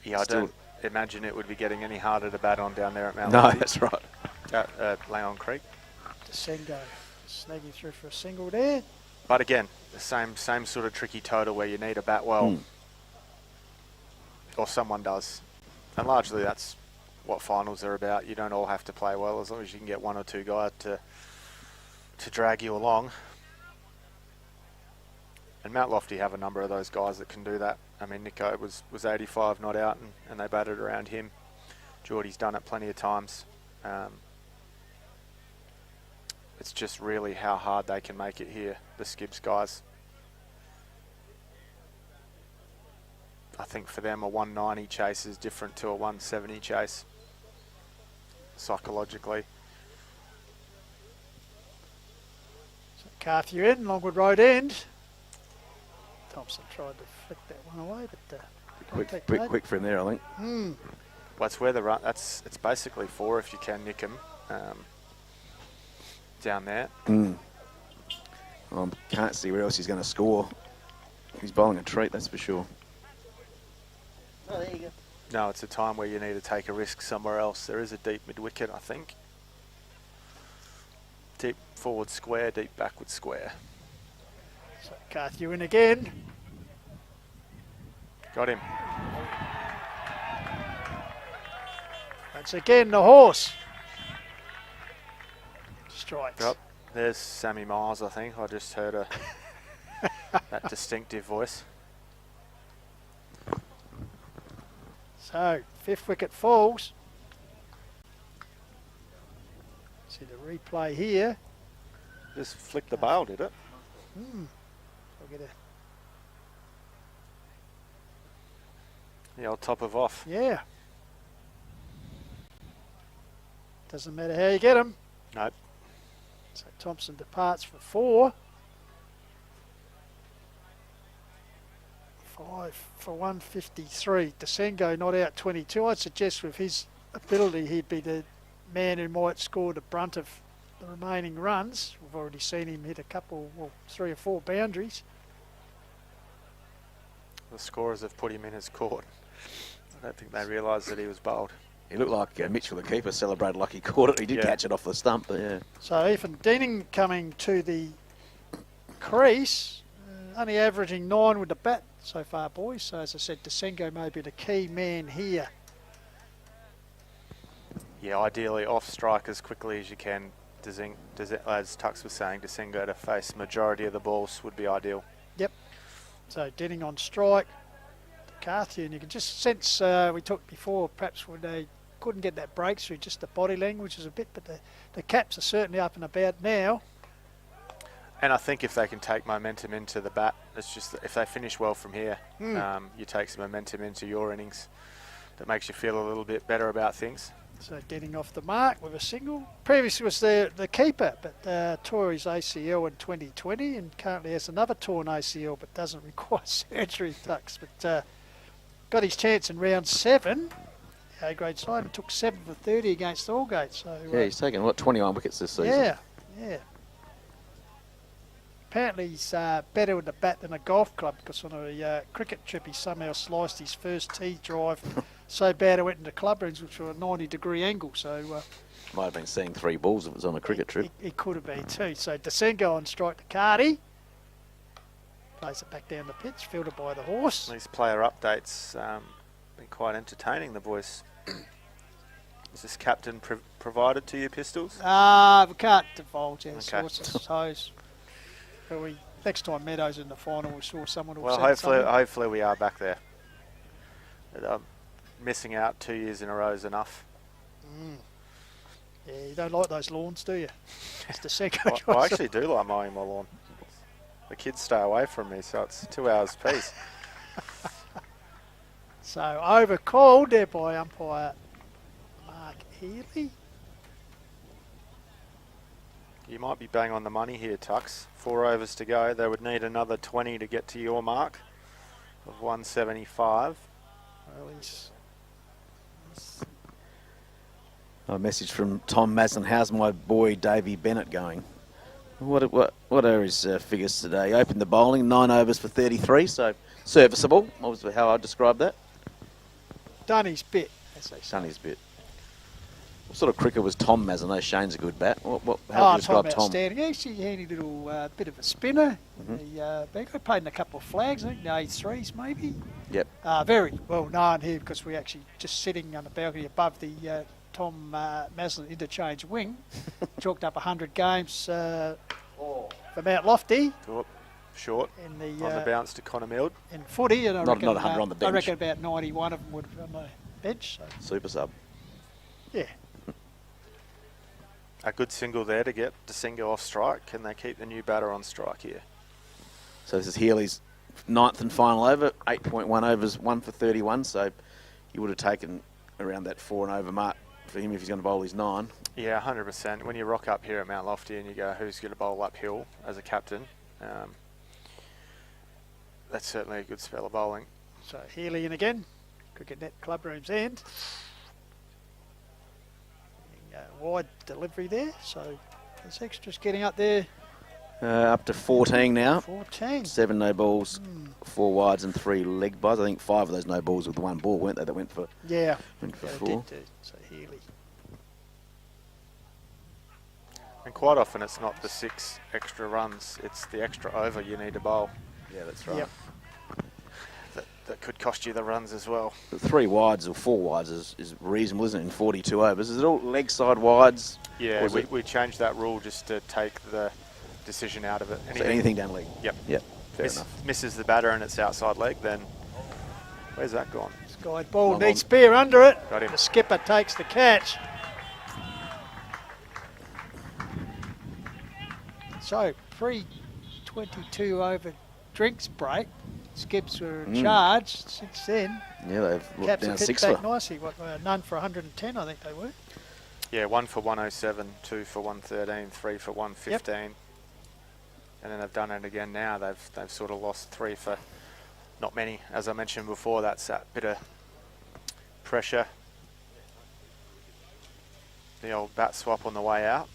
yeah, I don't imagine it would be getting any harder to bat on down there at Mount No, Lofty. that's right. Langhorne Creek. Sengo snagging through for a single there. But again, the same sort of tricky total where you need to bat well, or someone does, and largely that's what finals are about. You don't all have to play well as long as you can get 1 or 2 guys to drag you along. And Mount Lofty have a number of those guys that can do that. I mean, Nico was 85 not out, and they batted around him. Geordie's done it plenty of times. It's just really how hard they can make it here, the Skibbs guys. I think for them a 190 chase is different to a 170 chase, psychologically. So Carthew in, Longwood Road end. Thompson tried to flick that one away, but Quick for him there, I think. Well, that's where the run. It's basically 4 if you can nick him. Down there. Can't see where else he's going to score. He's bowling a treat, that's for sure. Oh, there you go. No, it's a time where you need to take a risk somewhere else. There is a deep mid-wicket, I think. Deep forward square, deep backward square. So Carthew in again. Got him. Once again, the horse. Strikes. Yep. There's Sammy Miles, I think. I just heard that distinctive voice. So, 5th wicket falls. See the replay here. Just flicked the bail, did it? I'll get The old top of off. yeah. Doesn't matter how you get them. Nope. So Thompson departs for 4. 5 for 153. Desengo not out 22. I'd suggest with his ability he'd be the man who might score the brunt of the remaining runs. We've already seen him hit a couple, well, 3 or 4 boundaries. The scorers have put him in his court. I don't think they realised that he was bowled. He looked like Mitchell, the keeper, celebrated like he caught it. He did catch it off the stump, but yeah. So Ethan Denning coming to the crease, only averaging 9 with the bat so far, boys. So as I said, Desengo may be the key man here. Yeah, ideally off strike as quickly as you can. As Tux was saying, Desengo to face majority of the balls would be ideal. Yep. So Denning on strike. Carthy, and you can just sense, we talked before, perhaps when they couldn't get that breakthrough, just the body language is a bit, but the caps are certainly up and about now. And I think if they can take momentum into the bat, it's just that if they finish well from here, you take some momentum into your innings. That makes you feel a little bit better about things. So Denning off the mark with a single. Previously was the keeper, but tore his ACL in 2020 and currently has another torn ACL, but doesn't require surgery, Tux. But got his chance in round 7. A-grade side and took 7 for 30 against Aldgate. So Yeah, he's taken, 21 wickets this season? Yeah. Apparently he's better with the bat than a golf club, because on a cricket trip he somehow sliced his first tee drive so bad it went into clubrooms, which were a 90-degree angle. So Might have been seeing 3 balls if it was on a cricket trip. It could have been too. So Desengo on strike to Cardi. Plays it back down the pitch, fielded by the horse. These player updates been quite entertaining, the boys. Is this captain provided to you, Pistols? We can't divulge our Okay. sources, I suppose. But next time Meadows in the final, we saw someone who Well, said something. hopefully we are back there. Missing out 2 years in a row is enough. Yeah, you don't like those lawns, do you? It's Desengo. Well, I actually do like mowing my lawn. The kids stay away from me, so it's 2 hours apiece. So overcalled there by umpire Mark Healy. You might be bang on the money here, Tux. 4 overs to go. They would need another 20 to get to your mark of 175. Well, A message from Tom Maslin. How's my boy Davey Bennett going? What are his figures today? He opened the bowling, 9 overs for 33, so serviceable. What was how I described that? done his bit, as they say. Done his bit. What sort of cricket was Tom Maslin? I know Shane's a good bat. How would you Tom describe Tom? outstanding. Actually, handy little bit of a spinner. He played in a couple of flags, I think, the A3s maybe. Yep. Very well known here because we're actually just sitting on the balcony above the Tom Maslin interchange wing. Chalked up 100 games for Mount Lofty. Short In the, on the bounce to Connor Mild. In footy, and I Not reckon, 100 on the bench. I reckon about 91 of them would have on the bench. So, Super sub. yeah. A good single there to get Desengo off strike. Can they keep the new batter on strike here? So this is Healy's 9th and final over, 8.1 overs, 1 for 31. So you would have taken around that 4 and over mark for him if he's going to bowl his 9. Yeah, 100%. When you rock up here at Mount Lofty and you go, who's going to bowl uphill as a captain? That's certainly a good spell of bowling. So Healy in again. Cricket Net Clubroom's end. Wide delivery there. So there's extras getting up there. Up to 14 now. 14. 7 no balls, 4 wides and 3 leg buys. I think 5 of those no balls with the 1 ball, weren't they? That went for Yeah. went for They 4. did do. So Healy. And quite often it's not the 6 extra runs, it's the extra over you need to bowl. Yeah, that's right. Yep. That could cost you the runs as well. But 3 wides or 4 wides is reasonable, isn't it, in 42 overs? Is it all leg side wides? Yeah, Or is we changed that rule just to take the decision out of it. So anything down leg? Yep. Yep, fair enough. Misses the batter and it's outside leg, then where's that gone? Sky ball Long needs on. spear under it. Got him. The skipper takes the catch. So pre-22 over drinks break. Skips were in charge since then. Yeah, they've looked Caps down have hit 6 back for. nicely. None for 110, I think they were. Yeah, 1 for 107, 2 for 113, 3 for 115. Yep. And then they've done it again now. They've sort of lost 3 for not many. As I mentioned before, that's that bit of pressure. The old bat swap on the way out.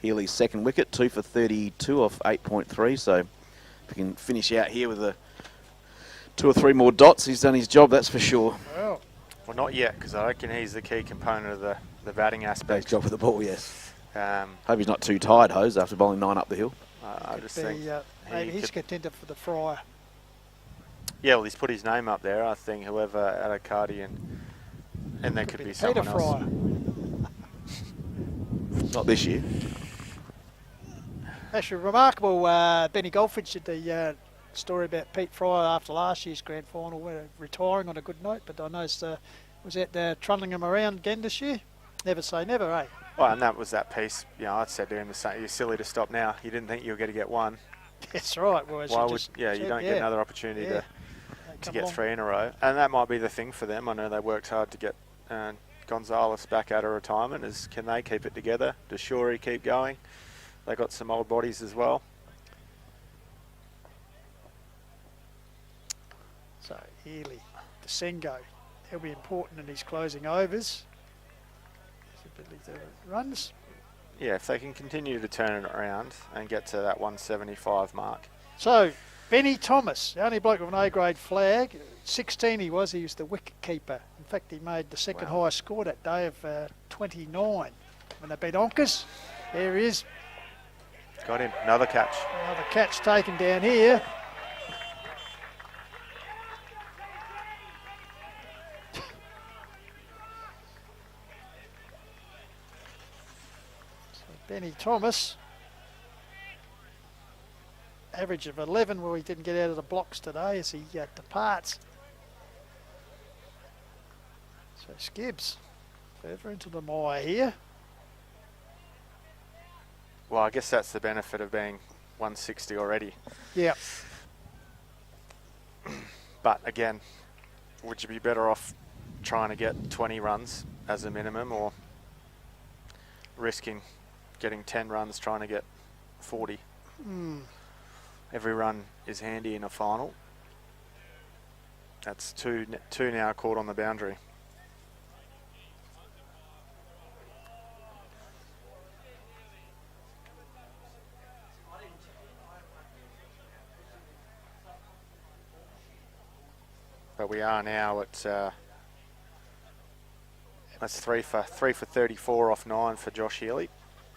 Healy's second wicket, 2 for 32 off 8.3. So if he can finish out here with 2 or 3 more dots, he's done his job, that's for sure. Well, not yet, because I reckon he's the key component of the batting aspect. His job with the ball, yes. Hope Hope he's not too tired, Hose, after bowling 9 up the hill. I just think maybe he's contender for the Fryer. Yeah, well, he's put his name up there. I think whoever Adakadi and there could be someone Peter Fryer. Not this year. Actually, remarkable. Benny Goldfinch did the story about Pete Fryer after last year's grand final, retiring on a good note. But I noticed was out there trundling him around again this year. Never say never, eh? Well, and that was that piece. You know, I said to him the same. You're silly to stop now. You didn't think you were going to get one. That's right. Well, why would you don't get another opportunity to get 3 in a row, and that might be the thing for them. I know they worked hard to get Gonzalez back out of retirement. Can they keep it together? Does Shorey keep going? They got some old bodies as well. So Healy, Desengo, he'll be important in his closing overs. Runs. Yeah, if they can continue to turn it around and get to that 175 mark. So Benny Thomas, the only bloke with an A-grade flag, 16 he was the wicket keeper. In fact, he made the second highest score that day of 29 when they beat Onkers. There he is. Got him. Another catch. Another catch taken down here. So Benny Thomas. Average of 11 where he didn't get out of the blocks today as he departs. So Skibbs further into the mire here. Well, I guess that's the benefit of being 160 already. Yeah. But again, would you be better off trying to get 20 runs as a minimum or risking getting 10 runs trying to get 40? Every run is handy in a final. That's two now caught on the boundary. But we are now at that's 3 for 34 off 9 for Josh Healy.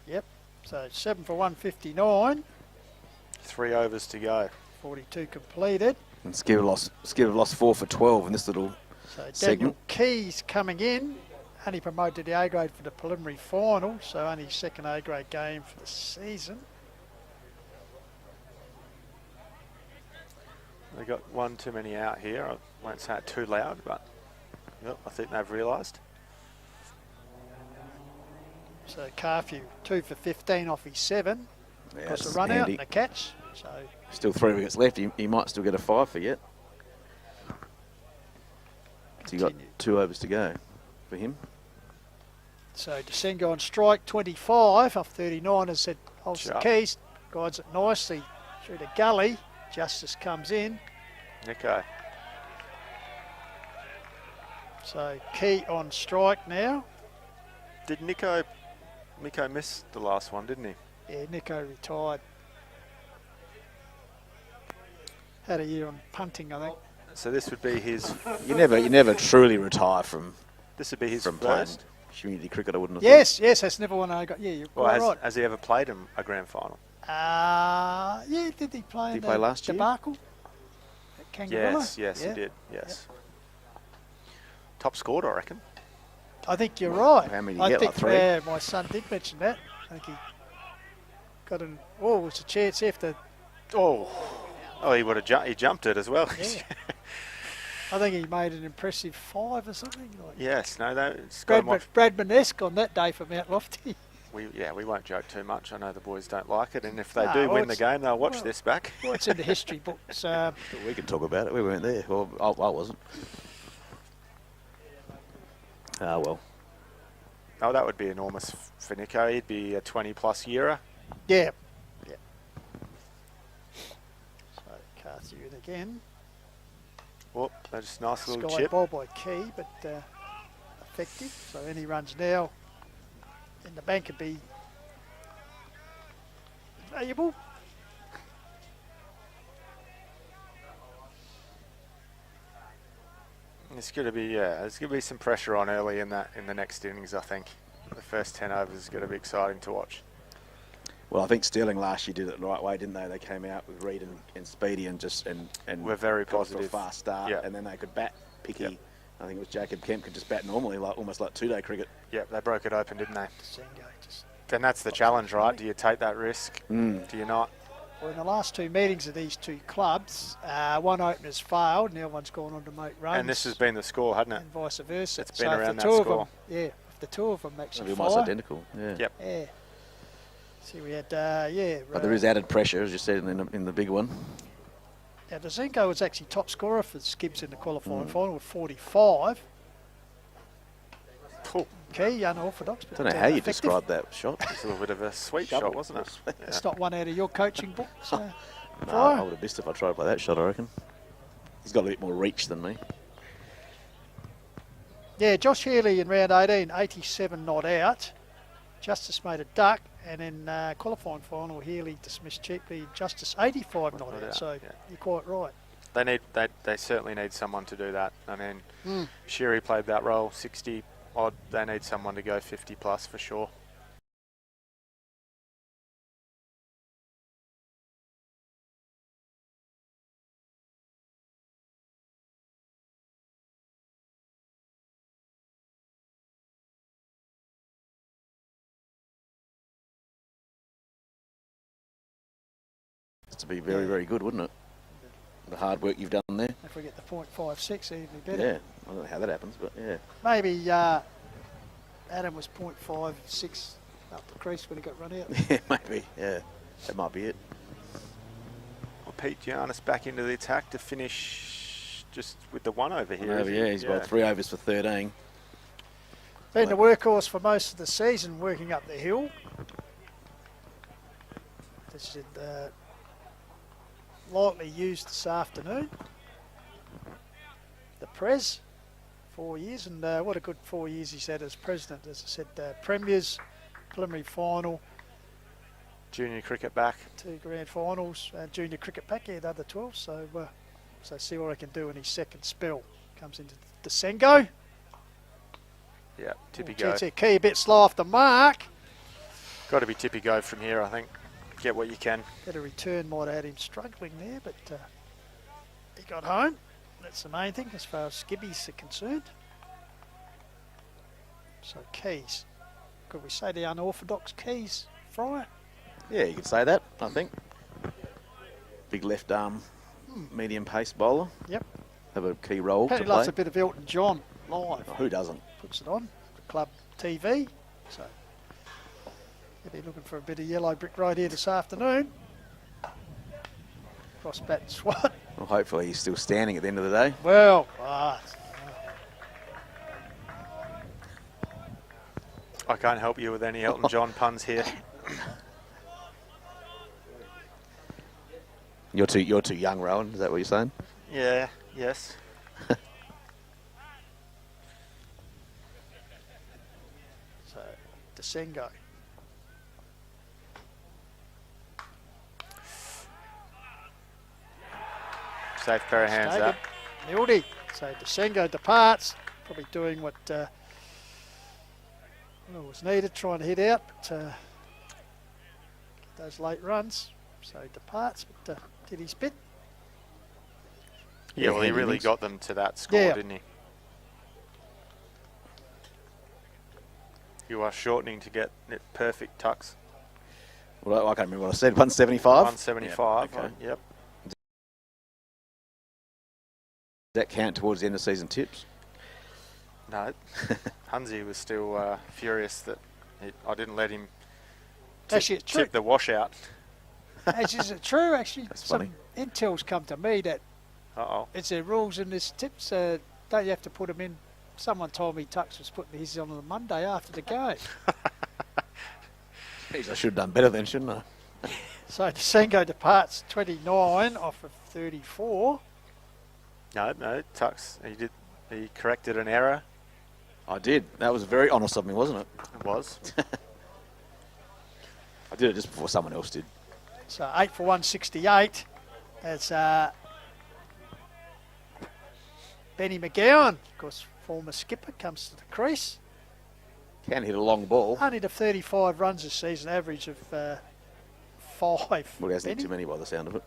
Yep. So 7 for 159. 3 overs to go. 42 completed. And Skipper lost 4 for 12 in this little So Daniel segment. Keys coming in, only promoted to the A grade for the preliminary final, so only second A grade game for the season. They got one too many out here. I won't say it too loud, but yep, I think they've realised. So Carfew 2 for 15 off his 7. Yeah, Of course, that's a run out handy. and a catch. So Still 3 wickets left. He might still get a 5 for yet. So you got 2 overs to go for him. So Desengo on strike 25 off 39 has said holds the keys, guides it nicely through the gully. Justice comes in. Nico. So Key on strike now. Did Nico miss the last one, didn't he? Yeah, Nico retired. Had a year on punting, I think. So this would be his. You never truly retire from This would be his from playing first. community cricket. I wouldn't have Yes, that's never one I got. Yeah, you're Well, quite right. has he ever played in a grand final? Yeah, did he play Did in he play the last year? debacle? At Kangaroo? Yes, Yeah. he did. Yes. Top scored, I reckon. I think you're right. How many did I he get, think like 3? yeah, my son did mention that. I think he got an. Oh, it was a chance after. Oh, he would have he jumped it as well. Yeah. I think he made an impressive 5 or something. Like Yes, no, it's got him off. Bradman-esque on that day for Mount Lofty. we won't joke too much. I know the boys don't like it, and if they No, do well, win the game, they'll watch this back. Well, it's in the history books. We can talk about it. We weren't there. Well, I wasn't. Ah, well. Oh, that would be enormous for Nico. He'd be a 20-plus yearer. Yeah. So Carthew in again. Oh, that's a nice little Sky chip. ball by Key, but effective. So any runs now in the bank would be valuable. There's going to be some pressure on early in the next innings. I think the first 10 overs is going to be exciting to watch. Well, I think Stirling last year did it the right way, didn't they? They came out with Reed and Speedy and we're very got off to positive. a fast start, Yep. and then they could bat picky. Yep. I think it was Jacob Kemp could just bat normally, almost like two-day cricket. Yep, they broke it open, didn't they? Sengo just Then that's the challenge, right? Do you take that risk? Do you not? Well, in the last two meetings of these two clubs, one opener's failed and the other one's gone on to make runs. And this has been the score, hasn't it? And vice versa. It's been so around if the that two score. of them, if the two of them actually It'll be almost fire, identical. Yeah. Yep. yeah. See, we had, But there is added pressure, as you said in the big one. Now, Dazenko was actually top scorer for Skips in the qualifying final with 45. Cool. Key, unorthodox. I don't know how you effective. described that shot. It's a little bit of a sweet Shovel. shot, wasn't it? It's not one out of your coaching book. So No, I would have missed if I tried to play that shot, I reckon. He's got a bit more reach than me. yeah, Josh Healy in round 18, 87 not out. Justice made a duck, and in qualifying final, Healy dismissed cheaply. Justice 85 not out. So you're quite right. They certainly need someone to do that. I mean, Sherry played that role, 60 odd. They need someone to go 50 plus for sure. To be very, very good, wouldn't it? The hard work you've done there. If we get the .56, even better. Yeah, I don't know how that happens, but yeah. Maybe Adam was .56 up the crease when he got run out. Yeah, maybe, yeah. That might be it. Well, Pete Giannis back into the attack to finish just with the one over here. Yeah, he's got 3 overs for 13. Been the workhorse for most of the season, working up the hill. This is lightly used this afternoon. The Prez, 4 years, and what a good 4 years he's had as president. As I said, premiers, preliminary final, Junior cricket back. 2 grand finals, junior cricket back, yeah, the other 12. So see what I can do in his second spell. Comes into the Sengo. Yeah, tippy go. TTK a bit slow off the mark. Got to be tippy go from here, I think. Get what you can. Better return might have had him struggling there, but he got home. That's the main thing as far as skibbies are concerned. So Keys. Could we say the unorthodox Keys, Fryer? Yeah, you could say that, I think. Big left arm, medium pace bowler. Yep. Have a key role to Apparently play. loves a bit of Elton John live. Oh, who doesn't? Puts it on the club TV. So he'll be looking for a bit of yellow brick road here this afternoon. Cross bat and swat. Well, hopefully he's still standing at the end of the day. Well, I can't help you with any Elton John puns here. You're too young, Rowan. Is that what you're saying? Yeah, yes. so Desengo. Safe pair of hands up. Mildy. So Desengo departs, probably doing what was needed, trying to hit out, but get those late runs. So he departs, but did his bit. Yeah, well, he handy really innings. got them to that score, Yeah. didn't he? You are shortening to get it perfect tucks. Well, I can't remember what I said. 175? 175. Yeah, okay. Yep. Does that count towards the end of season tips? No, Hunzi was still furious that I didn't let him Actually, it's true. Tip the washout. Actually, is it true? Actually, That's some funny. intel's come to me that Uh-oh. it's their rules in this tips. Don't you have to put them in? Someone told me Tux was putting his on the Monday after the game. Jeez, I should have done better then, shouldn't I? So Desengo departs 29 off of 34. No, Tux. He corrected an error. I did. That was very honest of me, wasn't it? It was. I did it just before someone else did. So 8 for 168. As Benny McGowan, of course, former skipper, comes to the crease. Can hit a long ball. Only to 35 runs this season, average of 5. Well, he hasn't Benny. hit too many by the sound of it.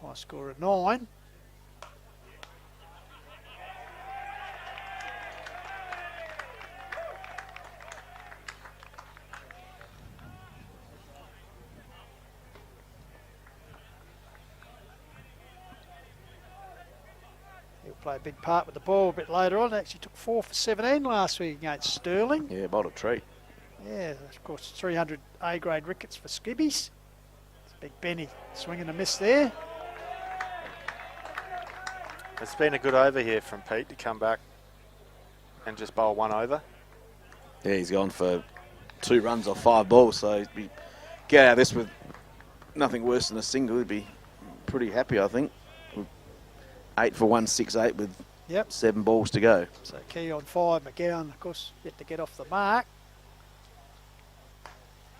High score of 9. He'll play a big part with the ball a bit later on. Actually took 4 for 17 last week against Stirling. Yeah, bowled a treat. Yeah, of course, 300 A-grade rickets for skibbies. It's Big Benny swinging a miss there. It's been a good over here from Pete to come back and just bowl 1 over. Yeah, he's gone for 2 runs off 5 balls, so he'd be get out of this with nothing worse than a single. He'd be pretty happy, I think. 8 for 168 with 7 balls to go. So key on 5. McGowan, of course, yet to get off the mark.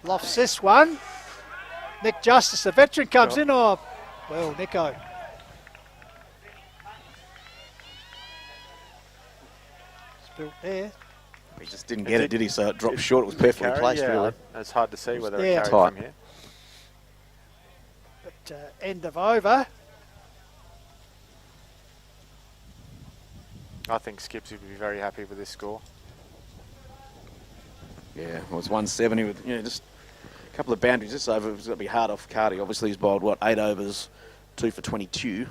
Lofts this one. Nick Justice, the veteran, comes in. Oh, well, Nico. Spilt there. He just didn't get it, did he? So it dropped short. It was perfectly Carry, placed, yeah, really. it's hard to see whether Yeah. it carried Tight. from here. But end of over. I think Skips would be very happy with this score. Yeah, well, it's 170 with just a couple of boundaries. This over was going to be hard off Cardi. Obviously, he's bowled 8 overs, 2 for 22.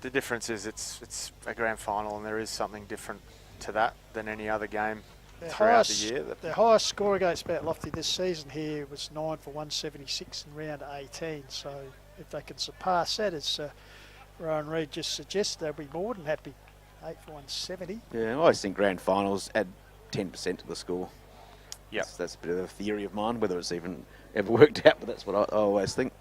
The difference is it's a grand final, and there is something different to that than any other game throughout the year. The highest score against Mount Lofty this season here was 9 for 176 in round 18. So if they can surpass that, as Rowan Reid just suggested, they'll be more than happy. 8 for 170. Yeah, I always think grand finals add 10% to the score. Yeah, that's a bit of a theory of mine, whether it's even ever worked out, but that's what I always think.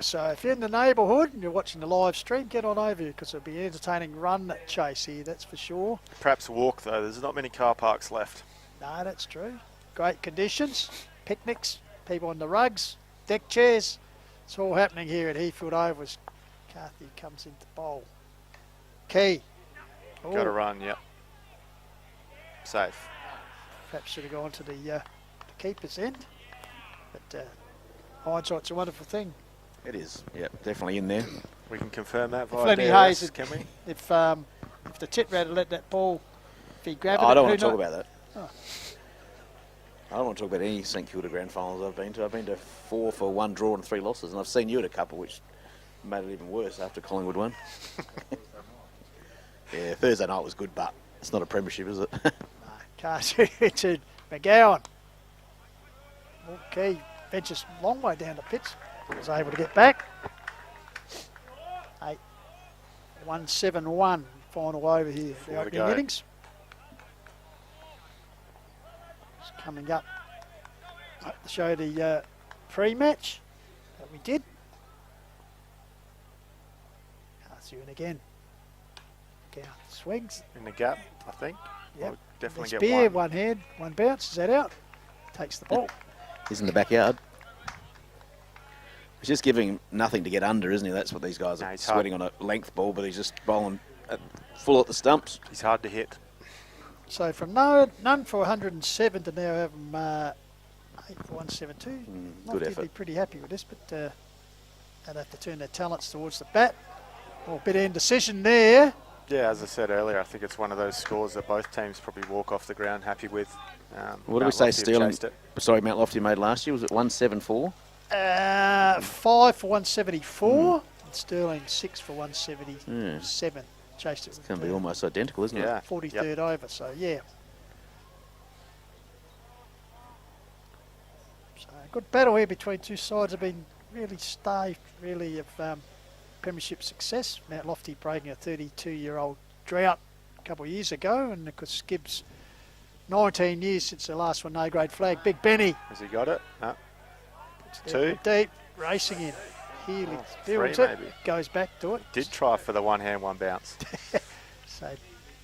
So if you're in the neighbourhood and you're watching the live stream, get on over here because it'll be an entertaining run chase here, that's for sure. perhaps walk though. There's not many car parks left. No, that's true. Great conditions, picnics, people on the rugs, deck chairs. It's all happening here at Heathfield Oval as Carthy comes into bowl. Key. Got to Oh, run. Yep. Safe. perhaps should have gone to the keeper's end. But hindsight's a wonderful thing. It is, yeah, definitely in there. We can confirm that via Lenny DRS, Hayes, can we? If the tit rat had let that ball, if he grabbed it, I don't who want to talk kno- about that. Oh. I don't want to talk about any St Kilda grand finals I've been to. I've been to 4 for 1 draw and 3 losses, and I've seen you at a couple, which made it even worse after Collingwood won. Yeah, Thursday night was good, but it's not a premiership, is it? Carter to McGowan. Okay, ventures a long way down the pitch. Was able to get back. 8-1-7-1 final over here. The 4 to opening go. innings. It's coming up to show the pre-match that we did. Carter in again. McGowan swings. In the gap, I think. Yep. We'll definitely There's get Beer, one. one hand, one bounce. Is that out? Takes the ball. He's in the backyard. He's just giving him nothing to get under, isn't he? That's what these guys No, are he's sweating on a length ball, but he's just bowling full at the stumps. He's hard to hit. So from none for 107 to now have him 8 for 172. Good Lofty effort. be pretty happy with this, but they'd have to turn their talents towards the bat. Oh, bit of indecision there. Yeah, as I said earlier, I think it's one of those scores that both teams probably walk off the ground happy with. What did we Mount say Lofty have Stirling, chased it. sorry, Mount Lofty made last year? Was it 174? 5 for 174. And Stirling 6 for 177. chased it. It's going to be almost identical, isn't Yeah. it? 43rd over, so yeah. So good battle here between two sides. Have been really staved, really, of premiership success. Mount Lofty breaking a 32-year-old drought a couple of years ago, and of course Gibbs, 19 years since the last one, A-grade flag. Big Benny. Has he got it? No. It's 2. deep, racing in. Healy builds 3 it, maybe. goes back to it. Did try for the one hand, one bounce. So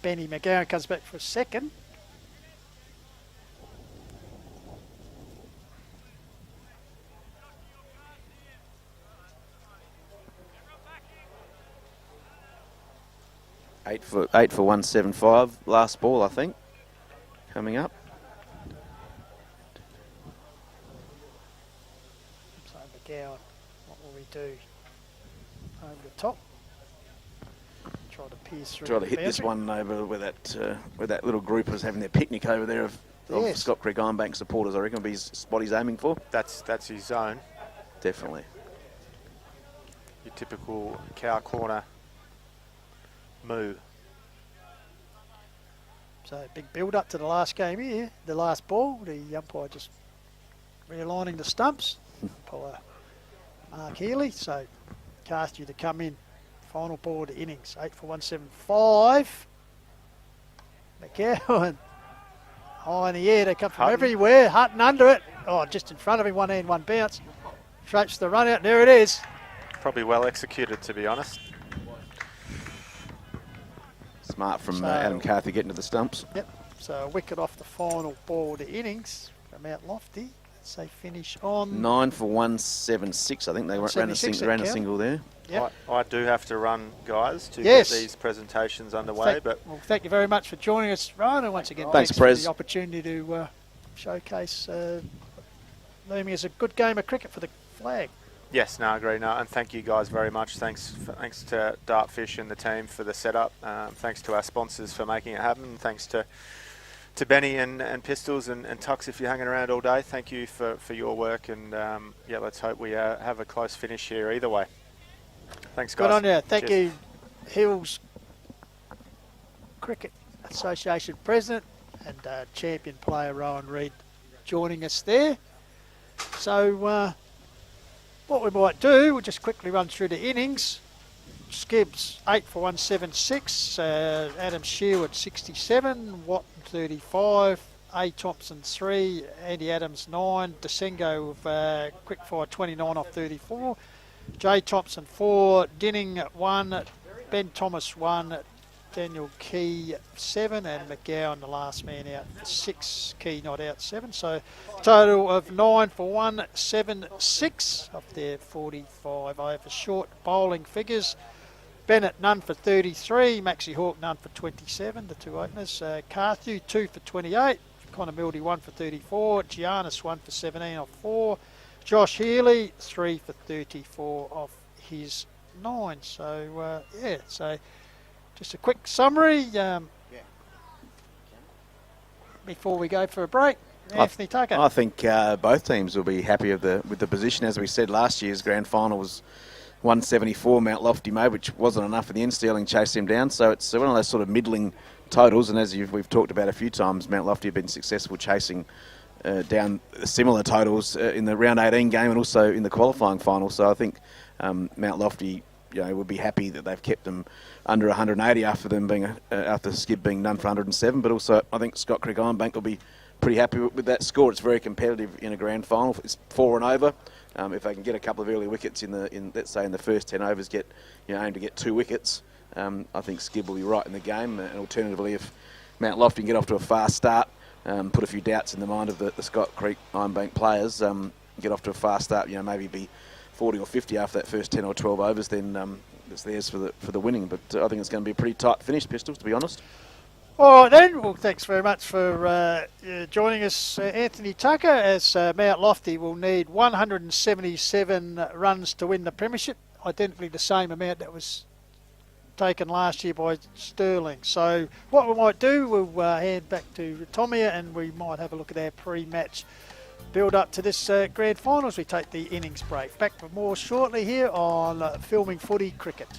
Benny McGowan comes back for a second. Eight for 175. Last ball, I think, coming up. So McGowan, what will we do? Over the top. Try to pierce through. Try to the hit this boundary. one over where that little group was having their picnic over there of Yes. Scott Creek Ironbank supporters. I reckon will be his spot he's aiming for. That's his zone. Definitely. Your typical cow corner move. So big build up to the last game here. The last ball, the umpire just realigning the stumps. Umpire Mark Healy. So cast you to come in. Final ball to Innings. 8 for 175. McGowan. High in the air. They come from Hutton. everywhere. Hutton under it. Oh, just in front of him. One hand, one bounce. Traipse the run out. There it is. Probably well executed, to be honest. Smart from So- Adam Carthy getting to the stumps. Yep. So a wicket off the final ball to Innings from Mount Lofty. Let's say finish on. 9 for 176. I think they ran a 76 ran a count. single there. Yep. I do have to run, guys, to Yes. get these presentations underway. But Well, thank you very much for joining us, Ryan, and once again, Thanks, for Prez. the opportunity to showcase looming as a good game of cricket for the flag. yes, no, I agree. No, and thank you guys very much. Thanks to Dartfish and the team for the setup. Thanks to our sponsors for making it happen. Thanks to Benny and Pistols and Tux if you're hanging around all day. Thank you for your work, and yeah, let's hope we have a close finish here either way. Thanks, guys. Good on you. Thank Cheers. you, Hills Cricket Association President and champion player Rowan Reid joining us there. So what we might do, we'll just quickly run through the innings. Skibbs 8 for 176, Adam Sherwood 67, Watton 35, A Thompson 3, Andy Adams 9, Desengo with quick fire 29 off 34, J Thompson 4, Dinning 1, Ben Thomas 1, Daniel Key 7, and McGowan the last man out for 6, Key not out 7. So total of 9 for 176 off their 45 over short bowling figures. Bennett none for 33, Maxie Hawke none for 27, the two openers. Carthew 2 for 28, Connor Mildy 1 for 34, Giannis 1 for 17 off 4, Josh Healy 3 for 34 off his 9. So yeah, so just a quick summary before we go for a break. Anthony Tucker. I think both teams will be happy with the position. As we said, last year's grand final was 174 Mount Lofty made, which wasn't enough in the end. Stirling chased him down, so it's one of those sort of middling totals. And as we've talked about a few times, Mount Lofty have been successful chasing down similar totals in the round 18 game and also in the qualifying final. So I think Mount Lofty, would be happy that they've kept them under 180 after them being after Skib being done for 107. But also, I think Scott Creek Ironbank will be pretty happy with that score. It's very competitive in a grand final. It's 4 and over. If they can get a couple of early wickets in let's say in the first 10 overs, aim to get 2 wickets, I think Skib will be right in the game. And alternatively, if Mount Lofty can get off to a fast start, put a few doubts in the mind of the Scott Creek Ironbank players, get off to a fast start, maybe be 40 or 50 after that first 10 or 12 overs, then it's theirs for the winning. But I think it's going to be a pretty tight finish, Pistols, to be honest. All right then, well thanks very much for joining us, Anthony Tucker, as Mount Lofty will need 177 runs to win the premiership, identically the same amount that was taken last year by Stirling. So what we might do, we'll hand back to Tommy and we might have a look at our pre-match build up to this grand final as we take the innings break. Back for more shortly here on Filming Footy Cricket.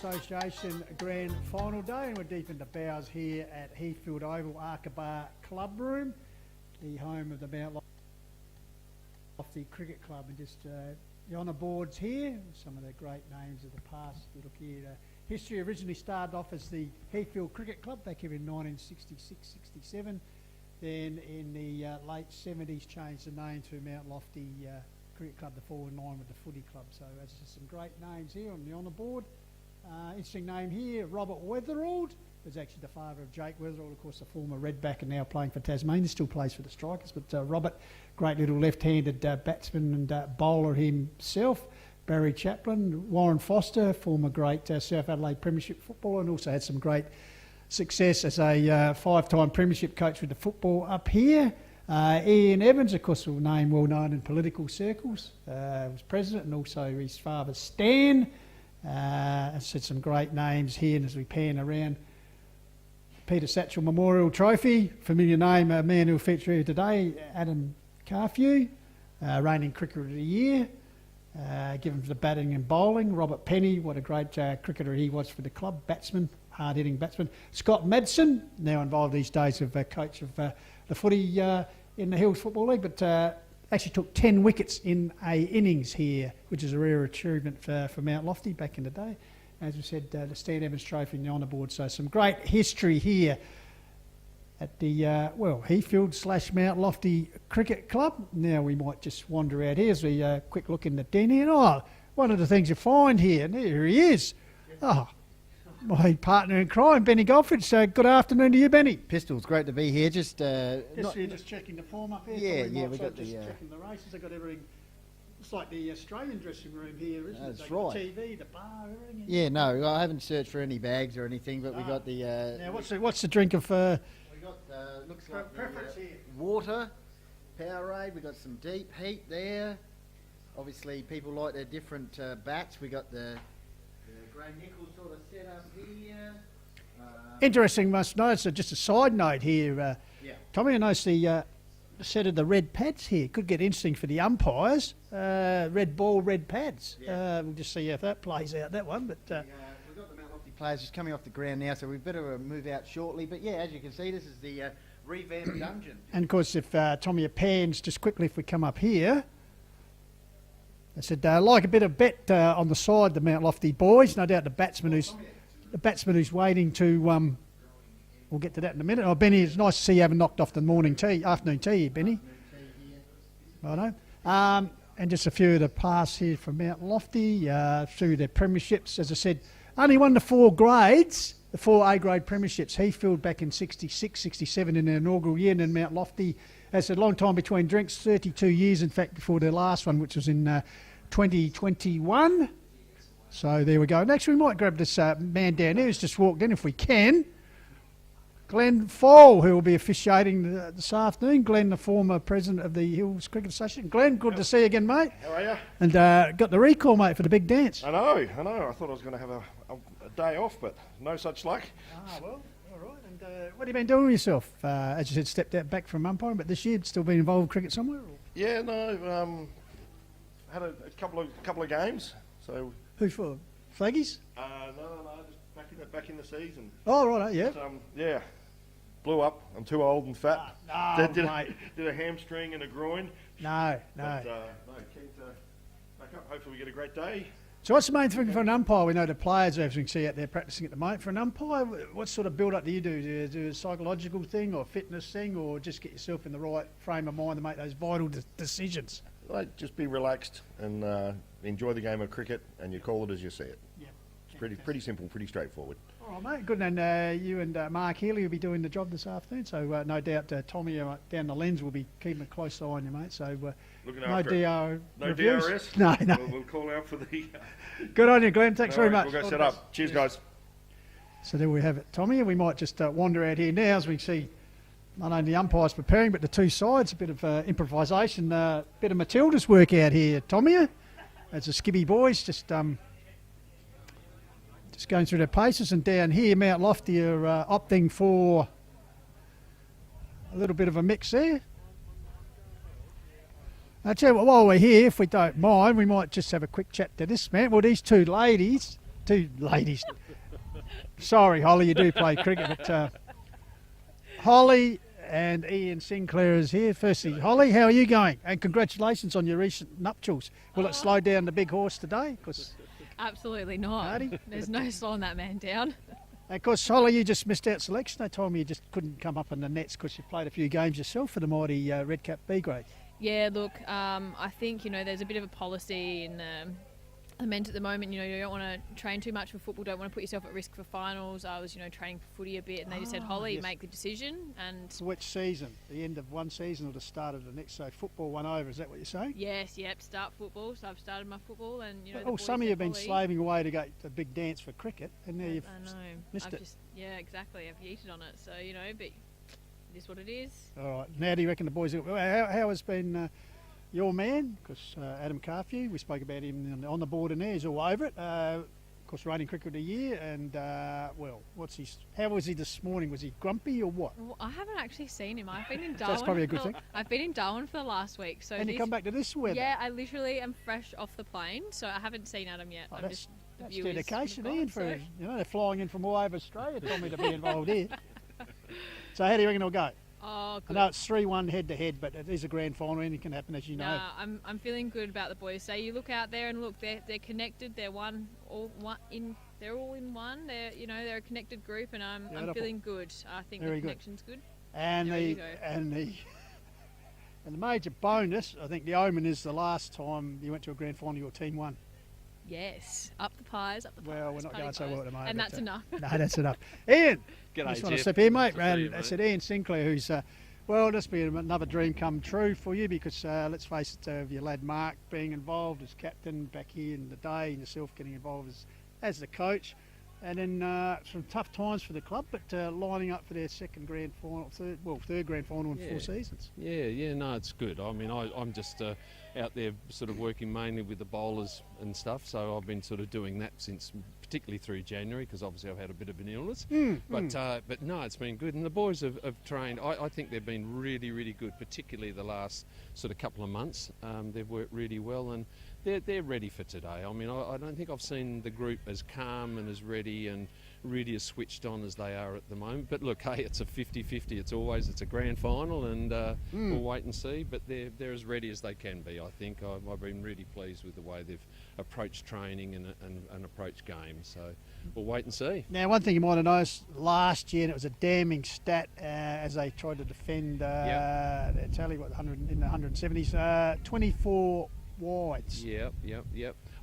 Association Grand Final Day, and we're deep into bows here at Heathfield Oval, Kookaburra Clubroom, the home of the Mount Lofty Cricket Club. And just the honour boards here, some of the great names of the past. You look here, history originally started off as the Heathfield Cricket Club back here in 1966-67. Then in the late 70s changed the name to Mount Lofty Cricket Club to fall in line with the footy club. So there's some great names here on the honour board. Interesting name here, Robert Weatherald, was actually the father of Jake Weatherald, of course, the former Redback and now playing for Tasmania, still plays for the Strikers. But Robert, great little left-handed batsman and bowler himself. Barry Chaplin, Warren Foster, former great South Adelaide Premiership footballer, and also had some great success as a five-time Premiership coach with the football up here. Ian Evans, of course, a name well known in political circles, was president, and also his father Stan. I said some great names here, and as we pan around, Peter Satchell Memorial Trophy, familiar name, a man who will feature here today, Adam Carfew, reigning Cricketer of the Year, given for the batting and bowling. Robert Penny, what a great cricketer he was for the club, batsman, hard-hitting batsman. Scott Madsen, now involved these days of coach of the footy in the Hills Football League, but actually took 10 wickets in a innings here, which is a rare achievement for Mount Lofty back in the day. As we said, the Stan Evans Trophy in the honour board, so some great history here at the, Heathfield / Mount Lofty Cricket Club. Now we might just wander out here as we quick look in the den here. And, one of the things you find here, and here he is. Oh, my partner in crime, Benny Goldfinch. Good afternoon to you, Benny. Pistols, great to be here. Just checking the form up here. Yeah, we got checking the races. I got everything. It's like the Australian dressing room here, isn't it? That's right. The TV, the bar, everything. Yeah, no, I haven't searched for any bags or anything, but we got the. Now, what's the drink of? We got looks like preference here. Water, Powerade. We got some deep heat there. Obviously, people like their different bats. We got the grey nickel sort of set up here. Interesting, must notice. Just a side note here, Tommy. I noticed the set of the red pads here. Could get interesting for the umpires. Red ball, red pads. We'll just see how that plays out, that one. But we've got the Mount Lofty players just coming off the ground now, so we better move out shortly. But yeah, as you can see, this is the revamped dungeon. And of course, if Tommy pans just quickly, if we come up here, I said like a bit of bet on the side, the Mount Lofty boys. No doubt the batsman who's waiting to. We'll get to that in a minute. Oh, Benny, it's nice to see you having knocked off the afternoon tea here, Benny. Righto. And just a few of the past here from Mount Lofty through their premierships. As I said, only won the 4 grades, the 4 A-grade premierships. Heathfield back in 66, 67 in their inaugural year, and then Mount Lofty, as a long time between drinks, 32 years, in fact, before their last one, which was in 2021. So there we go. Next, we might grab this man down here who's just walked in, if we can. Glenn Fall, who will be officiating this afternoon. Glenn, the former president of the Hills Cricket Association. Glenn, good to see you again, mate. How are you? And got the recall, mate, for the big dance. I know. I thought I was going to have a day off, but no such luck. Well, all right. And what have you been doing with yourself? As you said, stepped out back from umpiring, but this year still been involved in cricket somewhere? Or? Yeah, no. Had a couple of games. So. Who for? Flaggies? No. Just back in the season. Oh, right. Yeah. But, yeah. Blew up. I'm too old and fat. Mate. Did a hamstring and a groin. No. But, keen to back up. Hopefully we get a great day. So what's the main thing for an umpire? We know the players, as we can see out there practicing at the moment. For an umpire, what sort of build-up do you do? Do you do a psychological thing or fitness thing, or just get yourself in the right frame of mind to make those vital decisions? Just be relaxed and enjoy the game of cricket, and you call it as you see it. Yeah. It's pretty simple, pretty straightforward. All right, mate. Good. And you and Mark Healy will be doing the job this afternoon. So no doubt Tommy down the lens will be keeping a close eye on you, mate. So no DR reviews. DRS? No. We'll call out for the... Good on you, Glenn. Thanks very much. We'll go set up. Cheers, guys. So there we have it, Tommy. And we might just wander out here now as we see not only the umpires preparing, but the two sides. A bit of improvisation, a bit of Matilda's work out here, Tommy. As the Skibby boys just going through their paces, and down here Mount Lofty are opting for a little bit of a mix there. I tell you what, while we're here, if we don't mind, we might just have a quick chat to this man. Well, these two ladies two ladies. Sorry, Holly, you do play cricket, but Holly and Ian Sinclair is here. Firstly, Holly, how are you going? And congratulations on your recent nuptials. Will it slow down the big horse today? Absolutely not. Party? There's no slowing that man down. And of course, Holly, you just missed out selection. They told me you just couldn't come up in the nets because you played a few games yourself for the mighty Red Cap B grade. Yeah, look, I think, there's a bit of a policy in the men's at the moment. You don't want to train too much for football, don't want to put yourself at risk for finals. I was, training for footy a bit, and they just said, Holly, yes. make the decision. And So which season? The end of one season or the start of the next? So football won over, is that what you're saying? yes, start football. So I've started my football, and the Oh, boys some of you have said, been Holly, slaving away to go to a big dance for cricket, and now you've I know. missed I've it. Yeah, exactly. I've yeeted on it. So but it is what it is. All right. Now do you reckon the boys... How has been your man? Because Adam Carthew, we spoke about him on the board in there. He's all over it. Of course, reigning cricket of the year. And, how was he this morning? Was he grumpy or what? Well, I haven't actually seen him. I've been in Darwin. That's probably a good thing. I've been in Darwin for the last week. So And you come back to this weather? Yeah, I literally am fresh off the plane, so I haven't seen Adam yet. Oh, I'm that's just the that's viewers dedication, have Ian. gone, They're flying in from all over Australia. Told me to be involved here. So how do you reckon it'll go? Oh, I good. know it's 3-1 head-to-head, but it is a grand final. Anything can happen, as you know. No, I'm feeling good about the boys. So you look out there and look, they're connected. They're they're all in one. They're a connected group, and I'm Beautiful. feeling good. I think Very the good. connection's good. And There you the go. and the and the major bonus, I think the omen is the last time you went to a grand final, your team won. Yes, up the pies, up the pies. Well, we're not party going so pies. well at the moment. And but, that's enough. No, that's enough. Ian, G'day, just want to Jeff. step here, mate. Good to see you, And I mate. said Ian Sinclair, who's this be another dream come true for you because let's face it, of your lad Mark being involved as captain back here in the day, and yourself getting involved as the coach. And then some tough times for the club, but lining up for their third grand final in 4 seasons. Yeah, no, it's good. I mean, I'm just out there sort of working mainly with the bowlers and stuff, so I've been sort of doing that since, particularly through January, because obviously I've had a bit of an illness. But no, it's been good, and the boys have trained. I think they've been really, really good, particularly the last sort of couple of months. They've worked really well, and they're ready for today. I mean, I don't think I've seen the group as calm and as ready and really as switched on as they are at the moment. But look, hey, it's a 50-50. It's a grand final, and we'll wait and see. But they're as ready as they can be, I think. I've been really pleased with the way they've approached training and approached games. So we'll wait and see. Now, one thing you might have noticed last year, and it was a damning stat as they tried to defend their tally, in the 170s, 24 wides. Yep.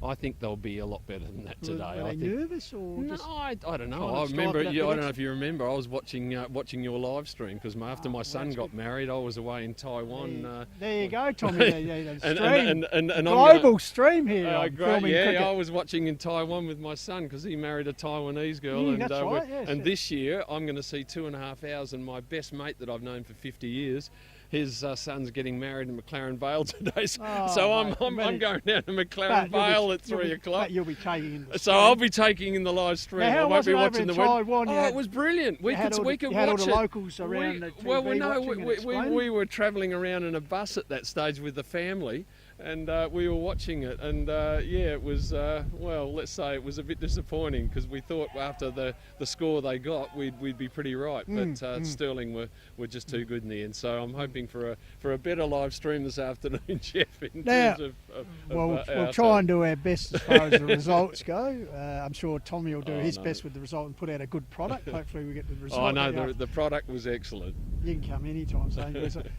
I think they'll be a lot better than that today. Were they nervous or No, just... I don't know. trying I to remember. strike it I up don't the know if you remember. I was watching your live stream because after my son that's got good. married, I was away in Taiwan. There you go, Tommy. the stream. and I'm global stream here. great, filming cricket. I was watching in Taiwan with my son because he married a Taiwanese girl, and that's right, yes, and yes. this year I'm going to see 2.5 hours, and my best mate that I've known for 50 years. His son's getting married in McLaren Vale today, so I'm going down to McLaren Vale at 3 o'clock. But you'll be taking in the So I'll be taking in the live stream. Now, how I won't was be it over watching in the wedding. Taiwan? You Oh, had- it was brilliant. We you had could all we the- could you had all watch the it. locals around the TV watching and explaining? we were travelling around in a bus at that stage with the family, and we were watching it, and it was let's say it was a bit disappointing because we thought after the score they got we'd be pretty right, but Stirling were just too good in the end. So I'm hoping for a better live stream this afternoon, Jeff. Now, Terms of we'll try and do our best as far as the results go. I'm sure Tommy will do his best with the result and put out a good product. Hopefully we get the result. Oh no, the product was excellent. You can come anytime.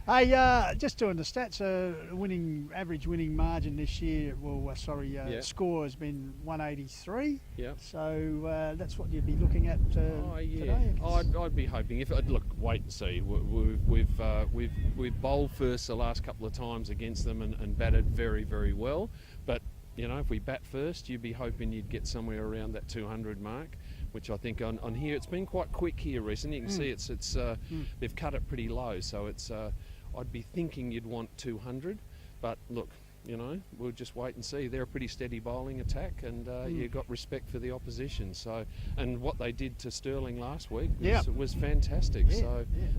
Hey, just doing the stats. Average winning margin this year. Score has been 183. Yeah. So that's what you'd be looking at today. I'd be hoping. Wait and see. We've bowled first the last couple of times against them and batted very, very well. But if we bat first, you'd be hoping you'd get somewhere around that 200 mark, which I think on here it's been quite quick here recently. You can see it's they've cut it pretty low, so it's I'd be thinking you'd want 200. But look, we'll just wait and see. They're a pretty steady bowling attack, and you've got respect for the opposition. So, and what they did to Stirling last week was fantastic.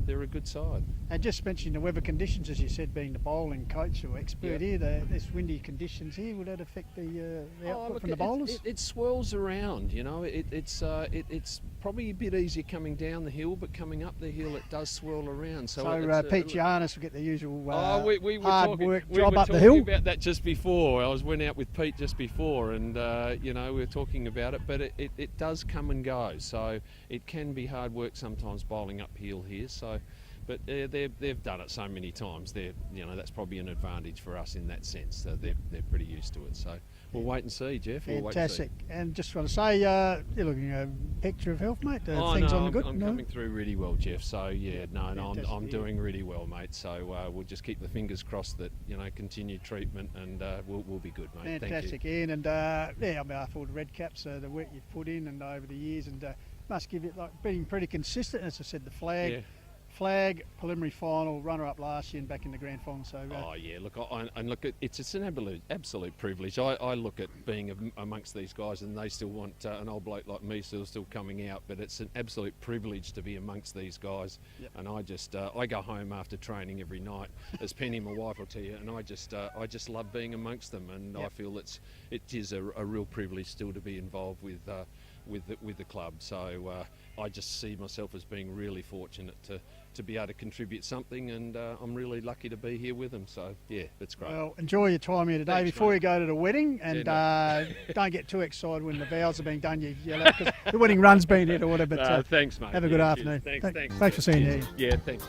They're a good side. And just mentioning the weather conditions, as you said, being the bowling coach or expert here, this windy conditions here, will that affect the output from the bowlers? It swirls around, it's probably a bit easier coming down the hill, but coming up the hill it does swirl around. So Pete Giannis will get the usual we hard work we job were up the hill. About that just before. I went out with Pete just before, and we were talking about it, but it does come and go. So it can be hard work sometimes bowling uphill here. So, but they've done it so many times. That's probably an advantage for us in that sense. So they're pretty used to it. So we'll wait and see, Jeff. Fantastic. And just want to say, you're looking at a picture of health, mate. Things on the good. I'm coming through really well, Jeff. So I'm doing really well, mate. So we'll just keep the fingers crossed that continued treatment, and we'll be good, mate. Fantastic, Thank you. Ian. And after all the red caps, the work you've put in and over the years, and must give it being pretty consistent. As I said, the flag. Yeah. Flag, preliminary final, runner-up last year and back in the grand final. So, it's an absolute privilege. I look at being amongst these guys, and they still want an old bloke like me still coming out, but it's an absolute privilege to be amongst these guys. Yep. And I go home after training every night, as Penny, my wife, will tell you, and I just love being amongst them, and I feel it is a real privilege still to be involved with the club. So I just see myself as being really fortunate to be able to contribute something, and I'm really lucky to be here with them. So it's great. Well, enjoy your time here today. Thanks, before mate. you go to the wedding, and don't get too excited when the vows are being done. You yell out because the wedding run's been hit or whatever. But thanks, mate. Have a good afternoon. Thanks for seeing you. Yeah, thanks.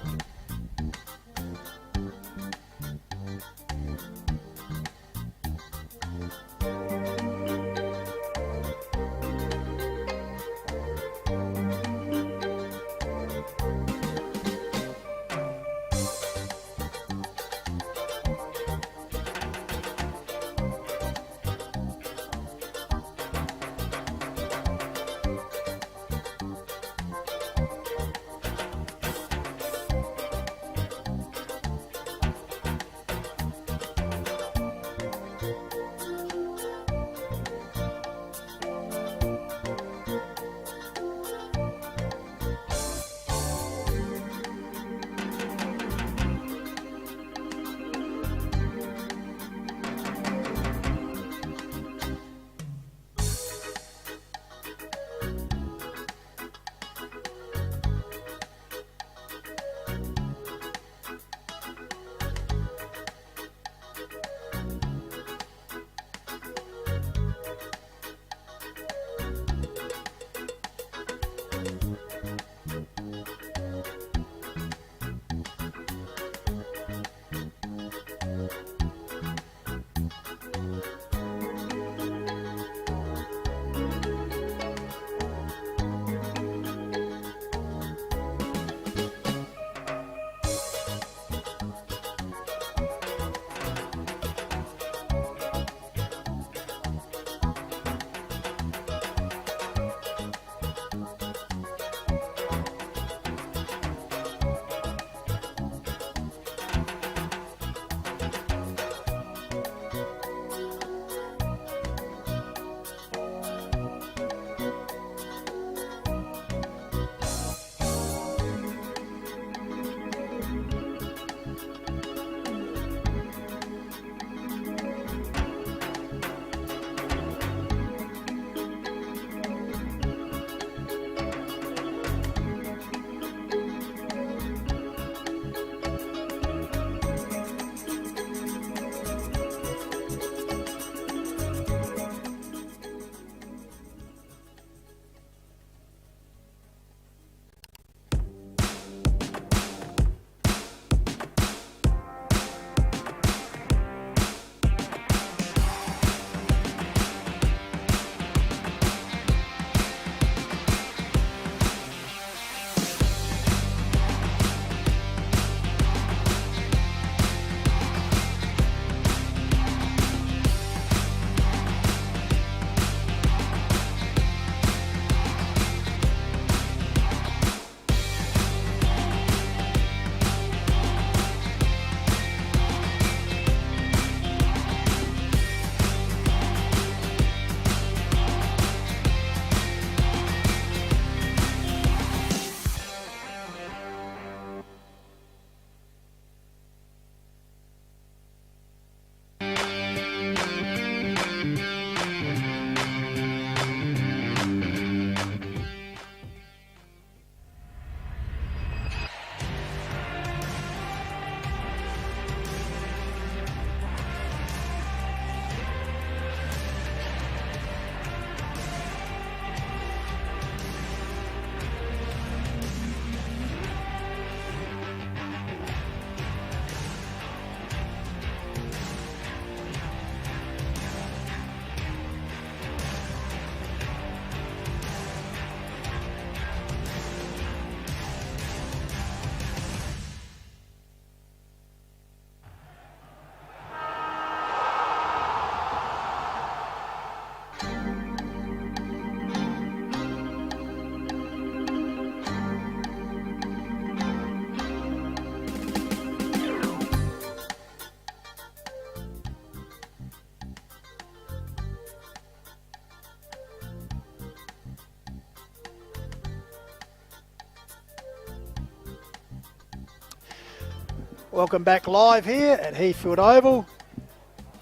Welcome back live here at Heathfield Oval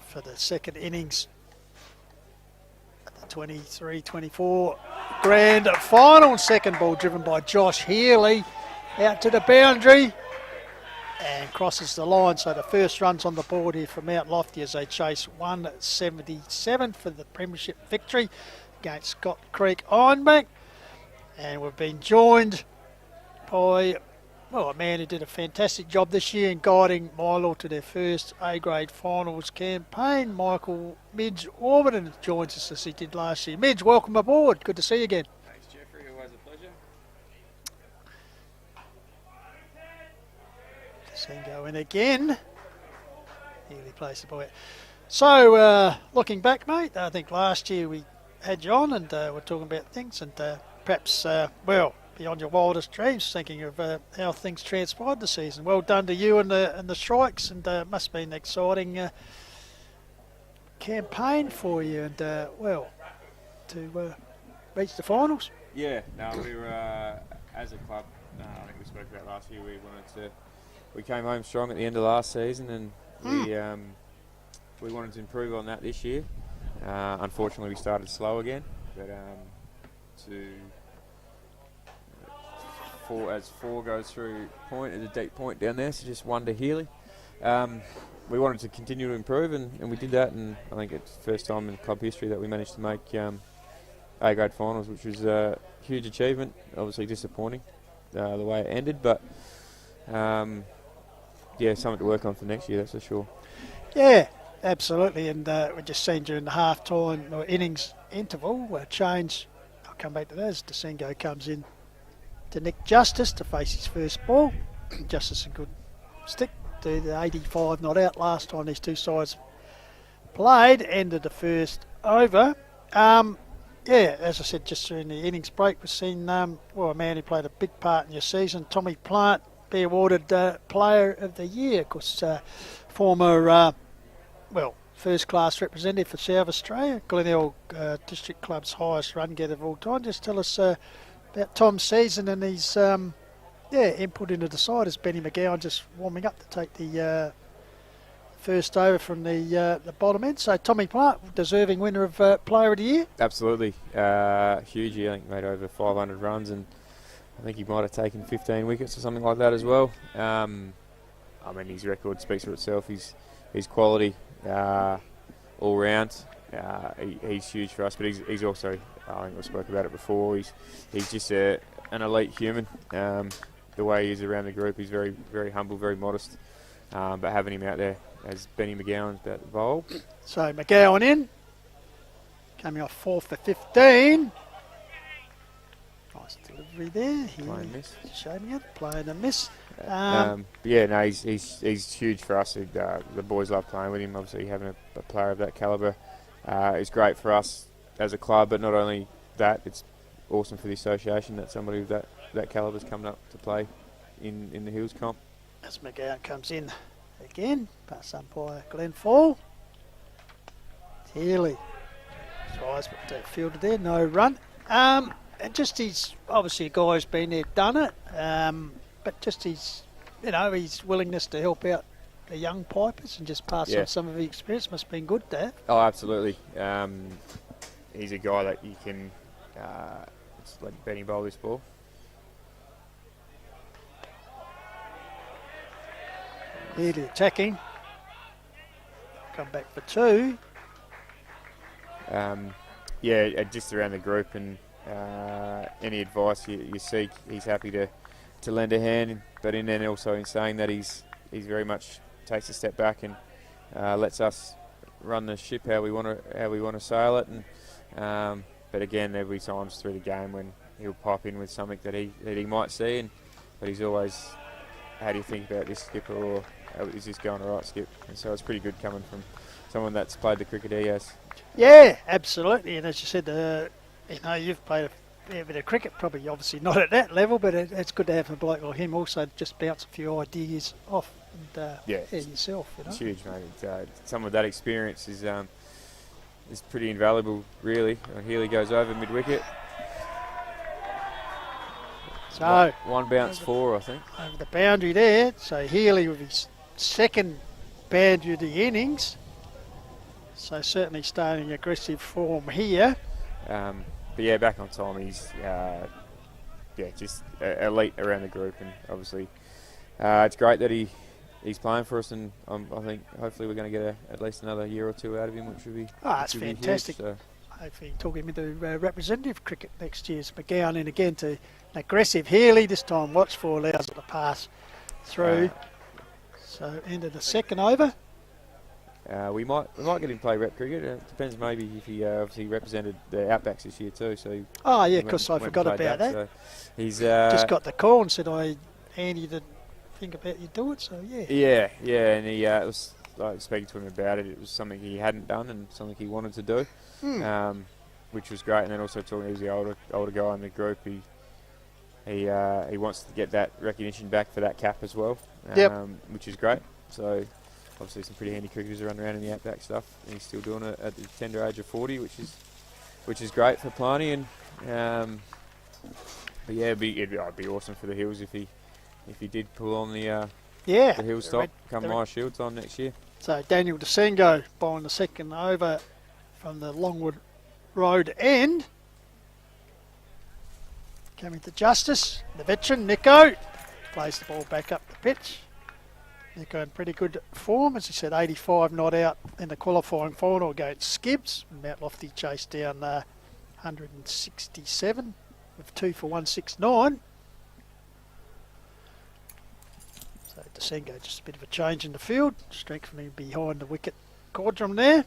for the second innings at the 23-24 grand final. Second ball driven by Josh Healy out to the boundary and crosses the line. So the first run's on the board here for Mount Lofty as they chase 177 for the premiership victory against Scott Creek Ironbank. And we've been joined by a man who did a fantastic job this year in guiding Milo to their first A-grade finals campaign. Michael Midge Orbiton joins us as he did last year. Midge, welcome aboard. Good to see you again. Thanks, Jeffrey. Always a pleasure. Go in again. Healy plays the ball. So, looking back, mate, I think last year we had you on and we're talking about things and perhaps, beyond your wildest dreams, thinking of how things transpired this season. Well done to you and the Shrikes, and must have been an exciting campaign for you, and to reach the finals. Yeah, no, we were as a club. I think we spoke about last year. We came home strong at the end of last season, and we wanted to improve on that this year. Unfortunately, we started slow again, but as 4 goes through point, there's a deep point down there, so just 1 to Healy. We wanted to continue to improve, and we did that, and I think it's the first time in club history that we managed to make A-grade finals, which was a huge achievement. Obviously disappointing the way it ended, but something to work on for next year, that's for sure. Yeah, absolutely, and we just seen during the half-time or innings interval a change. I'll come back to that as Desengo comes in to Nick Justice to face his first ball. Justice a good stick to the 85 not out last time these two sides played. Ended the first over. As I said just during the innings break, we've seen a man who played a big part in your season, Tommy Plant, be awarded Player of the Year. Of course, former first class representative for South Australia, Glenelg District Club's highest run getter of all time. Just tell us about Tom's season and his input into the side as Benny McGowan just warming up to take the first over from the bottom end. So Tommy Plant, deserving winner of Player of the Year. Absolutely. Huge year. I think made over 500 runs, and I think he might have taken 15 wickets or something like that as well. His record speaks for itself. His quality all round. He's huge for us, but he's also, I think we spoke about it before, he's just an elite human. The way he is around the group, he's very, very humble, very modest. But having him out there as Benny McGowan's about to bowl. So McGowan in, coming off 4 for 15. Nice delivery there. Playing miss. Showing it, playing a miss. He's huge for us. The boys love playing with him. Obviously, having a player of that calibre is great for us as a club. But not only that, it's awesome for the association that somebody with that calibre is coming up to play in the Hills comp. As McGowan comes in again, pass umpire Glenn Fall. Healy tries, but fielded there, no run. And just he's obviously a guy who's been there, done it. But just his willingness to help out the young pipers and just pass on some of the experience must have been good there. Oh, absolutely. He's a guy that you can just let Benny bowl this ball. Really attacking. Come back for 2. Just around the group and any advice you seek, he's happy to lend a hand, but then also in saying that he's very much takes a step back and lets us run the ship how we want to sail it. And but again, there'll be times through the game when he'll pop in with something that he might see, but he's always, how do you think about this, skipper, or is this going all right, Skip? And so it's pretty good coming from someone that's played the cricket he has. Yeah, absolutely. And as you said, you've played a fair bit of cricket, probably obviously not at that level, but it's good to have a bloke like him also just bounce a few ideas off and yourself. It's huge, mate. Some of that experience is pretty invaluable, really. Healy goes over mid-wicket. So one bounce 4, I think. Over the boundary there. So Healy with his second boundary of the innings. So certainly starting aggressive form here. But yeah, back on time, he's just elite around the group, and obviously it's great that he's playing for us, and I think hopefully we're going to get at least another year or two out of him, which would be that's fantastic. Huge, so. Hopefully talking with the representative cricket next year's McGowan in again to an aggressive Healy, this time watchful, allows it to pass through. So end of the second over. We might get him to play rep cricket. It depends maybe if he obviously represented the Outbacks this year too. So because I forgot about that. So he's just got the call and said Andy didn't think about you do it. So yeah, and he was speaking to him about it. It was something he hadn't done and something he wanted to do, which was great. And then also talking, he's the older guy in the group. He wants to get that recognition back for that cap as well, which is great. So. Obviously, some pretty handy cricketers run around in the outback stuff, and he's still doing it at the tender age of 40, which is great for Plani. And but yeah, it'd be awesome for the Hills if he did pull on the Hills stop come my Shield time next year. So Daniel Desengo bowling the second over from the Longwood Road end. Coming to Justice, the veteran Nico plays the ball back up the pitch. Nico in pretty good form, as he said, 85 not out in the qualifying final against Skibbs. Mount Lofty chased down 167 with 2 for 169. So Desengo just a bit of a change in the field, strengthening behind the wicket quadrum there.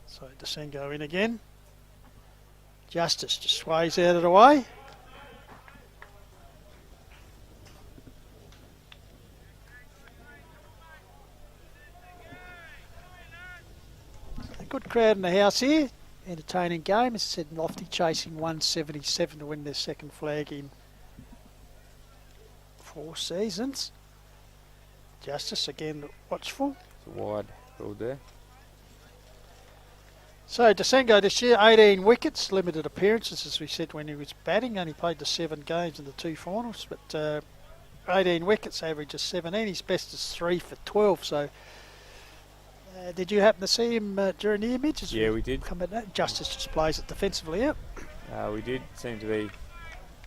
So Desengo in again. Justice just sways out of the way. Good crowd in the house here. Entertaining game. As I said, Lofty chasing 177 to win their second flag in 4 seasons. Justice again watchful. It's a wide field there. So Desengo this year, 18 wickets, limited appearances as we said when he was batting. Only played the 7 games in the 2 finals, but 18 wickets, average of 17. His best is 3 for 12. So. Did you happen to see him during the image? Yeah, we did. Justice just plays it defensively out. We did. Seem to be.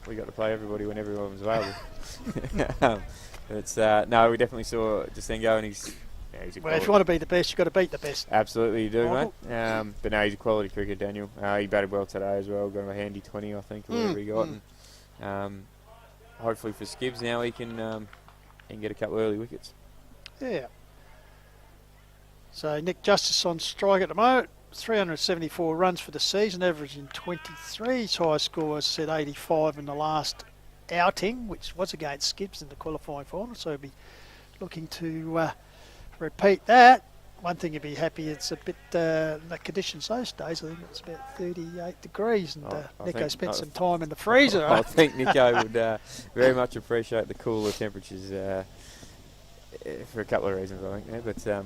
We got to play everybody when everyone was available. No, we definitely saw Desengo, and he's well, if you want to be the best, you've got to beat the best. Absolutely, you do, mate. But no, he's a quality cricketer, Daniel. He batted well today as well. Got him a handy 20, I think, whatever he got. And, hopefully for Skibbs now he can get a couple of early wickets. Yeah. So Nick Justice on strike at the moment, 374 runs for the season, averaging 23. His highest score, as I said, 85 in the last outing, which was against Skibbs in the qualifying final. So he'll be looking to repeat that. One thing he'd be happy, it's a bit, the conditions those days, I think it's about 38 degrees, and Nico spent some time in the freezer. I think Nico would very much appreciate the cooler temperatures for a couple of reasons, I think. Yeah,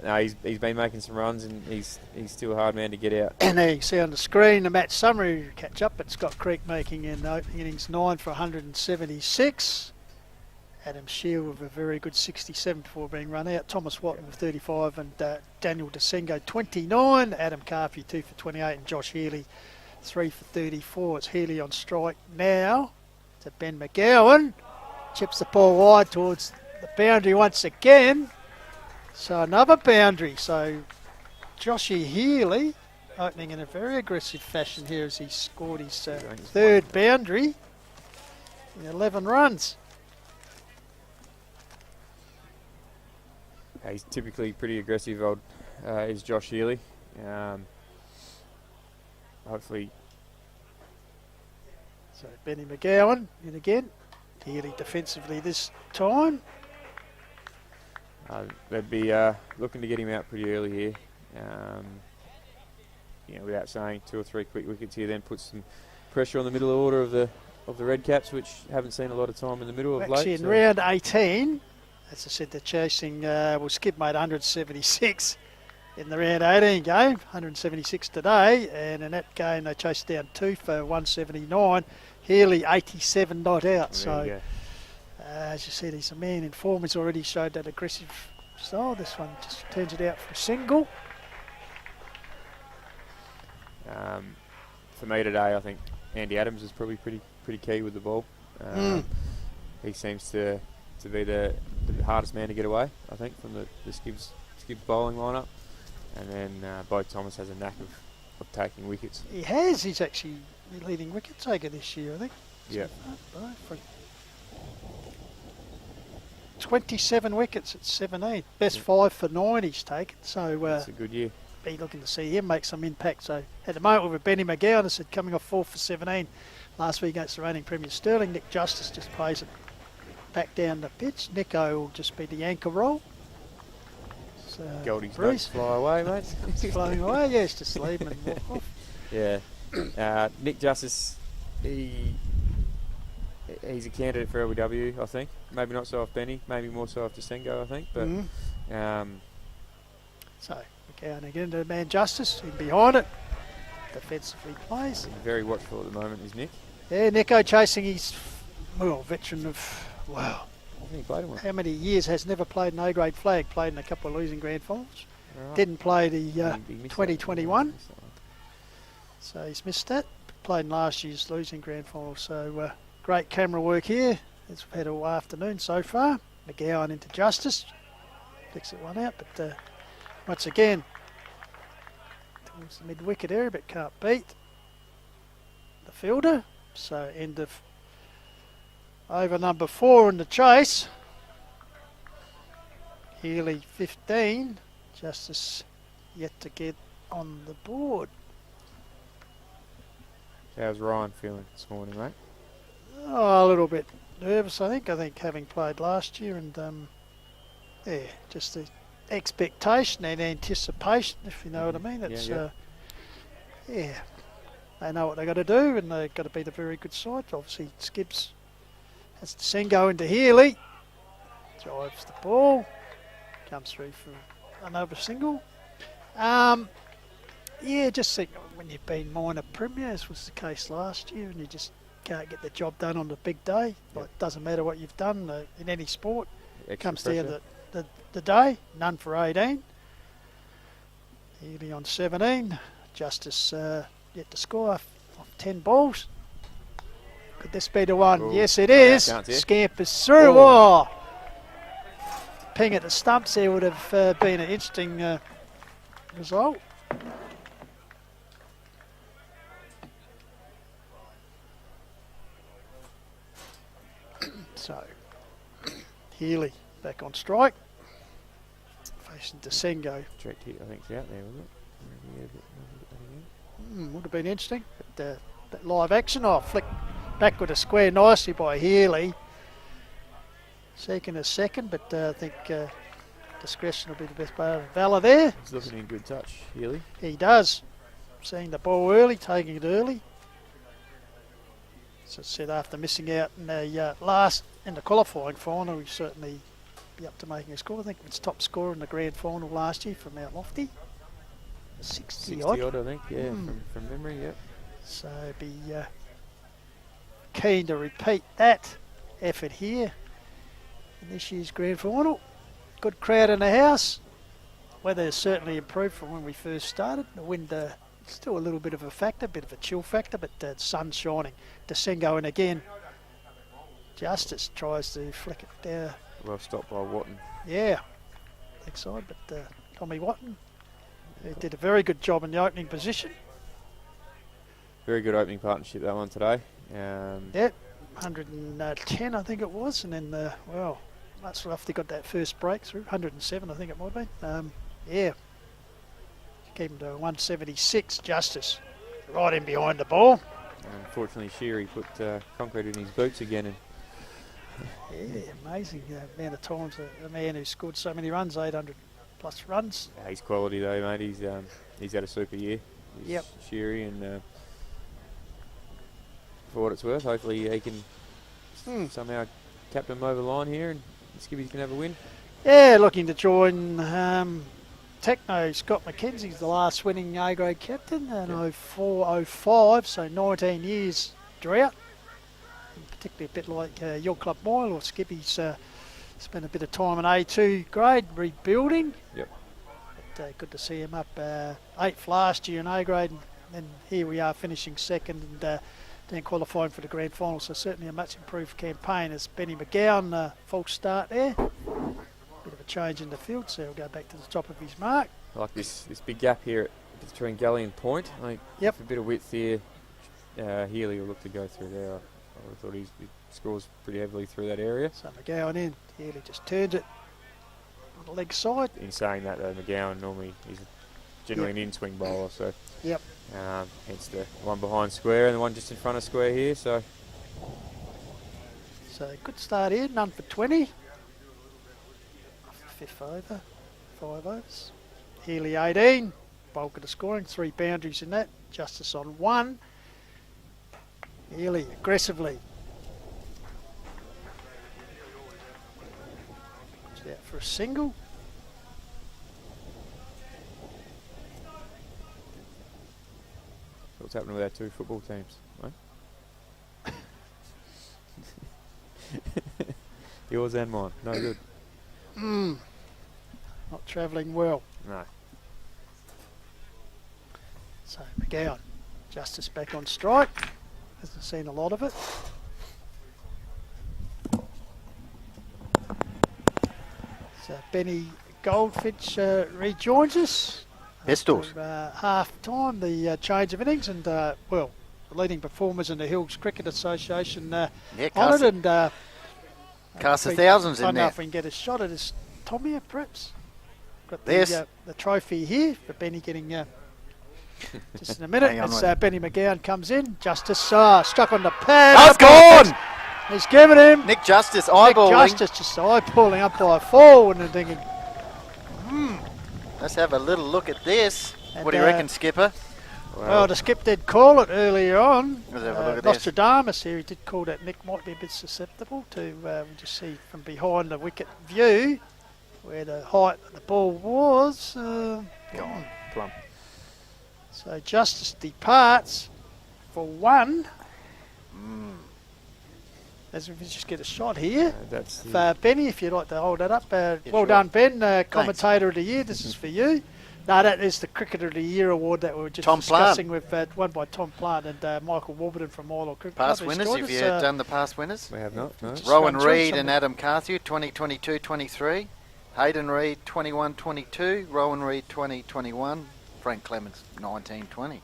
but he's been making some runs, and he's still a hard man to get out. And there you can see on the screen the match summary catch up. But Scott Creek making in opening innings 9 for 176. Adam Shield with a very good 67 before being run out. Thomas Watton with 35 and Daniel Desengo 29. Adam Carphy 2 for 28 and Josh Healy 3 for 34. It's Healy on strike now to Ben McGowan. Chips the ball wide towards the boundary once again. So another boundary. So Joshy Healy opening in a very aggressive fashion here as he scored his third boundary in 11 runs. He's typically pretty aggressive, is Josh Healy. Hopefully. So Benny McGowan in again. Healy defensively this time. They'd be looking to get him out pretty early here. Without saying 2 or 3 quick wickets here, then put some pressure on the middle order of the Red Caps, which haven't seen a lot of time in the middle of late. Actually, in round 18, as I said, they're chasing. Skip made 176 in the round 18 game, 176 today, and in that game they chased down 2 for 179. Healy 87 not out. So As you said, he's a man in form. He's already showed that aggressive style. This one just turns it out for a single. For me today, I think Andy Adams is probably pretty key with the ball. He seems to be the hardest man to get away, I think, from the Skibbs bowling lineup. And then Bo Thomas has a knack of taking wickets. He has. He's actually the leading wicket taker this year, I think. Yeah. For 27 wickets at 17. Best 5 for 9 he's taken. So it's a good year. Be looking to see him make some impact. So at the moment with Benny McGowan, I said coming off 4 for 17 last week against the reigning Premier Stirling. Nick Justice just plays it back down the pitch. Nico will just be the anchor role. So Goldie's don't fly away, mate. It's flying away, yes, just leave him and walk off. Yeah. Nick Justice, he's a candidate for LBW, I think. Maybe not so off Benny, maybe more so off Desengo, I think. But so McGowan again to the man Justice, in behind it. Defensively plays. He's very watchful at the moment, is Nick. Yeah, Nico chasing his veteran of He played in one. how many years has never played an A-grade flag, played in a couple of losing grand finals. Right. Didn't play the He missed 2021. that. So he's missed that. Played in last year's losing grand final. So great camera work here. As we've had all afternoon so far. McGowan into Justice. Flicks it one out, but once again towards the mid-wicket area, but can't beat the fielder. So end of over number 4 in the chase. Healy 15. Justice yet to get on the board. How's Ryan feeling this morning, mate? Oh, a little bit nervous, I think. I think having played last year and, just the expectation and anticipation, if you know what I mean. It's, they know what they've got to do and they've got to beat a very good side. Obviously, Skibbs has to send go into Healy. Drives the ball. Comes through for another single. Just think when you've been minor premiers was the case last year and you just can't get the job done on the big day. Like, it doesn't matter what you've done in any sport. It comes down to the day. None for 18. Healy on 17. Justice yet to score off 10 balls. Could this be the one? Ooh, yes, it is. Scampers through. Oh. Ping at the stumps there would have been an interesting result. So, Healy back on strike. Facing Desengo. Direct hit, I think, it's out there, wasn't it? Would have been interesting. But that live action, flick back with a square nicely by Healy. Seeking a second, but I think discretion will be the best part of Valor there. He's looking in good touch, Healy. He does. Seeing the ball early, taking it early. As I said, after missing out in the in the qualifying final, we certainly be up to making a score. I think it's top scorer in the grand final last year from Mount Lofty. 60 odd, I think, from memory, yeah. So be keen to repeat that effort here in this year's grand final. Good crowd in the house. Weather has certainly improved from when we first started. The wind still a little bit of a factor, bit of a chill factor, but the sun's shining. Desengo in again. Justice tries to flick it down. Well stopped by Watton. Yeah, leg side, but Tommy Watton, he did a very good job in the opening position. Very good opening partnership, that one today. 110 I think it was, and then, much after he got that first breakthrough, 107 I think it might have been. Keep him to 176, Justice. Right in behind the ball. Unfortunately, Sheary put concrete in his boots again. And amazing amount of times a man who scored so many runs, 800 plus runs. He's quality though, mate. He's had a super year. Sheary, and for what it's worth, hopefully he can somehow captain him over the line here and Skibbies can have a win. Yeah, looking to join Techno. Scott McKenzie's the last winning A-grade captain in 04-05, so 19 years drought. particularly a bit like your club, Moyle, or Skippy's spent a bit of time in A2 grade rebuilding. Yep. But, good to see him up 8th last year in A grade, and here we are finishing second and then qualifying for the grand final. So certainly a much improved campaign as Benny McGowan, false start there. Bit of a change in the field, so he'll go back to the top of his mark. I like this big gap here between Gully and Point. I think Yep. a bit of width here. Healy will look to go through there. I thought he scores pretty heavily through that area. So McGowan in, Healy just turns it on the leg side. In saying that, though, McGowan normally is generally an in-swing bowler, so Yep. hence the one behind square and the one just in front of square here. So good start here, none for 20. Fifth over, 5 overs. Healy 18, bulk of the scoring, 3 boundaries in that, Justice on 1. Healy aggressively. It's out for a single. what's happening with our 2 football teams, mate? Yours and mine, no good. Not travelling well. No. So McGowan, Justice back on strike. Hasn't seen a lot of it. So Benny Goldfinch rejoins us. Pistols. Half time, the change of innings, and well, the leading performers in the Hills Cricket Association honoured, and cast the thousands I in don't know there. if we can get a shot at this Tommy, perhaps. Got Yes. the trophy here for Benny getting just in a minute. Hang on, As wait. Benny McGowan comes in, Justice struck on the pad. That's gone! He's given him. Nick Justice Nick eyeballing. Justice just eyeballing up by 4 and thinking, Let's have a little look at this. And, What do you reckon, Skipper? well, the skip did call it earlier on. Let's have a look at this. Nostradamus here, he did call that Nick might be a bit susceptible to, we just see from behind the wicket view, where the height of the ball was. Gone. Plump. So Justice departs for 1. As if we just get a shot here. That's If, Benny, if you'd like to hold that up. Well sure. done, Ben. Commentator of the Year, this is for you. No, that is the Cricketer of the Year award that we were just Tom discussing with won by Tom Plant and Michael Warburton from Milo Cricket Past Club. He's winners, joined have us, you done the past winners? we have not. No. Just Rowan run through Reid some and of Adam Carthew, 2022-23. Hayden Reid, 21-22. Rowan Reid, 20-21. Frank Clements, 19-20.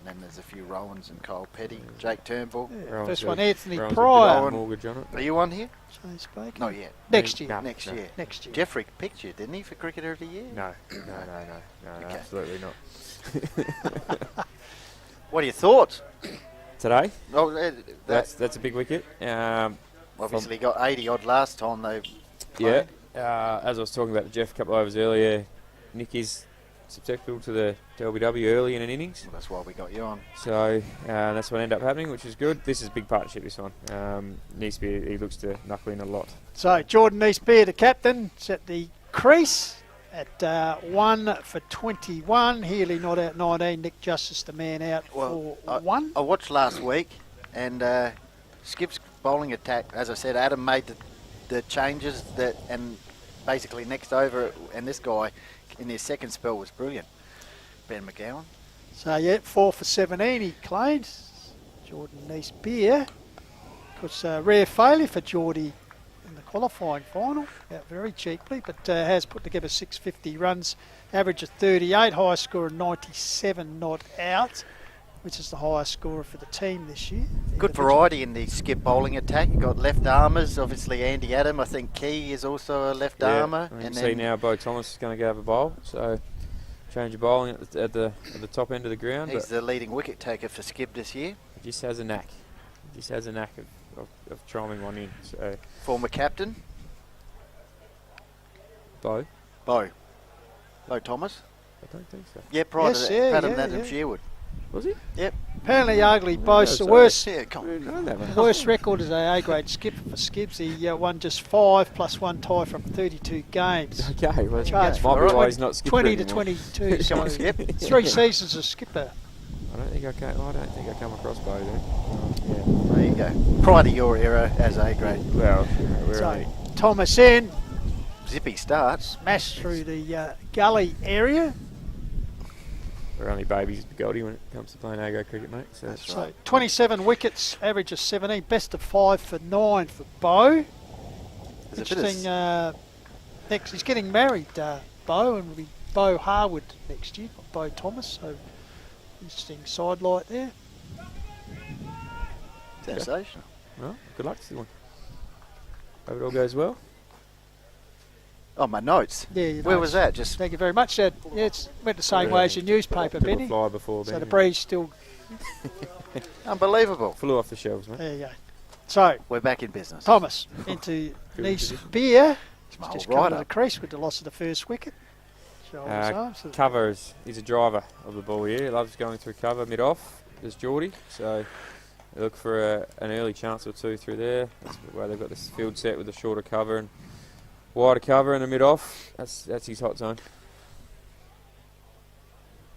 And then there's a few Rowans and Cole Petty, Jake Turnbull. Rowan's First got- one, Anthony Rowan's got a bit Pryor. of a mortgage on it. Are you on here? James Baker. Not yet. Next year. No, Next no. year. Next year. Jeffrey picked you, didn't he, for Cricketer of the Year? No, Okay. absolutely not. What are your thoughts? Today, Oh, that's a big wicket. obviously got 80 odd last time they Yeah, played. as I was talking about to Jeff a couple of overs earlier, Nick is susceptible to the LBW early in an innings. Well, that's why we got you on. So that's what ended up happening, which is good. This is a big partnership, this one. Neesby, he looks to knuckle in a lot. So Jordan Eastbeer, the captain, set the crease at 1 for 21. Healy not out 19. Nick Justice, the man out Well, for 1. I watched last week, and Skip's bowling attack, as I said, Adam made the changes that, and basically next over, and this guy in his second spell was brilliant. Ben McGowan. So yeah, 4 for 17 he claimed. Jordan Eastbeer. Of course, rare failure for Geordie in the qualifying final, out very cheaply, but has put together 650 runs, average of 38, highest score of 97 not out, which is the highest scorer for the team this year. Good variety in the Skip bowling attack. You've got left armers, obviously Andy Adam. I think Key is also a left armour. You can see now Bo Thomas is going to go have a bowl. So change of bowling at the top end of the ground. He's But the leading wicket taker for Skip this year. he just has a knack. He just has a knack of throwing one in. So Former captain, Bo, Bo Thomas. I don't think so. Yeah, prior Yes, to that, yeah, Padam yeah, Adam yeah. Sherwood. Was he? Apparently ugly boasts the sorry. worst Yeah, come on. No, that one. worst record as a A-grade skipper for Skips. He won just 5 plus 1 tie from 32 games. Okay, well, Charged might for be why he's not skipper 20 to anymore. 22. Come on, so Skip. 3 seasons as skipper. I don't think I come across Bo there. Yeah. There you go. Prior to your era as A grade. Well, we're So only Thomas in, Zippy starts. smashed through the gully area. babies at Goldie when it comes to playing A-grade cricket, mate. So That's So right. 27 wickets, average of 17, best of 5 for 9 for Bo. There's a bit of Interesting. Next, he's getting married, Bo, and will be Bo Harwood next year, not Bo Thomas. So interesting sidelight there. sensational. well, good luck to the one. Hope it all goes well. Oh, my notes. Yeah, you Where know, was that? Just Thank you very much. Yeah, it went the same way as your newspaper, Took a Benny. fly before, So Ben, the yeah. breeze still. unbelievable. Flew off the shelves, mate. There you go. So We're back in business. Thomas into Good Nice position. Beer. Oh, Just right come to up. the crease with the loss of the first wicket. Shoulders up, so Cover is a driver of the ball here. He loves going through cover mid-off. There's Geordie, so they look for an early chance or two through there. That's why they've got this field set with a shorter cover and wider cover and a mid-off. That's his hot zone.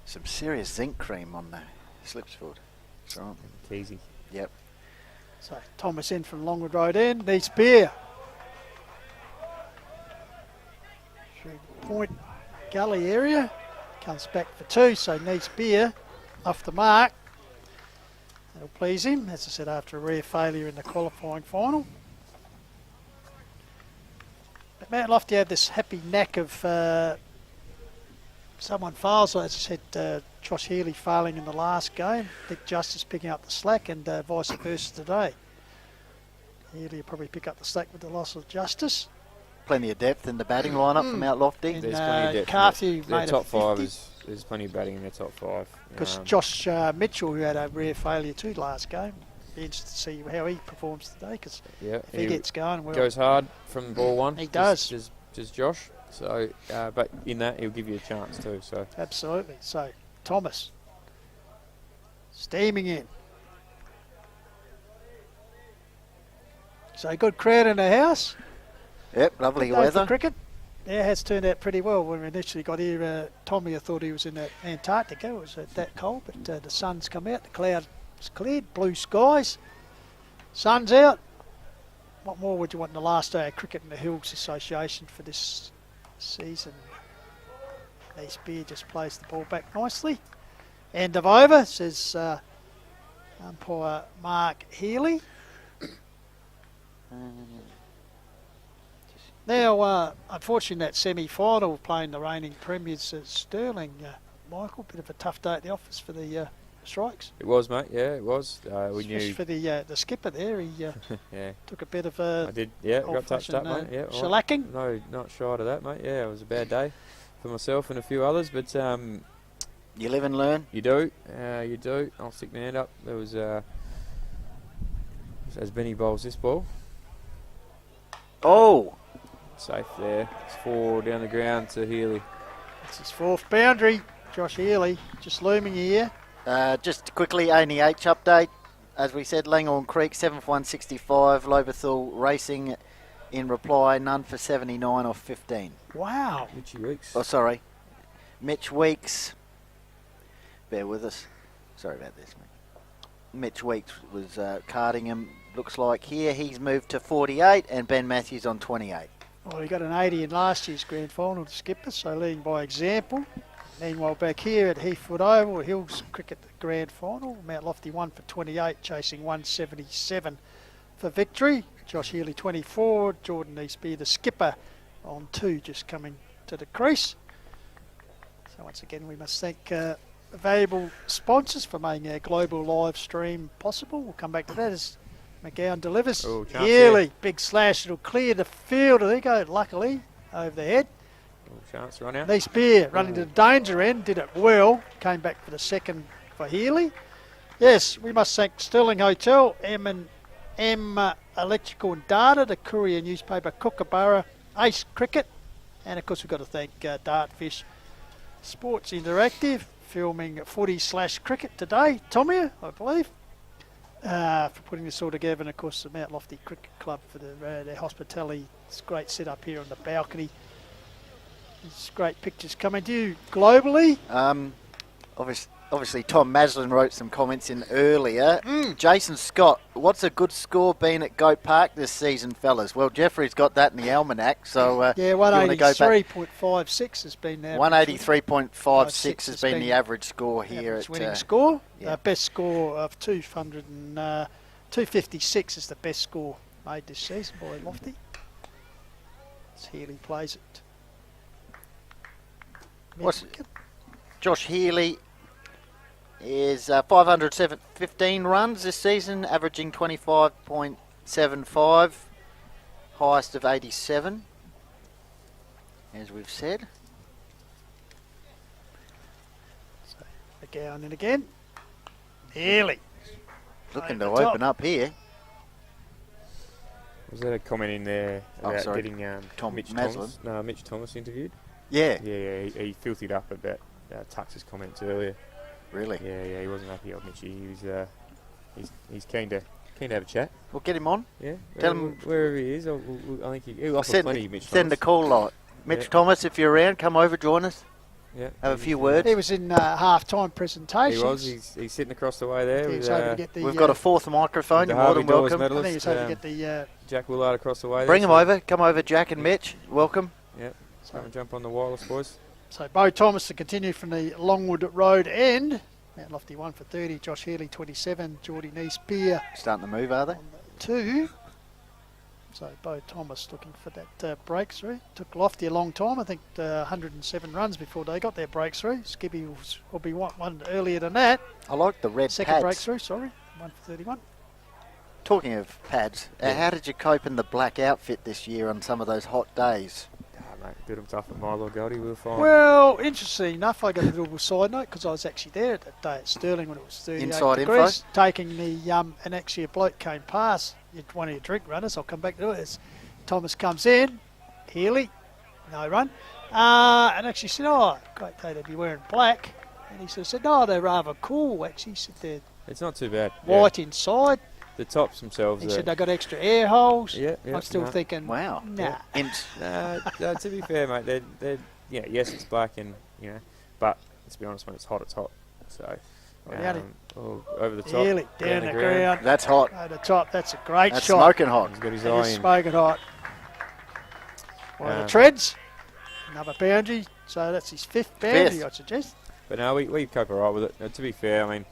Some serious zinc cream on the slips foot. That's right. Keezy. Yep. So Thomas in from Longwood Road end. Nice Beer. Through the point gully area. Comes back for 2. So Nice Beer off the mark. That'll please him, as I said, after a rare failure in the qualifying final. But Mount Lofty had this happy knack of someone fails, as I said, Josh Healy failing in the last game, Dick Justice picking up the slack, and vice versa today. Healy will probably pick up the slack with the loss of Justice. Plenty of depth in the batting lineup from Mount Lofty. And There's plenty of depth. Carthew Their made top a 50. 5 there's plenty of batting in their top 5. Because Josh Mitchell, who had a rare failure too last game, be interested to see how he performs today. Because yeah, if he gets going, well, goes hard from ball one. He does. Just Josh. So, but in that he'll give you a chance too. So absolutely. So Thomas steaming in. So good crowd in the house. Yep, lovely Good day for weather. cricket. Yeah, it has turned out pretty well. When we initially got here, Tommy, I thought he was in Antarctica. It was that cold, but the sun's come out. The cloud is cleared. Blue skies. Sun's out. What more would you want in the last day of cricket in the Hills Association for this season? East Beer just plays the ball back nicely. End of over, says umpire Mark Healy. Now, unfortunately, that semi-final playing the reigning premiers at Stirling, Michael, bit of a tough day at the office for the Strikes. it was, mate. Yeah, it was. We Especially knew. for the skipper there, he Yeah, took a bit of I did. Yeah, got touched up, old-fashioned, mate. Yeah, shellacking. No, not shy of that, mate. Yeah, it was a bad day for myself and a few others, but You live and learn. you do. You do. I'll stick my hand up. There was as Benny bowls this ball. Oh, Safe there. It's 4 down the ground to Healy. It's his 4th boundary. Josh Healy just looming here. just quickly, only H update. As we said, Langhorne Creek, 7 for 165. Lobethal Racing in reply, none for 79 off 15. Wow. Richie Weeks. Oh, sorry. Mitch Weeks. Bear with us. Sorry about this, mate. Mitch Weeks was carding him, looks like here. He's moved to 48 and Ben Matthews on 28. Well, he got an 80 in last year's grand final to skipper, so leading by example. Meanwhile, back here at Heathfield Oval, Hills Cricket grand final. Mount Lofty 1 for 28, chasing 177 for victory. Josh Healy 24, Jordan Eastby the skipper on 2, just coming to the crease. So once again, we must thank valuable sponsors for making our global live stream possible. We'll come back to that as McGowan delivers. Oh, chance Healy, there. big slash, it'll clear the field. There you go, luckily, over the head. Chance run out. Nice Beer running to the danger end, did it well, came back for the second for Healy. Yes, we must thank Stirling Hotel, M Electrical and Data, the Courier newspaper, Kookaburra, Ace Cricket, and of course we've got to thank Dartfish Sports Interactive, filming footy/cricket today. Tommy, I believe, for putting this all together, and of course the Mount Lofty Cricket Club for their hospitality. It's a great setup here on the balcony. There's great pictures coming to you globally. Obviously, obviously Tom Maslin wrote some comments in earlier. Jason Scott, what's a good score been at Goat Park this season, fellas? Well, Jeffrey's got that in the almanac, so yeah, you wanna go back? 183.56 has been the 183.56 has been the average score here average at winning score. yeah. Best score of 256 is the best score made this season by Lofty. As Healy plays it. What's Josh Healy is 515 runs this season, averaging 25.75, highest of 87, as we've said. So again and again. Healy. Looking to Over the top. open up here. Was that a comment in there Oh, about sorry. getting Mitch Mitch Thomas interviewed? Yeah. Yeah, he filthied up about Tux's comments earlier. Really? Yeah, he wasn't happy on Mitchy. He was, he's keen to have a chat. We'll get him on. Yeah, Tell him wherever he is. I think he'll offer plenty. Mitch send a Thomas. call light. Mitch Yeah. Thomas, if you're around, come over, join us. Yeah, Have a few words. He was in half-time presentations. He was. He's sitting across the way there. He was with, hoping to get the, We've got a fourth microphone. the You're more Harvey than Dawes welcome. I think he was medalist, hoping to get the... Jack Willard across the way. Bring there, him over. Come over, Jack and Mitch. Welcome. Yeah, come and jump on the wireless, boys. So Bo Thomas to continue from the Longwood Road end. Mount Lofty 1 for 30, Josh Healy 27, Geordie Neespear Starting to move, are they? on the 2. So Bo Thomas looking for that breakthrough. Took Lofty a long time, I think 107 runs before they got their breakthrough. Skippy will be one earlier than that. I like the red Second pads. breakthrough, sorry, 1 for 31. Talking of pads, how did you cope in the black outfit this year on some of those hot days? Mate, did him tough at Milo Goldie. We were fine. Well, interesting enough, I got a little side note because I was actually there that day at Stirling when it was 38 Inside degrees, info? taking the and actually a bloke came past. One of your drink runners. I'll come back to it. As Thomas comes in, Healy, no run, and actually said, "Oh, great day to be wearing black." And he sort of said, "No, they're rather cool." Actually, he said they're It's not too bad. white inside. The tops themselves. He are, said they got extra air holes. Yeah, I'm still no. thinking, Wow. nah. No, to be fair, mate, they're yes, it's black and but let's be honest, when it's hot, it's hot. So over the top, Healy down the ground. That's hot. Over the top. That's a great That's shot. smoking hot. He's got his It eye is in. smoking hot. One of the Um, treads. Another boundary. So that's his fifth boundary, I suggest. But no, we cope all right with it. To be fair, I mean,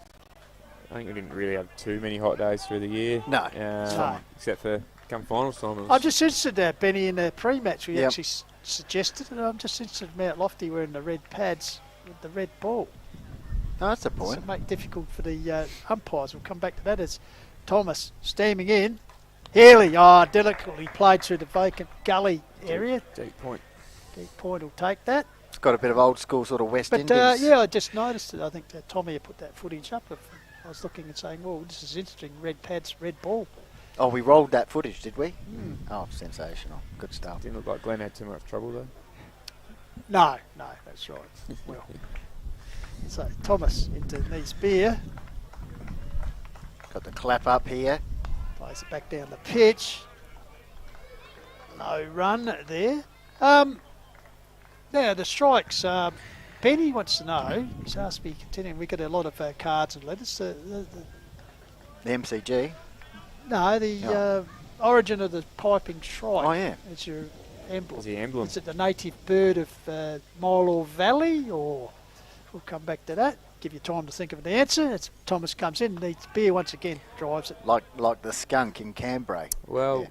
I think we didn't really have too many hot days through the year. No. No. Except for come finals time. I'm just interested that Benny in the pre-match we Yep. actually suggested it. I'm just interested in Mount Lofty wearing the red pads with the red ball. No, that's the So point. make it difficult for the umpires. We'll come back to that as Thomas steaming in. Healy, delicately played through the vacant gully area. Deep point. Deep point will take that. It's got a bit of old school sort of West But Indies. yeah, I just noticed it. I think that Tommy had put that footage up. I was looking and saying, well, this is interesting. Red pads, red ball. Oh, we rolled that footage, did we? Oh, sensational. Good stuff. Didn't look like Glenn had too much trouble though. No, that's right. Well, so Thomas into Neespear. Got the clap up here. Plays it back down the pitch. No run there. Now, the strikes. Benny wants to know, he's asked me continuing, we got a lot of cards and letters. The MCG. No, the origin of the piping shrike. Oh, yeah. It's your emblem. Is the emblem? Is it the native bird of Milo Valley, or we'll come back to that. Give you time to think of an answer. It's Thomas comes in, needs beer once again, drives it. Like the skunk in Canberra. Well, Yeah.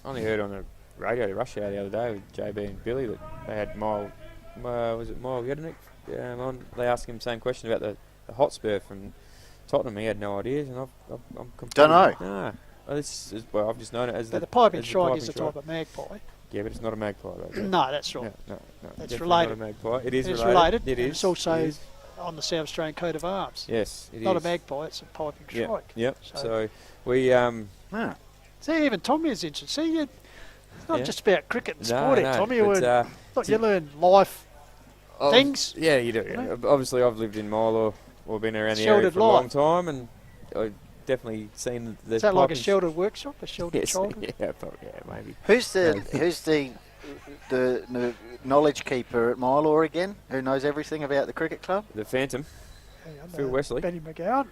I only heard on the radio to Rush Hour the other day with JB and Billy that they had Mile Jedinick on. They asked him the same question about the Hotspur from Tottenham. He had no ideas, and I'm completely... Don't know. No. Well, I've just known it as But the piping as shrike piping is a shrike. type of magpie. Yeah, but it's not a magpie, though. No, that's right. No. That's definitely related. Not a magpie. It is It's related. related. It and is. It's also It is. on the South Australian coat of arms. Yes, it is. Not a magpie, it's a piping Yep. shrike. Yep. So- So we Ah. See, even Tommy is interested. See, it's not Yeah. just about cricket and No, sport. no, Tommy, but, you learn life things. Yeah, you do. You know? Obviously, I've lived in Milo or been around the area Sheltered for a long life. time, and I've definitely seen the. Is that like a piping sheltered workshop, a sheltered Yes, childhood? yeah, maybe. Who's the knowledge keeper at Mylor again? Who knows everything about the cricket club? The Phantom. Phil Wesley. Benny McGowan.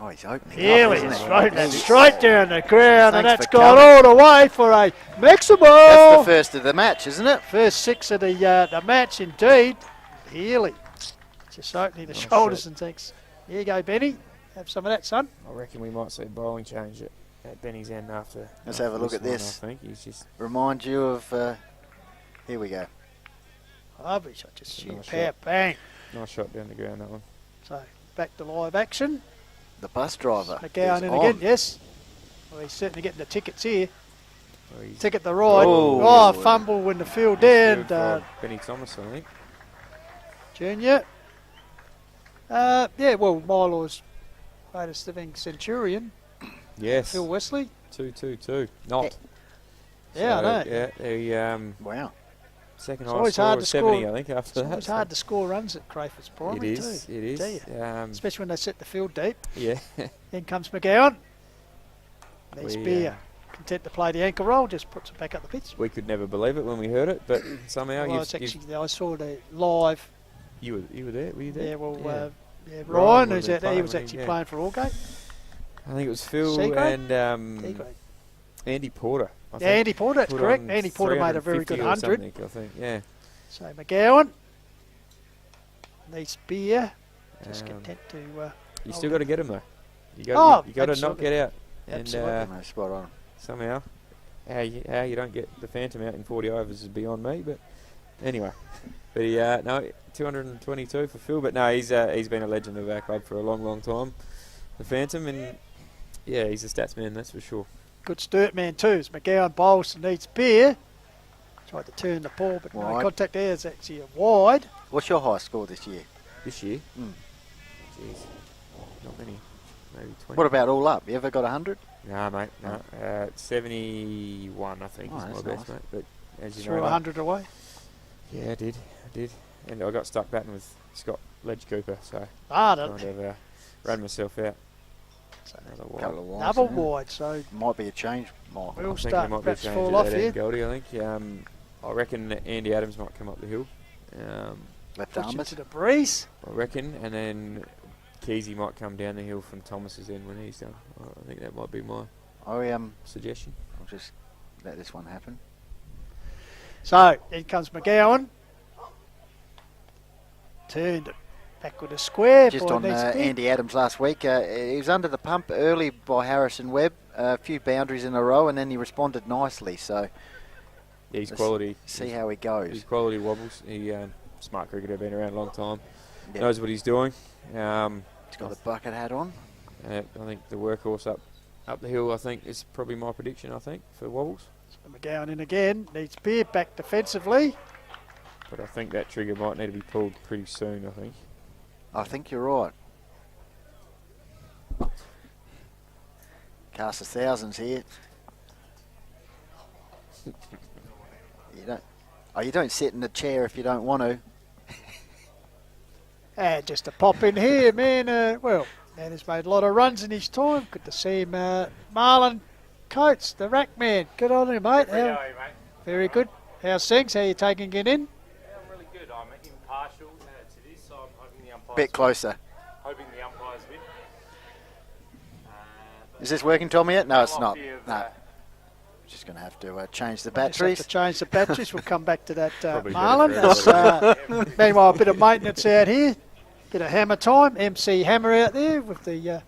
Oh, he's opening. Nearly up, isn't he? straight and straight down the ground, and Thanks that's for gone coming. all the way for a maximum. That's the first of the match, isn't it? First 6 of the match, indeed. Healy just opening the shoulders and thinks, here you go, Benny. Have some of that, son. I reckon we might see bowling change at Benny's end after. Let's have a look at one, this. I think he's just Remind you of. Here we go. Lovely shot, just sheer Nice power, shot. bang. nice shot down the ground, that one. So back to live action. The bus driver. McGowan is in on. again, yes. Well, he's certainly getting the tickets here. Oh, he's Ticket the ride. Oh. Oh, fumble when the field down. Benny Thomas, I think. Junior. Yeah, well, Milo's greatest living centurion, Yes. Phil Wesley. 2-2-2. Not. Yeah, I know. Yeah, he, Wow. second It's highest always score hard was to 70, score. I think, after It's that. always hard to score runs at Crayford's It Primary is. too. It is. Tell you. Especially when they set the field deep. Yeah. In comes McGowan. Nice We, beer. Content to play the ankle roll, just puts it back up the pitch. we could never believe it when we heard it, but somehow Well, I saw the live. you were there. Were you there? Yeah, well, Ryan Ryan, would who's have out there, he been was playing, actually yeah. playing for Aldgate. I think it was Phil C-grade? and D-grade. Andy Porter. I Yeah, think. Andy Porter, that's Put correct. on Andy Porter made a very 350 good or 100. something, I think. Yeah. So McGowan. Nice beer. Just Um, content to. You still got to get him though. You got Oh, you got to not absolutely. get out. And Absolutely. No, spot on. somehow, how you don't get the Phantom out in 40 overs is beyond me. But anyway, but no, 222 for Phil. But no, he's been a legend of our club for a long time. The Phantom, and yeah, he's a stats man, that's for sure. Good sturt man too. As McGowan bowls and needs beer. Tried to turn the ball, but no Wide. contact there. Is actually a wide. What's your high score this year? This year, Mm. jeez, not many, maybe 20. What about all up? You ever got 100? Nah, mate, no. 71, I think, Oh, is my that's best, nice. mate. But as you Threw know, 100 away. yeah, I did, and I got stuck batting with Scott Ledge Cooper, so Ah, kind of ran myself out. Another wide. Couple of wides, double yeah. wide. So Might be a change, Mike. we'll I think there start might be a perhaps change fall at off that here. end, Goldie, I think. I reckon that Andy Adams might come up the hill. Left Push it armers. to the breeze. I reckon, and then Keezy might come down the hill from Thomas's end when he's done. I think that might be my I'll suggestion. just let this one happen. So in comes McGowan. Turned it back with a square. Just by on next bit. Andy Adams last week, he was under the pump early by Harrison Webb, a few boundaries in a row, and then he responded nicely. So Yeah, he's let's quality. see how he goes. He's quality wobbles. He smart cricketer, been around a long time. Yep. Knows what he's doing. He's got the bucket hat on. I think the workhorse up the hill, I think, is probably my prediction, I think, for wobbles. So McGowan in again. Needs beer back defensively. But I think that trigger might need to be pulled pretty soon, I think. I think you're right. Cast of thousands here. You don't sit in the chair if you don't want to. And just a pop in here, man. Man has made a lot of runs in his time. Good to see him. Marlon Coates, the rack man. Good on him, mate. How are you, mate? Very good. How's things? How are you taking it in? Yeah, I'm really good. I'm impartial to this, so I'm hoping the umpires. Bit closer. Hoping the umpires win. Is this working, Tommy, yet? No, it's I'm not. off the of, No. Just going to have to change the Just have batteries. to change the batteries. We'll come back to that, Probably Marlon. better for That's, meanwhile, a bit of maintenance out here. Bit of hammer time. MC Hammer out there with the...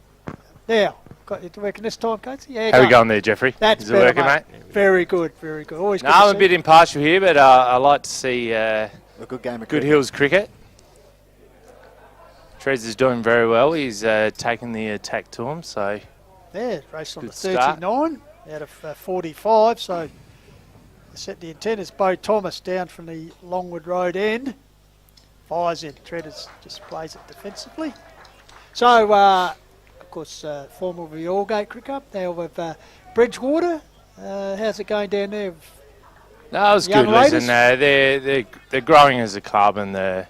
now, got you working this time, Coates? Yeah, How are we going there, Jeffrey? That's Is it better, working, mate? Very good, very good. Always No, good to I'm a see bit impartial here, but I like to see A good game of Good cricket. Hills cricket. Trez is doing very well. He's taking the attack to him, so Yeah, race on Good the start. 39 out of 45. So set the intent is Bo Thomas down from the Longwood Road end. Fires in. Treaders just plays it defensively. So, of course, former of the Aldgate cricket. Now with Bridgewater. How's it going down there? no, it's Young good. ladies? Listen, they're growing as a club, and the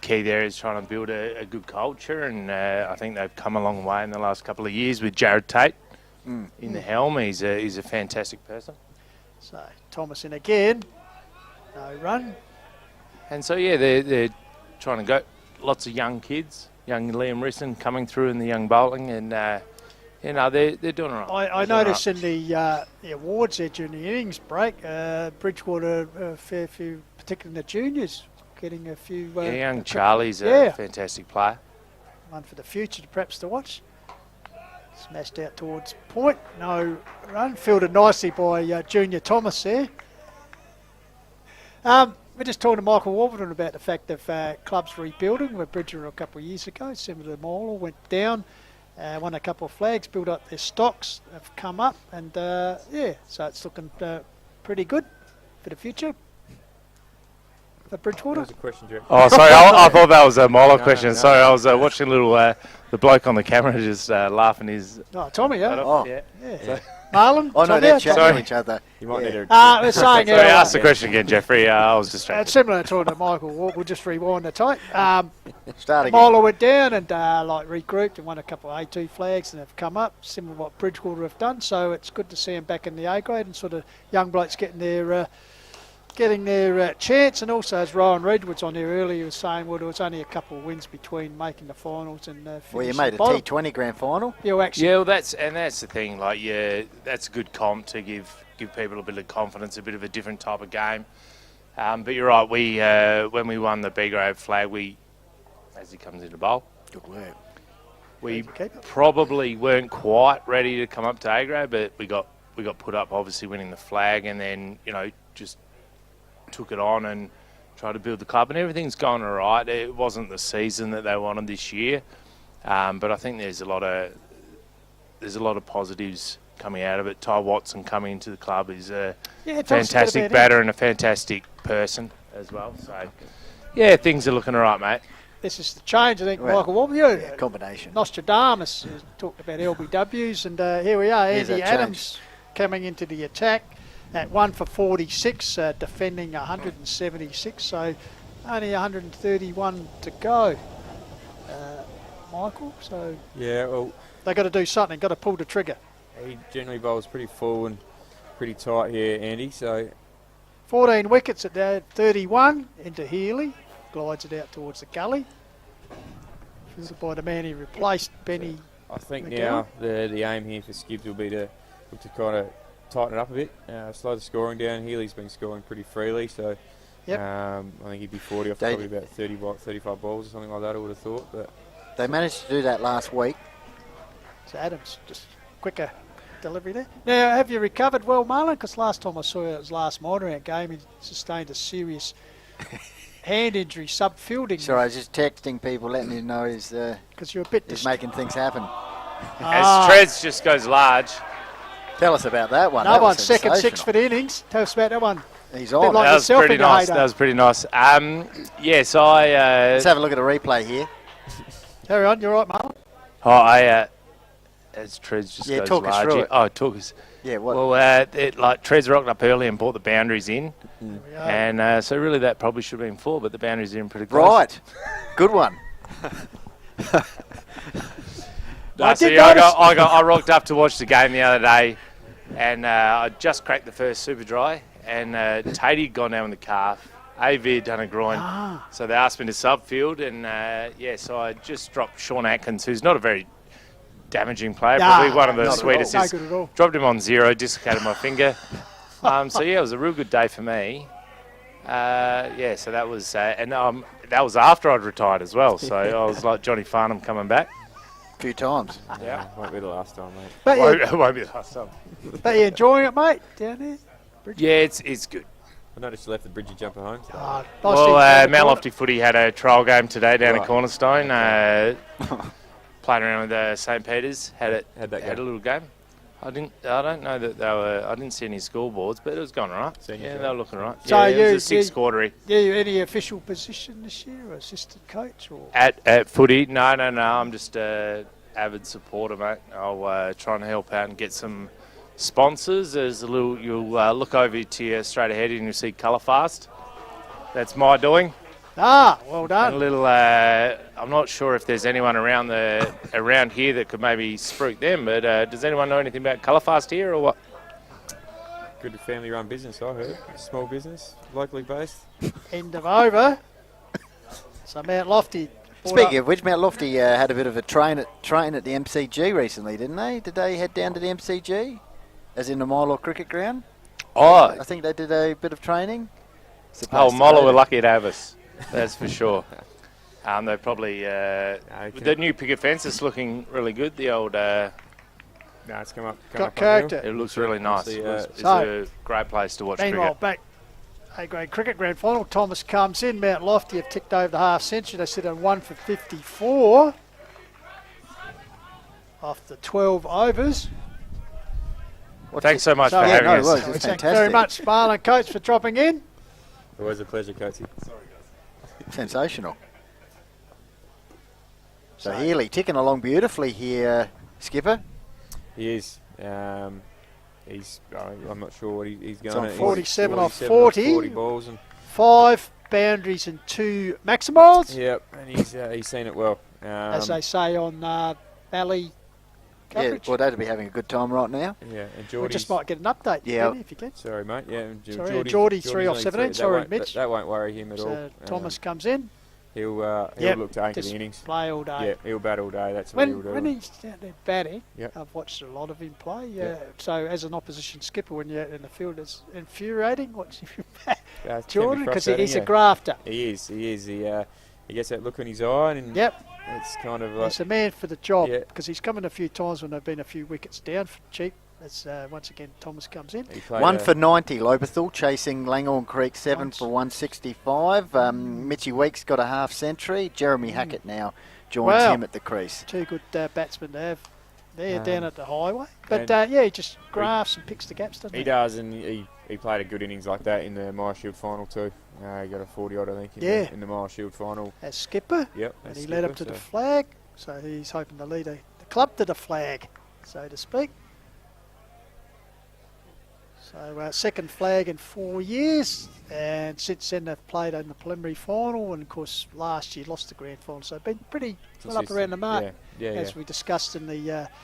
key there is trying to build a good culture, and I think they've come a long way in the last couple of years with Jared Tate in the helm. He's a fantastic person. So, Thomas in again. No run. And so, yeah, they're trying to go lots of young kids, young Liam Risson coming through in the young bowling, and they're doing all right. I noticed in the awards there during the innings break, Bridgewater, a fair few, particularly in the juniors, getting a few. Young Charlie's a fantastic player. One for the future, perhaps to watch. Smashed out towards point, no run, fielded nicely by Junior Thomas there. We're just talking to Michael Warburton about the fact of clubs rebuilding. We're Bridgewater a couple of years ago, similar to Moyle, went down, won a couple of flags, built up their stocks, have come up, and so it's looking pretty good for the future for Bridgewater. That was a question, Jack. Oh, sorry, I thought that was a Molo question. No. Sorry, I was watching a little the bloke on the camera just laughing his... Oh, Tommy, yeah. Yeah. Marlon? Oh, no, they're chatting to each other. You might need to... we're saying... Sorry, ask the question again, Jeffrey. I was distracted. Similar to talking to Michael, we'll just rewind the tape. Start again. Milo went down and regrouped and won a couple of A2 flags and have come up, similar to what Bridgewater have done. So it's good to see them back in the A grade and sort of young blokes getting their chance. And also, as Ryan Redwood's on there earlier, he was saying, well, there was only a couple of wins between making the finals and well, you made a T20 grand final. Yeah, actually. Yeah, well, that's the thing. Like, that's a good comp to give people a bit of confidence, a bit of a different type of game. But you're right. We when we won the B grade flag, as he comes into bowl, good work. We probably weren't quite ready to come up to A grade, but we got put up, obviously winning the flag, and then just took it on and tried to build the club, and everything's gone all right. It wasn't the season that they wanted this year, but I think there's a lot of positives coming out of it. Ty Watson coming into the club is a fantastic batter and a fantastic person as well. So, things are looking all right, mate. This is the change, I think, Michael Warburton. Combination. Nostradamus talked about LBWs, and here we are. Andy Adams coming into the attack. At 1 for 46, defending 176, so only 131 to go, Michael. So well, they've got to do something. Got to pull the trigger. He generally bowls pretty full and pretty tight here, Andy. So 14 wickets at 31 into Healy, glides it out towards the gully. Fielded by the man he replaced, Benny. I think now the aim here for Skibbs will be to kind of tighten it up a bit, slow the scoring down. Healy's been scoring pretty freely, so I think he'd be 40 off probably about 35 balls or something like that, I would have thought. But they managed to do that last week. So Adams, just quicker delivery there. Now, have you recovered well, Marlon? Because last time I saw you, it was last morning game, he sustained a serious hand injury, sub-fielding. Sorry, I was just texting people, letting you know he's you're a bit making things happen. As Trez just goes large. Tell us about that one. Another one, second 6 for the innings. Tell us about that one. He's on. Like that was pretty nice. That was pretty nice. Let's have a look at a replay here. Carry on. You're right, Marlon. As Trez just goes talk large. Us through it. Oh, talk us. Yeah, what? Well, Trez rocked up early and brought the boundaries in. And so really that probably should have been 4, but the boundaries are in pretty close. Right. Good one. I rocked up to watch the game the other day, and I just cracked the first super dry, and Tatey had gone down with the calf. AV had done a groin, so they asked me to subfield, and so I just dropped Sean Atkins, who's not a very damaging player, probably one of the sweetest. No good at all. Dropped him on 0, dislocated my finger. It was a real good day for me. So that was, and that was after I'd retired as well. So I was like Johnny Farnham coming back. A few times. Yeah, won't be the last time, mate. It won't be the last time. But you're enjoying it, mate, down there? Yeah, it's good. I noticed you left the Bridgie jumper home. Mount Lofty Footy had a trial game today down at Cornerstone. Playing around with St. Peter's. Had a little game. I don't know that they were. I didn't see any scoreboards, but it was going all right. They were looking all right. So it was a 6-quartery. Yeah, you any official position this year, or assistant coach, or at footy? No. I'm just a avid supporter, mate. I'll try and help out and get some sponsors. There's a little. You'll look over to your straight ahead and you'll see Colourfast. That's my doing. Well done. And a little. I'm not sure if there's anyone around here that could maybe spruik them, but does anyone know anything about Colourfast here or what? Good family-run business, I heard. Small business, locally based. End of over. So Mount Lofty Speaking of which, Mount Lofty had a bit of a train at the MCG recently, didn't they? Did they head down to the MCG, as in the Milo cricket ground? Oh, I think they did a bit of training. Molo were lucky to have us. That's for sure. They probably the new picket fence is looking really good. The old No, it's come up. Got character. it looks really nice. It's So- a great place to watch Meanwhile, cricket. back A-grade cricket grand final. Thomas comes in. Mount Lofty have ticked over the half century. They sit on 1 for 54 after 12 overs. Thanks so much for yeah, having no, us. it was. It's Thank you fantastic. very much, Marlon Coates, for dropping in. Always a pleasure, Coatsy. Sensational. So Healy ticking along beautifully here, Skipper. He is. I'm not sure what he's going on at. 47 off 40 40. balls. And 5 boundaries and 2 maximals, yep, and he's seen it well. as they say on Valley Yeah, coverage. well, they'd be having a good time right now. Yeah, and We Geordie's. just might get an update, Yeah. if you can. Sorry, mate. Yeah, and Sorry, Geordie 3 off 17. That Sorry, won't- Mitch. That won't worry him at all. So Thomas comes in. He'll Yep, look to anchor just the innings. play all day. Yeah, he'll bat all day. That's what he'll do. When he's out there batting, Yep. I've watched a lot of him play. Yep. So as an opposition skipper, when you're out in the field, it's infuriating watching him bat. Yeah, it can be Jordan, because frustrating, he's a yeah. grafter. He is. He gets that look in his eye, and Yep, it's kind of like he's a man for the job, Yeah. because he's come in a few times when they've been a few wickets down for cheap. As once again Thomas comes in. he played 1 for 90, Lobethal chasing Langhorne Creek 7 Once. for 165. Mitchy Weeks got a half century. Jeremy Hackett now joins Wow. him at the crease. 2 good batsmen to have there down at the highway. But and- yeah, he just grafts and picks the gaps, doesn't he? He does, and he played a good innings like that in the Myer Shield final too. He got a 40 odd, I think, in the Myer Shield final. As skipper, Yep, and as he led up to skipper, the so- flag. So he's hoping to lead the club to the flag, so to speak. So second flag in 4 years, and since then they've played in the preliminary final, and of course last year lost the grand final. So been pretty well up around the mark, Yeah, as we discussed in the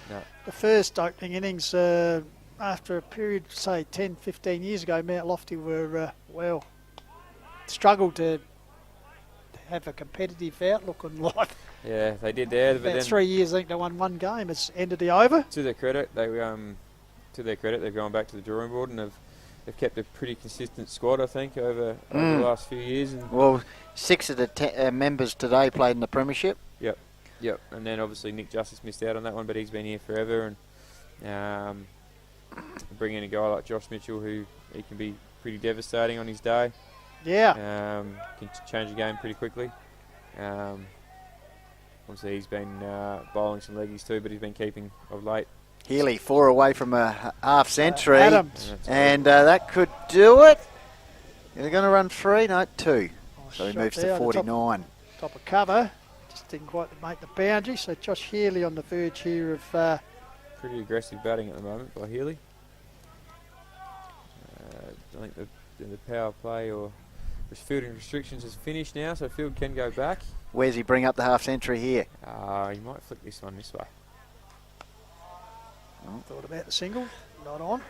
No. the first opening innings. After a period, say 10, 15 years ago, Mount Lofty were struggled to have a competitive outlook on life. Yeah, they did there, but About then 3 years, I think they won 1 game. It's ended the over. to their credit, they've gone back to the drawing board and they've kept a pretty consistent squad, I think, over the last few years. And Well, 6 of the members today played in the premiership. Yep, and then obviously Nick Justice missed out on that one, but he's been here forever. And bring in a guy like Josh Mitchell, who he can be pretty devastating on his day. Yeah. Can change the game pretty quickly. Obviously he's been bowling some leggies too, but he's been keeping of late. Healy 4 away from a half century. Adams. And that could do it. They're going to run 3, no 2. So he Shot moves there to on the 49. Top of cover. Just didn't quite make the boundary. So Josh Healy on the verge here of Pretty aggressive batting at the moment by Healy. I think the power play or the fielding restrictions is finished now, so Field can go back. Where's he bring up the half century here? He might flick this one this way. thought about the single. Not on.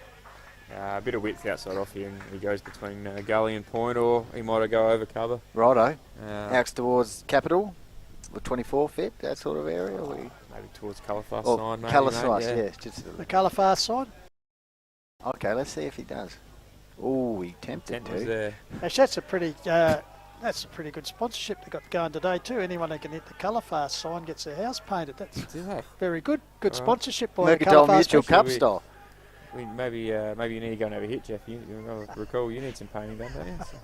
A bit of width outside off here, and he goes between gully and point, or he might go over cover. Righto. Uh, Out towards Capital, the 24 fit, that sort of area. Or maybe towards Caliphus or side, maybe. Califas, mate, yes. Just, The Califas side. okay, let's see if he does. Oh, he tempted Tent was to. there. Actually, that's a pretty good sponsorship they got going today too. Anyone that can hit the Califas sign gets their house painted. That's Do they? very good. Good All right. sponsorship by the Mercantile Califas. Mutual people. Cup we- style. Maybe you need to go and have a hit, Jeff. I recall you need some painting done, don't you? So.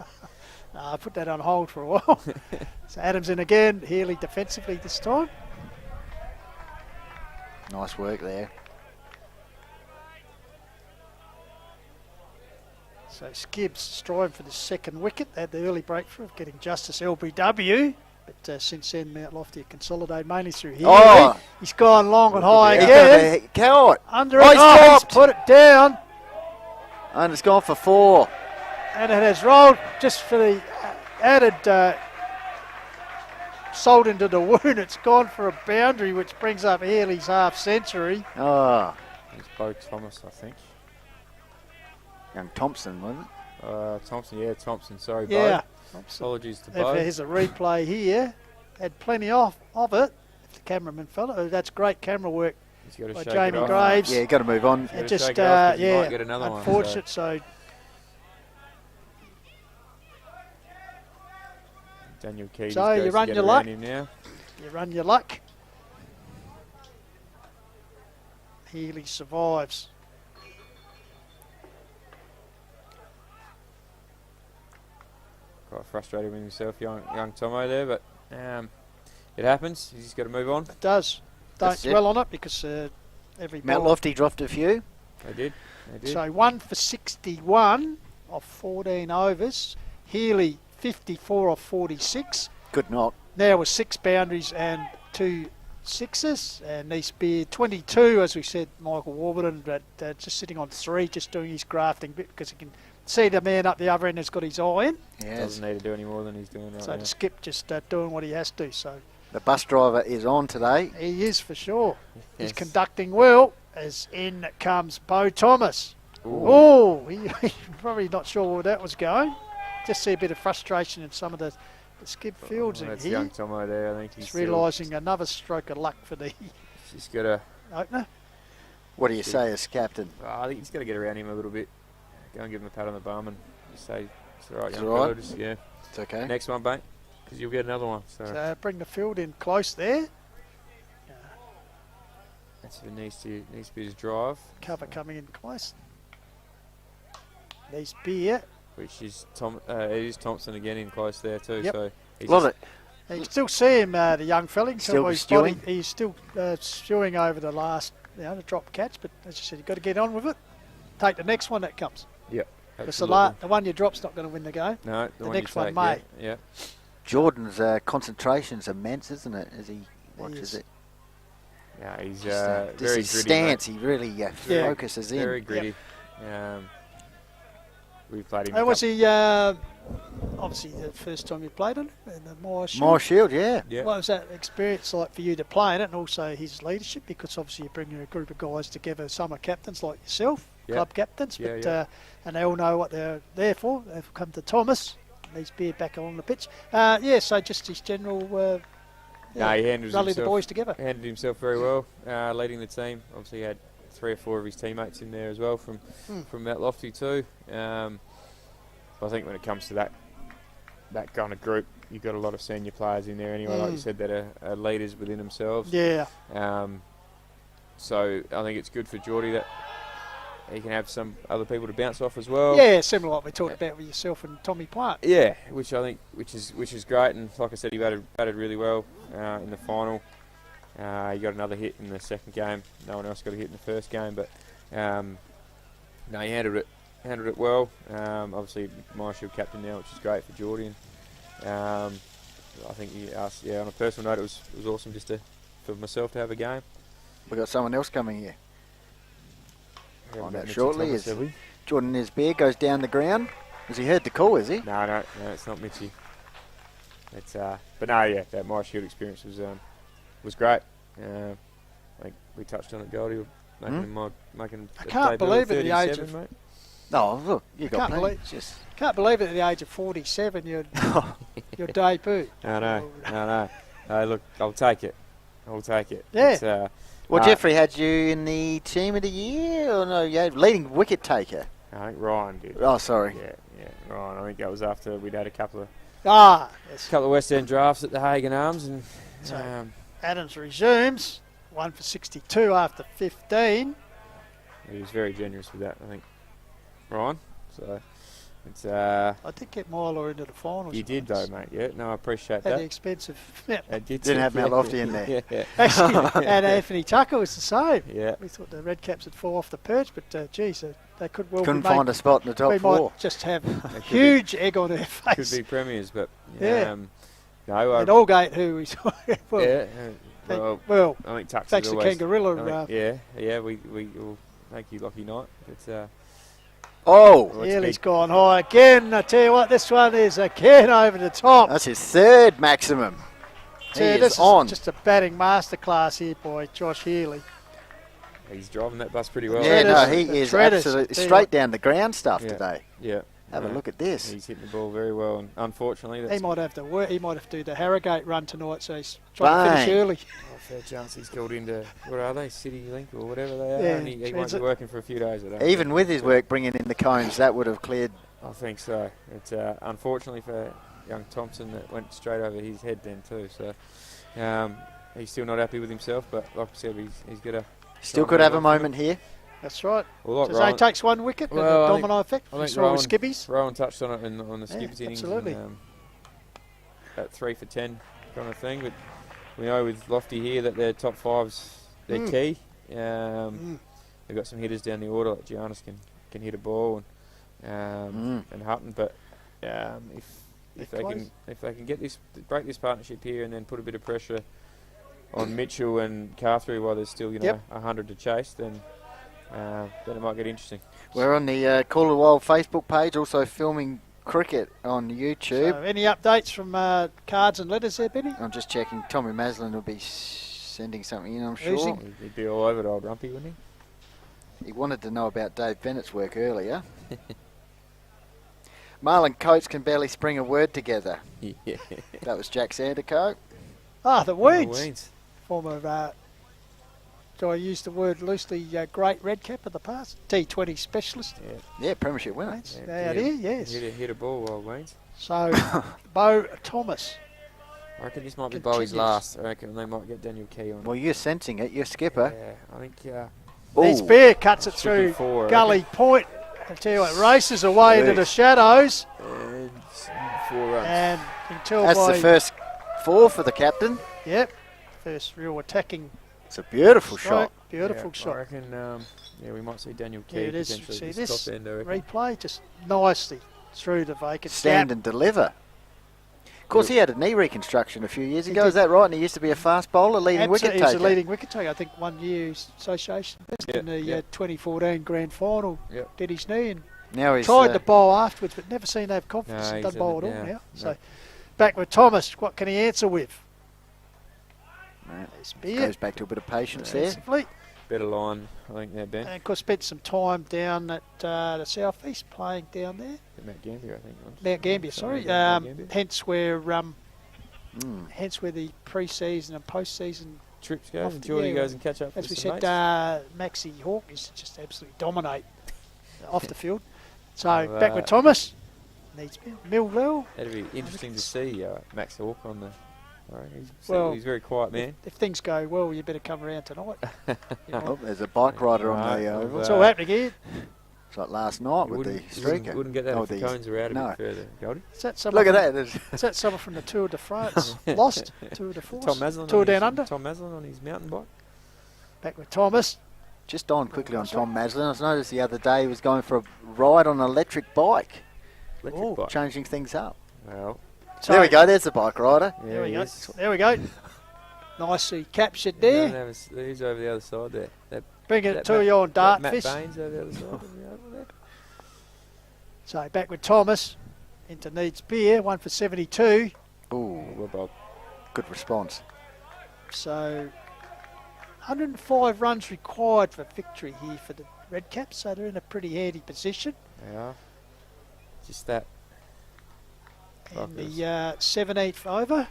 I put that on hold for a while. So Adams in again. Healy defensively this time. Nice work there. So Skibbs striving for the second wicket. They had the early breakthrough of getting Justice LBW. But since then, Mount Lofty have consolidated mainly through Healy. Oh! He's gone long and high He's again. got a coward. Under Oh, it. he's Oh, he's dropped. put it down. And it's gone for 4. And it has rolled just for the added salt into the wound. It's gone for a boundary, which brings up Healy's half century. Oh, It's Bo Thomas, I think. young Thompson, wasn't it? Thompson, Thompson. Sorry, Yeah. Bo. Apologies to If Bo. there's a replay here. had plenty of it. If the cameraman fella, that's great camera work He's got to by shake Jamie it off. Graves. Yeah, got to move on. Gotta It just, shake it off 'cause he might get yeah, another one, unfortunate. So Daniel Keys So goes you to run get your around luck. him now. you run your luck. Healy survives. Quite frustrated with himself, young Tomo there, but it happens. He's just got to move on. It does. Don't That's it. dwell on it because every Mount ball. Lofty dropped a few. They did. So 1 for 61 of 14 overs. Healy 54 of 46. Good knock. Now with 6 boundaries and 2 sixes. And East Beer 22, as we said, Michael Warburton, but just sitting on 3, just doing his grafting bit because he can see the man up the other end has got his eye in. Yes. Doesn't need to do any more than he's doing right So now. the skip just doing what he has to. So The bus driver is on today. he is for sure. He's Yes. conducting well as in comes Bo Thomas. Ooh. Oh, he's probably not sure where that was going. Just see a bit of frustration in some of the skip fields in That's here. young Tomo there. I think he's Just realising another stroke of luck for the He's got to. opener. What do you say as captain? I think he's got to get around him a little bit. Go and give him a pat on the bum and just say it's all right, It's young all fella. right. Just, yeah. It's okay. Next one, mate, because you'll get another one. So, Bring the field in close there. that's the needs to be his drive, Cover coming in close. There's Beer. which is it is Thompson again in close there too. Yep. So he's Love it. You can still see him, the young fella. You can Still tell by his stewing? body. He's still stewing over the last, the drop catch. But as you said, you've got to get on with it. Take the next one that comes. Yep. Because the one you drop's not going to win the game. No, the one next you one take, may. Yeah. Jordan's concentration's immense, isn't it? As he watches is. it. Yeah, he's Just very his gritty. stance, mate. he really focuses in. Very gritty. We've played him. How was he? Obviously, the first time you played in the Moore Shield. Moore Shield, yeah. Yeah. What was that experience like for you to play in it, and also his leadership? Because obviously you're bringing a group of guys together. Some are captains like yourself, Yeah. club captains, Yeah, but yeah. and they all know what they're there for. They've come to Thomas. He's beer back along the pitch. So just his general. No, he handles rally himself, the boys together. handled himself very well, leading the team. Obviously, he had 3 or 4 of his teammates in there as well from Mount Lofty too. I think when it comes to that kind of group, you've got a lot of senior players in there anyway, like you said, that are leaders within themselves. Yeah. So I think it's good for Geordie that he can have some other people to bounce off as well. Yeah, similar to what we talked about with yourself and Tommy Plant. Yeah, which I think which is great, and like I said, he batted really well in the final. He got another hit in the second game. No one else got a hit in the first game, but no, he handled it well. Obviously, my Shield captain now, which is great for Geordie. And, I think he asked, on a personal note, it was awesome just for myself to have a game. We've got someone else coming here. We haven't Find got out Mitchell shortly Thomas, as have we? Jordan Nisbeer goes down the ground. Has he heard the call, is he? No, it's not Mitchy. It's but no, yeah, that my Shield experience was great. I think we touched on it, Goldie, making. I can't believe at the age of. mate. No, look, you got Can't plenty. believe- Just Can't believe it at the age of 47, your debut. I know. No, look, I'll take it. Yeah. It's, well, Jeffrey had you in the team of the year, or no? Yeah, leading wicket taker. I think Ryan did. Oh, sorry. Yeah, Ryan. I think that was after we'd had a couple of Yes. West End drafts at the Hagan Arms, and So, Adams resumes. 1 for 62 after 15. he was very generous with that. I think Ryan. So it's I did get Myler into the finals. you did though, mate. Yeah, no, I appreciate Had the that. expensive. Yeah. I did Didn't have Mount Lofty in there. Yeah. Actually, and Anthony Tucker was the same. Yeah. We thought the Red Caps would fall off the perch, but geez, they could well Couldn't be find a spot in the top we 4. might just have a huge egg on their Could face. be premiers, but Yeah. no, And Allgate, who we well, yeah. well, I think Tuck's thanks to always. Kangaroo. Yeah. We will thank you, Lockie Knight. But Oh, well, it's Healy's big. gone high again. I tell you what, this one is again over the top. that's his third maximum. He Tell you, is this on. is just a batting masterclass here by Josh Healy. He's driving that bus pretty well. Yeah, no, Treaders, he the is treaders, absolutely tell you straight what. down the ground stuff Yeah. today. Yeah. Have a look at this. He's hitting the ball very well, and unfortunately, He that's might have to work. He might have to do the Harrogate run tonight, so he's trying to finish Bang. early. a fair chance he's called into, what are they, City Link or whatever they are, Yeah, and he won't be transit. working for a few days. I don't Even think. with his work bringing in the cones, that would have cleared. I think so. It's unfortunately for young Thompson that went straight over his head then too. So he's still not happy with himself, but like I said, he's got to. Still could have a moment here. That's right. Well, like So Rowan, he takes one wicket, and Well, the I think- domino effect. I We think saw with Skibbies. Rowan touched on it on the Skippers innings. absolutely. And, that 3 for 10 kind of thing. But we know with Lofty here that their top five's their key. They've got some hitters down the order like Giannis can hit a ball and Hutton. But if they can break this partnership here and then put a bit of pressure on Mitchell and Carthery while there's still 100 to chase, then it might get interesting. We're on the Call of the Wild Facebook page, also filming cricket on YouTube. So any updates from cards and letters there, Benny? I'm just checking. Tommy Maslin will be sending something in, I'm sure. Oozing. He'd be all over it, old Rumpy, wouldn't He wanted to know about Dave Bennett's work earlier. Marlon Coates can barely spring a word together. he? Yeah. That was Jack Sandercoat. The Weeds. Weeds. Former, do I use the word loosely, great red cap of the past? T20 specialist. Yeah, premiership winner. Mates. Out here, yes. Hit a ball, old Weeds. So, Bo Thomas. I reckon this might be Continues. Bowie's last. I reckon they might get Daniel Key on. Well, you're sensing it. You're skipper. Yeah, I think Needs Ooh. Bear cuts it Should be through 4, I Gully Point. I tell you what, races away into the shadows. And 4 runs. And you can tell That's by... the first 4 for the captain. Yep. First real attacking It's a beautiful strike. shot. Beautiful I shot. reckon, we might see Daniel Key Yeah, it is. potentially See this this top end, I reckon. replay just nicely through the vacant Stand gap. and deliver. Of course, he had a knee reconstruction a few years He ago. did. Is that right? And he used to be a fast bowler, leading wicket He was taker. a leading wicket taker. I think 1 year's association best Yeah, in the yeah. 2014 grand final. Yep. Did his knee and Now he's tried to bowl afterwards, but never seen to have confidence No, and he doesn't bowl at said all that, now. yeah. So No. back with Thomas. What can he answer with? Right. There's Beer. Goes back to a bit of patience there. Defensively. Better line, I think, there, Ben. And of course, spent some time down at the southeast playing down there. Mount Gambier, I think. once. Mount Gambier, sorry. Mount Gambier. Hence where the pre-season and post-season, Trips go, off and the- Geordie yeah, goes and catch up as with we some said, mates. Maxie Hawk is just absolutely dominate off the field. So Well, back with Thomas. Needs Millwell. That'd be interesting to see Max Hawke on the... All right, Well, he's a very quiet man. If things go well, you better come around tonight. Oh, there's a bike rider on the oval. It's all happening here. It's like last night You with the wouldn't streaker. wouldn't get that Oh, if the the- cones were out a no. bit further, Goldie. Is that someone Look at from- that. There's- Is that someone from the Tour de France? Lost? Tour de France? Tom Maslin Tour on Down his, Under? Tom Maslin on his mountain bike. Back with Thomas. Just on quickly on Tom Maslin. I noticed the other day he was going for a ride on an electric bike, Electric bike. changing things up. Well, So There we go. There's the bike rider. There we he go. is. There we go. Nicely captured No, there. no, who's over the other side there? Bring it that to Matt- you on Matt Dartfish. Baines over the other side. Is he over there? So back with Thomas. Into Needs Beer. 1 for 72. Ooh, Well, Bob. good response. So 105 runs required for victory here for the Red Caps. So they're in a pretty handy position. They are. Just that. In the Fuckers. 17th over.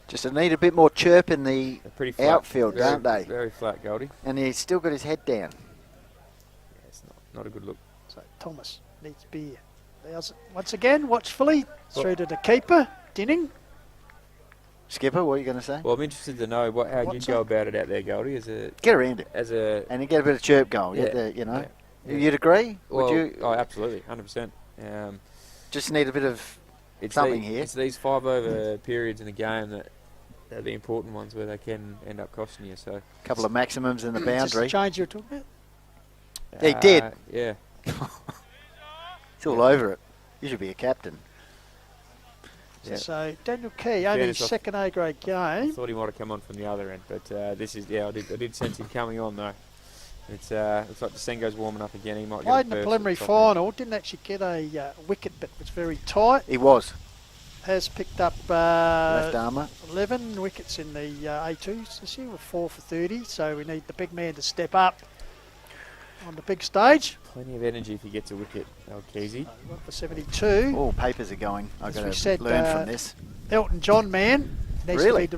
Just need a bit more chirp in the They're pretty flat. outfield, very, don't they? Very flat, Goldie. And he's still got his head down. Yeah, it's not a good look. So Thomas Needs Beer. There's it once again, watchfully. Through to the keeper. Dinning. Skipper, what are you going to say? Well, I'm interested to know how What's you'd go about it out there, Goldie, as a Get around it. and you get a bit of chirp going. Yeah, You know, yeah. you'd agree? well, Would you? Oh, absolutely, 100%. Just need a bit of It's something the- here. It's these 5 over periods in the game that are the important ones where they can end up costing you. So couple of maximums in the Is this the boundary. change you were talking about? He did. Yeah. It's all over it. You should be a captain. Yeah. So Daniel Key, only his Fairness, I- second A grade I game. thought he might have come on from the other end, but this is I did sense him coming on though. It's looks like Desengo's warming up again. He might Played get in a the burst preliminary at the top end. final, didn't actually get a wicket, but was very tight. He was. Has picked up Left armour. 11 wickets in the A2s this year with 4 for 30, so we need the big man to step up. on the big stage. Plenty of energy if he gets a wicket, old Keezy. One for 72. All papers are going. I've As got we to said, learn from this. Elton John, man. Really?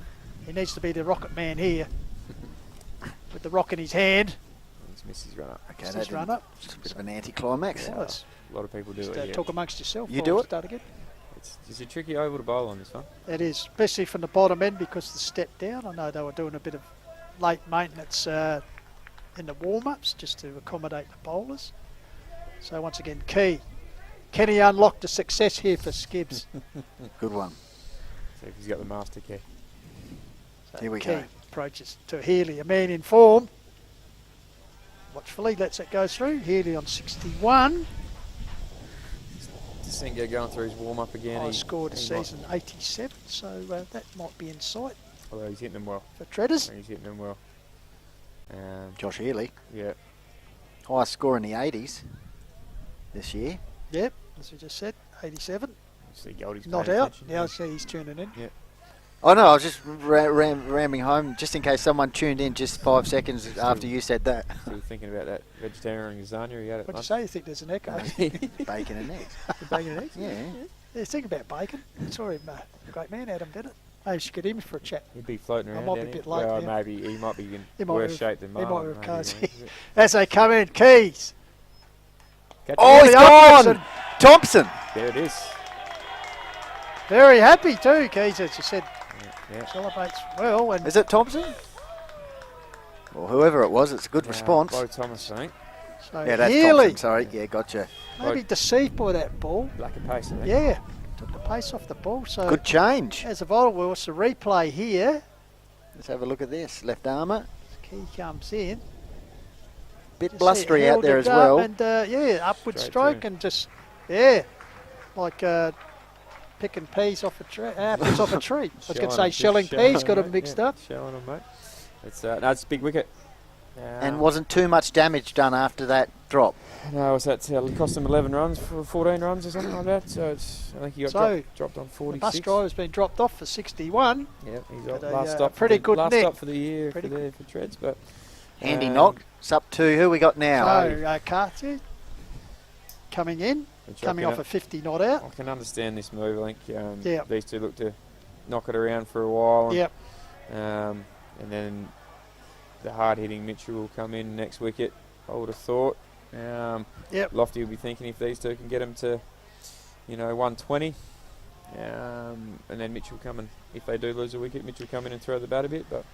He needs to be the rocket man here. With the rock in his hand. He's missed his run up. Okay, Just that run didn't- up. It's a bit of an anticlimax. Yeah, it's- A lot of people do just, it. Yeah. talk amongst yourself. You before do we it? Start again. It's a tricky oval to bowl on this one. It is, especially from the bottom end because of the step down. I know they were doing a bit of late maintenance in the warm-ups just to accommodate the bowlers. So once again, Key. Can he unlock the success here for Skibbs? Good one. See if he's got the master key. So Here we Key go. approaches to Healy, a man in form. Watchfully lets it go through. Healy on 61. Singo going through his warm up again. I He scored a might- season 87, so that might be in sight Although he's hitting them well. for Treaders. He's hitting them well. Josh Healy. Yeah. Highest score in the 80s this year. Yep, as we just said, 87. See Goldie's Not paying out. attention. Now I see he's tuning in. Yeah. Oh no, I was just ramming home just in case someone tuned in just 5 seconds after you said that. Still thinking about that vegetarian lasagna he had at What'd you lunch. say? You think there's an echo? Bacon and eggs. Bacon and eggs? Yeah. Yeah, think about bacon. Saw him, great man, Adam Bennett. Maybe you should get him for a chat. He'd be floating I around. might be a down bit here. late, Well, yeah. maybe he might be in He might worse have- shape than he might Marlon. have maybe, cards. you know. As they come in, Keys. Catch Oh, it. he's Thompson. gone! Thompson! There it is. Very happy too, Keys, as you said. Yeah. Celebrates well. And Is it Thompson? Or whoever it was, it's a good response. Bo Thomas, I think. so Yeah, that's Healy, Thompson, sorry. Yeah, gotcha. maybe deceived by that ball. Lack of pace, I think. Yeah, took the pace off the ball. So Good change. as a bowler, we'll watch the replay here. Let's have a look at this. Left armour. Key comes in. Bit Just blustery out held there it as up well. And yeah, upward Straight stroke through. and just like picking peas off a tree. Apples off a tree. I was going to say shelling peas. Got them mixed up. Shelling them, mate. It's no, it's a big wicket. And wasn't too much damage done after that drop. No, was that cost him 11 runs for 14 runs or something like that? So it's, I think he got So, dropped on The 46. bus driver's been dropped off for 61. Yeah, he's But got a, last stop. pretty for the, good last nick. stop for the year Pretty for Treads, but Handy knock. It's up to who we got now. So Carty coming in, which coming I off can, a 50 not out. I can understand this move. I think Yeah. these two look to knock it around for a while. And, Yep. and then the hard-hitting Mitchell will come in next wicket, I would have thought. Yep. Lofty will be thinking if these two can get him to, 120. And then Mitchell come in. If they do lose a wicket, Mitchell come in and throw the bat a bit. But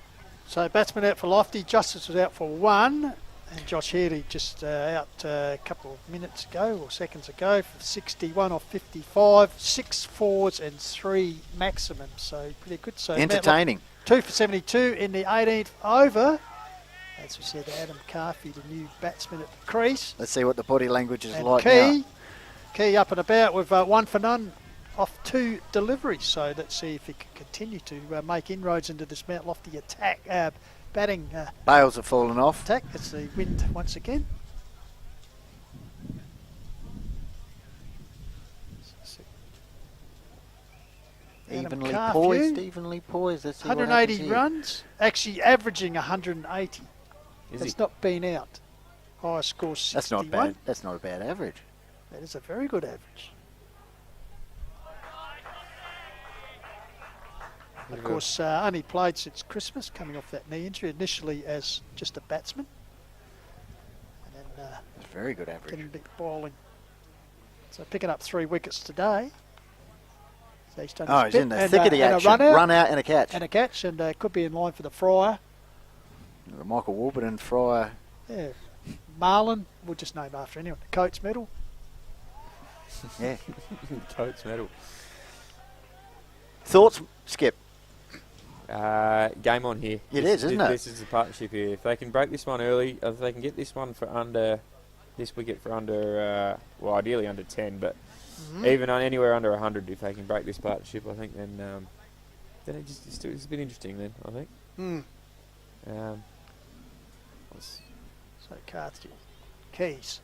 So batsman out for Lofty. Justice was out for 1. And Josh Healy just out a couple of minutes ago or seconds ago for 61 off 55. 6 fours and 3 maximum. So pretty good. So Entertaining. 2 for 72 in the 18th over. As we said, Adam Carfi, the new batsman at the crease. Let's see what the body language is And like now. Key up and about with 1 for none off 2 deliveries. So let's see if he can continue to make inroads into this Mount Lofty attack, batting Bales have fallen off. attack. It's the wind once again. Adam Evenly Carfi, poised, evenly poised. Let's see what happens 180 here. runs, actually averaging 180. is It's he? not been out. Highest score 61. That's not bad. That's not a bad average. That is a very good average. Of course, only played since Christmas, coming off that knee injury, initially as just a batsman. And then That's a very good average. getting big bowling. So picking up 3 wickets today. So he's done Oh, his he's bit. in the And, thick of the and action. A Run out and a catch. and a catch, and could be in line for the Fryer. The Michael Warburton Fryer. Yeah. Marlon, we'll just name after anyone. The Coates medal. Yeah. Coates medal. Thoughts, Skip? Game on here. It is, isn't it? This is the partnership here. If they can break this one early, if they can get this one for under, this wicket for under, well, ideally under 10, but even on anywhere under 100, if they can break this partnership, I think then it's a bit interesting. Then I think. So Carthy. Keys.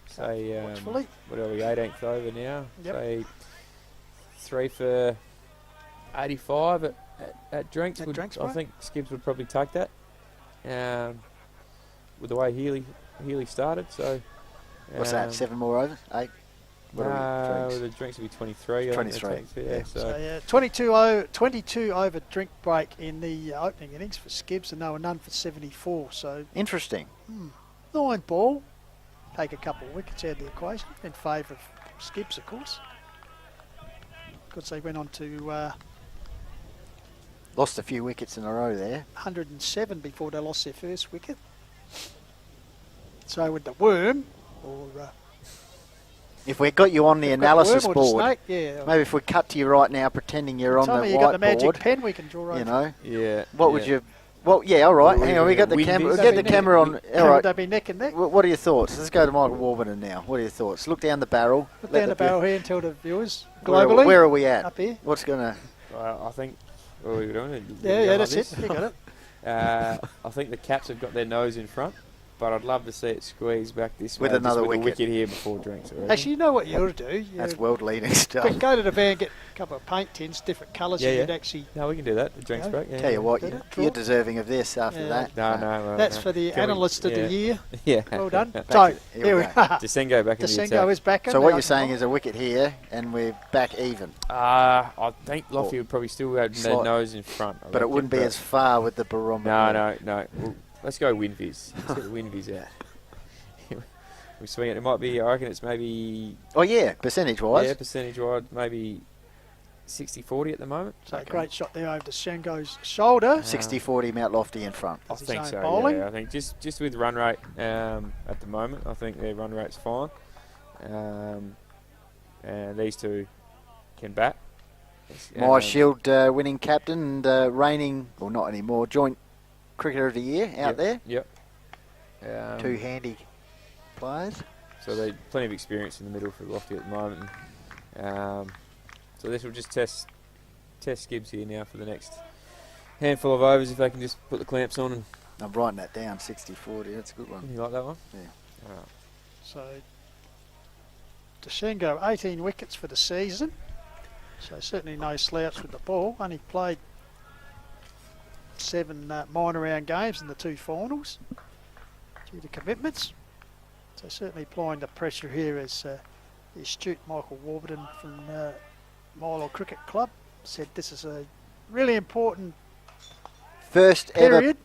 Say Watchfully. what are we? 18th over now. Yep. Say 3 for 85 at Drinks. At Drinks, I right. think Skibbs would probably take that. With the way Healy Healy started. So What's that? 7 more overs? 8? What are we, the drinks will be 23. 23. Yeah. So 22 over drink break in the opening innings for Skibbs, and there were none for 74. So Interesting. 9 ball. Take a couple of wickets out of the equation in favour of Skibbs, of course. Because they went on to Lost a few wickets in a row there. 107 before they lost their first wicket. So with the worm, or If we got you on the analysis worm or the board, snake, yeah. maybe if we cut to you right now, pretending you're on the Tell me you got the magic whiteboard, pen we can draw over. you know, Yeah. what would you? Well, yeah, all right. Hang on, we got the camera. We'll get the camera on. All Would right. they be neck and neck? What are your thoughts? Let's go to Michael Warburton now. What are your thoughts? Look down the barrel. Look Let down the barrel here and tell the viewers Where, globally. where are we at? Up here. What's going to... I think. What are we doing? Yeah, that's it. You got it. I think the Caps have got their nose in front, but I'd love to see it squeeze back this With way. another just with wicket. a wicket here before drinks. I reckon. Actually, you know what you ought to do? That's world-leading stuff. Quick, go to the van, get a couple of paint tins, different colours, Yeah, and yeah. you'd actually... No, we can do that. The drinks Yeah. break. Yeah, Tell you what, Do that, you're draw. deserving of this after Yeah. that. No. That's for the Can we- analyst of yeah. the year. Yeah. Well done. Back So, to- here here we we go. are. Desengo back in the Desengo attack. is back in. So what the you're saying open is a wicket here, and we're back even. I think Lofty would probably still have their Slight- nose in front. I But it reckon, wouldn't be but- as far with the barometer. No. Well, let's go Winviz. Let's get the Winviz out. We swing it. It might be. I reckon it's maybe. Oh, yeah, percentage-wise. Yeah, percentage-wise, maybe 60-40 at the moment. So a great shot there over to Shango's shoulder. 60-40 Mount Lofty in front. I As his think own so. bowling. Yeah, I think just with run rate at the moment, I think their run rate's fine. And these two can bat. My Shield winning captain and reigning, well, not anymore, joint cricketer of the year out there. Yep. 2 handy players. So they plenty of experience in the middle for Lofty at the moment. So this will just test Skibbs here now for the next handful of overs if they can just put the clamps on. And I'm writing that down, 60-40. That's a good one. you like that one? Yeah. All right. So Shango 18 wickets for the season. So certainly no slouch with the ball. Only played 7 minor round games in the 2 finals due to commitments. So certainly applying the pressure here as the astute Michael Warburton from Milo Cricket Club said this is a really important First period.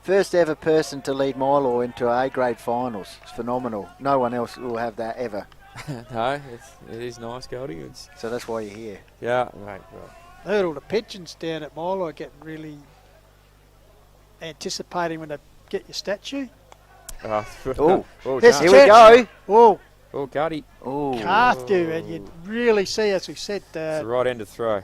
ever person to lead Milo into A-grade finals. It's phenomenal. No one else will have that ever. No, it is nice, Goldie. It's So that's why you're here. yeah, right. I heard all the pigeons down at Milo are getting really anticipating when they get your statue. Oh, There's here a we chance. go. Whoa, Oh, Goldie. Oh, carved you, and you really see, as we said, It's the right end of throw.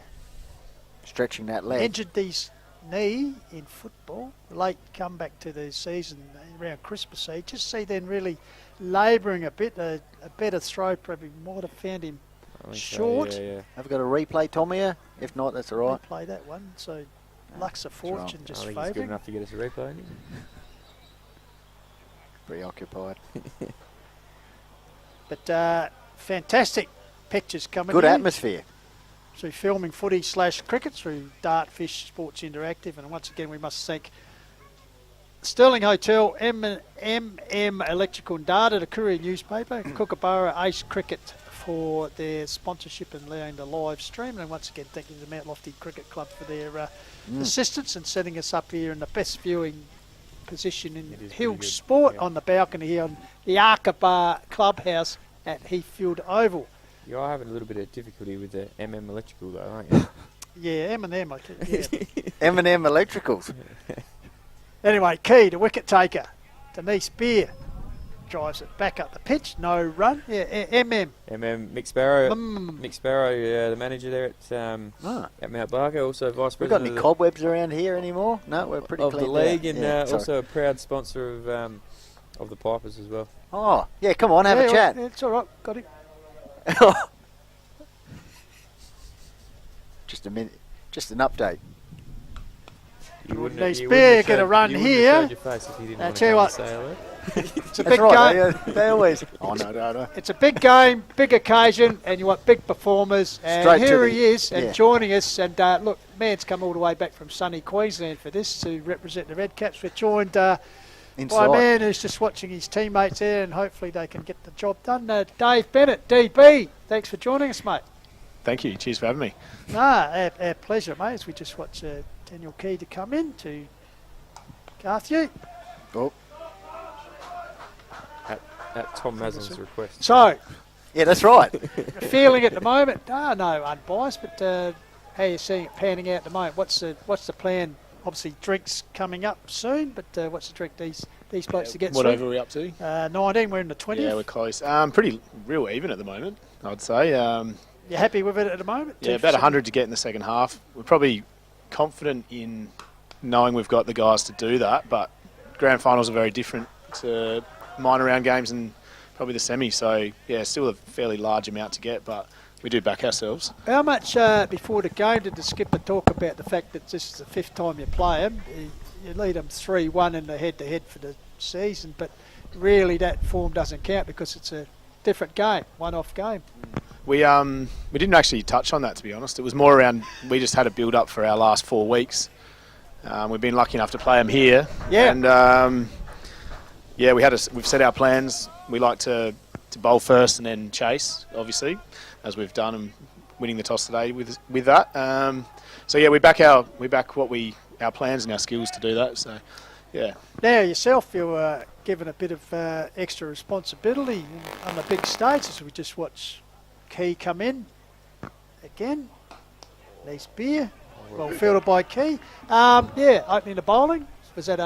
stretching that leg. injured his knee in football, late comeback to the season around Christmas. So you just see then really labouring a bit, a better throw probably might have found him I think so, short. yeah. Have we got a replay, Tom, here? If not, that's all right. Play that one, so Luck's of fortune right. just I think he's good favouring. enough to get us a replay. Isn't he? Preoccupied. But fantastic pictures coming Good in atmosphere. through filming footy / cricket through Dartfish Sports Interactive. And once again, we must thank Stirling Hotel, M&M Electrical and Data, the Courier newspaper, Kookaburra Ace Cricket for their sponsorship and allowing the live stream. And once again, thank you to the Mount Lofty Cricket Club for their assistance and setting us up here in the best viewing position in It is Hill pretty good, Sport yeah. on the balcony here on the Kookaburra Clubhouse at Heathfield Oval. You are having a little bit of difficulty with the MM electrical, though, aren't you? Yeah, M&M, I think. Yeah. M&M Electricals. Anyway, Key, the wicket taker, Denise Beer, drives it back up the pitch, no run. Yeah, MM. Mick Sparrow, Mm. Mick Sparrow, the manager there at Mount Barker, also vice We got president any of cobwebs around here anymore? No, we're pretty the clean. league, and sorry. also a proud sponsor of the Pipers as well. Oh, yeah, come on, have a chat. It's all right, got it. Just a minute. Just an update. You wouldn't Denise you Beer wouldn't have get a showed- run you wouldn't have here. showed your face if you didn't I want to tell you come what. and say hello. It's a That's big right. game. They always. Oh, no. It's a big game, big occasion, and you want big performers. And Straight to here the- he is, and yeah. joining us. And look, man's come all the way back from sunny Queensland for this to represent the Red Caps. We're joined Inside. by a man who's just watching his teammates there, and hopefully they can get the job done. Dave Bennett, DB, thanks for joining us, mate. Thank you. Cheers for having me. Our pleasure, mate, as we just watch Daniel Key to come in to Carthew. Oh. At Tom Maslin's request. So, Yeah, that's right. feeling at the moment, no unbiased, but how are you seeing it panning out at the moment? What's the plan? Obviously, drinks coming up soon, but what's the drink these blokes to get What through? over are we up to? 19, we're in the 20th. Yeah, we're close. Pretty real even at the moment, I'd say. You happy with it at the moment? Yeah, about 100 to get in the second half. We're probably confident in knowing we've got the guys to do that, but grand finals are very different to minor round games and probably the semi. So, yeah, still a fairly large amount to get, but we do back ourselves. How much before the game did the skipper talk about the fact that this is the 5th time you play them? You lead them 3-1 in the head-to-head for the season, but really that form doesn't count because it's a different game, one-off game. We didn't actually touch on that, to be honest. It was more around we just had a build-up for our last 4 weeks. We've been lucky enough to play them here. Yeah. And, we've set our plans. We like to bowl first and then chase, obviously, as we've done and winning the toss today with that. We back our plans and our skills to do that. So, yeah. Now yourself, you're given a bit of extra responsibility on the big stage as we just watch Key come in again. Nice beer, well fielded by Key. Opening the bowling. Was that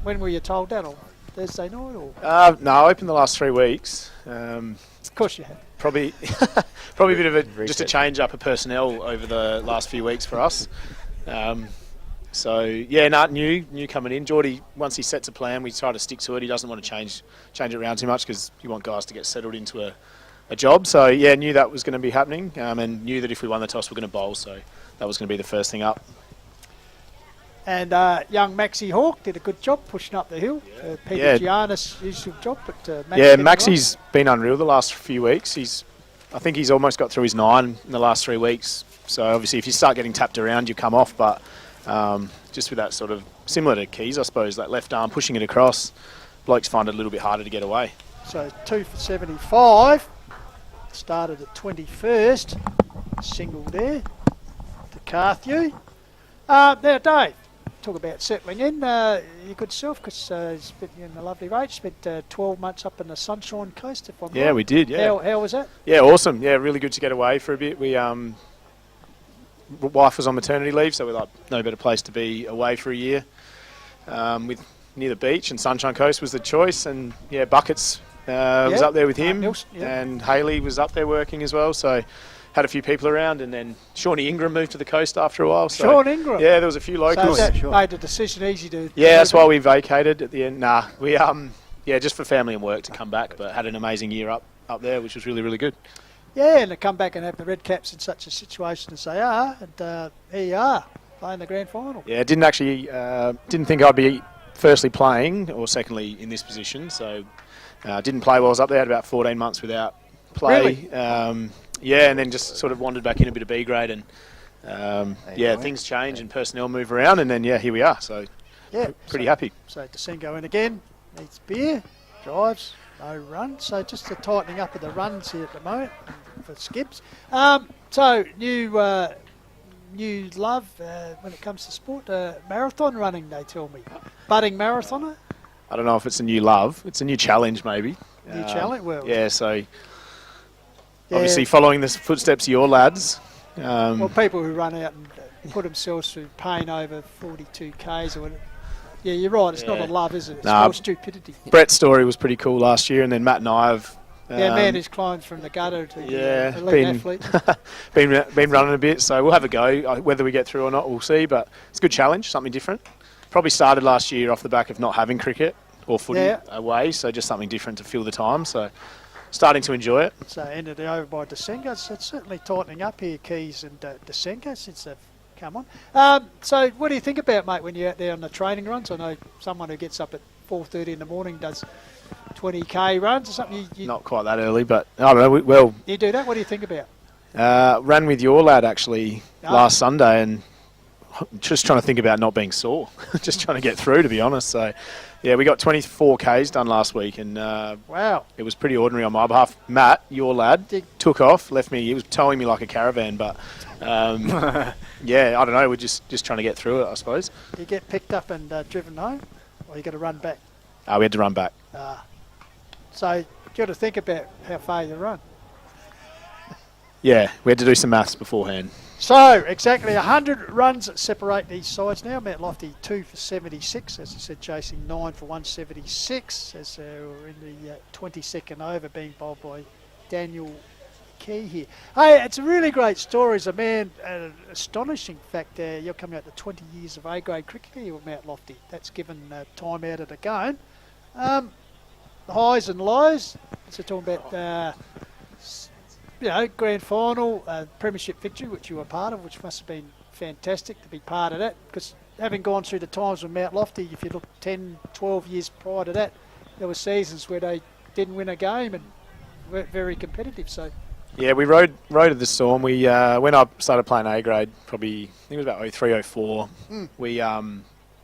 when were you told that? On Thursday night or? No, I opened the last 3 weeks. Of course you have. Probably a bit of just a change up of personnel over the last few weeks for us. New coming in. Geordie, once he sets a plan, we try to stick to it. He doesn't want to change it around too much because you want guys to get settled into a job. So, yeah, knew that was going to be happening and knew that if we won the toss, we're going to bowl. So that was going to be the first thing up. And young Maxie Hawke did a good job pushing up the hill. Peter Giannis' usual job. But Maxie's been unreal the last few weeks. I think he's almost got through his 9 in the last 3 weeks. So obviously if you start getting tapped around, you come off. But just with that sort of similar to Keys, I suppose, that left arm pushing it across, blokes find it a little bit harder to get away. So 2 for 75. Started at 21st. Single there to Carthew. Now, Dave, talk about settling in. Your good self, because he's been in a lovely range. Spent 12 months up in the Sunshine Coast, if I'm right. Yeah, we did, yeah. How was that? Yeah, awesome. Yeah, really good to get away for a bit. We wife was on maternity leave, so we're like, no better place to be away for a year. Near the beach, and Sunshine Coast was the choice. And, yeah, Buckets was up there with him. And Haley was up there working as well, so had a few people around, and then Shawnee Ingram moved to the coast after a while. So, Shawn Ingram? Yeah, there was a few locals. So that made the decision easy to... Yeah, that's why we vacated at the end. Nah, we, just for family and work to come back, but had an amazing year up there, which was really, really good. Yeah, and to come back and have the Red Caps in such a situation as they are, and here you are, playing the grand final. Yeah, didn't think I'd be firstly playing, or secondly in this position, so didn't play while I was up there. Had about 14 months without play. Really? And then just sort of wandered back in a bit of B grade, and things change and personnel move around, and then here we are. So pretty happy. So Desengo in again, needs beer, drives, no run. So just the tightening up of the runs here at the moment for skips. So new love when it comes to sport, marathon running. They tell me, budding marathoner. I don't know if it's a new love. It's a new challenge, maybe. New challenge. Well, yeah. So. Obviously, following the footsteps of your lads. People who run out and put themselves through pain over 42 Ks or whatever. Yeah, you're right. It's not a love, is it? It's more stupidity. Brett's story was pretty cool last year, and then Matt and I have... man who's climbed from the gutter to elite athlete. been running a bit, so we'll have a go. Whether we get through or not, we'll see, but it's a good challenge, something different. Probably started last year off the back of not having cricket or footy away, so just something different to fill the time, so... Starting to enjoy it. So ended over by Desengo. So it's certainly tightening up here, Keys and Desengo, since they've come on. So what do you think about, mate, when you're out there on the training runs? I know someone who gets up at 4:30 in the morning does 20k runs or something. Not quite that early, but I don't know. You do that? What do you think about? Ran with your lad actually last Sunday, and just trying to think about not being sore, just trying to get through, to be honest. So, yeah, we got 24 Ks done last week, and wow, it was pretty ordinary on my behalf. Matt, your lad, took off, left me. He was towing me like a caravan, but yeah, I don't know. We're just trying to get through it, I suppose. You get picked up and driven home, or you got to run back? We had to run back. So you got to think about how far you run. Yeah, we had to do some maths beforehand. So, exactly 100 runs separate these sides now. Mount Lofty 2 for 76, as I said, chasing 9 for 176, as we're in the 22nd over, being bowled by Daniel Key here. Hey, it's a really great story. As a man, an astonishing fact, you're coming out to 20 years of A-grade cricket here with Mount Lofty. That's given time out of the game. The highs and lows, so talking about... grand final, premiership victory, which you were part of, which must have been fantastic to be part of that, because having gone through the times with Mount Lofty, if you look 10, 12 years prior to that, there were seasons where they didn't win a game and weren't very competitive. So, yeah, we rode the storm. We when I started playing A grade, probably I think it was about 03, 04.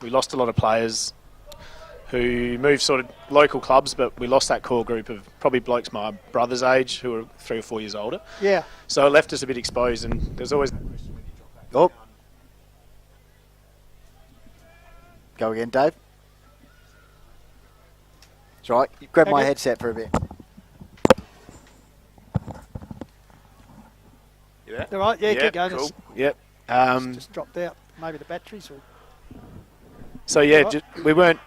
We lost a lot of players who moved sort of local clubs, but we lost that core group of probably blokes my brother's age who were 3 or 4 years older. Yeah. So it left us a bit exposed, and there's always... Oh. Go again, Dave. That's right. You grab my headset for a bit. You there? All right, yeah, keep going. Cool. Yep. Just dropped out. Maybe the batteries or... So, yeah, we weren't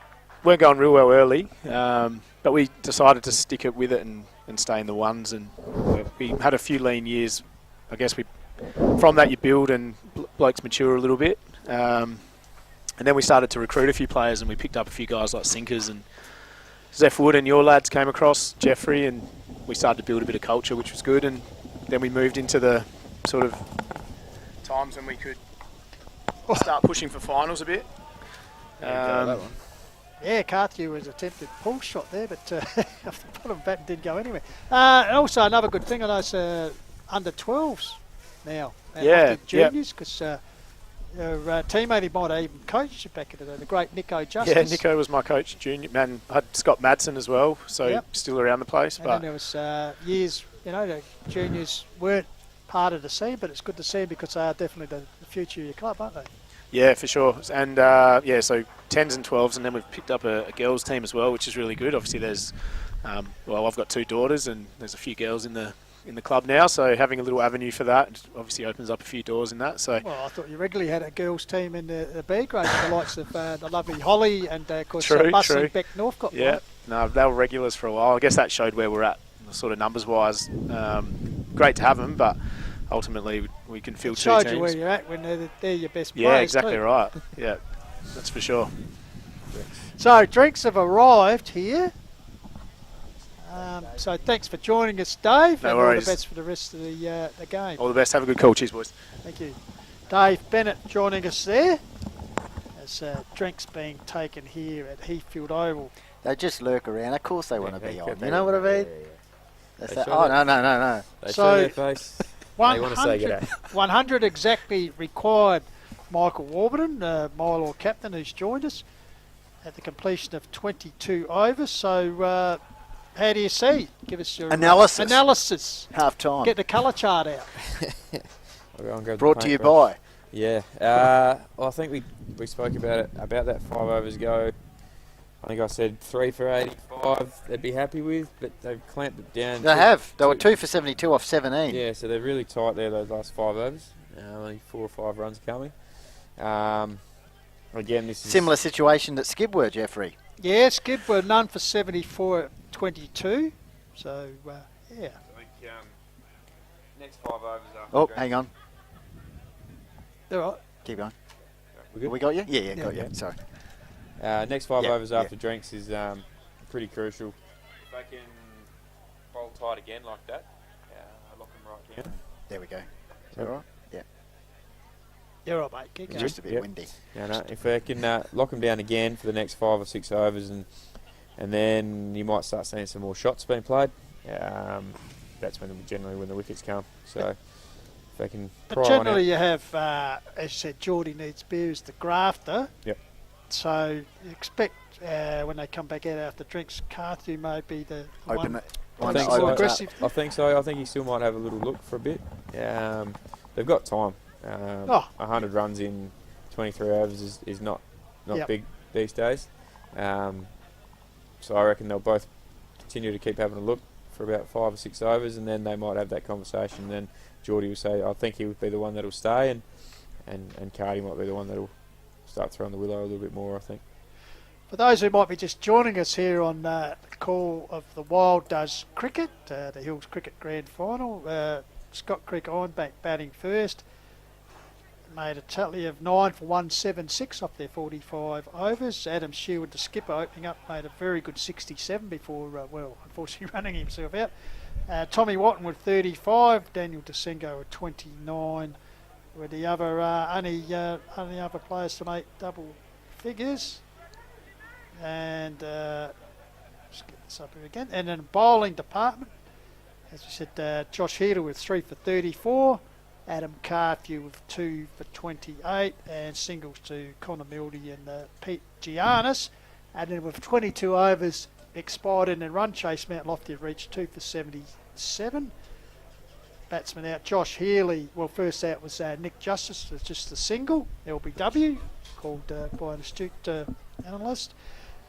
going real well early, but we decided to stick it with it and stay in the ones, and we had a few lean years. I guess from that you build and blokes mature a little bit, and then we started to recruit a few players, and we picked up a few guys like Sinkers and Zeph Wood, and your lads came across, Jeffrey, and we started to build a bit of culture, which was good. And then we moved into the sort of times when we could start pushing for finals a bit. Yeah, Carthew was attempted pull shot there, but off the bottom bat didn't go anywhere. And also another good thing, I know it's under 12s now. Yeah, juniors, because your teammate, he might have even coached you back in the great Nico Justice. Yeah, Nico was my coach, junior. Man, I had Scott Madsen as well, so still around the place. And then there was years, the juniors weren't part of the scene, but it's good to see them because they are definitely the future of your club, aren't they? Yeah, for sure. And, so 10s and 12s, and then we've picked up a girls' team as well, which is really good. Obviously, there's, I've got 2 daughters, and there's a few girls in the club now, so having a little avenue for that obviously opens up a few doors in that. So. Well, I thought you regularly had a girls' team in the B grade, the likes of the lovely Holly and, of course, Bussing Beck Northcote. Yeah, no, they were regulars for a while. I guess that showed where we're at, sort of numbers-wise. Great to have them, but... ultimately, we can field 2 teams. Showed you where you're at when they're your best players. Yeah, exactly right. Yeah, that's for sure. So, drinks have arrived here. So, thanks for joining us, Dave. No worries. All the best for the rest of the game. All the best. Have a good call. Cheers, boys. Thank you. Dave Bennett joining us there as drinks being taken here at Heathfield Oval. They just lurk around. Of course they want to be on. You know what I mean? Yeah. Oh, no. They show their face. 100 exactly required Michael Warburton, Mylor captain, who's joined us at the completion of 22 overs. So, how do you see? Give us your analysis. Half time. Get the colour chart out. Brought to you by. Yeah. Well, I think we spoke about that 5 overs ago. I think I said 3 for 85 they'd be happy with, but they've clamped it down. They have. They were 2 for 72 off 17. Yeah, so they're really tight there, those last 5 overs. Only 4 or 5 runs coming. Again, this is... similar situation that Skib were, Jeffrey. Yeah, Skib were none for 74 at 22. So, yeah. I think next 5 overs after... Oh, hang on. All right. Keep going. We got you? Yeah, got you. Sorry. Next 5 overs after drinks is pretty crucial. If they can bowl tight again like that, lock them right down. There we go. Is that all right? Yeah. You're all right, mate. Keep going. Just a bit windy. If they can lock them down again for the next 5 or 6 overs, and then you might start seeing some more shots being played. That's when the wickets come. So they can But pry generally, on you have, as you said, Geordie needs beer as the grafter. Yep. So you expect when they come back out after drinks, Carthew may be the Open one. it. I One think that so. opens up. I think so. I think he still might have a little look for a bit. They've got time. 100 runs in 23 overs is not Yep. big these days. So I reckon they'll both continue to keep having a look for about 5 or 6 overs, and then they might have that conversation. Then Geordie will say, I think he would be the one that'll stay, and Cardi might be the one that'll start throwing the willow a little bit more, I think. For those who might be just joining us here on the call of the Wild Does Cricket, the Hills Cricket Grand Final, Scott Creek Ironbank batting first. Made a tally of 9 for 176 off their 45 overs. Adam Sherwood, the skipper, opening up, made a very good 67 before, unfortunately running himself out. Tommy Watton with 35, Daniel Desengo with 29. Were the other only other players to make double figures. And let's get this up here again. And then bowling department, as we said, Josh Heater with 3 for 34. Adam Carthew with 2 for 28, and singles to Connor Mildy and Pete Giannis. And then with 22 overs expired in the run chase, Mount Lofty have reached 2 for 77. Batsman out, Josh Healy. Well, first out was Nick Justice, it's just a single, LBW, called by an astute analyst.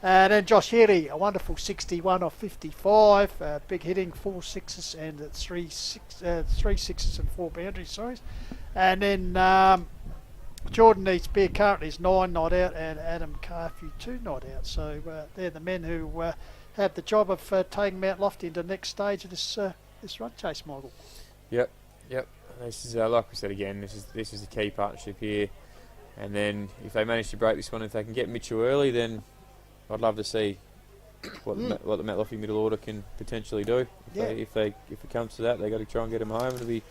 And then Josh Healy, a wonderful 61 off 55, big hitting, 4 sixes and 3 sixes and 4 boundaries, sorry. And then Jordan Needs Beer currently is 9 not out, and Adam Carthew 2 not out. So they're the men who have the job of taking Mount Lofty into the next stage of this run chase, Michael. Yep. This is like we said again. This is a key partnership here, and then if they manage to break this one, if they can get Mitchell early, then I'd love to see what the Mount Lofty middle order can potentially do. If it comes to that, they've got to try and get them home. It'll be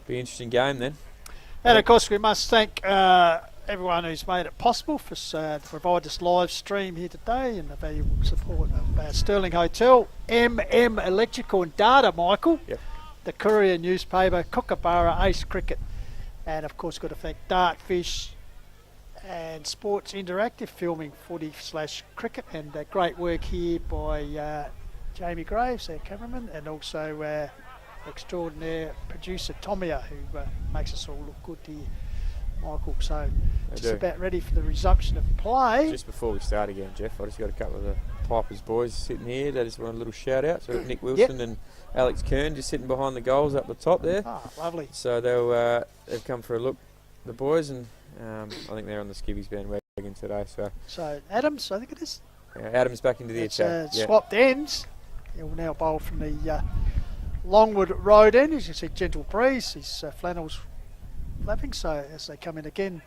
an interesting game then. And of course, we must thank everyone who's made it possible for us to provide this live stream here today, and the valuable support of Stirling Hotel, MM Electrical and Data, Michael. Yep. The Courier newspaper, Kookaburra, Ace Cricket, and of course got to thank Dartfish and Sports Interactive, filming footy/cricket, and great work here by Jamie Graves, our cameraman, and also extraordinaire producer Tomia, who makes us all look good here, Michael. So just about ready for the resumption of play. Just before we start again, Jeff, I just got a couple of the Pipers boys sitting here. They just want a little shout out. So Nick Wilson and Alex Kern just sitting behind the goals up the top there. Ah, lovely. So they've come for a look, the boys, and I think they're on the Skivvies bandwagon today. So Adams, I think it is. Adams back into the attack. Swapped ends. He'll now bowl from the Longwood Road end. As you can see, gentle breeze. His flannels flapping. So as they come in again,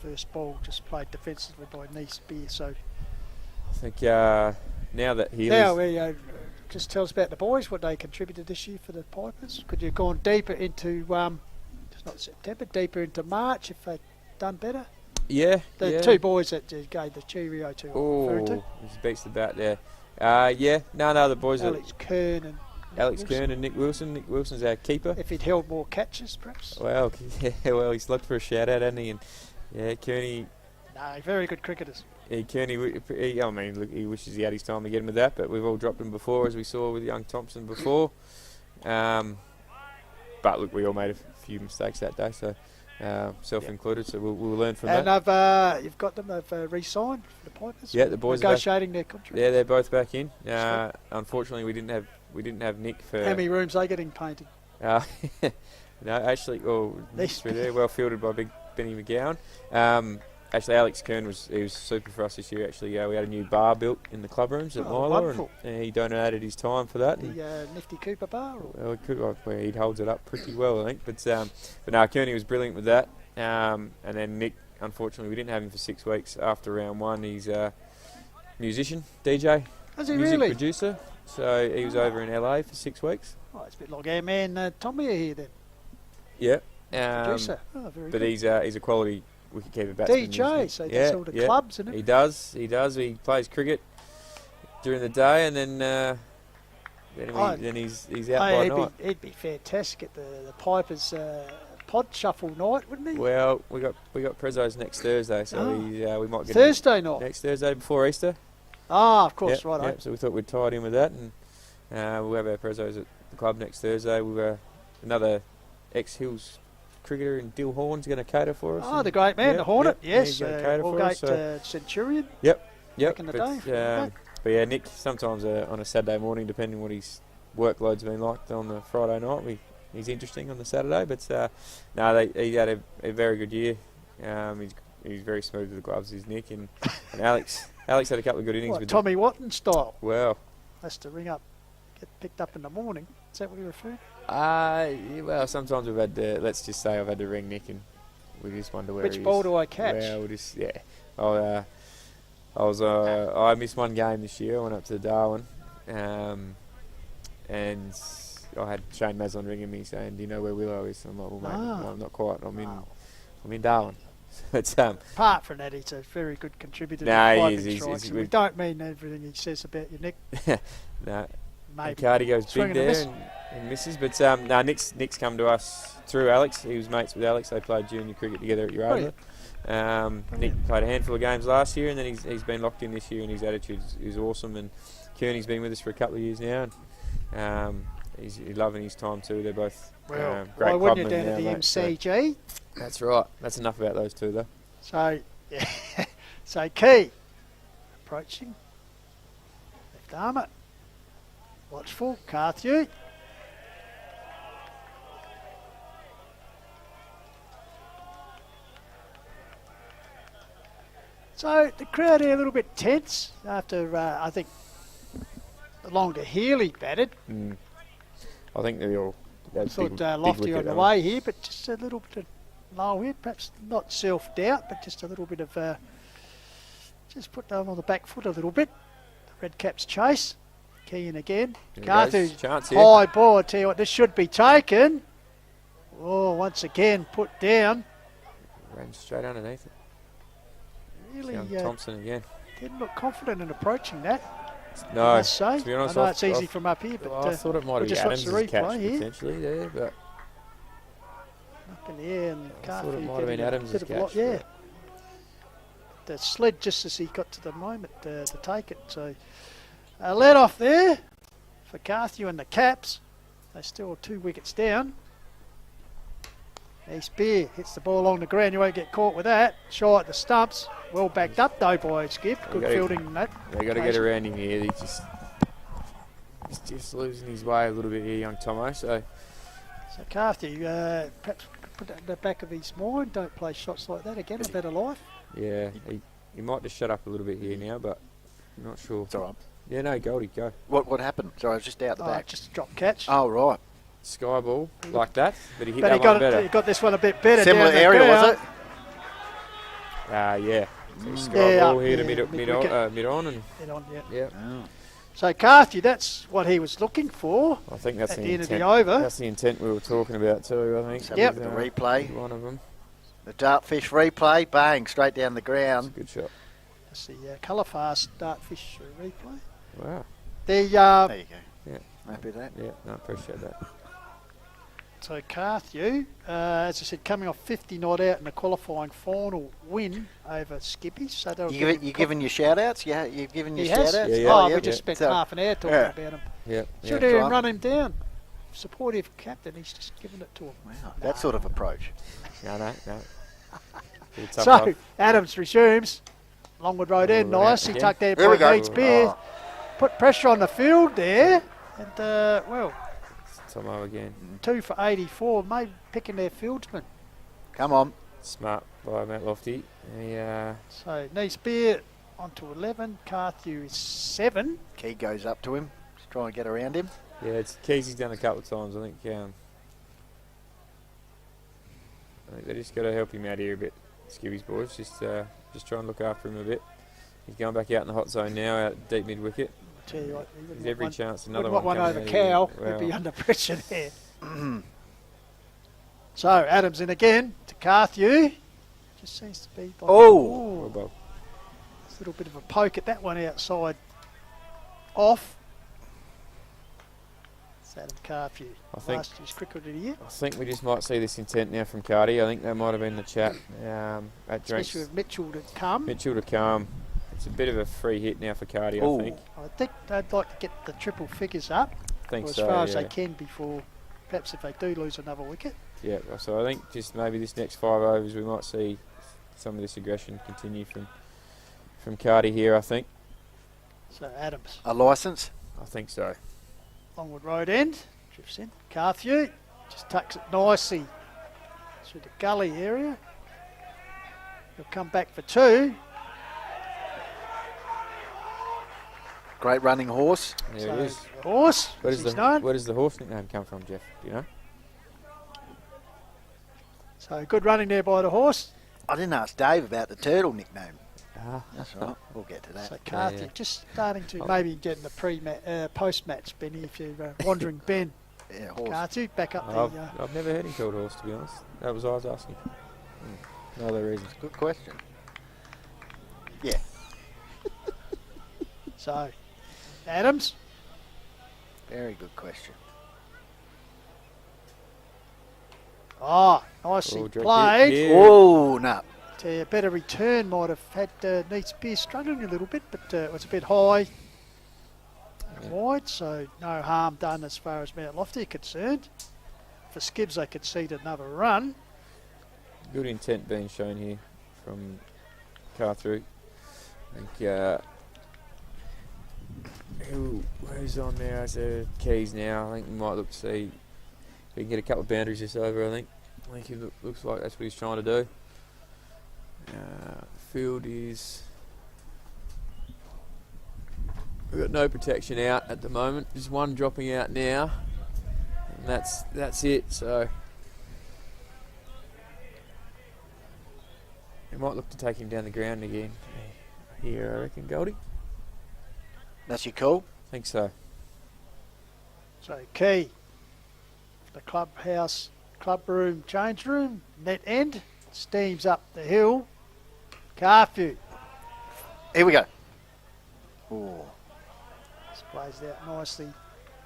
first ball just played defensively by Nice Beer. So I think now that Healy's... just tell us about the boys, what they contributed this year for the Pipers. Could you have gone deeper into, just not September, deeper into March if they'd done better? Yeah. The two boys that you gave the Cheerio to. Oh, he beats the bat there. The boys Alex Kern and Nick Wilson. Nick Wilson's our keeper. If he'd held more catches, perhaps. Well, he's looked for a shout out, hasn't he? And Kearney. No, very good cricketers. Kearney, he wishes he had his time to get him with that, but we've all dropped him before, as we saw with young Thompson before. But look, we all made a few mistakes that day, so self-included. So we'll learn from that. And you've got them. They've re-signed for the Pipers. Yeah, the boys negotiating their contract. Yeah, they're both back in. Unfortunately, we didn't have Nick for. How many rooms are they getting painted? No, actually, they're well fielded by Big Benny McGowan. Actually, Alex Kern was super for us this year. Actually, we had a new bar built in the club rooms at Milo, and he donated his time for that. The nifty Cooper bar. He holds it up pretty well, I think. But no, Kearney was brilliant with that. And then Nick, unfortunately, we didn't have him for 6 weeks after round one. He's a musician, DJ, music producer. So he was over in LA for 6 weeks. Oh, it's a bit like our man Tommy here then. Yeah. Producer. Very but good. he's a quality wicketkeeper batsman. DJ, so he does all the clubs, isn't it? He does. He plays cricket during the day, and then then he's out by night. He'd be fantastic at the Pipers pod shuffle night, wouldn't he? Well, we got Prezzo's next Thursday, so we might get Thursday night. Next Thursday before Easter. Ah, of course, Yep, right. Yep, so we thought we'd tie it in with that, and we'll have our Prezzo's at the club next Thursday. We've another ex-Hills cricketer in Dill Horn's going to cater for us. Oh, the great man, the Hornet, yes. Allgate Centurion. Yep. Back in the day. But yeah, Nick, sometimes on a Saturday morning, depending what his workload's been like on the Friday night, he's interesting on the Saturday. But he had a very good year. He's very smooth with the gloves, is Nick. And Alex had a couple of good innings. With Tommy Watton style. Well. Has to ring up, get picked up in the morning. Is that what you're referring? Well, sometimes we've had to, let's just say I've had to ring Nick and we just wonder where he is. Which ball do I catch? Well, I missed one game this year. I went up to Darwin, and I had Shane Maslin ringing me saying, "Do you know where Willow is?" And I'm like, "Well, mate, no, I'm not quite. I'm in Darwin." Apart from that, he's a very good contributor. No, we don't mean everything he says about you, Nick. No. Maybe. Cardi goes big there and misses. But Nick's come to us through Alex. He was mates with Alex. They played junior cricket together at Yarraville. Nick played a handful of games last year, and then he's been locked in this year, and his attitude is awesome. And Kearney's been with us for a couple of years now, and he's loving his time too. They're both great. Why wouldn't you down at the MCG? That's right. That's enough about those two, though. So, yeah. So Key approaching left armour. Watchful, Carthew. So the crowd here a little bit tense after I think the longer Healy batted. I think they all thought Lofty on the way here, but just a little bit of low here, perhaps not self-doubt, but just a little bit of just put them on the back foot a little bit. The Red Caps chase. Key in again. Carthew, high ball. I tell you what, this should be taken. Oh, once again put down. Ran straight underneath it. Really, Thompson again. Didn't look confident in approaching that. No, I must say. to be honest, I know it's easy from up here, but I thought it might have been Adams' catch potentially there, but up in the air and I thought it might have been Adams' catch. Yeah. The sled just as he got to the moment to take it. So let off there for Carthew and the Caps. They're still 2 wickets down. Spear hits the ball along the ground. You won't get caught with that. Shy at the stumps. Well backed up though by Skip. Good fielding in that. They got to get around him here. He's just losing his way a little bit here, young Tomo. So Carthew, perhaps put that in the back of his mind. Don't play shots like that again. A better life. Yeah, he might just shut up a little bit here now, but I'm not sure. It's all right. Yeah, no, Goldie, go. What happened? Sorry, I was just out the back. Just a drop catch. Oh, right. Sky ball like that, but he hit that one better. He got this one a bit better. Similar area, was it? Yeah. So Sky ball here to mid on. And yeah. Oh. So Carthew, that's what he was looking for. I think that's at the end intent. of the over. That's the intent we were talking about too, I think. Yep. The replay. One of them. The dartfish replay, bang, straight down the ground. Good shot. That's the colour fast dartfish replay. Wow. There you go. Yeah. Happy with that. Yeah, no, appreciate that. So Carthew, as I said, coming off 50 not out in the qualifying final win over Skippy. So you're giving your shout-outs? Yeah, you've given your shout-outs? We just spent half an hour talking about him. Yep. Should have run him down. Supportive captain, he's just given it to him. Wow, that sort of approach. No. So Adams resumes. Longwood Road end, nice. He tucked there by Mead Spear. Put pressure on the field there. And, Tomo again. 2 for 84, maybe picking their fieldsman. Come on. Smart by Matt Lofty. So Spear on to 11. Carthew is 7. Key goes up to him. Just trying to get around him. Yeah, it's Keezy's done a couple of times. I think they just got to help him out here a bit. Skibby's boys, just try and look after him a bit. He's going back out in the hot zone now, out deep mid wicket. Tell you what, there's every chance another one over Cow would be under pressure there. So Adams in again to Carthew. Just seems to be. It's a little bit of a poke at that one outside. Off. It's Adam Carthew, I think- last year's Cricketer of the Year. I think we just might see this intent now from Cardi. I think that might have been the chat at drinks. Especially with Mitchell to come. Mitchell to come. It's a bit of a free hit now for Cardi, I Ooh. think. I think they'd like to get the triple figures up, Think or as so, far as yeah. they can before, perhaps if they do lose another wicket. Yeah, so I think just maybe this next 5 overs we might see some of this aggression continue from Cardi here, I think. So Adams, A licence? I think so. Longwood Road end, drifts in. Carthew just tucks it nicely through the gully area. He'll come back for 2. Great running horse. There it is. Horse, Where as does, he's known. where does the horse nickname come from, Jeff? Do you know? So good running there by the horse. I didn't ask Dave about the turtle nickname. Ah, That's right. We'll get to that. So Carthew yeah. just starting to Oh. maybe get in the post-match, Benny, if you're wandering Ben. Yeah, horse. Carthew back up I've, the... I've never heard him called horse, to be honest. That was what I was asking. No other reason. Good question. Yeah. So, Adams. Very good question. Oh, nicely Oh, direct hit. played. Yeah. Oh, no. A better return might have had Neat Spears struggling a little bit, but it was a bit high and wide, so no harm done as far as Mount Lofty are concerned. For Skibbs, they conceded another run. Good intent being shown here from Carthew. I think who's on there as a keys now? I think we might look to see if we can get a couple of boundaries this over. I think he looks like that's what he's trying to do. Field is... We've got no protection out at the moment. Just one dropping out now. And that's it. So we might look to take him down the ground again here, I reckon, Goldie. That's your call? I think so. So key, the clubhouse, clubroom, change room, net end, steams up the hill. Carthew Here we go. Oh, plays out nicely,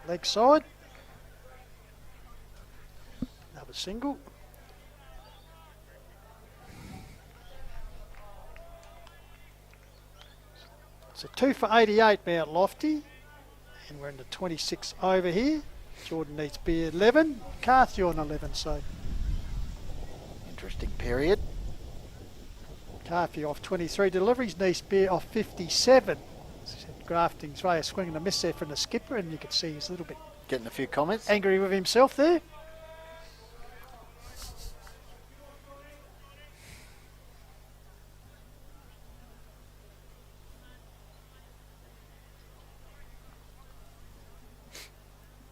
leg side. Another single. So 2 for 88 Mount Lofty, and we're in the 26 over here. Jordan needs to be 11, Carthew on 11, so interesting period. Carthew off 23 deliveries, Nice Beer off 57. Grafting's way of swinging a miss there from the skipper, and you can see he's a little bit Getting a few comments. angry with himself there.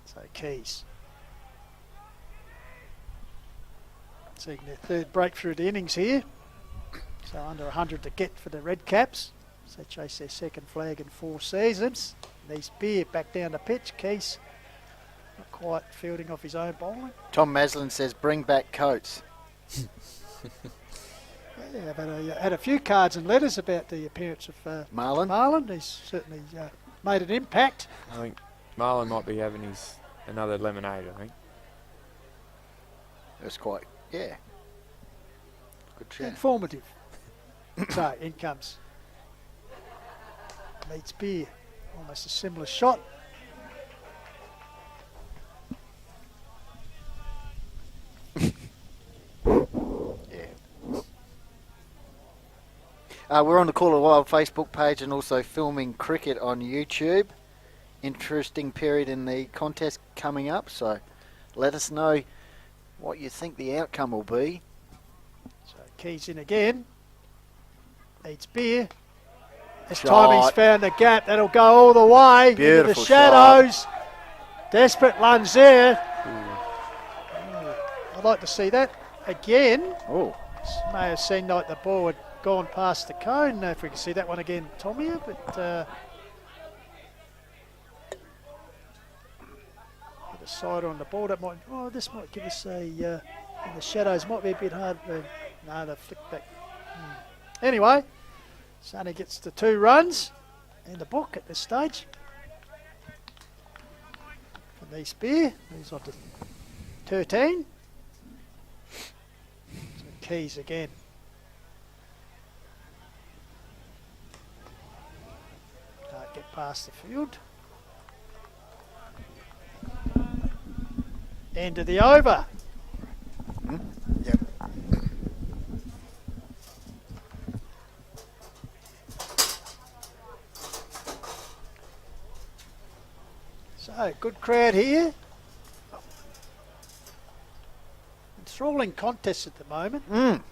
So Keys seeing their third breakthrough of the innings here. So under 100 to get for the Red Caps. So they chase their second flag in 4 seasons. Nice Beer back down the pitch. Keys not quite fielding off his own bowling. Tom Maslin says, bring back Coates. Yeah, but had a few cards and letters about the appearance of Marlon. He's certainly made an impact. I think Marlon might be having another lemonade, I think. That's quite, yeah. Good chat. Informative. So in comes Meets Beer. Almost a similar shot. We're on the Call of Wild Facebook page and also filming cricket on YouTube. Interesting period in the contest coming up, so let us know what you think the outcome will be. So Keys in again. Needs Beer. This Shot. time he's found the gap. That'll go all the way into the Beautiful shadows. Desperate lunge there. I'd like to see that again. Oh, May have seemed like the ball had gone past the cone. If we can see that one again, Tommy, but the sider on the ball, that might. Oh, this might give us a. In the shadows, might be a bit hard. No, they flick back. Anyway, Sonny gets the 2 runs in the book at this stage. The knee spear. He's on to 13. So Keys again. Can't get past the field. End of the over. Yep. So, good crowd here. Enthralling contest at the moment.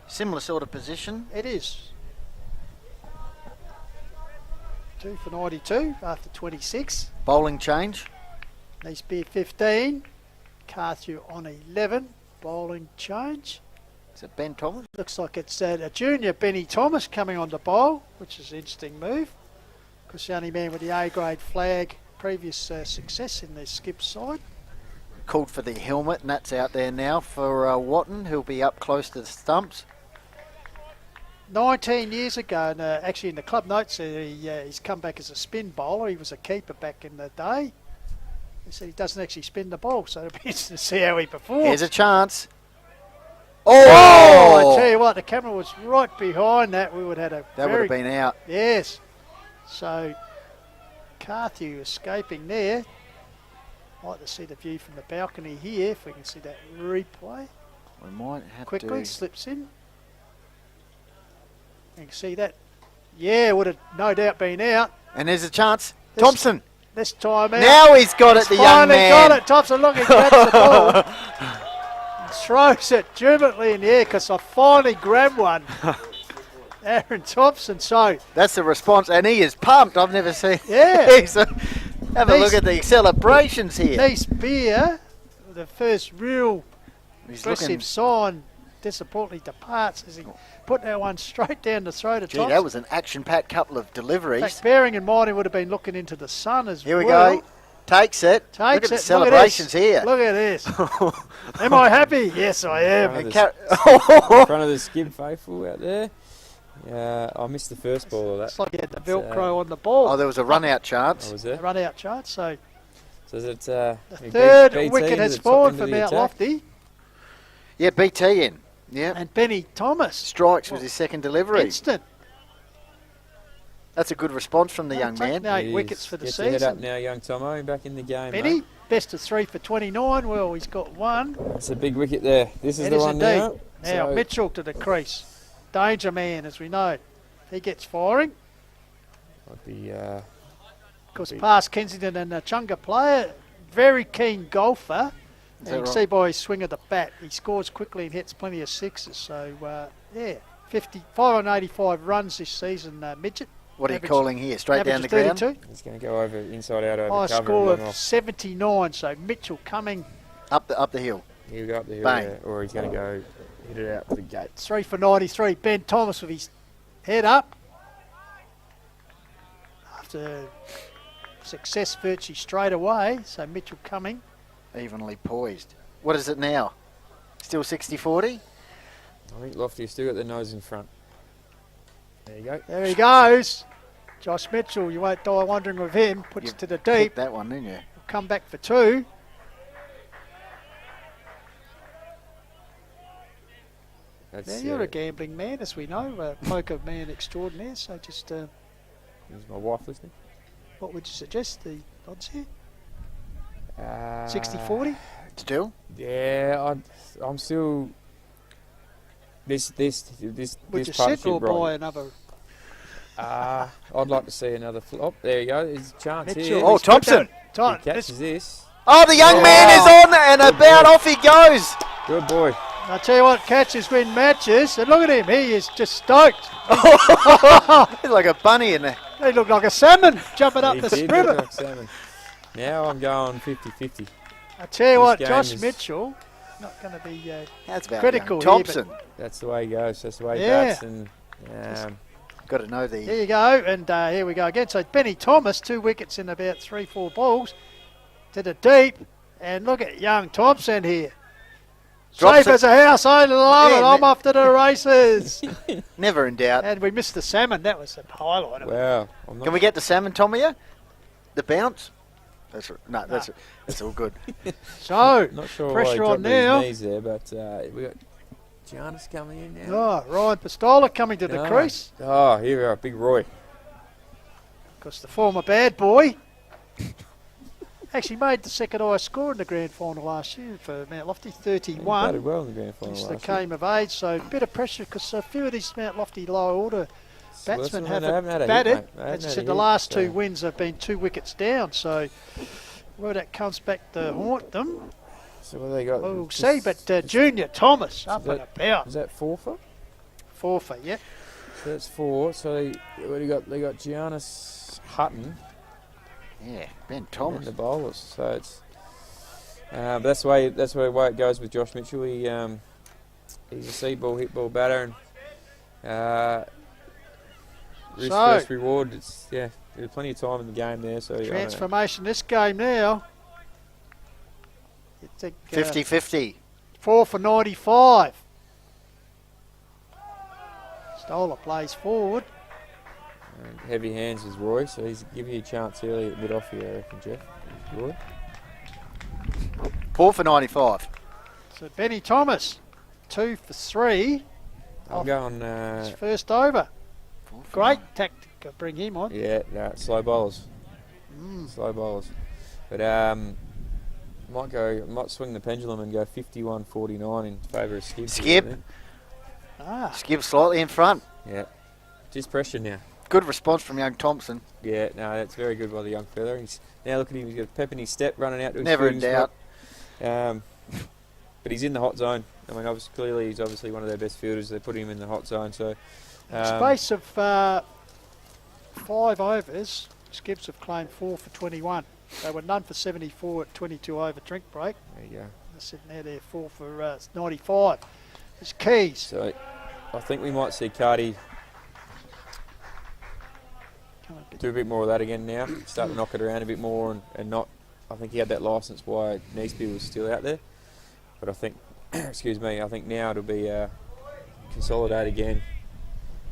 Similar sort of position. It is. 2 for 92 after 26. Bowling change. Knee spear 15. Carthew on 11. Bowling change. Is it Ben Thomas? Looks like it's a junior Benny Thomas coming on the bowl, which is an interesting move. Because the only man with the A-grade flag, previous success in the skip side. Called for the helmet, and that's out there now for Watton, who'll be up close to the stumps. 19 years ago, and actually in the club notes, he's come back as a spin bowler. He was a keeper back in the day. He said he doesn't actually spin the ball, so it'll be interesting to see how he performs. Here's a chance. Oh! I tell you what, the camera was right behind that. We would have had a That would have been out. Yes. So, Carthew escaping there. I'd like to see the view from the balcony here, if we can see that replay. We might have Quickly, to. slips in. You can see that. Yeah, would have no doubt been out. And there's a chance. Thompson. This time out. Now he's got it, the young man. Got it, Thompson. Look, he grabs the ball. And throws it jubilantly in the air because I finally grabbed one. Aaron Thompson. So that's the response, and he is pumped. I've never seen. Yeah. Have a look at the celebrations here. Knee spear, the first real aggressive sign, disappointingly departs as he put that one straight down the throat of Gee, Thompson. that was an action-packed couple of deliveries. In fact, bearing in mind he would have been looking into the sun as Here we well. go. Takes it. Look at the celebrations here. Look at this. Am I happy? Yes, I am. In front of the skip faithful out there. I missed the first ball of that. It's like he had the Velcro on the ball. Oh, there was a run-out chance. Oh, was there? A run-out chance. So is it, the third wicket has fallen for Mount Lofty. Yeah, BT in. Yeah. And Benny Thomas. Strikes was his second delivery. Instant. That's a good response from the young man. 8 wickets for the Gets season. head up now, young Tomo, back in the game. Benny, mate. best of 3 for 29. Well, he's got one. That's a big wicket there. This is It the is one indeed. now. Now So Mitchell to the crease. Danger man, as we know. He gets firing. might be, Of course, past Kensington and a Chunga player. Very keen golfer. And you can see by his swing of the bat, he scores quickly and hits plenty of sixes. So, yeah, 585 runs this season, midget. What are you calling here? Straight down the ground? 32. He's going to go over inside out over High cover. score and long of 79. So Mitchell coming up the hill. He'll go up the hill, Bang. yeah, or he's going to go hit it out to the gate. 3 for 93. Ben Thomas with his head up. After success virtually straight away. So Mitchell coming. Evenly poised. What is it now? Still 60-40? I think Lofty's still got the nose in front. There you go. There he goes. Josh Mitchell, you won't die wondering with him. Puts it to the deep. Picked that one, didn't you? Come back for 2. That's, You're a gambling man, as we know. Poker man extraordinaire. So just, is my wife listening? what would you suggest? The odds here? 60-40? 60-40? Still? Yeah, I'm still. This Would you sit or buy another? I'd like to see another flop. There you go. There's a chance Mitchell. here. Oh, Thompson. He catches this. Oh, the young man is on and about off he goes. Good boy. I tell you what, catches win matches. And look at him, he is just stoked. He's like a bunny in there. He looked like a salmon jumping up He the did spritter. look like salmon. Now I'm going 50-50. I tell you what, This Josh game is- Mitchell, not going to be That's about critical young here, Thompson. That's the way he goes. That's the way he Yeah. bats. And Got to know the. There you go, and here we go again. So Benny Thomas, 2 wickets in about 3-4 balls to the deep, and look at young Thompson here. Drops Safe it. as a house, I love Yeah, it. I'm off to the races. Never in doubt. And we missed the salmon. That was the highlight of it. wow. I'm not Can we get the salmon, Tomia? The bounce? That's all good. So, Not sure pressure why he on dropped now. his knees there, but we got Giannis coming in now. Oh, Ryan Pistola coming to the crease. Oh, here we are, Big Roy. Because the former bad boy actually made the second highest score in the grand final last year for Mount Lofty, 31. He batted well in the grand final Since last they year. came of age, so a bit of pressure because a few of these Mount Lofty lower order batsmen They haven't had haven't a hit, batted. mate. They haven't As I had said, a the hit, last so- two wins have been 2 wickets down, so where that comes back to haunt them, So what have they got? we'll see. But Junior Thomas up and about. Is that forfeit? Forfeit, yeah. So that's 4. So what do you got? They got Giannis, Hutton, Yeah, Ben and Thomas. the bowlers. So it's but that's the way it goes with Josh Mitchell. He's a seed ball, hit ball batter, and risk versus reward. There's plenty of time in the game there. So Transformation this game now. You think 50-50. 4 for 95. Stoller plays forward. And heavy hands is Roy, so he's giving you a chance early at mid-off here, I reckon, Jeff. Roy. 4 for 95. So Benny Thomas, 2 for 3. I'm going. His first over. Great tactic to bring him on. Yeah, no, slow bowlers. Slow bowlers. But might swing the pendulum and go 51-49 in favour of Skip. Skip. Skip slightly in front. Yeah. Just pressure now. Good response from young Thompson. Yeah, no, that's very good by the young fella. Now look at him, he's got a pep in his step, running out to his Never in shooting doubt. spot. But he's in the hot zone. I mean, clearly he's obviously one of their best fielders. They put him in the hot zone. So, Space of 5 overs, Skips have claimed 4 for 21. They were none for 74 at 22 over drink break. There you go. They're sitting there, they're 4 for 95. It's Keys. So I think we might see Cardi do a bit more of that again now. Start to knock it around a bit more and not. I think he had that licence while Neesby was still out there. But I think, excuse me, I think now it'll be consolidate again.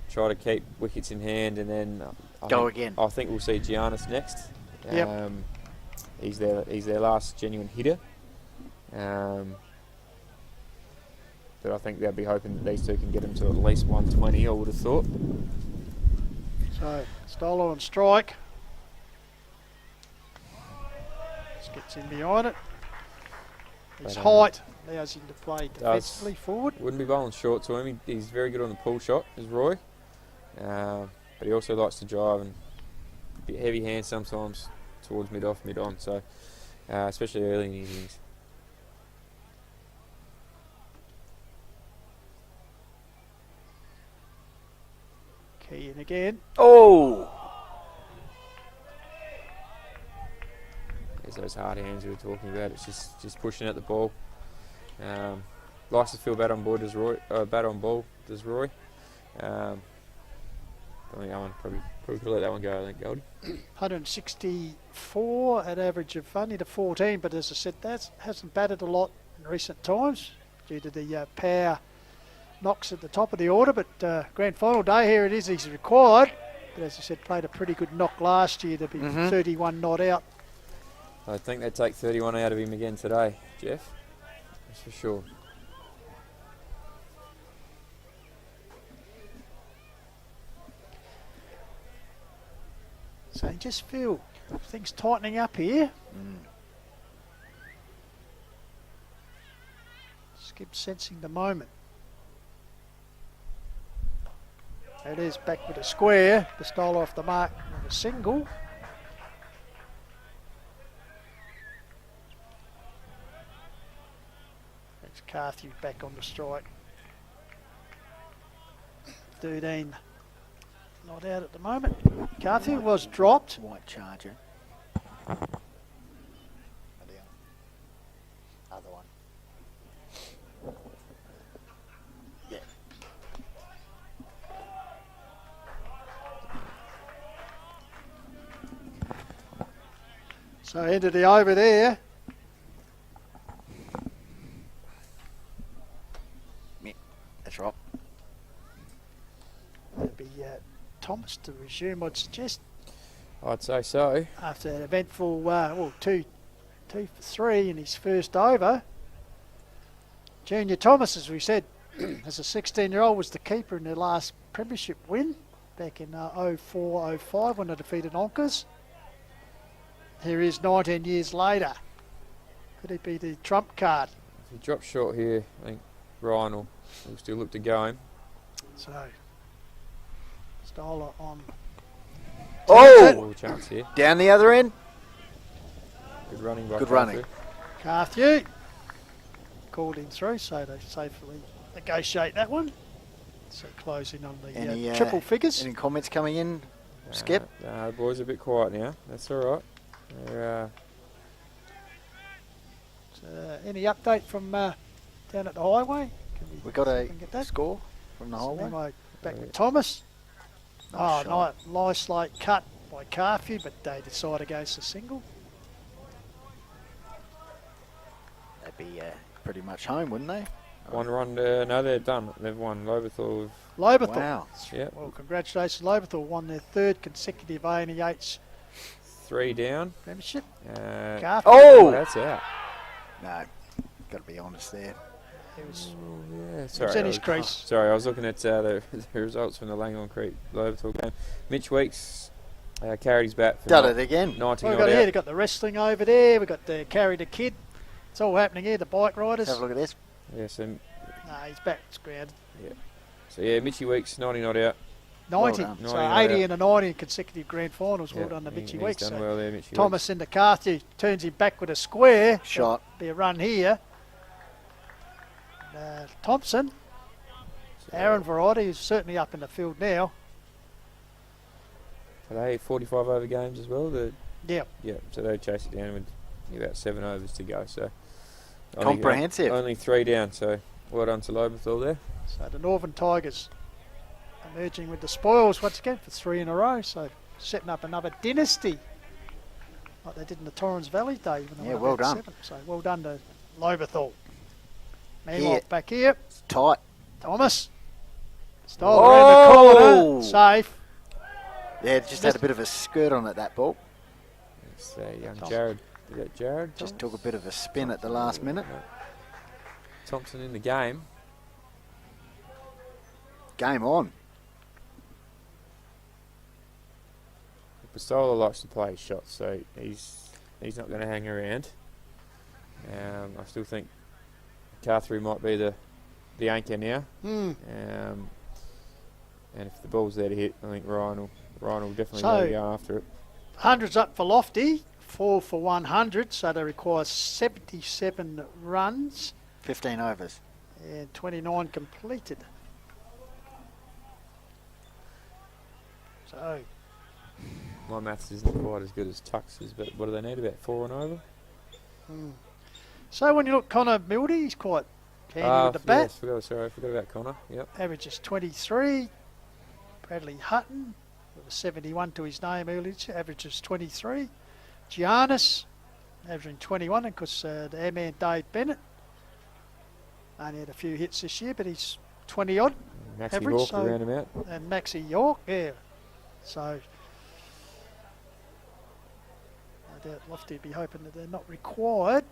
Try to keep wickets in hand and then again. I think we'll see Giannis next. Yep. He's their last genuine hitter. But I think they'll be hoping that these two can get him to at least 120, I would have thought. So, Stoller on strike. Just gets in behind it. His height allows him to play defensively forward. Wouldn't be bowling short to him. He's very good on the pull shot, is Roy. But he also likes to drive and a bit heavy hand sometimes towards mid-off, mid-on. So, especially early in his innings. Key in again. Oh! There's those hard hands we were talking about. It's just pushing at the ball. Likes to feel bat on ball, does Roy. Bat on ball, does Roy. I think that one probably could let that one go, I think, Goldie. 164 at average of only to 14, but as I said, that hasn't batted a lot in recent times due to the power knocks at the top of the order. But grand final day, here it is, he's required. But as I said, played a pretty good knock last year to be 31 not out. I think they'd take 31 out of him again today, Jeff. That's for sure. So you just feel things tightening up here. Skip sensing the moment. There it is, back with a square. The style off the mark with a single. That's Carthew back on the strike. 13 not out at the moment. Carthew was dropped. White Charger. Other one. Yeah. So into the over there. Yeah, that's right. It'll be Thomas to resume, I'd suggest. I'd say so. After an eventful 2 for 3 in his first over. Junior Thomas, as we said, as a 16-year-old, was the keeper in their last premiership win back in 04-05 when they defeated Onkers. Here is 19 years later. Could he be the trump card? If he drops short here, I think Ryan will still look to go him. So, Pistola on. Oh! Chance here. Down the other end. Good running by Good running. Carthew called him through, so they safely negotiate that one. So closing on the triple figures. Any comments coming in, Skip? The boys are a bit quiet now. That's all right. They're, any update from down at the highway? We got a score from the highway. Anyway, back with Thomas. Nice late cut by Carthew, but they decide against a single. They'd be pretty much home, wouldn't they? One run. No, they're done. They've won. Loberthal. Wow. Yep. Well, congratulations. Loberthal won their third consecutive ANEH 3 down. Premiership. Oh! That's out. No, got to be honest there. It was, sorry, in his crease. Sorry, I was looking at the results from the Langhorne Creek Loberthal game. Mitch Weeks carried his bat. Done it again. 19 we've got here, they've got the wrestling over there. We've got the carry the kid. It's all happening here, the bike riders. Have a look at this. Yeah, so... No, his back's grounded. Yeah. So, yeah, Mitchie Weeks, 90 not out. 90. Well so 80 and a 90 in consecutive grand finals. Well done to Mitchie Weeks. Done well there, Mitchie Thomas Weeks. into Carthew, turns him back with a square. Shot. Be a run here. Thompson. Aaron Variety is certainly up in the field now. Today, 45 over games as well. Yeah. Yeah, so they chased it down with about 7 overs to go. So comprehensive. Only 3 down, so well done to Loberthal there. So the Northern Tigers emerging with the spoils once again for 3 in a row. So setting up another dynasty like they did in the Torrens Valley day. Yeah, well done. 7. So well done to Loberthal. Meanwhile, back here. It's tight. Thomas. Stole around the corner. Safe. Yeah, it just had a bit of a skirt on it, that ball. It's young Jared. Is that Jared? Just took a bit of a spin at the last minute. Thompson in the game. Game on. Pistola likes to play his shots, so he's not going to hang around. I still think Carthew might be the anchor now. And if the ball's there to hit, I think Ryan will definitely go after it. 100's up for Lofty, 4 for 100, so they require 77 runs. 15 overs. And 29 completed. So. My maths isn't quite as good as Tux's, but what do they need, about 4 and over? So when you look Connor Mildy, he's quite handy with the bat. Yes, I forgot about Connor. Yep. Averages 23. Bradley Hutton with a 71 to his name earlier, averages 23. Giannis averaging 21, and of course the airman Dave Bennett only had a few hits this year, but he's 20 odd Maxie average. York around him out. And Maxie York, yeah. So I doubt Lofty would be hoping that they're not required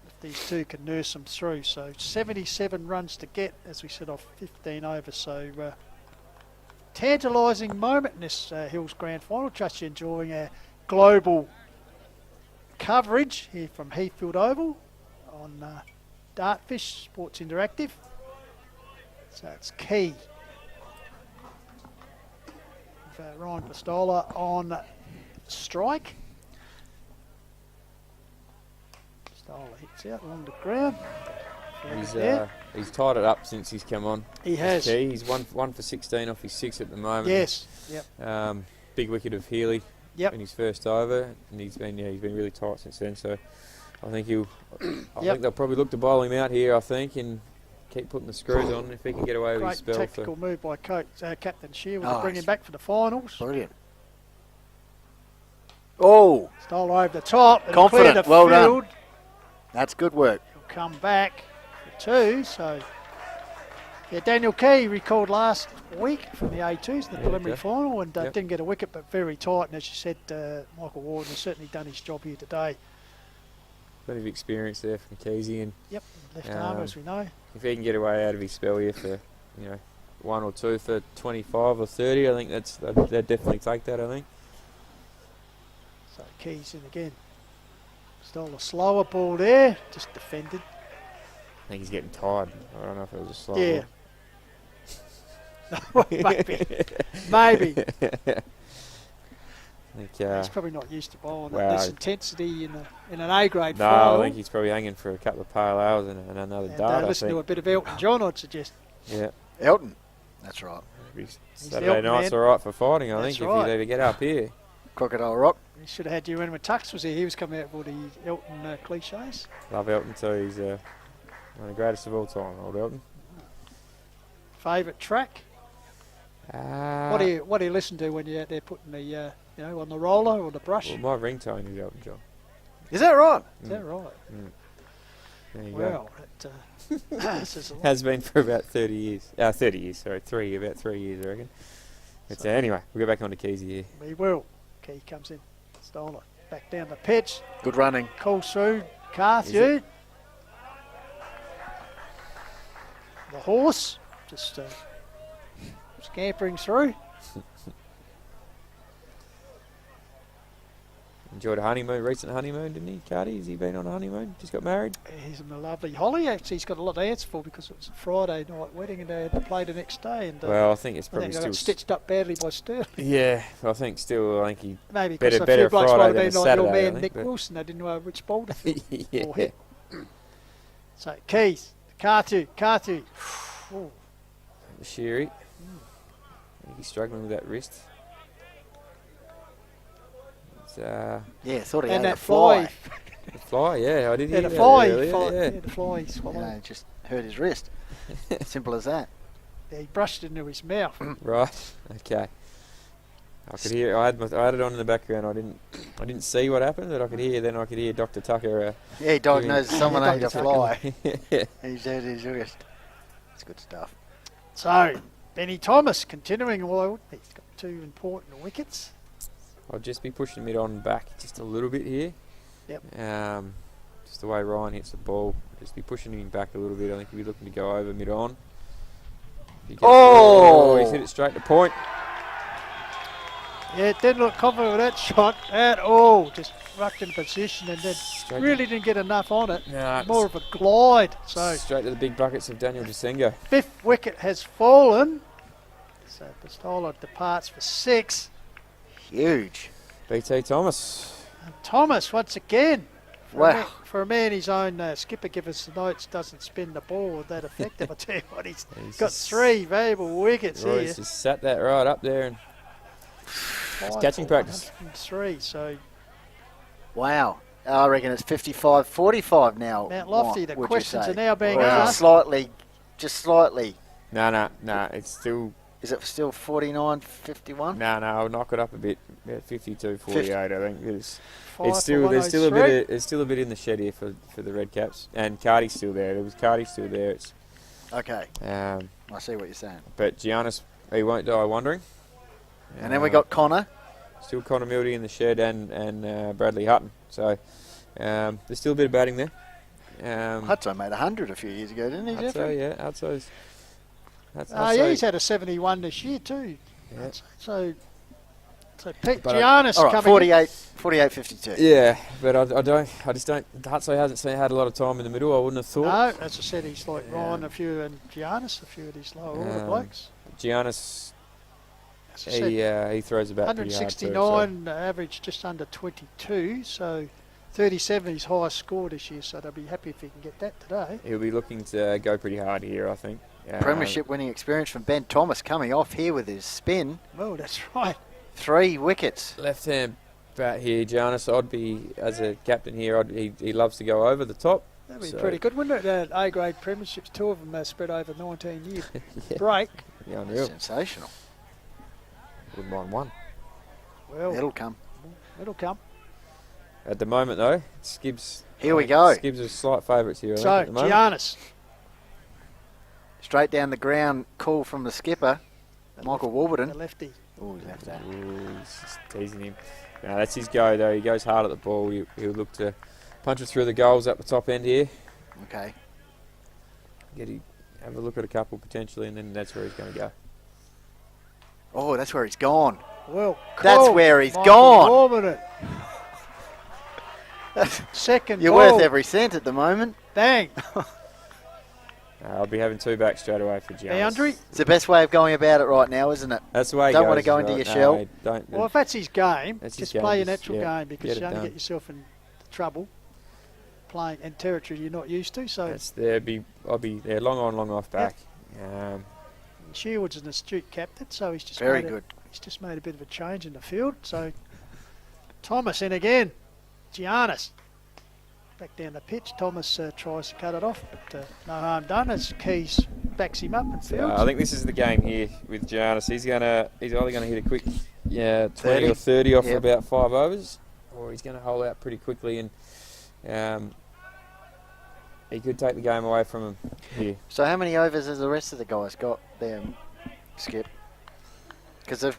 if these two can nurse them through. So 77 runs to get, as we said, off 15 overs. So tantalising moment in this Hills Grand Final. Just enjoying our global coverage here from Heathfield Oval on Dartfish Sports Interactive. So it's key. Ryan Pistola on strike. Pistola hits out along the ground. He's tied it up since he's come on. He has. He's one for 16 off his 6 at the moment. Yes. Yep. Big wicket of Healy in his first over, and he's been really tight since then. So I think I think they'll probably look to bowl him out here. I think and keep putting the screws on if he can get away with his spell. Great tactical move by Captain Shear to bring him back for the finals. Brilliant. Oh! Stole over the top. And confident. The well field. Done. That's good work. He'll come back for 2. So Yeah, Daniel Key recalled last week from the A2s in the preliminary okay. final and didn't get a wicket, but very tight. And as you said, Michael Warden has certainly done his job here today. Plenty of experience there from Keezy, and Yep, left arm as we know. if he can get away out of his spell here for, 1 or 2 for 25 or 30, I think they'd definitely take that. I think. So Keys in again. Stole a slower ball there, just defended. I think he's getting tired. I don't know if it was a slow Yeah. ball. Maybe. Maybe. I think, He's probably not used to bowling well, at this intensity in an A-grade no, final. I think he's probably hanging for a couple of pale hours and another And dart. listen I to think. a bit of Elton John, I'd suggest. Yeah. Elton. That's right. Saturday night's all right for fighting, I That's think, right. if you ever get up here. Crocodile Rock. He should have had you in when Tux was here. He was coming out with all the Elton cliches. Love Elton too. He's one of the greatest of all time, old Elton. Favourite track? Uh, What do you listen to when you're out there putting the on the roller or the brush? Well, my ringtone is Elton John. Is that right? Is that right? Mm. There you Well, go. that says a lot. Has been for about 30 years. 30 years, sorry. About 3 years, I reckon. But anyway, we'll go back on to Keezy here. We will. Key comes in. Stole it. Back down the pitch. Good running. Calls through. Carthew. The horse. Just scampering through. Enjoyed a honeymoon, recent honeymoon, didn't he, Cardi? Has he been on a honeymoon? Just got married? He's in the lovely Holly. Actually, he's got a lot to answer for because it was a Friday night wedding and they had to play the next day. And Well, I think it's probably they still got stitched up badly by Stirling. Yeah, I think he Maybe better because a few blokes might Friday have than a been like your Saturday, I man think, Nick but- Wilson. They didn't know which ball to fit Yeah. or hit. So Keys, Carthew. Ooh. Sheary. I think he's struggling with that wrist. Yeah, thought he And had that a fly. The fly, yeah, I did hear The that fly, earlier, the fly swallowed. Just hurt his wrist. Simple as that. Yeah, he brushed it into his mouth. Right. Okay. I could hear. I had it on in the background. I didn't see what happened, but I could hear. Then I could hear Dr. Tucker. Yeah, he diagnosed someone ate a Dr. fly. Yeah. He's hurt his wrist. It's good stuff. So Benny Thomas continuing. Well, he's got 2 important wickets. I'll just be pushing mid on back just a little bit here. Yep. Just the way Ryan hits the ball, just be pushing him back a little bit. I think he'll be looking to go over mid on. He's hit it straight to point. Yeah, it didn't look confident with that shot at all. Just rucked in position and then really didn't get enough on it. Nah, More of a glide. So straight to the big buckets of Daniel Jasengo. 5th wicket has fallen. So Pistola departs for 6. Huge. BT Thomas. And Thomas once again. Wow. For a man his own skipper give us the notes, doesn't spin the ball with that effective. I tell you what, he's got 3 valuable wickets here. Royce just sat that right up there and it's catching practice. 103, so Wow. I reckon it's 55-45 now. Mount Lofty, the would you questions say? are now being Or asked. just slightly. No, it's still... Is it still 49-51? No, I'll knock it up a bit. About 52-48, I think. It's Five still for there's still a 103. there's still a bit in the shed here for the Red Caps, and Cardi's still there. There was Cardi still there. It's Okay. I see what you're saying. But Giannis, he won't die wondering. And then we got Connor. Still Connor Mildy in the shed and Bradley Hutton. So there's still a bit of batting there. Hutto made 100 a few years ago, didn't he, Jeffrey? Hutto, yeah. Hutto's... He's had a 71 this year too. Yeah. So Pete But Giannis All right, coming 48-52. Yeah, but I just don't. Hutto hasn't had a lot of time in the middle. I wouldn't have thought. No, as I said, he's like Ryan, a few, and Giannis, a few of these lower order blokes. Giannis, As I said, he throws about pretty hard too, 169, average just under 22, so 37 his highest score this year, so they'll be happy if he can get that today. He'll be looking to go pretty hard here, I think. Premiership winning experience from Ben Thomas coming off here with his spin. Well, that's right. 3 wickets. Left hand bat here, Giannis. I'd be, as a captain here, he loves to go over the top. That'd be pretty good, wouldn't it? A-grade premierships, 2 of them spread over 19 years. Break. Yeah, unreal. Sensational. Wouldn't mind 1. Well, it'll come. It'll come. At the moment, though, Skibbs. Here we go. Skibbs are slight favourites here. I So, think, at the moment. Giannis. Straight down the ground, call from the skipper, Michael Warburton. The lefty. Oh, he left that. He's just teasing him. No, that's his go, though. He goes hard at the ball. He'll look to punch it through the goals up the top end here. Okay. Have a look at a couple potentially, and then that's where he's going to go. Oh, that's where he's gone. Well, that's where he's Michael gone. Warburton. Second You're ball. worth every cent at the moment. Bang. I'll be having 2 back straight away for Giannis. Boundary. It's the best way of going about it right now, isn't it? That's the way. Don't want to go into your shell. Don't. Well, if that's his game, That's just his game, play your just, natural yeah, game because get you it only done. get yourself in trouble playing in territory you're not used to. So I'll be there long on, long off back. Sherwood's an astute captain, so he's just Very good. He's just made a bit of a change in the field. So Thomas in again. Giannis back down the pitch. Thomas tries to cut it off, but no harm done as Keys backs him up and fields. I think this is the game here with Giannis. He's either going to hit a quick 20 or 30 off about 5 overs, or he's going to hold out pretty quickly, and he could take the game away from him here. So how many overs has the rest of the guys got there, Skip? Because they've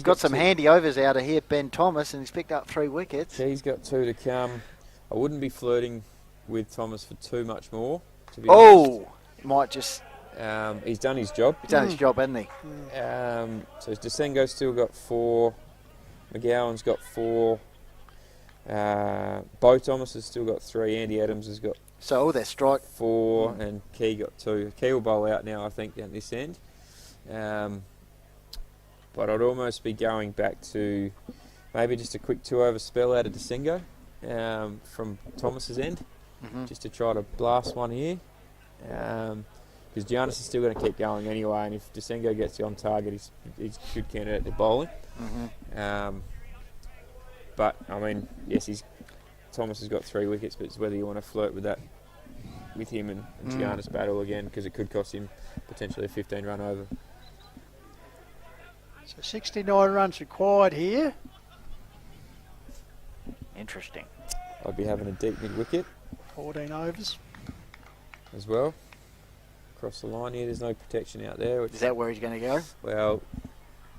got some handy overs out of here, Ben Thomas, and he's picked up 3 wickets. He's got 2 to come. I wouldn't be flirting with Thomas for too much more, to be honest. Might just... he's done his job. He's done his job, hasn't he? So Desengo's still got 4. McGowan's got 4. Bo Thomas has still got 3. Andy Adams has got their strike 4, and Key got 2. Key will bowl out now, I think, down this end. But I'd almost be going back to maybe just a quick 2-over spell out of Desengo from Thomas's end, just to try to blast one here. Because Giannis is still going to keep going anyway, and if Desengo gets on target, he's a good candidate to bowling. But I mean, yes, Thomas has got 3 wickets, but it's whether you want to flirt with that with him and Giannis battle again, because it could cost him potentially a 15-run over. So 69 runs required here. Interesting. I'd be having a deep mid-wicket. 14 overs. As well. Across the line here, there's no protection out there. Is that where he's going to go? Well,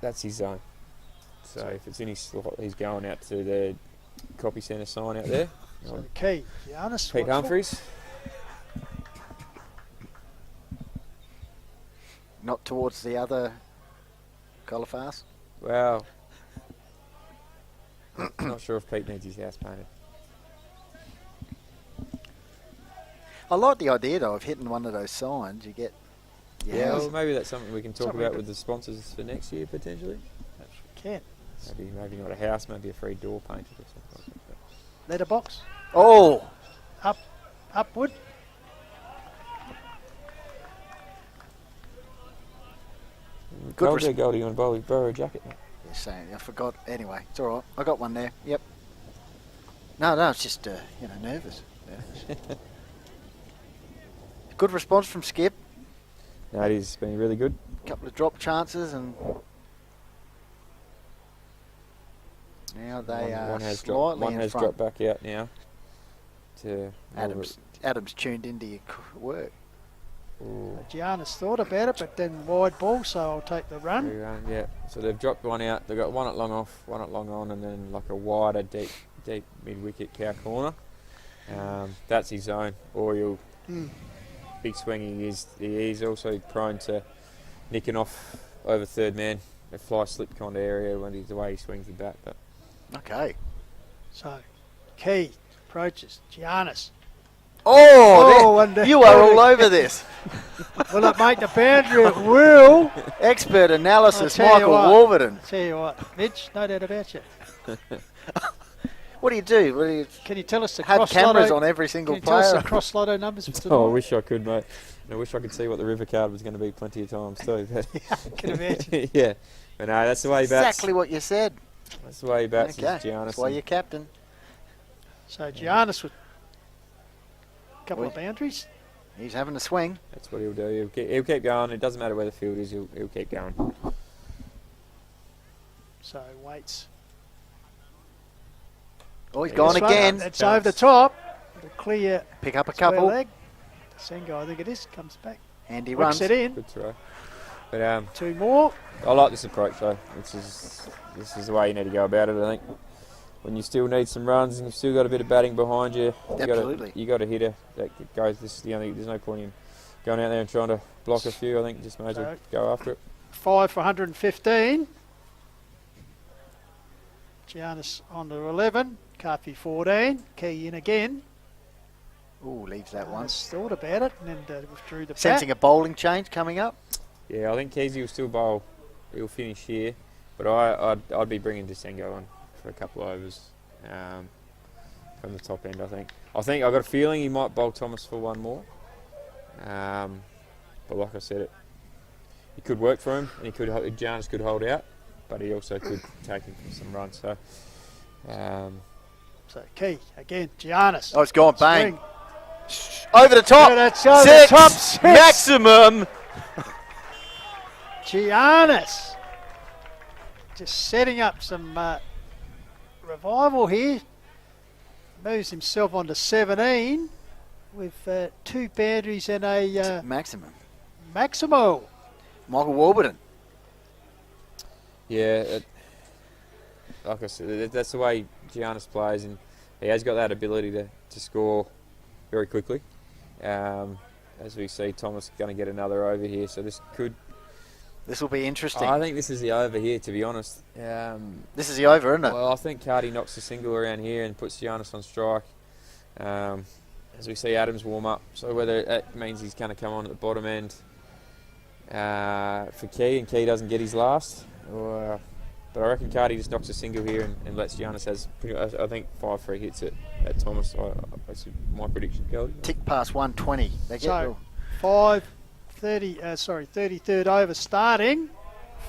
that's his zone. So if it's in his slot, he's going out to the copy centre sign out there. So the key, Giannis. Pete Humphries. Not towards the other Colifars? Well, not sure if Pete needs his house painted. I like the idea, though, of hitting one of those signs. You get... Well, maybe that's something we can talk about with the sponsors for next year, potentially. Perhaps we can. Maybe not a house, maybe a free door painted or something like that. Letterbox. Oh! Upward. Goldie on bowling, borrow a jacket. You're saying, I forgot. Anyway, it's all right. I got one there. Yep. No, it's just, nervous. Good response from Skip. No, it has been really good. Couple of drop chances and now they are one has slightly in front. dropped back out now. To Adams tuned into your work. Giannis thought about it, but then wide ball, so I'll take the run. Yeah. So they've dropped one out. They've got one at long off, one at long on, and then like a wider, deep mid-wicket cow corner. That's his zone. Oriel, big swinging. He is also prone to nicking off over third man, a fly slip kind of area when the way he swings the bat. But okay. So, Key approaches Giannis. You are all over this. Will it make the boundary? It will. Expert analysis, Michael Warburton. Tell you what, Mitch, no doubt about you. What do you do? Can you tell us the have cameras on every single player? Can you tell us the cross lotto numbers for tonight? I wish I could, mate. I wish I could see what the river card was going to be plenty of times too. I can imagine. Yeah, but no, that's the way he bats. Exactly what you said. That's the way he bats. Okay. Giannis. That's why you're captain. So Giannis with a couple of boundaries. He's having a swing. That's what he'll do. He'll keep going. It doesn't matter where the field is. He'll keep going. So waits. Oh, he's gone again. It's over the top. The clear. Pick up a couple. Leg. Sengo, I think it is, comes back. Andy Works runs. it in. Good throw. But 2 more. I like this approach though. This is the way you need to go about it. I think when you still need some runs and you've still got a bit of batting behind you, Absolutely. you got a hitter that goes. This is the only. There's no point in going out there and trying to block a few. I think just may as well go after it. 5 for 115. Giannis on to 11. Carthy 14. Key in again. Ooh, leaves that one. Thought about it and then withdrew the Sensing a bowling change coming up. Yeah, I think Keezy will still bowl. He'll finish here, but I'd be bringing Desengo on for a couple of overs from the top end. I think I've got a feeling he might bowl Thomas for one more. But like I said, it could work for him, and Giannis could hold out, but he also could take him for some runs. So Key again, Giannis. Oh, it's gone bang. Swing. Over the top. Yeah, that's over Six. the top. 6. Maximum. Giannis just setting up some revival here. Moves himself on to 17 with 2 boundaries and a maximum. Maximo. Michael Warburton. Yeah, like I said, that's the way Giannis plays, and he has got that ability to score very quickly. As we see, Thomas going to get another over here, so this will be interesting. I think this is the over here, to be honest. This is the over, isn't it? Well, I think Cardi knocks a single around here and puts Giannis on strike. As we see Adams warm up, so whether that means he's going to come on at the bottom end for Key, and Key doesn't get his last. But I reckon Cardi just knocks a single here and lets Giannis has I think 5-3 hits at Thomas. That's my prediction. Tick past 120. So 33rd over starting.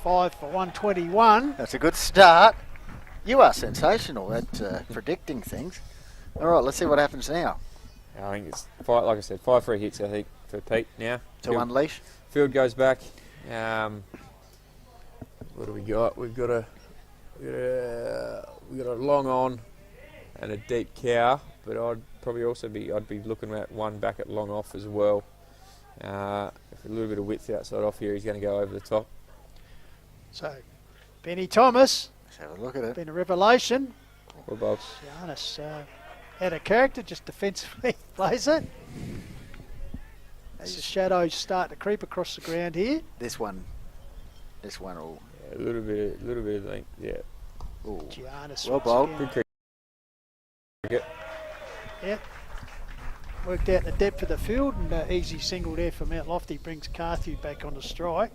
5 for 121. That's a good start. You are sensational at predicting things. All right, let's see what happens now. I think it's like I said, 5-3 hits. I think for Pete now to unleash. Field goes back. What do we got? We've got a long on and a deep cow, but I'd be looking at one back at long off as well. If a little bit of width outside off here, he's going to go over the top. So Benny Thomas. Let's have a look at it. Been a revelation. Well, Bob. Giannis out of character, just defensively plays it. As the shadows start to creep across the ground here. This one will. A little bit of length, yeah. Ooh. Giannis. Well bowled. Good cricket. Yep. Worked out the depth of the field, and easy single there from Mount Lofty brings Carthew back on the strike.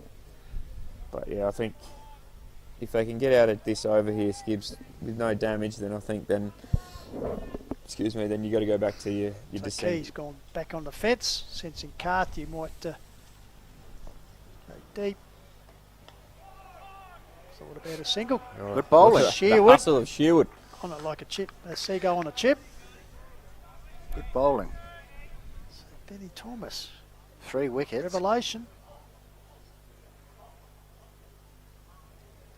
But yeah, I think if they can get out of this over here, Skibbs, with no damage, then I think then you got to go back to your descent. Key's gone back on the fence, sensing Carthew might go deep. Thought about a single. Right. Good bowling. The hustle of Sherwood. On it like a chip, a seagull on a chip. Good bowling. So Benny Thomas. 3 wickets. Revelation.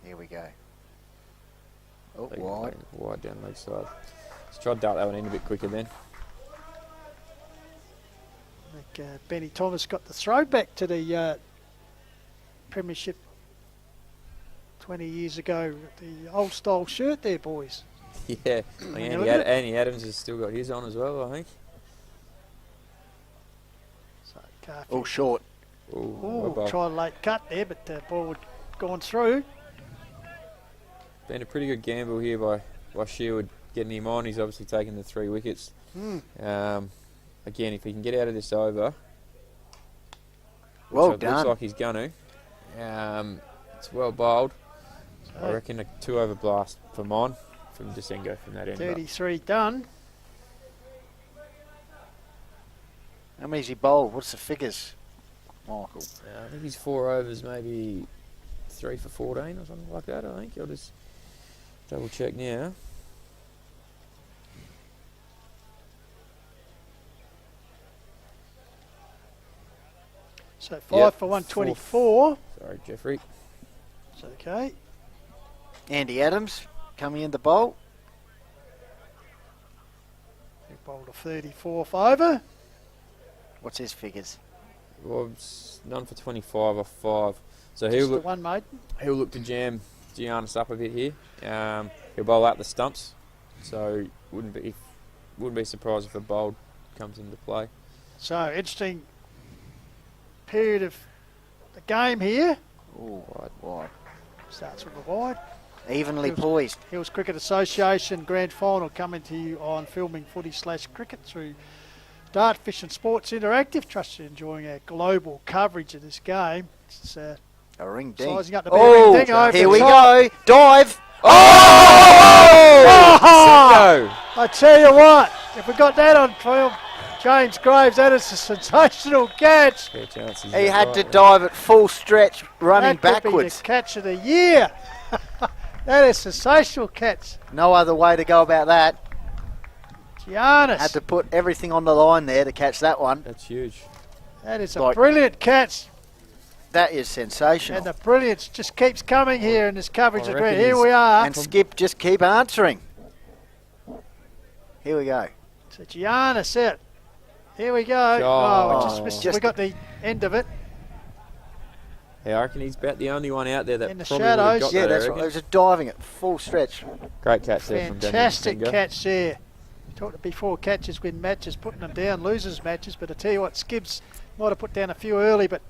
Here we go. Oh, wide. Wide down leg side. Let's try to dart that one in a bit quicker then. I think Benny Thomas got the throw back to the Premiership 20 years ago. The old style shirt there, boys. Yeah, Andy Adams has still got his on as well, I think. So Carthew. All short. Try a late cut there, but the ball had gone through. Been a pretty good gamble here by Sherwood getting him on. He's obviously taken the 3 wickets. Again, if he can get out of this over, well done. Looks like he's going to. It's well bowled. I reckon a 2 over blast for mine from Desengo from that end. 33 done. How many's he bowled? What's the figures, Michael? I think he's 4 overs, maybe 3 for 14 or something like that. I think I'll just double check now. So 5 for 124. Sorry, Jeffrey. It's okay. Andy Adams coming in the bowl. He bowled a 34th over. What's his figures? Well, none for 25 off 5. So Just the one, mate. He'll look to jam Giannis up a bit here. He'll bowl out the stumps, so wouldn't be surprised if a bowl comes into play. So interesting period of the game here. Ooh, wide. Starts with a wide. Evenly poised. Hills Cricket Association Grand Final coming to you on Filming Footy/Cricket through Dartfish and Sports Interactive. Trust you're enjoying our global coverage of this game. It's a ring ding. Sizing up to be a ring ding over here the we top. go. Dive. Oh! I tell you what, if we got that on film, James Graves, that is a sensational catch. He had to dive at full stretch, running that could backwards. Be the catch of the year. That is a sensational catch. No other way to go about that. Giannis. Had to put everything on the line there to catch that one. That's huge. That is a brilliant catch. That is sensational. And the brilliance just keeps coming here in this coverage of Grant. Here we are. And Skip just keep answering. Here we go. So Giannis it. Here we go. We just missed. We got the end of it. Yeah, I reckon he's about the only one out there that in the probably shadows. got Yeah, that, that's right. It was just diving at full stretch. Great catch there from Daniel. Fantastic catch there. Talked before, catches win matches, putting them down loses matches. But I tell you what, Skibbs might have put down a few early, but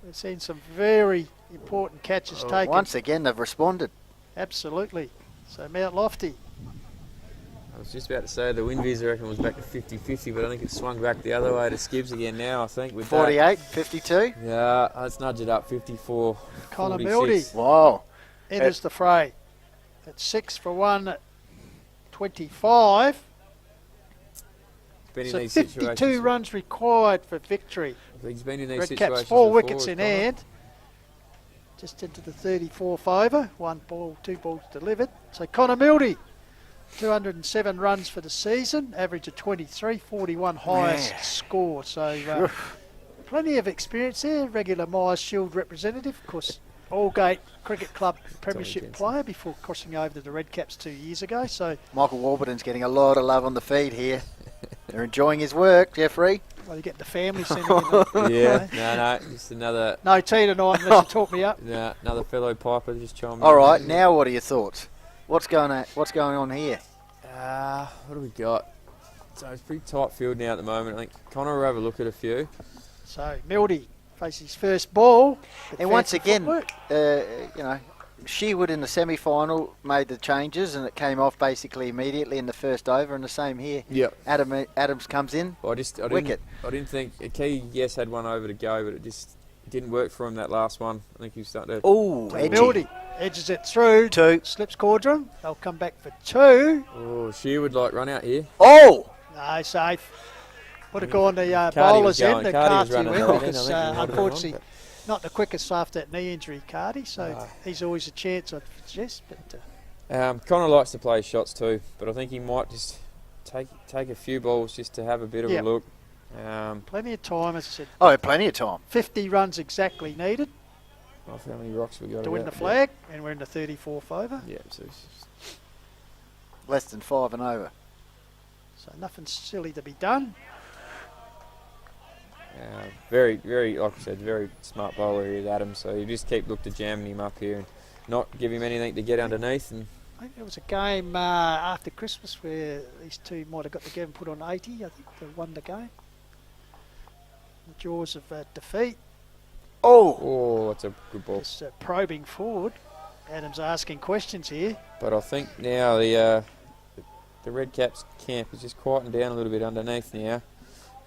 we've seen some very important catches taken. Once again, they've responded. Absolutely. So Mount Lofty. I was just about to say the wind visa, I reckon, was back to 50-50, but I think it's swung back the other way to Skibbs again now, I think. With 48, 52? Yeah, let's nudge it up, 54, Connor 46. Mildy. Wow. Enters the fray. At 6 for 125. Been in So these 52 situations. runs required for victory. He's been in these Red situations Caps 4 before, wickets in Connor. hand. Just into the 34th over. 1 ball, 2 balls delivered. So Connor Mildy, 207 runs for the season, average of 23, 41 highest score. So plenty of experience there. Regular Myers Shield representative, of course. Aldgate Cricket Club Premiership player before crossing over to the Red Caps 2 years ago. So Michael Warburton's getting a lot of love on the feed here. They're enjoying his work, Jeffrey. Well, you get the family sending in. Yeah, no, just another. No tea tonight unless you talk me up. Yeah, another fellow piper just chiming in. All right, now what are your thoughts? What's going on here? What do we got? So it's pretty tight field now at the moment. I think Connor will have a look at a few. So Mildy faces his first ball. And once again, Shearwood in the semi-final made the changes and it came off basically immediately in the first over, and the same here. Yep. Adams comes in. Wicket. I didn't think Key, yes, had one over to go, but it just didn't work for him that last one. I think he was starting to. Oh, Mildy edges it through. 2. Slips Caudron. They'll come back for 2. Oh, Shearwood run out here. Oh! No, safe. Would have gone the Cardi bowler's was going. end. The Cardi was Carty running went right in. because I think he might have unfortunately gone, not the quickest after that knee injury, Cardi. So he's always a chance, I'd suggest. But Connor likes to play shots too, but I think he might just take a few balls just to have a bit of a look. Plenty of time, as I said. Oh, plenty of time. 50 runs exactly needed. How many rocks we got to win the flag, and we're in the 34th over. Yeah, so it's less than 5 and over. So nothing silly to be done. Very, very, like I said, very smart bowler here, Adams. So you just keep look to jamming him up here and not give him anything to get underneath. And I think there was a game after Christmas where these two might have got together and put on 80. I think they won the game. The jaws of defeat. Oh, that's a good ball. Just probing forward. Adams asking questions here. But I think now the Red Caps camp is just quieting down a little bit underneath now.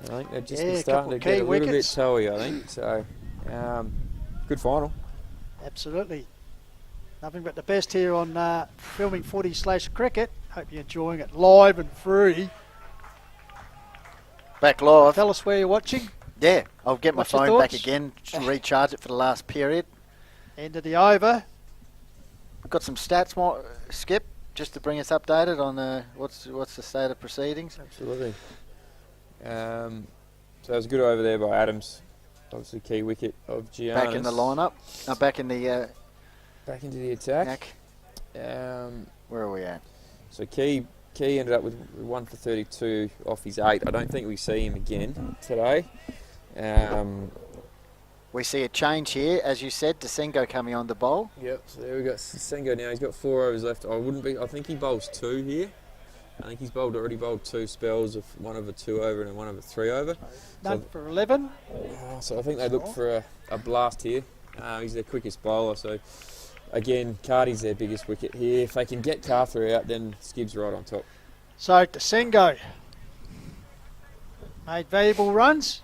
And I think they're just starting to get a little bit toey, I think. So, good final. Absolutely. Nothing but the best here on Filming Footy/Cricket. Hope you're enjoying it live and free. Back live. Tell us where you're watching. Yeah, I'll get my What's your phone back thoughts? again to recharge it for the last period. End of the over. Got some stats, Skip, just to bring us updated on what's the state of proceedings. Absolutely. So it was good over there by Adams. Obviously, key wicket of Giannis. Back in the lineup. Back in the. Back into the attack. Where are we at? So Key ended up with 1 for 32 off his 8. I don't think we see him again today. We see a change here, as you said, Desengo coming on the bowl. Yep, so there we got Sengo now. He's got 4 overs left. I think he bowls 2 here. I think he's already bowled 2 spells of 1 over 2 over and 1 over 3 over. None for 11. So I think they look for a blast here. He's their quickest bowler, so again, Carty's their biggest wicket here. If they can get Carther out, then Skib's right on top. So Desengo made valuable runs.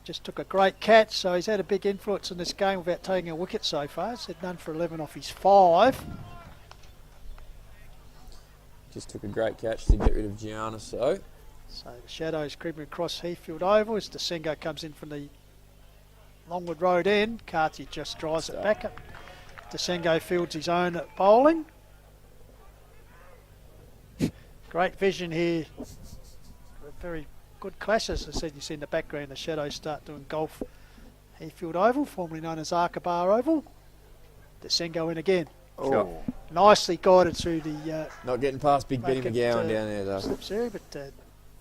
Just took a great catch, so he's had a big influence in this game without taking a wicket so far. Said none for 11 off his 5. Just took a great catch to get rid of Gianna, so the shadows creeping across Heathfield Oval as Desengo comes in from the Longwood Road end. Carty just drives it back up. Desengo fields his own at bowling. Great vision here. Very good clashes. As I said, you see in the background the shadows start doing golf. Heathfield Oval, formerly known as Kookaburra Oval. Desengo in again. Oh, nicely guided through the... not getting past Big Benny McGowan down there though. Slips there, but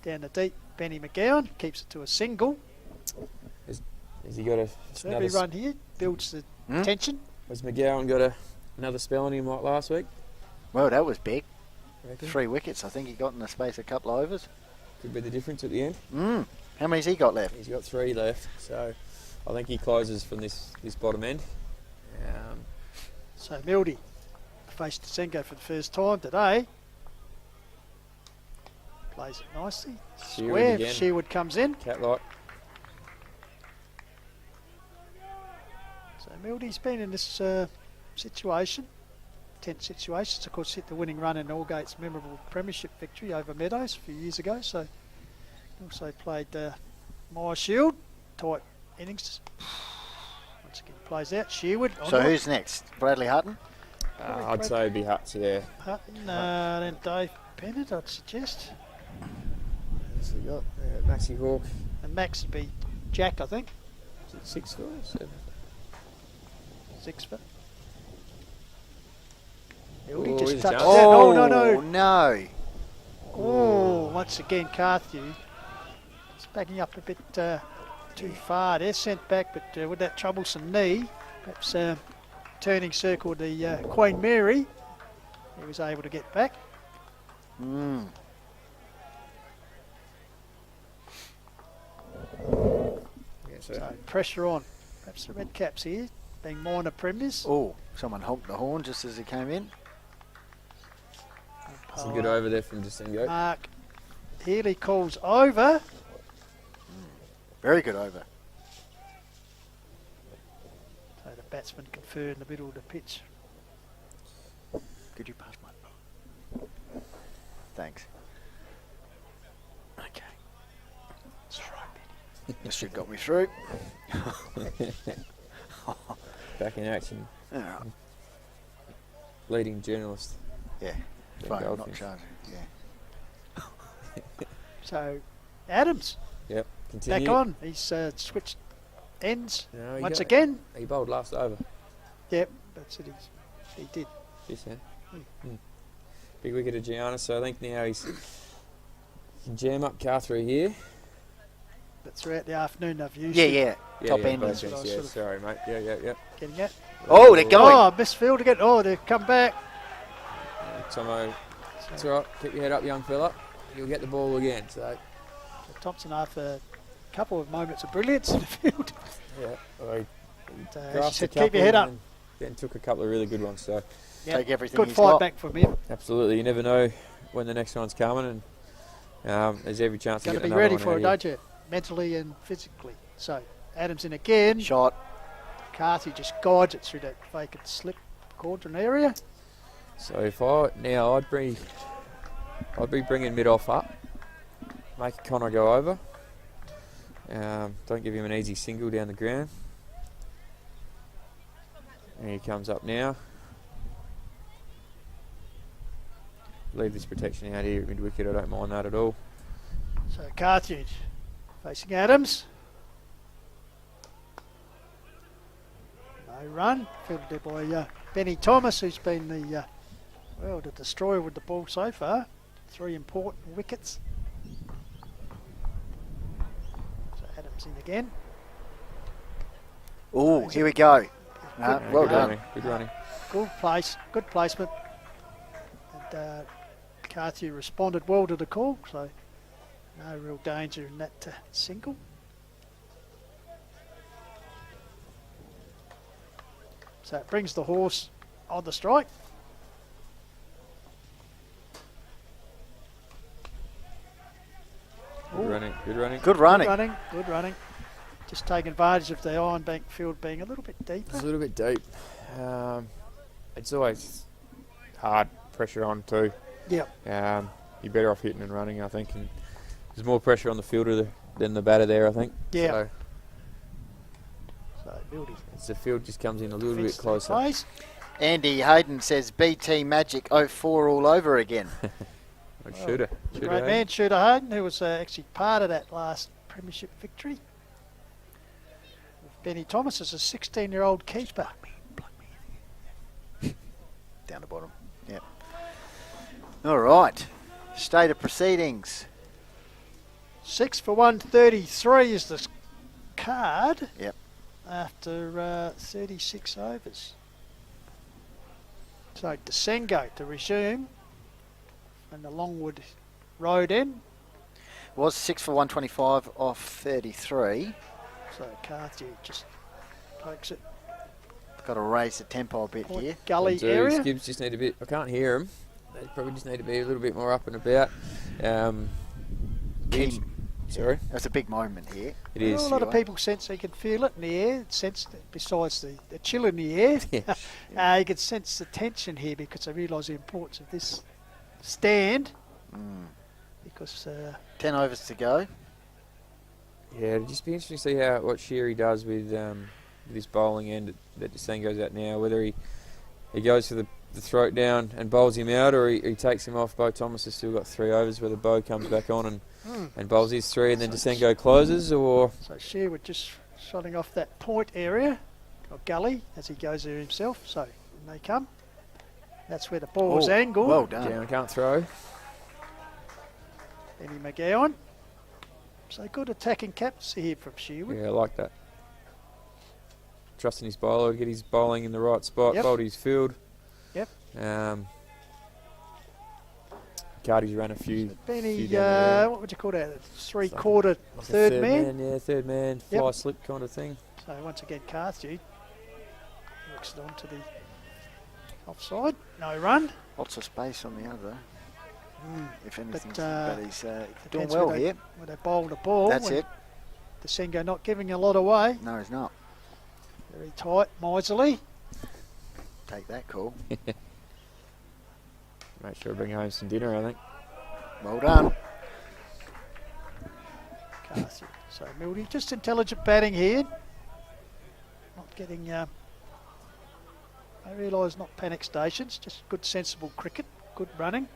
down the deep, Benny McGowan keeps it to a single. Has he got So every run here builds the tension. Has McGowan got another spell on him like last week? well, that was big. Reckon? 3 wickets, I think he got in the space of a couple of overs. Could be the difference at the end. How many's he got left? He's got 3 left, so I think he closes from this bottom end. So Mildy faced Desengo for the first time today. Plays it nicely. Square. Sherwood comes in. Cat-like. So Mildy's been in this situation, tense situations. Of course, hit the winning run in Aldgate's memorable premiership victory over Meadows a few years ago. So also played Myer Shield, tight innings. Once again, plays out. Sherwood. So who's next? Bradley Hutton? I'd say it'd be Huts, yeah. Hutton, then Dave Bennett, I'd suggest. So we got Maxie Hawk. And Max would be Jack, I think. Is it 6 for 7? 6 for. Oh, He just he's touched that. jumped. Oh, no. Oh, once again, Carthew. It's backing up a bit too far there. Sent back, but with that troublesome knee, perhaps turning circle the Queen Mary, he was able to get back. So pressure on. Perhaps the Red Caps here, being minor premiers. Oh, someone honked the horn just as he came in. It's a good over there from Desengo. Mark Healy calls over. Very good over. So the batsman conferred in the middle of the pitch. Could you pass my... Thanks. Okay. That's all right, Benny. This should got me through. Back in action. All right. Leading journalist. Yeah. Ben Fine, not Goldfinch. charging. Yeah. So Adams Yep. Continue. back on. He's switched ends No, once again. He bowled last over. Yep, that's it. He did. Yes, yeah. Big wicket of Gianna, so I think now he can jam up Carthew here. But throughout the afternoon they've used Yeah. Top end. both That's what I ends, was yeah, sort of- sorry, mate. Yeah. getting at. Oh, they're going. Oh, misfield again. Oh, they've come back. Tomo, it's all right. Keep your head up, young fella. You'll get the ball again. So Thompson after a couple of moments of brilliance in the field. yeah, well, he As you grasped said, a keep your couple head up. and Then took a couple of really good ones. So Yep. Take everything Good he's fight got. back from him. absolutely, you never know when the next one's coming, and there's every chance to Got get to be another ready one for out it, here. don't you? Mentally and physically. So Adams in again. Shot. Carthy just guides it through that vacant slip quadrant area. So if I'd be bringing mid off up, make Connor go over. Don't give him an easy single down the ground. And he comes up now. Leave this protection out here at mid wicket. I don't mind that at all. So Carthy facing Adams. No run. Fielded there by Benny Thomas, who's been the destroyer with the ball so far. 3 important wickets. So Adams in again. Oh, here we go. Well good done. running. Good running. Good placement. And Carthew responded well to the call, so no real danger in that single. So it brings the horse on the strike. Good running. Good running. Good running. Good running. Just taking advantage of the Iron Bank field being a little bit deeper. It's a little bit deep. It's always hard pressure on too. Yep. You're better off hitting and running, I think. And there's more pressure on the fielder than the batter there, I think. Yeah. So the field just comes in a little bit closer. Plays. Andy Hayden says BT Magic 04 all over again. Shooter. Great man, Shooter Hayden, who was actually part of that last premiership victory. Benny Thomas is a 16-year-old keeper. Down the bottom. Yep. All right. State of proceedings. 6 for 133 is the card. Yep. After 36 overs. So Desengo to resume. And the Longwood Road end. Was 6 for 125 off 33. So Carthew just pokes it. Got to raise the tempo a bit here. Gully area. Gibbs just need a bit. I can't hear him. They probably just need to be a little bit more up and about. Sorry? That's a big moment here. It is. A lot of people sense they can feel it in the air. Sense that besides the chill in the air, you can sense the tension here because they realise the importance of this stand. Because 10 overs to go. Yeah, it'd just be interesting to see what Sheary does with this bowling end that Desengo's at now. Whether he goes for the throat down and bowls him out, or he takes him off. Bo Thomas has still got 3 overs, whether Bo comes back on and bowls his 3, and then Desengo closes, or so Shear just shotting off that point area or gully as he goes there himself. So when they come, that's where the ball's angled. Well done. Down, can't throw. Benny McGowan. So good attacking captaincy here from Shearwood. Yeah, I like that. Trusting his bowler to get his bowling in the right spot, bowled his field. Yep. Cardi's ran a few. Benny, what would you call that? Three-quarter third man? Yeah, third man, fly slip kind of thing. So once again, Carthew works it on to the offside. No run. Lots of space on the other. If anything, but he's doing well here. When they bowl the ball. That's it. Desengo not giving a lot away. No, he's not. Very tight, miserly. Take that call. Make sure I bring home some dinner, I think. Well done. Carthew. So Mildy, just intelligent batting here. Not getting, I realise not panic stations, just good sensible cricket, good running.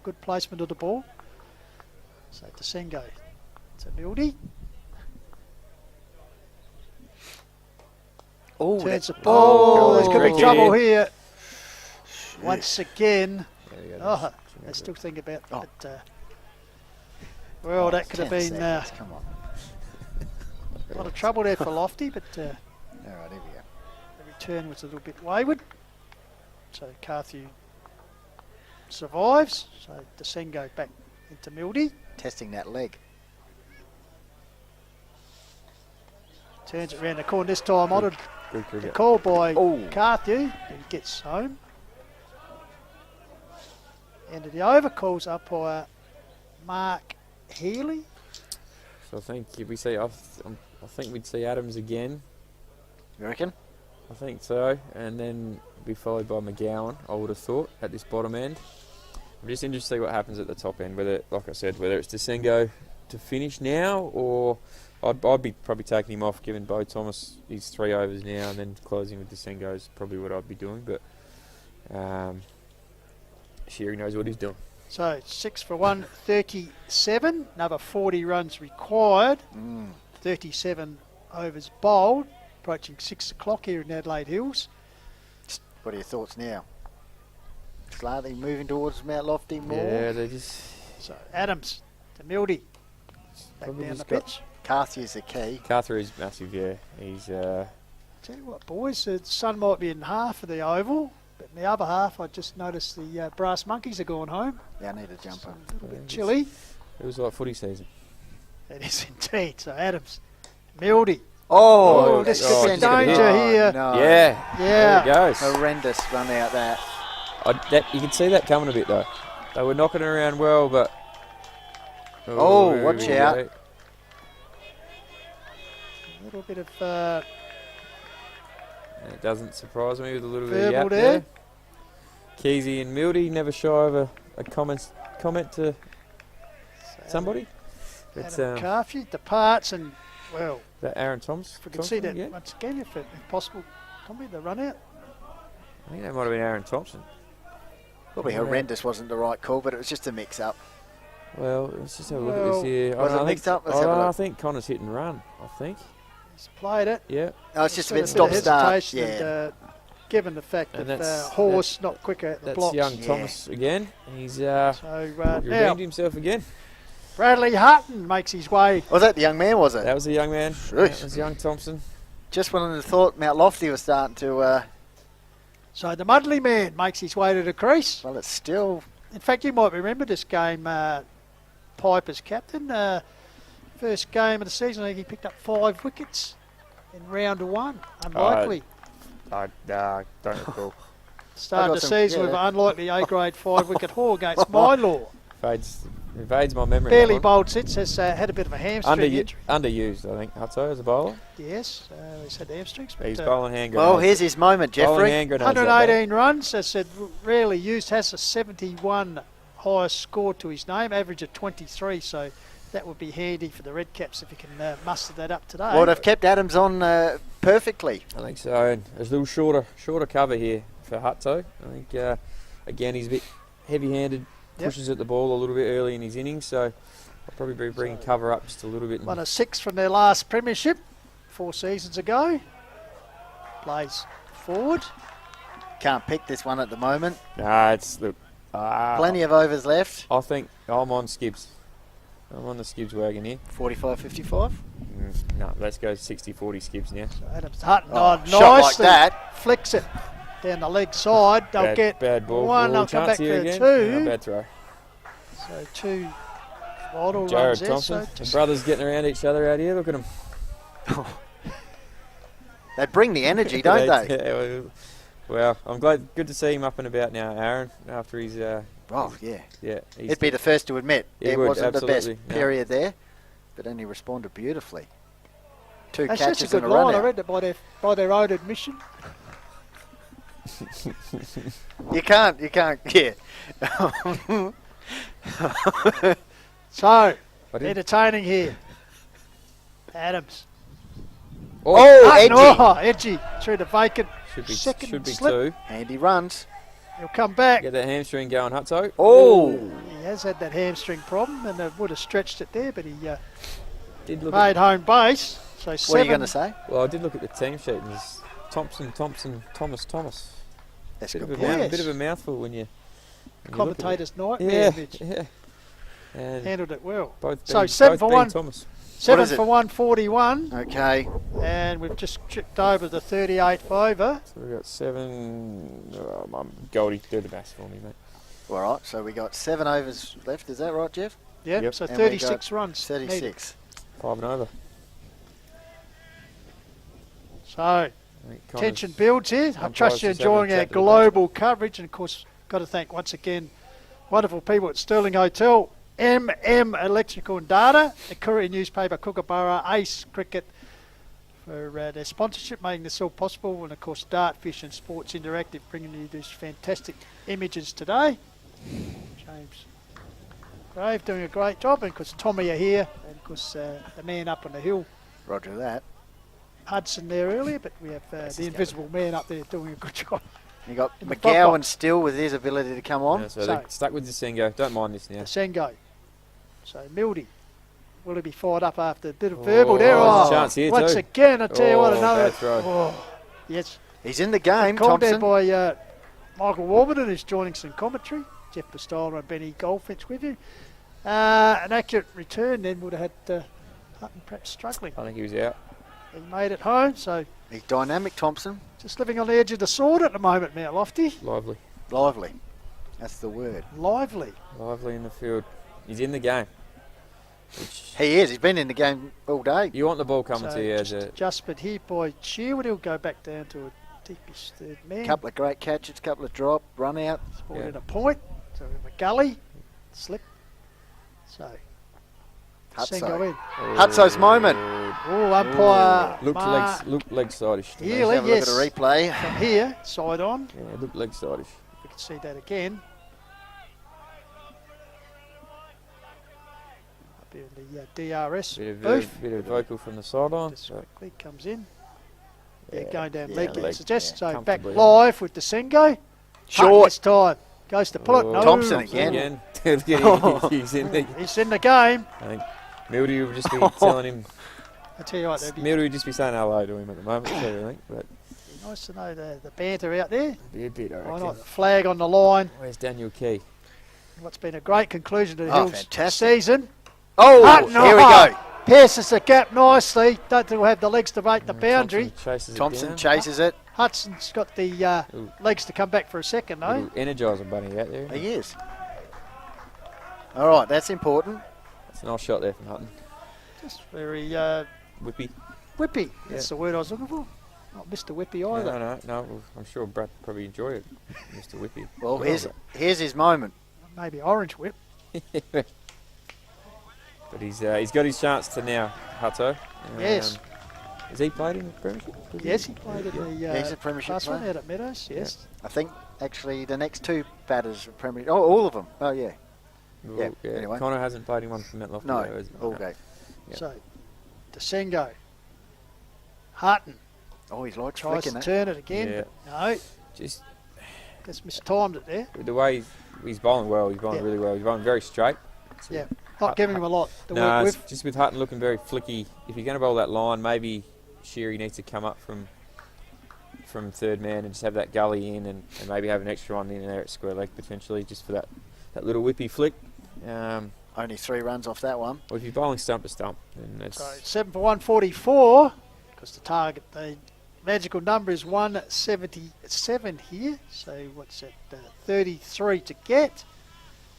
Good placement of the ball. So Desengo to Mildy. Turns the ball. There's going to be trouble here. Once again. I still think about that. Well, that could have been Come on. a lot of trouble there for Lofty, but all right, here we go. the return was a little bit wayward. So Carthew survives, so Desengo back into Mildy. Testing that leg. Turns it around the corner this time. Honoured the cricket. call by Carthew. He gets home. End of the over. Calls up by Mark Healy. So I think if we see, I think we'd see Adams again. You reckon? I think so, and then be followed by McGowan, I would have thought, at this bottom end. I'm just interested to see what happens at the top end, whether, like I said, whether it's Desengo to finish now, or I'd be probably taking him off, giving Bo Thomas his 3 overs now, and then closing with Desengo is probably what I'd be doing, but Sheary knows what he's doing. So 6 for 137, another 40 runs required, 37 overs bowled, approaching 6 o'clock here in Adelaide Hills. What are your thoughts now? Slightly moving towards Mount Lofty more? Yeah, they just... So Adams to Mildy, back down the pitch. Carthew's the key. Carthew is massive, yeah. He's Tell you what, boys, the sun might be in half of the oval, but in the other half, I just noticed the brass monkeys are going home. Yeah, I need a jumper. A little bit chilly. It was like footy season. It is indeed. So Adams, Mildy. Oh, this oh, could be just danger a hit. here. No. Yeah. Yeah. There it goes. Horrendous run out that. You can see that coming a bit though. They were knocking it around well, but. Oh, watch out. A little bit of it doesn't surprise me with a little bit of verbal yap there. there. Keezy and Mildy never shy of a comment to somebody. It's Adam Carfield departs and, well, that Aaron Thomas. if we can see that once again, if possible, Tommy, the run out. I think that might have been Aaron Thompson. Probably horrendous wasn't the right call, but it was just a mix-up. Well, let's just have a look at this here. Was it mixed up? Let's have a look. I think Connor's hit and run, I think. He's played it. Yeah. Oh, it's just a bit stop-start. hesitation. And, given the fact And that that's- Horse not quicker at the That's blocks. young Thomas again. He's now, redeemed himself again. Bradley Hutton makes his way. Was that the young man, was it? That was the young man. That was young Thompson. Just when I thought Mount Lofty was starting to... So the Mudley man makes his way to the crease. well, it's still... In fact, you might remember this game, Piper's captain. First game of the season, I think he picked up 5 wickets in round 1. Unlikely. I don't recall. Started the season with an unlikely A-grade 5-wicket haul against Mylor. Evades my memory. Barely bowled since, has had a bit of a hamstring injury. Underused, I think, Hutto as a bowler. Yes, he's had hamstrings. But He's bowling hand grenades. Well, here's his moment, Jeffrey. 118 runs, as said, rarely used, has a 71 highest score to his name, average of 23, so that would be handy for the Red Caps if you can muster that up today. Well, they've kept Adams on perfectly. I think so. And there's a little shorter cover here for Hutto. I think, again, he's a bit heavy-handed, pushes at the ball a little bit early in his innings, so I'll probably be bringing cover up just a little bit. Won a 6 from their last premiership 4 seasons ago. Plays forward. Can't pick this one at the moment. Nah, it's... Look, plenty of overs left. I think I'm on Skibbs. I'm on the Skibbs wagon here. 45-55? No, let's go 60-40 Skibbs now. So Adams Hutton shot nicely like that. Flicks it down the leg side. They'll get bad ball. one. They'll come back for 2. No, bad throw. So 2 vital Jared runs there. Thompson. So The brothers getting around each other out here. Look at them. They bring the energy, don't they? Yeah, well, I'm glad. Good to see him up and about now, Aaron. After he's. Oh, yeah. Yeah. He'd be the first to admit it would, wasn't the best absolutely, period there, but then he responded beautifully. 2 that's catches just a good and a run line. I out. read that by their own admission. You can't, yeah. So, entertaining here. Adams. Oh, Hutton, edgy. oh, edgy. Through the vacant second Should be slip. 2. Handy runs. He'll come back. Get that hamstring going, Hutto. Oh. He has had that hamstring problem and would have stretched it there, but he Did look made home base. So What 7. are you going to say? Well, I did look at the team sheet and there's Thompson, Thomas. That's Bit good of, point. Yes. bit of a mouthful when you look at it. Commentator's nightmare, Yeah, Mitch. yeah. And Handled it well. both So being, 7 both for being 1. Thomas. 7 is it? for 141. Okay. And we've just tripped over the 38th over. So we've got 7. Goldie, do the maths for me, mate. All right, so we got 7 overs left. Is that right, Jeff? Yep. So And we 36 got runs. needed. 36. 5 and over. So, I think Connor's- tension builds here. I Umpires trust you're just having a enjoying our chat to the global coverage. And, of course, got to thank once again wonderful people at Stirling Hotel, MM Electrical and Data, the Courier newspaper, Kookaburra, Ace Cricket for their sponsorship, making this all possible. And, of course, Dartfish and Sports Interactive bringing you these fantastic images today. James Grave doing a great job. And, of course, Tommy are here. And, of course, the man up on the hill. Roger that. Hudson there earlier, but we have the invisible man up there doing a good job. You got In the front McGowan box. still with his ability to come on. Yeah, so So- they're stuck with the Sengo. Don't mind this now. The Sengo. So Mildy, will he be fired up after a bit of verbal there? there's a Oh, chance here once too. again, I tell you what, Oh, another. bad throw. Oh, yes. He's in the game, Called there Thompson. by Michael Warburton, who's joining some commentary. Jeff Pistola and Benny Goldfinch with you. An accurate return then would have had Hutton perhaps struggling. I think he was out. he made it home. So He's dynamic, Thompson. just living on the edge of the sword at the moment, Mount Lofty. Lively. Lively. That's the word. Lively. Lively in the field. He's in the game. He is. He's been in the game all day. You want the ball coming So to you as just a... adjustment here by Sherwood. He'll go back down to a deepish third man. Couple of great catches, couple of drop, run out. Brought in a point. So we have a gully. Slip. So. Single in. Hutso's moment. Oh, umpire. Looked leg sideish. Healy, have a yes. look at a replay. From here, side on. Yeah, looked leg sideish. We can see that again. Up in the DRS booth. Bit of vocal from the sideline. Just quickly comes in. Yeah, Yeah, going down yeah, leg. leg, Suggests yeah, so back comfortably. live with the Sengo. Short. This time. Goes to pull it. No. Thompson again. He's in the... He's in the game. I think Mildy would just be telling him... I tell you what, that'd be Mildy would just be saying hello to him at the moment, I think. But nice to know the banter out there. be a bit, I Why reckon. not? The flag on the line. Where's Daniel Key? What's been a great conclusion to the Oh, Hills fantastic. season. Oh, Hutton, here we oh, go. Pierces the gap nicely. Don't think we'll have the legs to break the boundary. Thompson chases it. Hudson's got the legs to come back for a second, though. Energizer bunny out there. He is. All right, that's important. That's a nice shot there from Hutton. Just very Whippy. whippy. That's the word I was looking for. Not Mr. Whippy either. No. Well, I'm sure Brad probably enjoy it, Mr. Whippy. Well, Good on here's his moment. Maybe orange whip. Brad. But he's got his chance to now, Hutto. Yes. Has he played in the Premiership? Yes, he played in the He's a Premiership last one player. out at Meadows. Yes. I think actually the next two batters are Premier. Oh, all of them. Oh yeah. Well, Yeah. Anyway. Connor hasn't played in one for Mount Lofty. No. though, has he? All No. game. Yeah. So, Desengo. Hutton Oh, he's like tries flicking to it. turn it again. Yeah. But no, Just just mistimed it there. the way he's bowling well, he's bowling Yeah. really well. He's bowling very straight. Yeah. Not giving him a lot to No, work it's with. just with Hutton looking very flicky. If you're going to bowl that line, maybe Sheary needs to come up from third man and just have that gully in and maybe have an extra one in there at square leg potentially just for that little whippy flick. Only 3 runs off that one. Well, if you're bowling stump to stump, then that's... So 7 for 144, because the target, the magical number is 177 here. So what's that? 33 to get.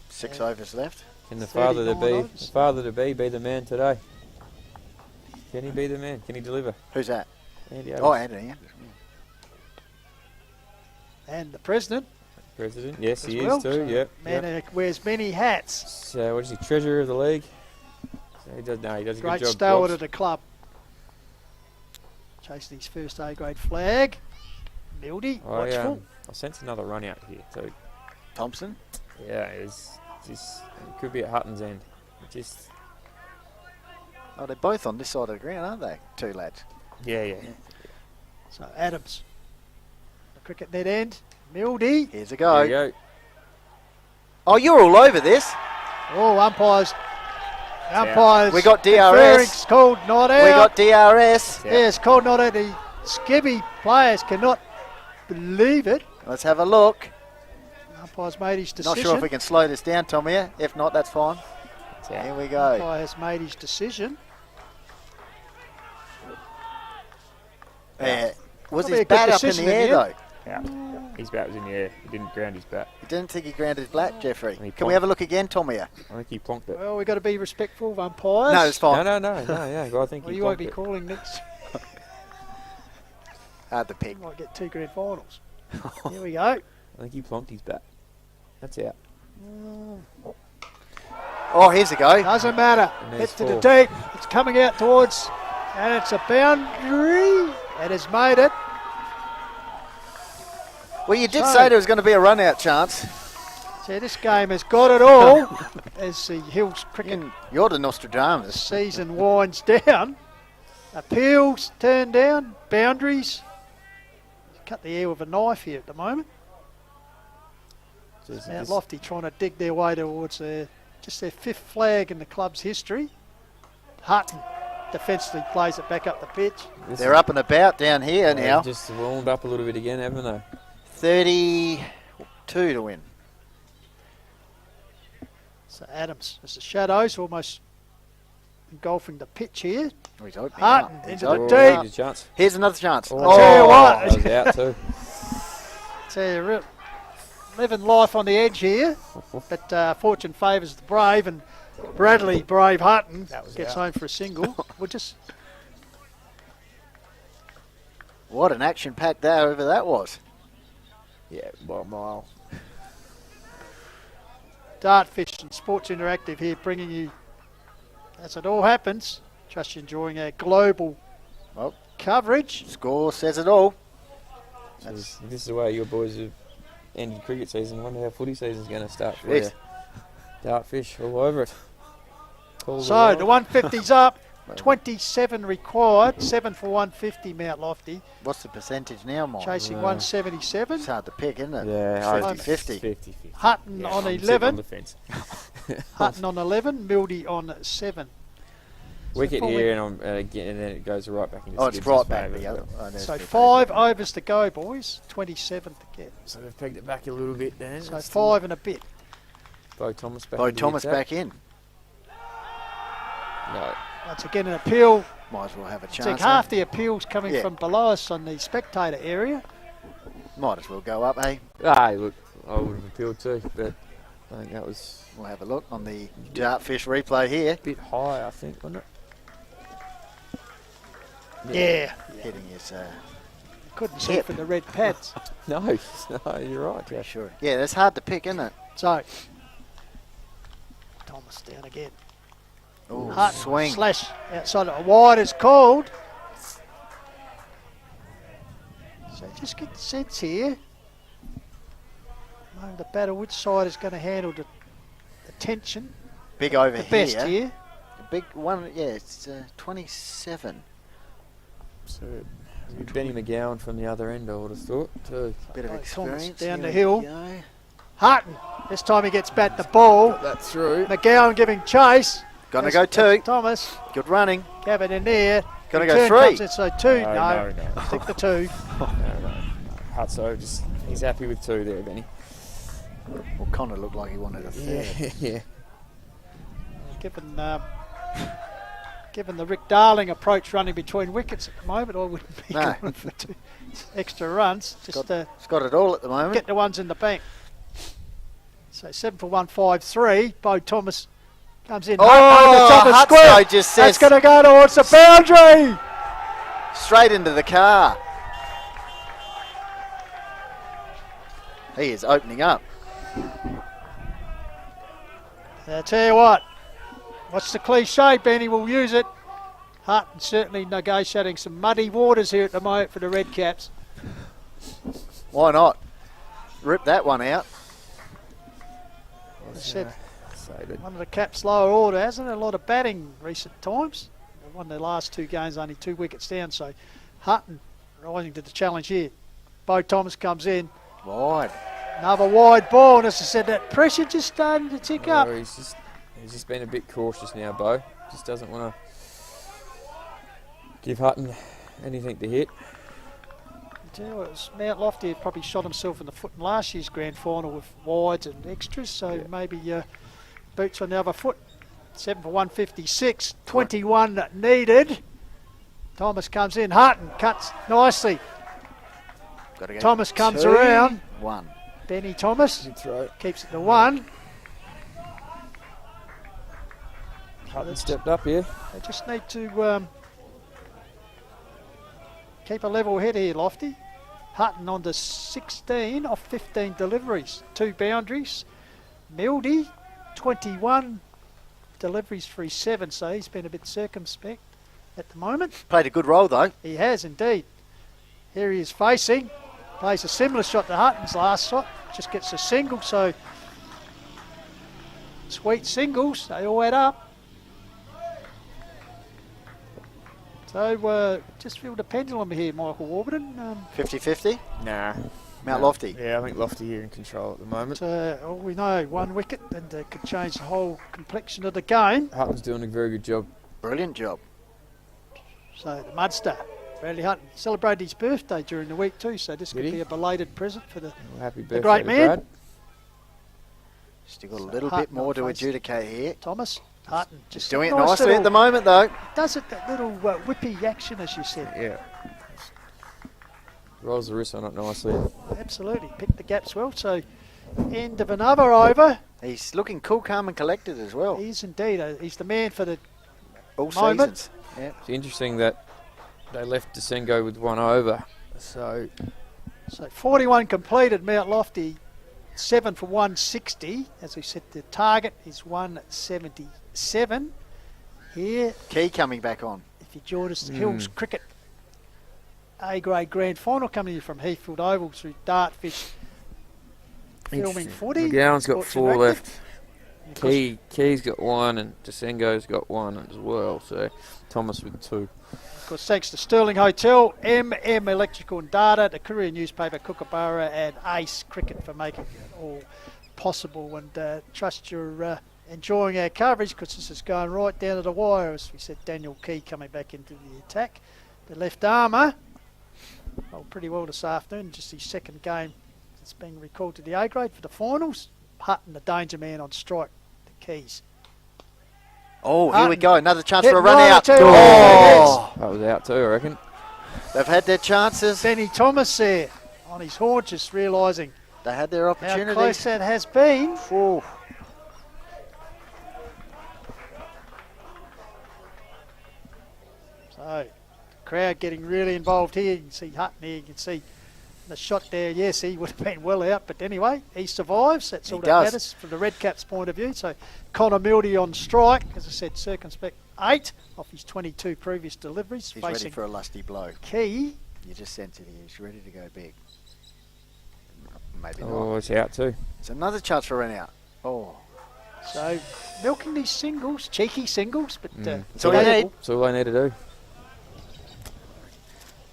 6 overs left. Can the 39 father-to-be be the man today? Can he be the man? Can he deliver? Who's that? Andy Oh, Adams. Anthony. And the president. President. Yes, as he well. is too. So Yep. Man yep. who wears many hats. So what is he? Treasurer of the league. So he does a good Great job. stalwart Blocks. of the club. Chasing his first A-grade flag. Mildy, watchful. I sense another run out here. So Thompson. yeah, it could be at Hutton's end. Just Oh, they're both on this side of the ground, aren't they? 2 lads. yeah. So Adams. The cricket net end. Mildy. Here's a There go. you go. Oh, you're all over this. Oh, umpires. Umpires. We got conferring, DRS. it's called not out. We got DRS. Yes, called not out. The skivvy players cannot believe it. Let's have a look. Umpire's made his decision. Not sure if we can slow this down, Tom, here. If not, that's fine. Here we go. Umpire has made his decision. Yeah. Was Probably a his good bat up in decision the in air, the though? end. Yeah. His bat was in the air. He didn't ground his bat. You didn't think he grounded his bat, Jeffrey? He Can we have a look again, Tom, here? I think he plonked it. Well, we've got to be respectful of umpires. No, it's fine. No. Yeah, well, I think Well, he you won't plonked be it. calling next. Hard to pick. You might get 2 grand finals. Here we go. I think he plonked his bat. That's out. Oh, here's a go. Doesn't matter. And Hit there's to the 4. deep. It's coming out towards, and it's a boundary. It has made it. Well, you did So- say there was going to be a run-out chance. So this game has got it all as the Hills cricket You're the Nostradamus. season winds down. Appeals turned down. Boundaries. Cut the air with a knife here at the moment. Just- Mount just- Lofty trying to dig their way towards just their 5th flag in the club's history. Hutton defensively plays it back up the pitch. this They're is- up and about down here they've now. just warmed up a little bit again, haven't they? 32 to win. So Adams, as the shadows almost Hutton golfing the pitch here. Oh, he's opening Hutton up. into He's the opening deep. up. Chance. Here's another chance. Oh, I tell you what. that was out too. Tell you, living life on the edge here, but fortune favours the brave, and Bradley Brave Hutton gets home for a single. We'll just What an action-packed day over that was. Yeah, by a mile. Dartfish and Sports Interactive here, bringing you, as it all happens, just enjoying our global coverage. Score says it all. This is the way your boys have ended cricket season. Wonder how footy season's going to start for Yes. you. Dartfish all over it. Calls So are the on. 150's up, 27 required, 7 for 150 Mount Lofty. What's the percentage now, Mike? Chasing 177. It's hard to pick, isn't it? Yeah, 50-50. 50-50. Hutton Yeah, on I'm sitting 11. on the fence. Hutton on 11, Mildy on 7. Wicket full here, and again, and then it goes right back into It's Gibbs' right back. favour. The other. Oh, there's So the 5 overs to go, boys. 27 to get. So they've pegged it back a little bit then. So 5 and a bit. Bo Thomas back. Bo into the Thomas attack. back in. No. Once again, an appeal. Might as well have a I chance. think eh? half the appeals coming Yeah. from below us on the spectator area. Might as well go up, eh? Look, I would have appealed too, but I think that was We'll have a look on the Dartfish replay here. a bit high, I think, wasn't it? Yeah. Hitting his Couldn't see hip. from the red pads. No, you're right. Yeah. Sure. Yeah, that's hard to pick, isn't it? So, Thomas down again. Oh, Hutton swing. slash outside of a wide is called. So just get the sense here. The batter, which side is going to handle the tension Big over the here. best here. Big one, yeah, it's 27. So Benny McGowan from the other end, I would have thought too. Bit of Thomas experience. down Here the we hill. go. Hutton, this time he gets back the ball. Got that through. McGowan giving chase. Gonna That's- go 2. that's Thomas, Good running. Gavin in there. Gonna go Return 3. comes in, so 2. No. Stick the 2. No. Hutso he's happy with 2 there, Benny. Well, Connor looked like he wanted a third. Yeah. Given the Rick Darling approach running between wickets at the moment, I wouldn't be No. going for 2 extra runs. Just It's got it all at the moment. get the ones in the bank. So 7 for 153. Bo Thomas comes in. Oh, Over the top of Hutso square. just That's says going to go towards the boundary. straight into the car. He is opening up. I tell you what, what's the cliche? Benny will use it. Hutton certainly negotiating some muddy waters here at the moment for the Red Caps. Why not? Rip that one out. As I said, Saved. one of the Caps lower order hasn't had a lot of batting recent times. They won their last 2 games, only 2 wickets down. So Hutton rising to the challenge here. Bo Thomas comes in. Wide. Another wide ball, and as I said, that pressure just starting to tick up. He's just been a bit cautious now, Bo. Just doesn't want to give Hutton anything to hit. I tell you what, it was Mount Lofty had probably shot himself in the foot in last year's grand final with wides and extras, so maybe boots on the other foot. 7 for 156, 21 needed. Thomas comes in, Hutton cuts nicely. Gotta go Thomas comes 2, around. 1. Benny Thomas Throw. keeps it to 1. Hutton stepped up here. They just need to keep a level head here, Lofty. Hutton on to 16 off 15 deliveries, 2 boundaries. Mildy, 21 deliveries for his 7, so he's been a bit circumspect at the moment. Played a good role though. He has indeed. Here he is facing. Plays a similar shot to Hutton's last shot. Just gets a single, so sweet singles, they all add up. So just feel the pendulum here, Michael Warburton. 50-50. Nah. Mount Lofty. Yeah, I think Lofty here in control at the moment. All we know, 1 wicket, and could change the whole complexion of the game. Hutton's doing a very good job. Brilliant job. So the Mudster, Bradley Hutton, celebrated his birthday during the week too, so this could Did he? be a belated present for the Well, happy birthday great to man. Brad. Still got a So little Hutton bit more on to face. adjudicate here. Thomas Hutton just Doing it nice nicely little, at the moment, though. Does it, that little whippy action, as you said. Yeah. Rolls the wrist on it nicely. Absolutely. Picked the gaps well. So, end of another over. He's looking cool, calm and collected as well. He is indeed. He's the man for the All moment. seasons. Yeah. It's interesting that they left Desengo with 1 over. So 41 completed, Mount Lofty 7 for 160. As we said, the target is 177. Here, Key coming back on. if you join us, the Hills Cricket A-grade grand final coming in from Heathfield Oval through Dartfish filming footy. McGowan's got Sports 4 Interactive. left. And of course, Key's got 1 and Desengo's got 1 as well. So Thomas with 2. Of course, thanks to Stirling Hotel, MM Electrical and Data, the Courier newspaper, Kookaburra, and Ace Cricket for making it all possible. And trust you're enjoying our coverage, because this is going right down to the wire. As we said, Daniel Key coming back into the attack. The left armour, pretty well this afternoon, just his second game that's been recalled to the A grade for the finals. Hutton, the danger man on strike, the Keys. Oh, here we Hutton. go. Another chance Hit for a run nine, out. I tell you what, That was out too, I reckon. They've had their chances. Benny Thomas there on his haunches, realising They had their how opportunity. close that has been. Oh. So, crowd getting really involved here. You can see Hutton here. You can see the shot there. Yes, he would have been well out, but anyway, he survives. That's all that matters from the Red Caps' point of view. So, Connor Mildy on strike. As I said, circumspect 8 off his 22 previous deliveries. He's facing ready for a lusty blow. Key. You just sense it here. He's ready to go big. Maybe Oh, not. it's out too. It's another chance for a run out. Oh. So, milking these singles, cheeky singles, but That's all you need. That's all they need to do.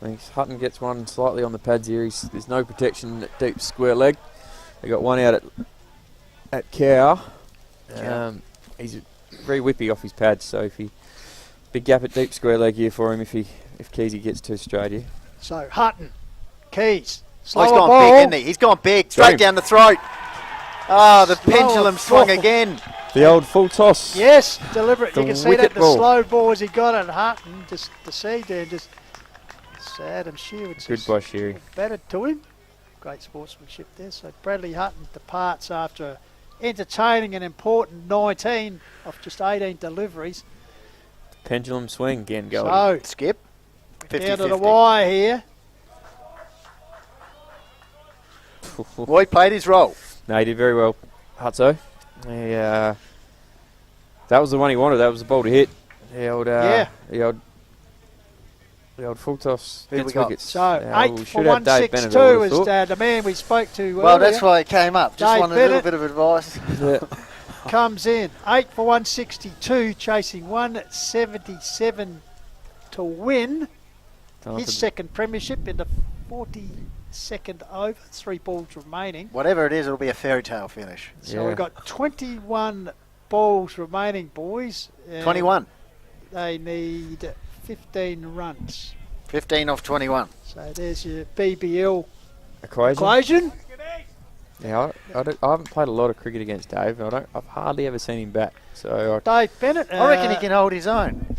I think Hutton gets one slightly on the pads here. There's no protection at deep square leg. They got one out at Cow. He's very whippy off his pads, so big gap at deep square leg here for him if Keysy gets too straight here. So, Hutton, Keys, Oh, slower he's gone ball. big, isn't he? He's gone big. Straight down the throat. Oh, the Slower pendulum swung ball. again. The old full toss. Yes, deliberate. The You can see wicket that the ball. slow ball as he got it. Hutton just deceived there. Just Adam Shearwood. Good by Sheary. Batted to him. Great sportsmanship there. So Bradley Hutton departs after entertaining an important 19 of just 18 deliveries. Pendulum swing again, going. So Skip. down to the 50-50. wire here. Well, he played his role. No, he did very well, Hutso. That was the one he wanted. That was the ball to hit. The old full toss. Who we gets got? wickets. So We 8 for should have Dave Bennett, I 162 would have is thought. the man we spoke to Well, earlier. that's why it came up. Just Dave wanted a little Bennett. bit of advice. Yeah. Comes in 8 for 162, chasing 177 to win his second premiership in the 42nd over. 3 balls remaining. Whatever it is, it'll be a fairy tale finish. So we've got 21 balls remaining, boys. 21. They need 15 runs. 15 off 21. So there's your BBL Equation. equation. Yeah, I haven't played a lot of cricket against Dave. I've hardly ever seen him bat. So Dave Bennett. I reckon he can hold his own.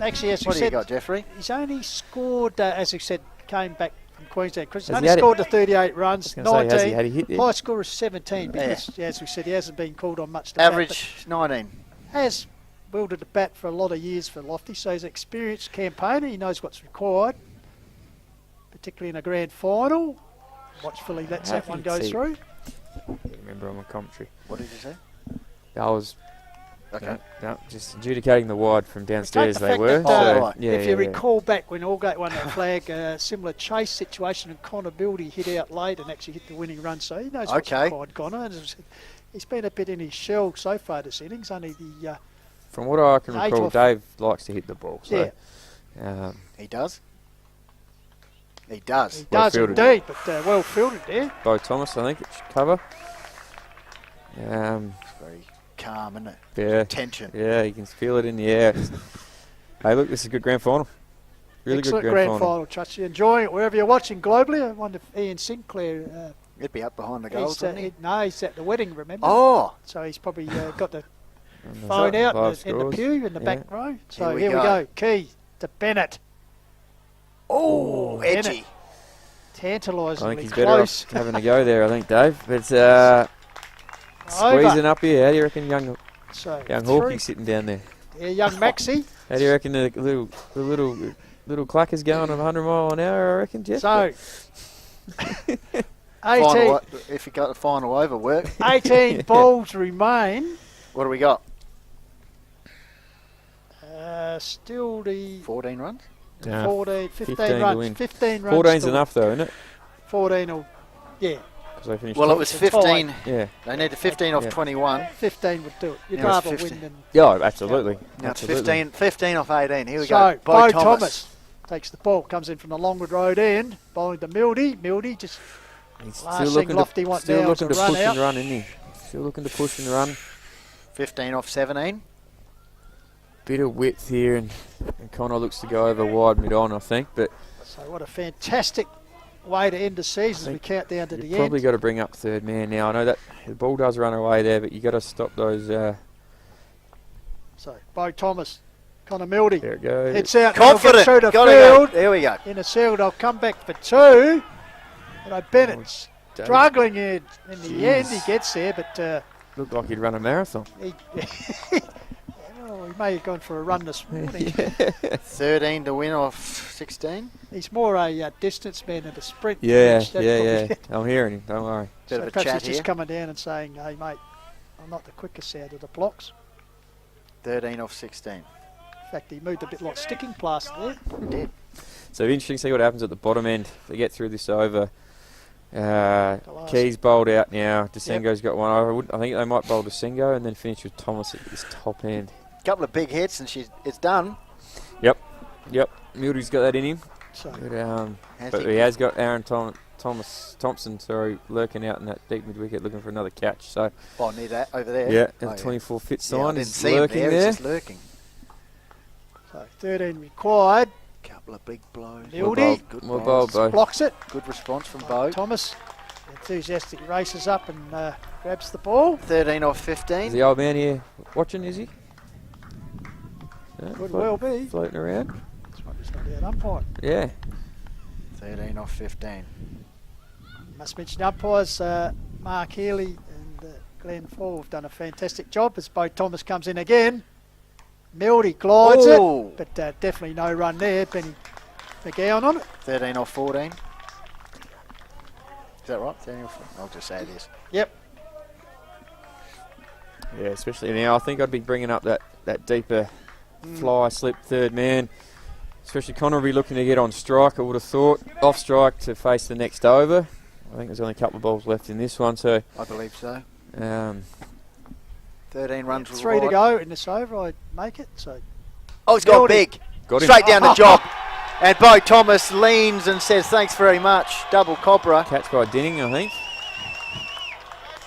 Actually, as What we do you said, got, Jeffrey? he's only scored, as we said, came back from Queensland. Chris Has only he had it? scored to 38 runs, I was gonna say, 19. had he hit it? High score is 17 because, as we said, he hasn't been called on much. To Average 19. Has wielded the bat for a lot of years for Lofty, so he's an experienced campaigner. He knows what's required, particularly in a grand final. Watchfully lets How that can one you go see? through. remember on my commentary. What did you say? I was Okay. no, just adjudicating the wide from downstairs. The They fact were. that, so, right. yeah, if you yeah, recall back when Allgate won that flag, similar chase situation, and Connor Bildy hit out late and actually hit the winning run, so he knows what's Okay. required, Connor. And he's been a bit in his shell so far this innings, only the... From what I can Eight recall, off. Dave likes to hit the ball. So, He does? He does. he Well does fielded. indeed, but well fielded there. Bo Thomas, I think it should cover. It's very calm, isn't it? Yeah. Tension. Yeah, you can feel it in the air. Hey, look, this is a good grand final. Really Excellent good grand final. Trust you enjoying it wherever you're watching globally. I wonder if Ian He'd be up behind the goals, wouldn't he? no, he's at the wedding, remember? Oh! So he's probably got the phone out Five in the scores. pew in the Yeah. back row. So Here we here we go. go. Key to Bennett. Oh, Bennett. edgy. I Tantalisingly think he's better close. off having a go there, I think, Dave. But squeezing up here. How do you reckon young So Hawkeye sitting down there? Yeah, young Maxie. How do you reckon the little clacker's going at 100 mile an hour, I reckon, Jeff? So 18, If you got the final over, work. 18 balls remain. What do we got? Still the 14 runs? 14, 15 to runs. win. 15 runs. 14's to enough, though, isn't it? 14 will, yeah. 'Cause they finished Well, it top. was 15. Yeah. They needed 15 off Yeah. 21. 15 would do it. You'd Now it's rather 15. win than... Yeah, absolutely. Now it's Absolutely. 15 off 18. Here we So, go. Bo Thomas takes the ball, comes in from the Longwood Road end, bowling to Mildy. Mildy just He's last still thing looking Lofty to, wants still now looking is to a run push out. and run, isn't he? Still looking to push and run. 15 off 17. Bit of width here, and Connor looks to go over wide mid-on, I think. But So what a fantastic way to end the season as we count down to the you've probably end. got to bring up third man now. I know that the ball does run away there, but you got to stop those. So Bo Thomas, Connor Mildy. There it goes. Hits out. Confident. Through the Gotta field. go. There we go. In the field, I'll come back for two. And Bennett's Dave. struggling in the end. He gets there, but Looked like he'd run a marathon. he, well, he may have gone for a run this morning. 13 to win off 16. He's more a distance man than a sprint. Yeah, That's probably yeah. it. I'm hearing him. Don't worry. Bit So of a perhaps chat he's here. just coming down and saying, hey, mate, I'm not the quickest out of the blocks. 13 off 16. In fact, he moved a bit like sticking plaster there. He did. So interesting to see what happens at the bottom end. If they get through this over. Keys bowled out now. Desengo's got one over. I think they might bowl Desengo and then finish with Thomas at this top end. Couple of big hits and it's done. Yep. Mildy's got that in him. So But he has got Aaron Thompson, lurking out in that deep mid wicket looking for another catch. So Near that over there. yeah, and Oh, the 24 fit Yeah, I sign didn't is see him lurking there. there. He's just lurking. So 13 required. Couple of big blows. Mildy. Good More bowls. bowled, Bo. Blocks it. Good response from Bo. Thomas enthusiastically races up and grabs the ball. 13 off Is 15. the old man here watching, is he? Yeah, Could well be. floating around. That's why he's not out umpire. Yeah. 13 off 15. Must mention umpires, Mark Healy and Glenn Fall have done a fantastic job as Bo Thomas comes in again. Mildy glides Oh. it, but definitely no run there. Benny McGowan on it. 13 off 14. Is that right? 13 off 14? I'll just say it is. Yep. Yeah, especially now. I think I'd be bringing up that deeper fly slip third man. Especially Connor will be looking to get on strike, I would have thought. Off strike to face the next over. I think there's only a couple of balls left in this one, so... I believe so. 13 runs. 3 to go in this over. I make it. So Oh, he's got Mildy. big. Got him. Straight down the job. And Bo Thomas leans and says, thanks very much. Double Cobra. Catch by Dinning, I think.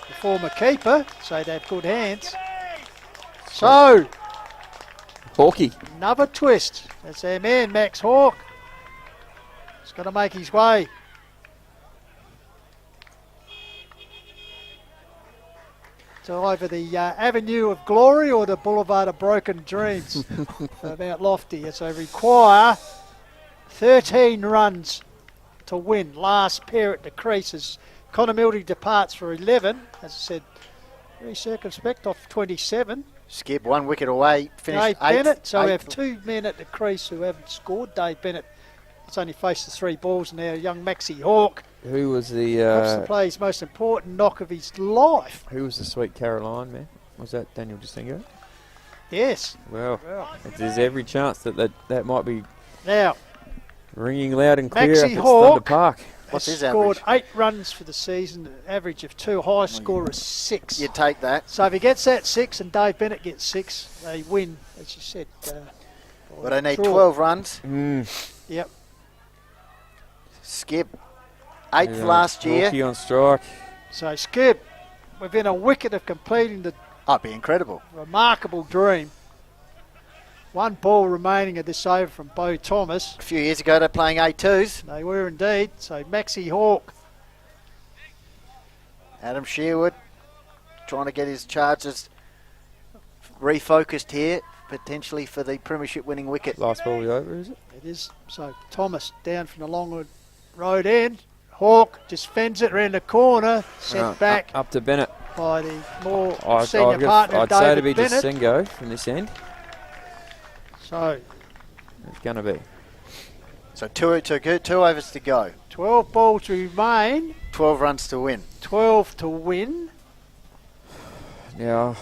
the former keeper, so they have good hands. So Hawkeye. another twist. That's their man, Max Hawke. He's got to make his way. So either the Avenue of Glory or the Boulevard of Broken Dreams for Mount Lofty. So require 13 runs to win. Last pair at the creases. Connor Mildy departs for 11. As I said, very circumspect off 27. Skip 1 wicket away. Finished Dave 8th. Bennett. So we have 8th. 2 men at the crease who haven't scored. Dave Bennett has only faced the 3 balls now. Young Maxie Hawke. Who was Perhaps to the play his most important knock of his life. who was the Sweet Caroline man? Was that Daniel Desengo? Yes. Well, there's every chance that might be Now, ringing loud and clear Maxie up at Thunder Hawke Park. What's has his scored average? 8 runs for the season, an average of 2. Highest score is 6. You take that. So if he gets that 6 and Dave Bennett gets 6, they win, as you said. But I need draw. 12 runs. Yep. Skip 8th last year. Hawkeye on strike. So Skip, within a wicket of completing the That'd be incredible. remarkable dream. 1 ball remaining of this over from Bo Thomas. A few years ago, they're playing A2s. They were indeed. So Maxie Hawke. Adam Sherwood trying to get his charges refocused here, potentially for the premiership winning wicket. Last ball is over, is it? It is. So Thomas down from the Longwood Road end. Hawk just fends it around the corner, sent back Up to Bennett. by the more senior partner, I'd David say to be Bennett. just Sengo from this end. So It's going to be. So two overs to go. 12 balls remain, 12 runs to win. 12 to win. Now,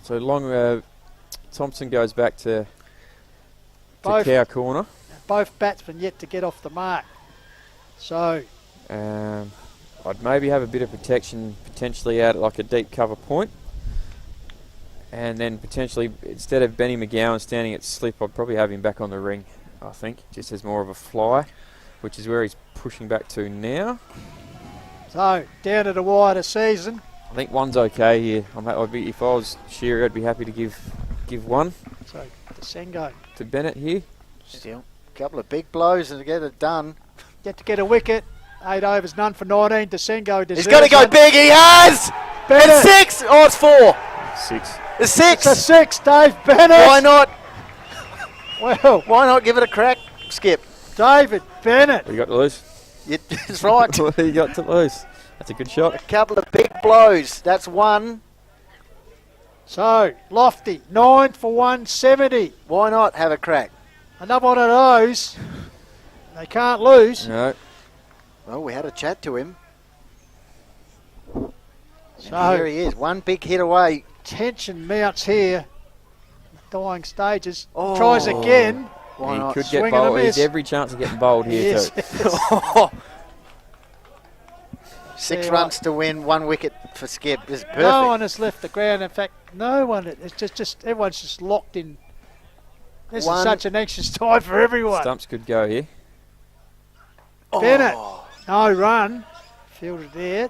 so long. Thompson goes back to Both- cow corner. Both batsmen yet to get off the mark. So I'd maybe have a bit of protection potentially out at like a deep cover point. And then potentially, instead of Benny McGowan standing at slip, I'd probably have him back on the ring, I think, just as more of a fly, which is where he's pushing back to now. So down to the wire of season. I think one's okay here. If I was Shearer, I'd be happy to give one So Sengo to Bennett here. Still, a couple of big blows and to get it done. yet to get a wicket. 8 overs, none for 19. Desengo deserves He's got to go it. big. He has. Bennett. It's 6. Oh, it's 4. 6. It's 6. It's a 6, Dave Bennett. Why not? Well, Why not give it a crack, Skip? David Bennett. What you got to lose? That's right. What you got to lose? That's a good shot. A couple of big blows. That's one. So, Lofty, 9 for 170. Why not have a crack? Another one of those. They can't lose. No. Well, we had a chat to him. So, And here he is. One big hit away. tension mounts here. Dying stages. Oh. Tries again. Why He not? could Swing get and a bowled. He miss. has every chance of getting bowled here Yes. too. 6 Tell you runs to win, 1 wicket for Skip. This is perfect. No one has left the ground. In fact, no one. It's just everyone's just locked in. This One- is such an anxious time for everyone. Stumps could go here. Bennett, Oh. no run. Fielded there.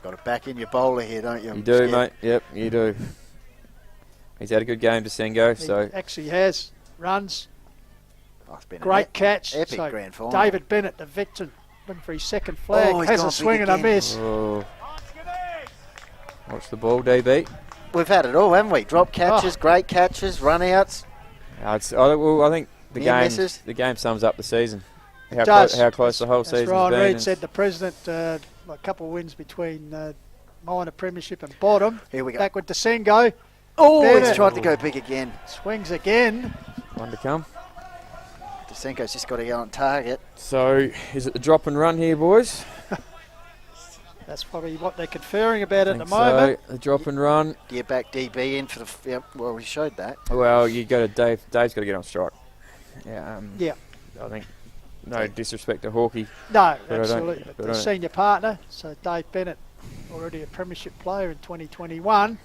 Got to back in your bowler here, don't you? You do, Skip? mate. Yep, you do. He's had a good game to Sengo, so He actually has runs. Oh, it's been an Great catch. epic So grand final. David Bennett, the veteran, looking for his second flag. Oh, he's has gone a swing big and a again. miss. oh. Watch the ball, DB. We've had it all, haven't we? Drop catches, great catches, run-outs. I think Near misses. the game sums up the season. How, does. how close the whole As season's Ryan been. Reid and said, the president, a couple of wins between minor premiership and bottom. Here we go. Back with Desengo. Oh, Bennett. he's tried to go big again. Swings again. one to come. Desenko's just got to go on target. So, is it the drop and run here, boys? That's probably what they're conferring about at the Think moment. so. The drop and run. Do you back DB in for the... Yep, well, we showed that. Well, you go to Dave. Dave's got to get on strike. Yeah. Yeah. I think. No disrespect to Hawkeye. No, But I don't- absolutely. But but I the don't- senior partner, so Dave Bennett, already a premiership player in 2021.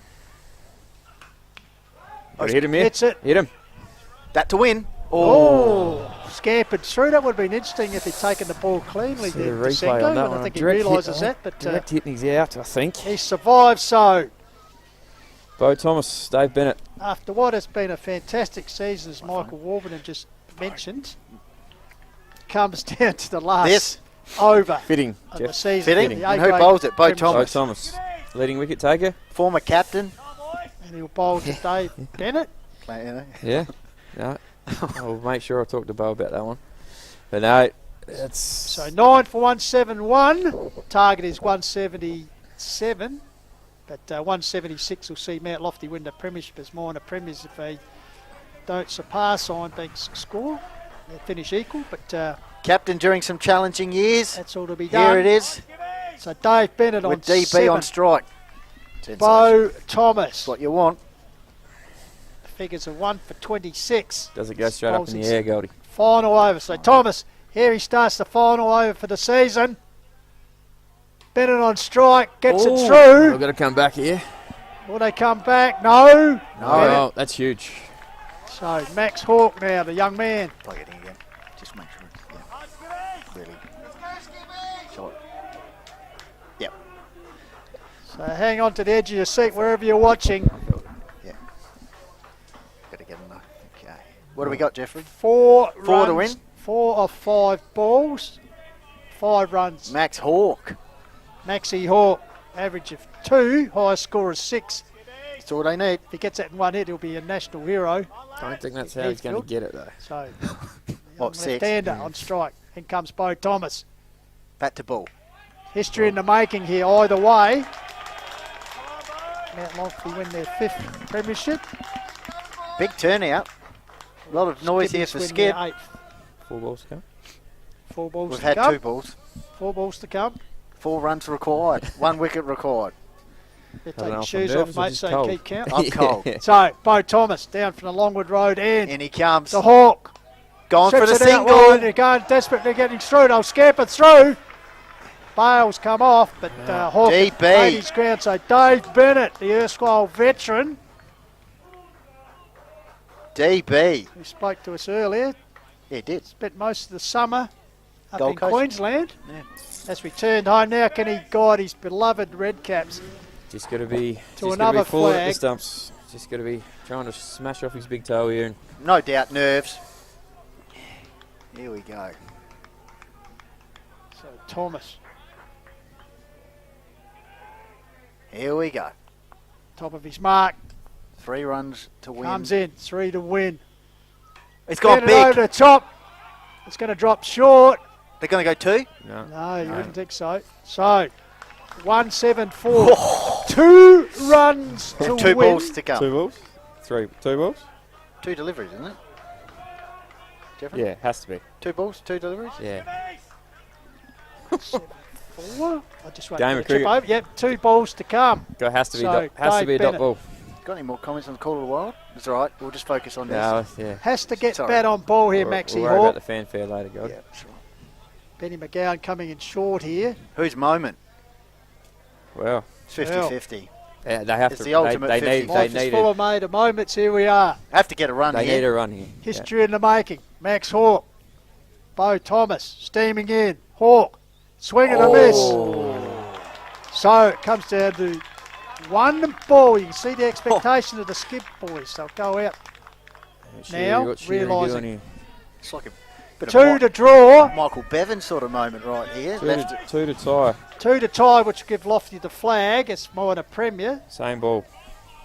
Gotta hit him here. Hits it. Hit him. That to win. Oh, scampered through. That would have been interesting if he'd taken the ball cleanly See there, the replay Desengo. on that I one. think he Direct hit, realises I that, think. but Direct hit and he's out, I think. he survived. So, Bo Thomas, Dave Bennett. after what has been a fantastic season, as Michael Warburton just mentioned, comes down to the last This. over Fitting. of the Jeff. season. Fitting. The And who A-grade bowls it? Bo Premiership. Bo Thomas. Thomas. Leading wicket taker. Former captain. And he'll bowl to Dave Bennett. Yeah. No. I'll make sure I talk to Bo about that one. But no, it's So 9 for 171. Target is 177. But 176 will see Mount Lofty win the premiership as minor premiers if they don't surpass Ironbank's score. They'll finish equal, but Captain during some challenging years. that's all to be done. Here it is. So Dave Bennett on With DB 7. on strike. Bo Thomas. That's what you want. The figures are 1 for 26. does it go straight up in the Bowls air, Goldie? Final over. So Thomas, here he starts the final over for the season. Bennett on strike, gets it We've through. got to come back here. Will they come back? No. Oh, that's huge. So Max Hawke now, the young man. Plug it in again. Just make sure. Yeah. Really. Short. Yep. So hang on to the edge of your seat wherever you're watching. Yeah. Got to get enough. Okay. What do we got, Jeffrey? 4 Four to runs, win. 4 of 5 balls, 5 runs. Max Hawke. Maxie Hawke average of 2, highest score is 6. That's all they need. If he gets that in one hit, he'll be a national hero. I don't think that's how he's going to get it, though. So, What, 6? left-hander on strike. In comes Bo Thomas. Bat to ball. History in the making here, either way. Mount Lofty win their 5th premiership. Big turnout. A lot of noise here for Skip. 8th. 4 balls to come. 4 balls We've to had come. 2 balls. 4 balls to come. 4 runs required. 1 wicket required. They're I don't know taking if I'm shoes off, nervous or mate, just so cold. keep count. I'm cold. So, Bo Thomas down from the Longwood Road end. In he comes. The Hawk. Gone for the Strips it out single. wide, they're going desperately getting through. They'll scamper through. Bales come off, but Hawk DB. made his ground. So Dave Bennett, the erstwhile veteran, DB. who spoke to us earlier, Yeah, he did. spent most of the summer up Gold in Coast. Queensland. Yeah. As we turned home now, can he guide his beloved Red Caps? Just got to be To just gotta be another full at the flag. stumps. Just got to be trying to smash off his big toe here. And No doubt nerves. Here we go. So Thomas, Here we go. top of his mark, 3 runs to win. comes in, 3 to win. It's gone Get it over big. the top. It's going to drop short. They're going to go 2. no, No, you wouldn't think so. So, 174. 2 runs to 2 win. balls to go. 2 balls, 2 balls. 2 deliveries, isn't it? Jeffrey? Yeah, has to be. 2 balls, 2 deliveries? Yeah. 4. I just wait Game for of the chip cricket. over. Yep, 2 balls to come. Has to be. So, Has to Dave be a dot Bennett. ball. Got any more comments on the Call of the Wild? It's all right. We'll just focus on this. No, yeah. Has to get Sorry. bat on ball here, We'll Maxie worry about Hawk. the fanfare later, God. Yeah, that's right. Benny McGowan coming in short here. Whose moment? Well, It's 50-50. yeah, they have It's to. the ultimate they 50. need. They Life is need full it. of made of moments. Here we are. Have to get a run They need here. a run here. History in the making. Max Hawk. Bo Thomas steaming in. Hawk. Swing and a miss. So it comes down to 1 ball. You can see the expectation of the Skip boys. They'll go out now, realising. It's like a bit 2 of to draw. Michael Bevan sort of moment right here. 2 to tie. 2 to tie, which will give Lofty the flag. It's more than a premier, Same ball.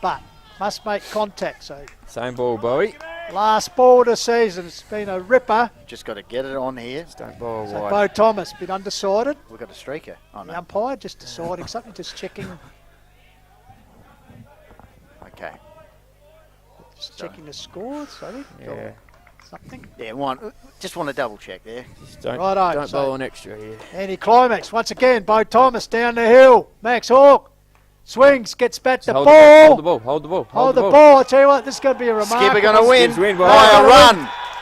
but must make contact. So Same ball, Bowie. last ball of the season. It's been a ripper. Just got to get it on here. Just don't bowl So wide. Bo Thomas been undecided. We've got a streaker. Oh, The no. umpire just deciding something, just checking, Okay. just checking the scores. I think. Yeah. Or something. Yeah, just want to double check there. Just don't Righto, don't so- bowl an extra here. Anti-climax once again. Bo Thomas down the hill. Max Hawk swings, gets back the Hold ball. Hold the ball. Hold the ball. Hold the ball. I tell you what, this is going to be a remarkable. Skipper going to win. Skip's win, by boy. a run.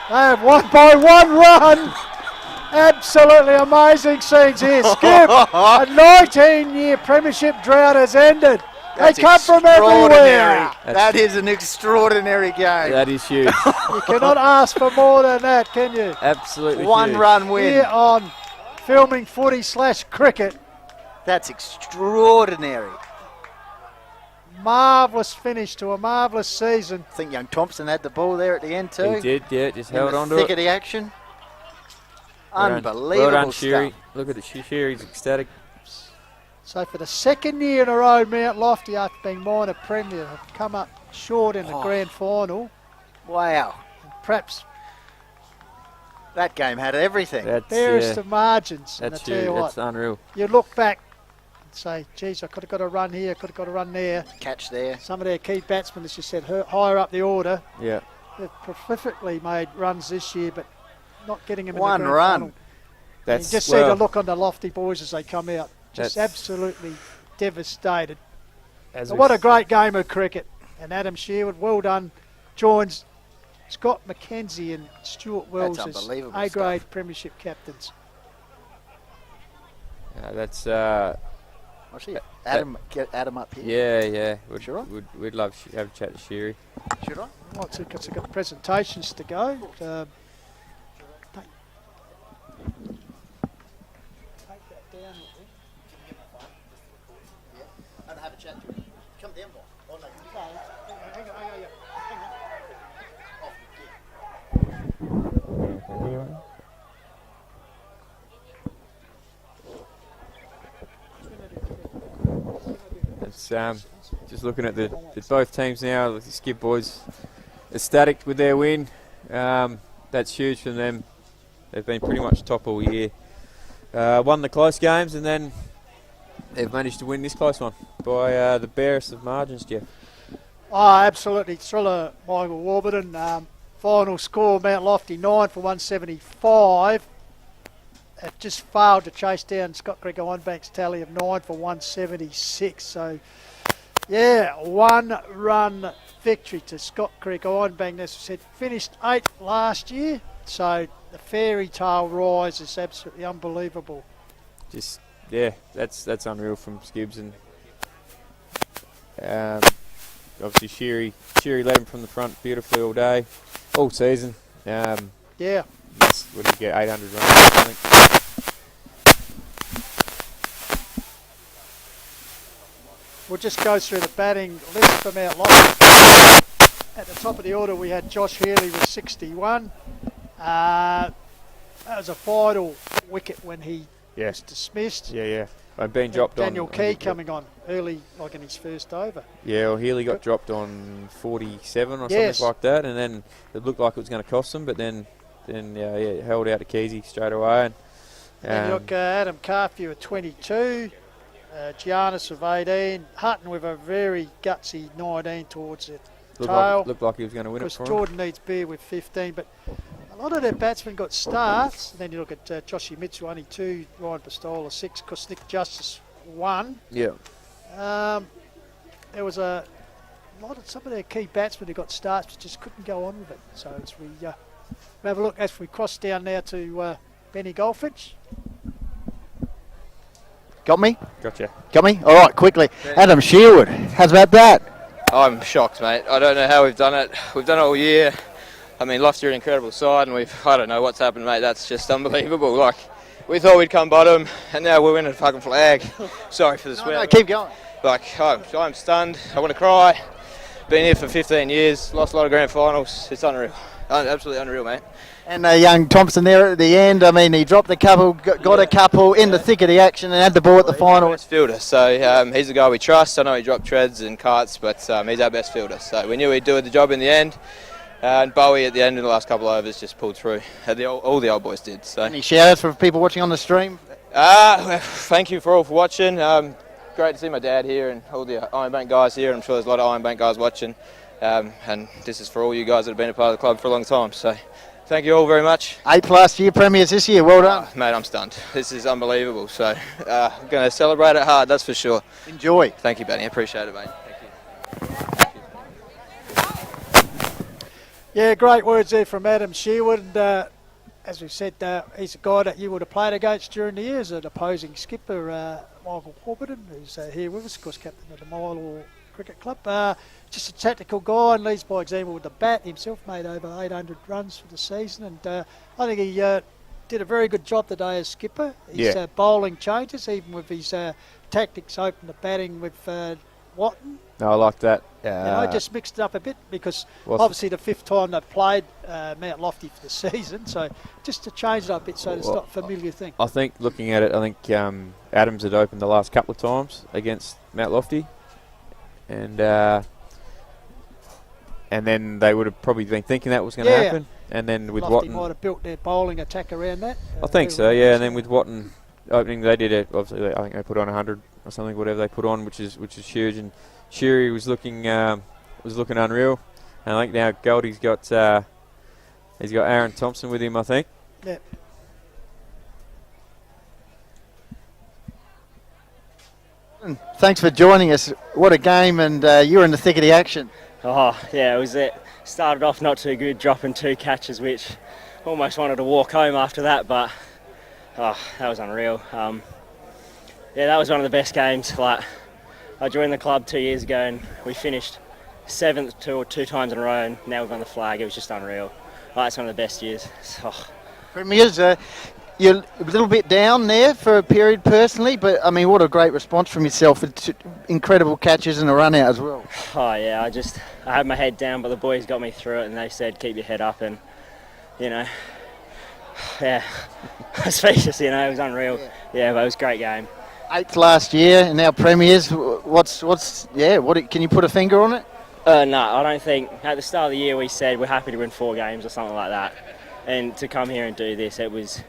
They have won by 1 run. Absolutely amazing scenes here. Skip, a 19-year premiership drought has ended. That's they come from extraordinary. everywhere. That is an extraordinary game. That is huge. You cannot ask for more than that, can you? Absolutely 1 huge. run win. Here on Filming Footy / Cricket. That's extraordinary. Marvellous finish to a marvellous season. I think young Thompson had the ball there at the end too. He did, yeah, just In held the on to thick it. of the action. Well done. Unbelievable Well done, stuff. Sheary. Look at the Sheary's ecstatic. So for the 2nd year in a row, Mount Lofty, after being minor premier, have come up short in the grand final. Wow. Perhaps That game had everything. That's, barest of margins. And I that's tell you huge. what, That's unreal. you look back and say, geez, I could have got a run here, could have got a run there. Catch there. Some of their key batsmen, as you said, higher up the order, Yeah. they've prolifically made runs this year, but not getting them in 1 the grand run. final. And That's you just see the look on the Lofty boys as they come out. Just That's- absolutely devastated. as So we what a s- great game of cricket. And Adam Sherwood, well done, joins Scott McKenzie and Stuart Wells as unbelievable A-grade stuff. premiership captains. that's Actually, get Adam up here. yeah. Sure. We'd love to have a chat to Sheary. Should I? Lots of got presentations to go. Take that down. And have a chat to him. Come down, boy. Oh, no. Hang on. It's just looking at the both teams now. The Skip boys ecstatic with their win. That's huge for them. They've been pretty much top all year. Won the close games, and then they've managed to win this close one by the barest of margins, Jeff. Oh, absolutely. Thriller, Michael Warburton. Final score, Mount Lofty 9 for 175. Have just failed to chase down Scott Creek Ironbank's tally of 9 for 176. So, yeah, 1-run victory to Scott Creek Ironbank. As I said, finished 8th last year. So the fairy tale rise is absolutely unbelievable. Just, yeah, that's unreal from Skibbs. And obviously Sheary led him from the front beautifully all day, all season. Yeah. What did he get, 800 runs, I think? We'll just go through the batting list from Mount Lofty. At the top of the order, we had Josh Healy with 61. That was a vital wicket when he was dismissed. Yeah. I've been dropped Daniel on. Key coming on early, like in his first over. Yeah, well, Healy got dropped on 47 or something like that, and then it looked like it was going to cost him, but then it held out to Keezy straight away. And you look Adam Carthew at 22. Giannis with 18, Hutton with a very gutsy 19 towards the tail. Looked like he was going to win it for him. Jordan needs Beer with 15, but a lot of their batsmen got starts. And then you look at Joshy Mitchell, only 2, Ryan Pistola 6, because Nick Justice 1. Yeah. There was a lot of some of their key batsmen who got starts but just couldn't go on with it. So as we have a look, as we cross down now to Benny Goldfinch. Got me? Gotcha. Got me? All right, quickly. Adam Sherwood, how's about that? I'm shocked, mate. I don't know how we've done it. We've done it all year. I mean, Lofty are an incredible side, and I don't know what's happened, mate. That's just unbelievable. Like, we thought we'd come bottom, and now we're winning a fucking flag. Sorry for the swear. No, keep going. Like, I'm stunned. I want to cry. Been here for 15 years, lost a lot of grand finals. It's unreal. Absolutely unreal, mate. And young Thompson there at the end. I mean, he dropped a couple, got a couple in the thick of the action, and had the ball at the final. He's our best fielder, so he's the guy we trust. I know he dropped treads and carts, but he's our best fielder. So we knew he'd do the job in the end. And Bowie at the end in the last couple of overs just pulled through. All the old boys did. So. Any shout-outs for people watching on the stream? Thank you for all for watching. Great to see my dad here and all the Ironbank guys here. I'm sure there's a lot of Ironbank guys watching. And this is for all you guys that have been a part of the club for a long time. So thank you all very much. 8+ year premiers this year. Well done. Mate, I'm stunned. This is unbelievable. So I'm going to celebrate it hard, that's for sure. Enjoy. Thank you, Benny. I appreciate it, mate. Yeah, great words there from Adam Sherwood. And, as we said, he's a guy that you would have played against during the year as an opposing skipper, Michael Warburton, who's here with us, of course, captain of the Mile Cricket Club. Just a tactical guy and leads by example with the bat. Himself made over 800 runs for the season, and I think he did a very good job today as skipper. His bowling changes, even with his tactics, open the batting with Watton. No, I like that. I just mixed it up a bit because obviously the 5th time they've played Mount Lofty for the season, so just to change it up a bit so it's not a familiar thing. I think looking at it, I think Adams had opened the last couple of times against Mount Lofty, and then they would have probably been thinking that was going to happen. And then with Lofty Watton, might have built their bowling attack around that. I think so, yeah. And then with Watton opening, they did it. Obviously, I think they put on 100 or something, whatever they put on, which is huge. And Sheary was looking unreal. And I think now Goldie's got he's got Aaron Thompson with him, I think. Yeah. Thanks for joining us. What a game, and you're in the thick of the action. Oh, yeah, it was it. Started off not too good, dropping 2 catches, which almost wanted to walk home after that, but that was unreal. That was one of the best games. Like, I joined the club 2 years ago and we finished 7th two times in a row, and now we've won the flag. It was just unreal. It's one of the best years. Premiers, you're a little bit down there for a period personally, but I mean, what a great response from yourself. Incredible catches and a run out as well. Oh yeah, I had my head down, but the boys got me through it, and they said keep your head up, and I was speechless. It was unreal. Yeah, but it was a great game. 8th last year and now premiers. Can you put a finger on it? No, I don't think. At the start of the year we said we're happy to win 4 games or something like that. And to come here and do this, it was,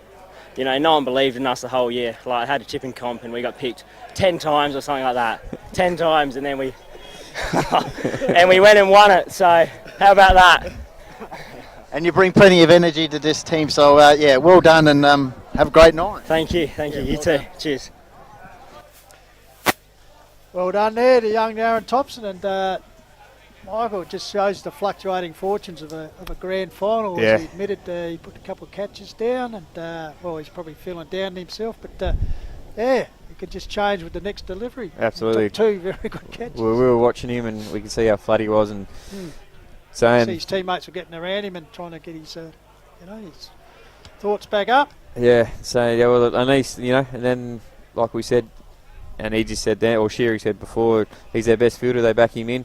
no one believed in us the whole year. Like, I had a chipping comp and we got picked 10 times or something like that. 10 times, and then we and we went and won it. So how about that? And you bring plenty of energy to this team. So, well done and have a great night. Thank you. You too. Cheers. Well done there to young Aaron Thompson, and Michael, it just shows the fluctuating fortunes of a grand final. Yeah. As he admitted, he put a couple of catches down, and he's probably feeling down himself, but it could just change with the next delivery. Absolutely. He took 2 very good catches. We were watching him and we could see how flat he was, and saying his teammates were getting around him and trying to get his thoughts back up. Yeah, so well, at least, and then like we said, and he just said that, or Sherry said before, he's their best fielder. They back him in.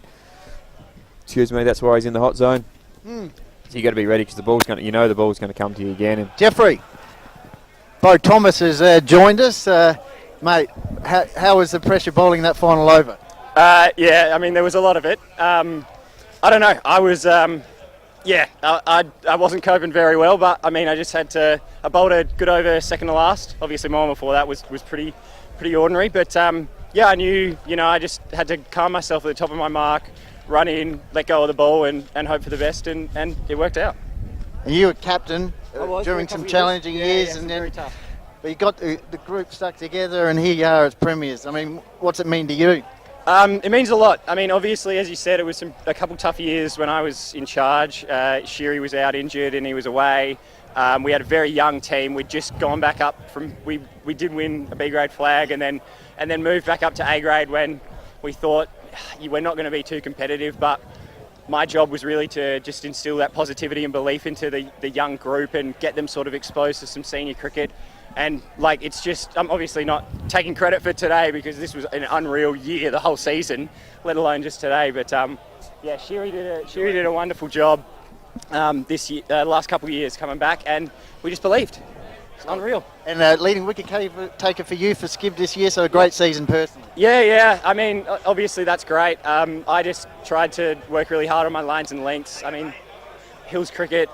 Excuse me, that's why he's in the hot zone. So you got to be ready because the ball's going. The ball's going to come to you again. And Jeffrey, Bo Thomas has joined us, mate. How was the pressure bowling that final over? There was a lot of it. I don't know. I was, I wasn't coping very well, but I just had to. I bowled a good over second to last. Obviously, my one before that was pretty ordinary, but I knew, I just had to calm myself at the top of my mark, run in, let go of the ball, and hope for the best, and it worked out. And you were captain during some challenging years, and then very tough. But you got the group stuck together, and here you are as premiers. What's it mean to you? It means a lot. Obviously, as you said, it was a couple tough years when I was in charge. Sherry was out injured and he was away. We had a very young team. We'd just gone back up from. We did win a B grade flag, and then moved back up to A grade when we thought we're not going to be too competitive. But my job was really to just instill that positivity and belief into the young group and get them sort of exposed to some senior cricket. And it's just, I'm obviously not taking credit for today because this was an unreal year, the whole season, let alone just today. But Sherry did a wonderful job this year, last couple of years coming back, and we just believed. It's unreal. And leading wicket taker for you for Skiv this year, so a great season personally. Yeah. Obviously that's great. I just tried to work really hard on my lines and lengths. Hills cricket,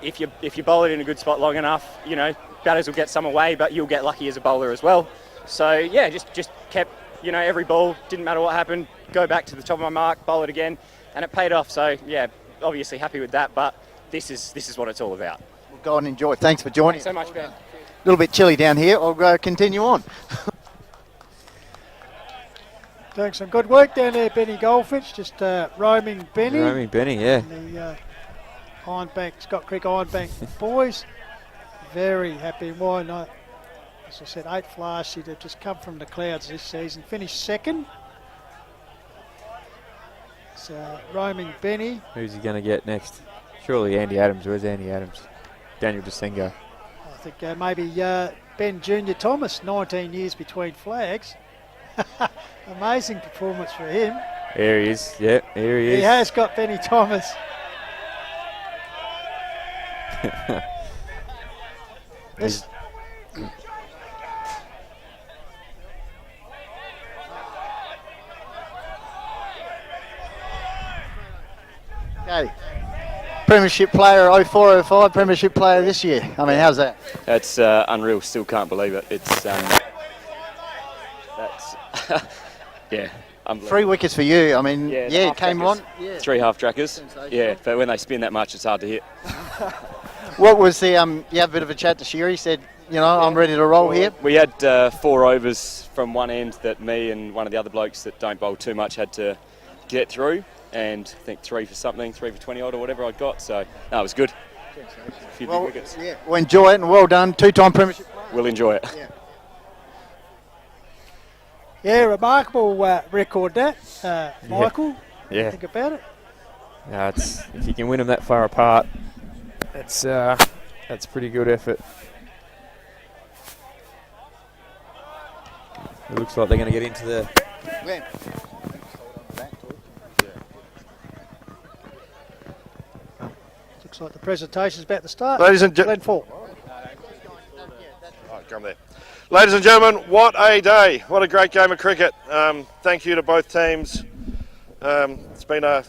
if you bowl it in a good spot long enough, batters will get some away, but you'll get lucky as a bowler as well. So just kept, every ball, didn't matter what happened, go back to the top of my mark, bowl it again, and it paid off. So obviously happy with that, but this is what it's all about. Well, go and enjoy. Thanks for joining. Thanks so much, Ben. A little bit chilly down here. I'll continue on. Doing some good work down there, Benny Goldfinch, just roaming Benny. Roaming Benny, yeah. And the Ironbank, Scott Creek Ironbank boys. Very happy. Why not? As I said, 8th last year. They've just come from the clouds this season. Finished second. So roaming Benny. Who's he going to get next? Surely Andy Adams. Where's Andy Adams? Daniel Desengo. I think maybe Ben Junior Thomas. 19 years between flags. Amazing performance for him. There he is. Yeah, here he is. He has got Benny Thomas. This. Okay. Premiership player 0405, Premiership player this year. How's that? That's unreal. Still can't believe it. It's that's unbelievable. 3 wickets for you. It came on. Yeah. 3 half trackers. Yeah, but when they spin that much, it's hard to hit. What was the you have a bit of a chat to Sherry, said, I'm ready to roll here? We had 4 overs from one end that me and one of the other blokes that don't bowl too much had to get through, and I think 3 for something, 3 for 20 odd or whatever I got, so no, it was good. A few big wickets. Yeah, well, enjoy it and well done, 2-time Premiership player. We'll enjoy it. Yeah, remarkable record that, Michael. Yeah. Think about it. No, if you can win them that far apart, that's pretty good effort. It looks like they're going to get into the. Looks like the presentation's about to start. Ladies and Glenn Fall. Come there. Ladies and gentlemen, what a day. What a great game of cricket. Thank you to both teams. It's been a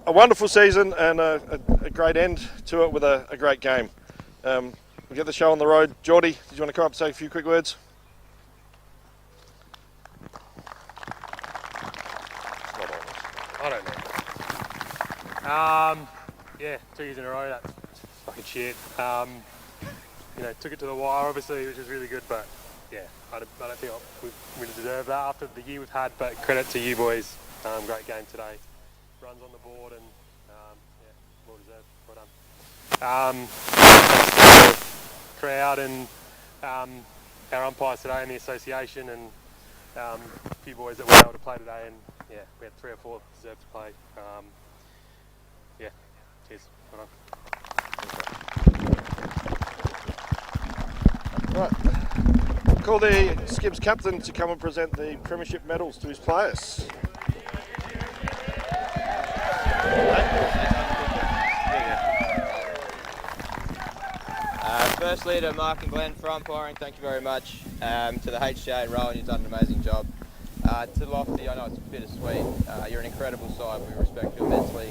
wonderful season and a great end to it with a great game. We'll get the show on the road. Geordie, did you want to come up and say a few quick words? I don't know. Yeah, 2 years in a row, that's fucking shit. You know, took it to the wire, obviously, which was really good, but yeah, I don't think we really deserve that after the year we've had, but credit to you boys. Great game today. Runs on the board and, yeah, well deserved. Well done. Crowd and our umpires today in the association and a few boys that were able to play today, and yeah, we had 3 or 4 deserved to play. Yeah, cheers. Well done. Right. Call the Skips captain to come and present the premiership medals to his players. Firstly to Mark and Glenn for umpiring, thank you very much. To the HJ and Rowan, you've done an amazing job. To Lofty, I know it's bittersweet. You're an incredible side, we respect you immensely.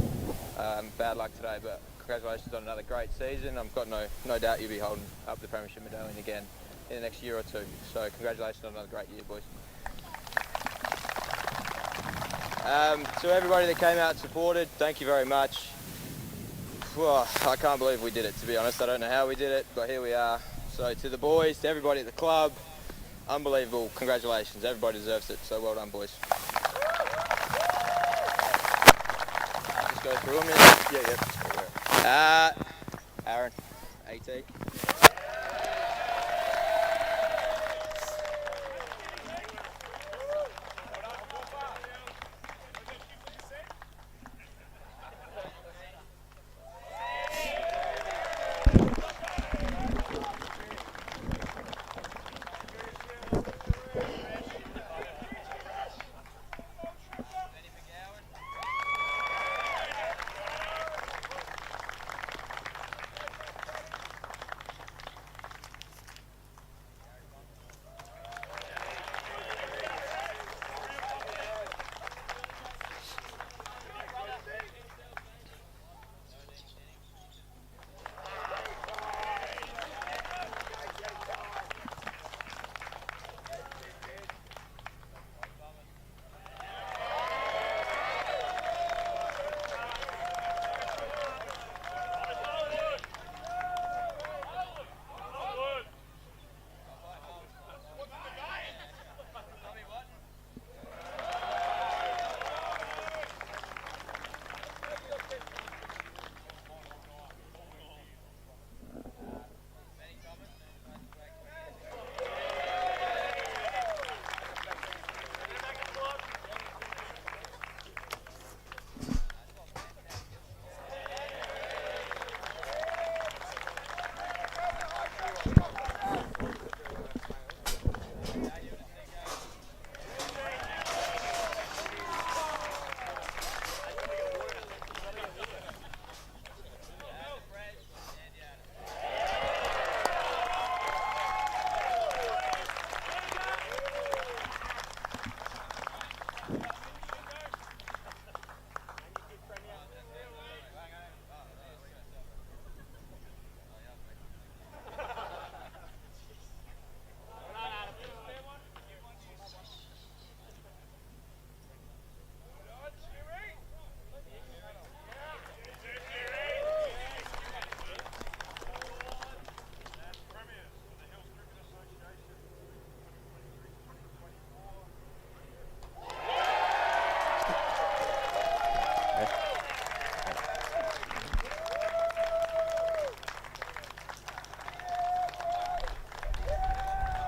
Bad luck today, but congratulations on another great season. I've got no doubt you'll be holding up the premiership medallion again in the next year or two. So congratulations on another great year, boys. To everybody that came out and supported, thank you very much. Well, I can't believe we did it, to be honest. I don't know how we did it, but here we are. So to the boys, to everybody at the club, unbelievable. Congratulations. Everybody deserves it. So well done, boys. Just go through them. Yeah. Aaron, AT.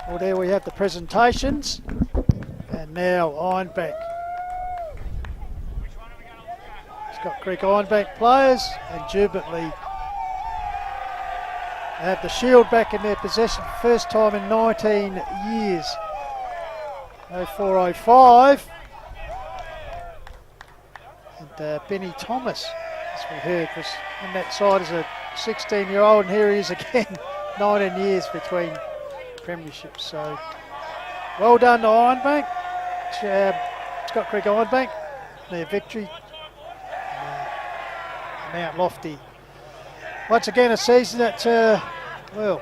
Well, there we have the presentations, and now Ironbank. Scott Creek Ironbank players, and Jubilee have the shield back in their possession for the first time in 19 years. 0405. And Benny Thomas, as we heard, was on that side as a 16-year-old, and here he is again, 19 years between premiership. So well done to Ironbank, Scott Creek Ironbank, their victory. Mount Lofty. Once again, a season that, well,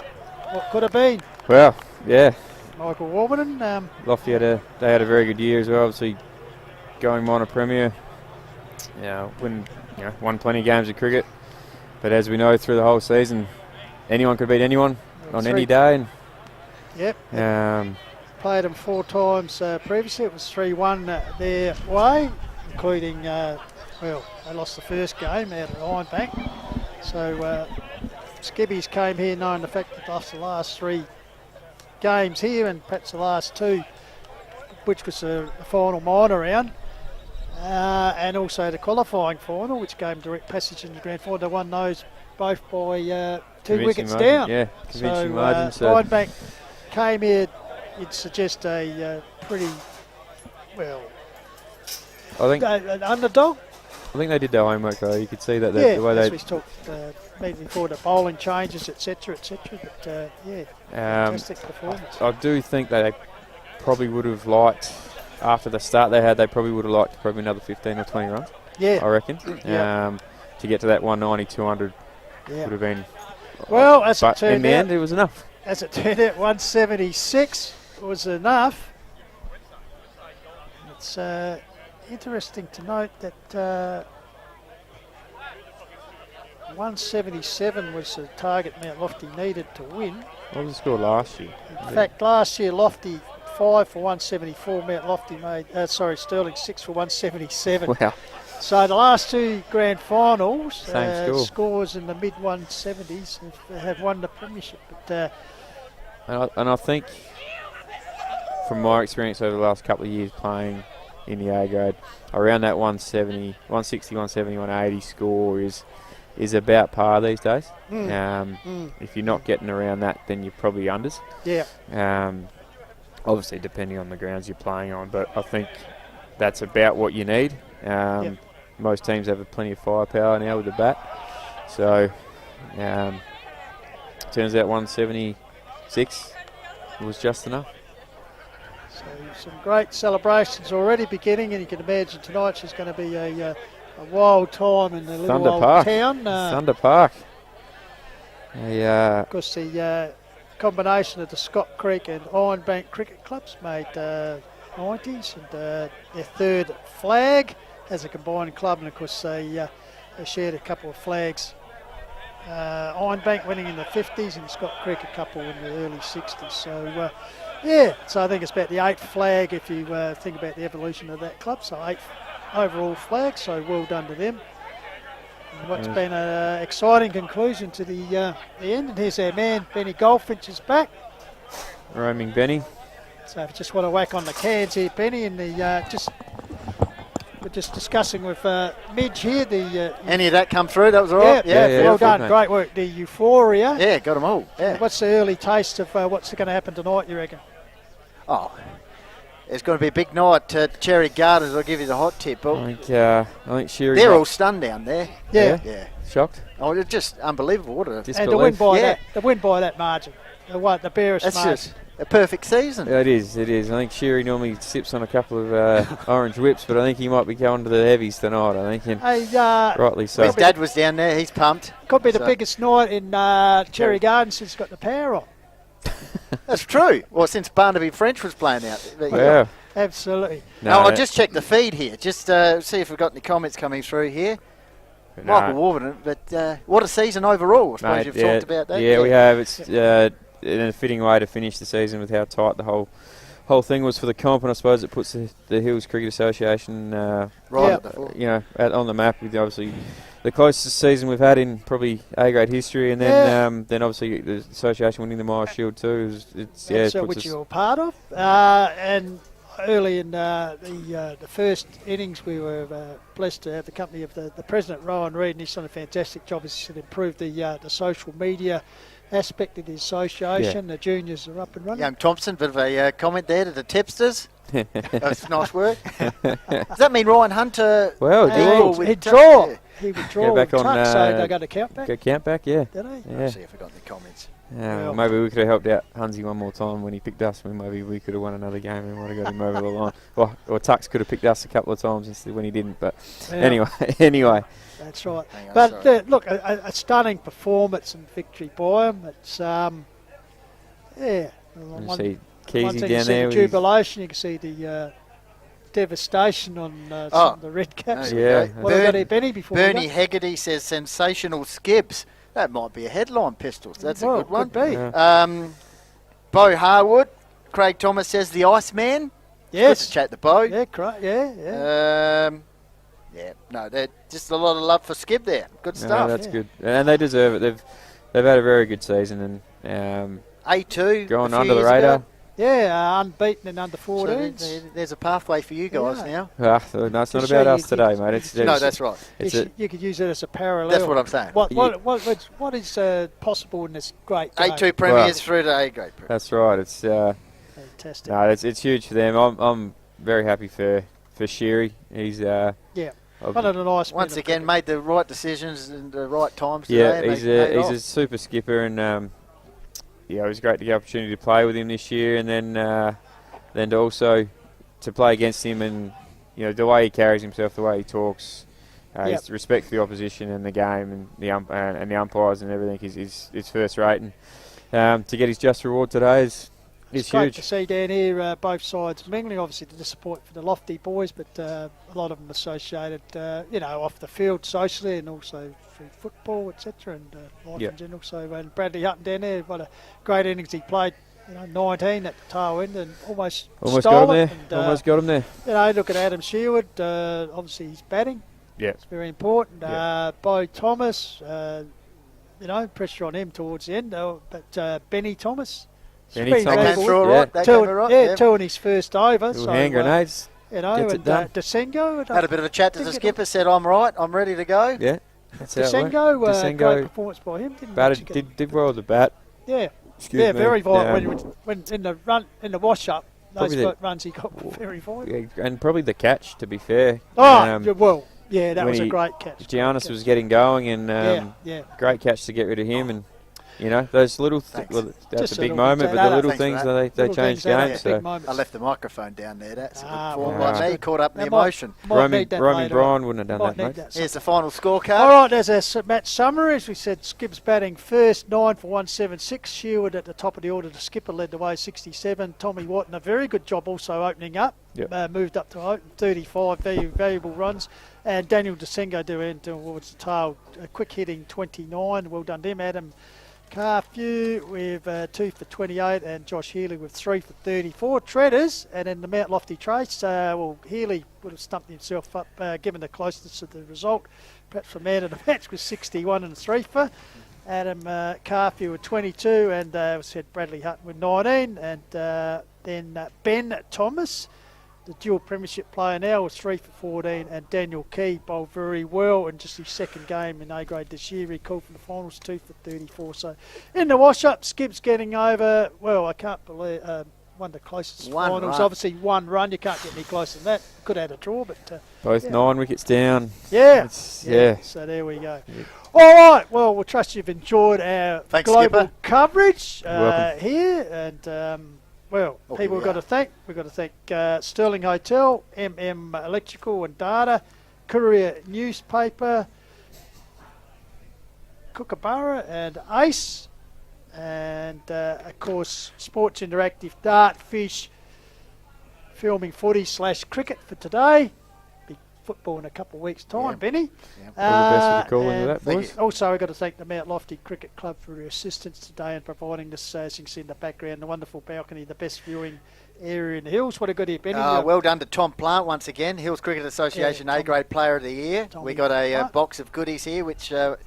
what could have been. Well, yeah. Michael Warburton. Lofty they had a very good year as well. Obviously, going minor premier. Won plenty of games of cricket. But as we know, through the whole season, anyone could beat anyone on any day. And, yep. Played them 4 times previously. It was 3-1 their way, including, well, they lost the first game out at Ironbank. So Skibbies came here knowing the fact that they lost the last 3 games here and perhaps the last 2, which was the final minor round. And also the qualifying final, which gave direct passage in the grand final. They won those both by 2 wickets down. Yeah, convincing margin. So Ironbank came here, you'd suggest a pretty, well, I think an underdog. I think they did their homework though. You could see that Yeah, the way as they we talked immediately before, the bowling changes, etc., etc. But fantastic performance. I do think they probably would have liked, after the start they had, they probably would have liked probably another 15 or 20 runs. Yeah, I reckon. Yeah. To get to that 190, 200 Yeah. would have been. Well, as it turned in the out, end, it was enough. As it turned out, 176 was enough. It's interesting to note that 177 was the target Mount Lofty needed to win. What was the score last year? In fact, last year Lofty 5 for 174, Mount Lofty made, Stirling 6 for 177. Wow. So the last 2 grand finals, Same score. scores in the mid 170s have won the premiership. But and I think, from my experience over the last couple of years playing in the A grade, around that 170, 160, 170, 180 score is about par these days. If you're not getting around that, then you're probably unders. Yeah. Obviously, depending on the grounds you're playing on, but I think that's about what you need. Most teams have plenty of firepower now with the bat. So, turns out 176 was just enough. So some great celebrations already beginning, and you can imagine tonight's is going to be a wild time in the little Thunder old Park. town. Thunder Park. Of course, the combination of the Scott Creek and Ironbank cricket clubs made 90s, and their 3rd flag as a combined club, and of course they shared a couple of flags. Ironbank winning in the 50s and Scott Creek a couple in the early 60s. So so I think it's about the 8th flag if you think about the evolution of that club. So 8th overall flag, so well done to them. And what's been an exciting conclusion to the end, and here's our man Benny Goldfinch is back. Roaming Benny. So if you just want to whack on the cans here, Benny, and we're just discussing with Midge here. Any of that come through? That was all right? Yeah, well done. Great work. The Euphoria. Yeah, got them all. Yeah. What's the early taste of what's going to happen tonight, you reckon? Oh, it's going to be a big night at Cherry Gardens. I'll give you the hot tip. I think Sherry. They're all stunned down there. Yeah. Shocked. Oh, it's just unbelievable. What a and to win by that margin. The barest That's margin. just a perfect season. Yeah, it is. I think Sherry normally sips on a couple of orange whips, but I think he might be going to the heavies tonight, I think. And rightly so. His dad was down there. He's pumped. Could be the biggest night in Cherry Gardens since it's got the power on. That's true. Well, since Barnaby French was playing out. Yeah. Absolutely. No, I'll just check the feed here. Just see if we've got any comments coming through here. Michael Warburton, but what a season overall. I suppose you've talked about that. Yeah, we have. It's in a fitting way to finish the season with how tight the whole thing was for the comp, and I suppose it puts the Hills Cricket Association on the map with obviously the closest season we've had in probably A-grade history, and then obviously the association winning the Myer Shield too. Which you're part of, and early in the first innings, we were blessed to have the company of the president, Rowan Reid, and he's done a fantastic job. He's improved the social media aspect of the association. The juniors are up and running. Young Thompson, bit of a comment there to the tipsters. That's nice work. Does that mean Ryan Hunter? Well, he'd draw. he withdrew back on. so they got a count back. Go count back, yeah. Did he? Yeah. Let's see if I got any comments. Well, maybe we could have helped out Hunsey one more time when he picked us. Maybe we could have won another game and might have got him over the line. Or Tux could have picked us a couple of times instead when he didn't. But anyway. That's right. But look, a stunning performance and victory by him. It's You see Keezy down you see there. the jubilation. You can see the devastation on some of the red caps. Yeah. What have got here, Benny? Before Bernie Haggerty says sensational Skibbs. That might be a headline, Pistols. That's a good one. Could be. Bo Harwood. Craig Thomas says the Iceman. Yes. Good to chat to Bo. Yeah, yeah. There's just a lot of love for Skib there. Good stuff. That's good, and they deserve it. They've had a very good season and A2 going under the radar. Ago. Yeah, unbeaten in under 14s. So there's a pathway for you guys now. No, it's not about us today, mate. No, that's right. You could use it as a parallel. That's what I'm saying. What is possible in this great game? A2 premiers through to A grade. That's right. It's fantastic. No, it's huge for them. I'm very happy for Sheary. He's one of the nice. Once again, made the right decisions and the right times. Yeah, today. he's a super skipper, and it was great to get the opportunity to play with him this year, and then to also to play against him, and the way he carries himself, the way he talks, his respect for the opposition and the game, and the umpires and everything is first rate, and to get his just reward today is It's huge. great to see down here both sides mingling. Obviously, the disappointment for the Lofty boys, but a lot of them associated, off the field socially and also through football, etc., and life in general. So, and Bradley Hutton down there, what a great innings he played. 19 at the tail end and almost got stole him it. there. And, Almost got him there. Look at Adam Sherwood. Obviously, he's batting. Yeah, it's very important. Bo Thomas. Pressure on him towards the end, but Benny Thomas. Benny Thomas, two in his first over. Little hand grenades. Desengo. Had a bit of a chat to the skipper, said, I'm right, I'm ready to go. Yeah, that's Desengo, great performance by him. Did well with the bat. Yeah. Excuse me. Very vital. When in the wash-up, those runs he got very vital. Yeah, and probably the catch, to be fair. That was a great catch. Giannis was getting going, and great catch to get rid of him, and those little that's a big moment, but the little things they change games. So. I left the microphone down there. That's a good form by me. Caught up in the emotion. Roman Bryan wouldn't have done that, mate. Here's the final scorecard. All right, there's a match summary. As we said, Skips batting first, 9 for 176. Sherwood at the top of the order. The skipper led the way, 67. Tommy Watton, a very good job also opening up. Moved up to 35 valuable runs. And Daniel Desengo doing towards the tail, a quick hitting 29. Well done to him. Adam Carfew with 2 for 28 and Josh Healy with 3 for 34. Treaders, and in the Mount Lofty Trace, Healy would have stumped himself up given the closeness of the result. Perhaps for man of the match was 61 and 3 for. Adam Carfew with 22 and said Bradley Hutton with 19 and then Ben Thomas, the dual premiership player now, was 3 for 14 and Daniel Key bowled very well in just his second game in A grade this year. He called for the finals, 2 for 34. So in the wash-up, Skip's getting over, I can't believe, one of the closest finals. Run. Obviously 1 run, you can't get any closer than that. Could have had a draw, but... Both 9 wickets down. Yeah. So there we go. All right, well, we trust you've enjoyed our global Skipper. coverage here and... people we've got to thank. We've got to thank Stirling Hotel, Electrical and Data, Courier Newspaper, Kookaburra and Ace, and of course Sports Interactive, Dart, Fish, filming footy / cricket for today. Be football in a couple of weeks' time, Benny. All the best for the call into that, boys. Also, we've got to thank the Mount Lofty Cricket Club for their assistance today and providing this, as you can see in the background, the wonderful balcony, the best viewing area in the hills. What a good here, Benny. Well done to Tom Plant once again, Hills Cricket Association A-grade Player of the Year. We got a box of goodies here, which the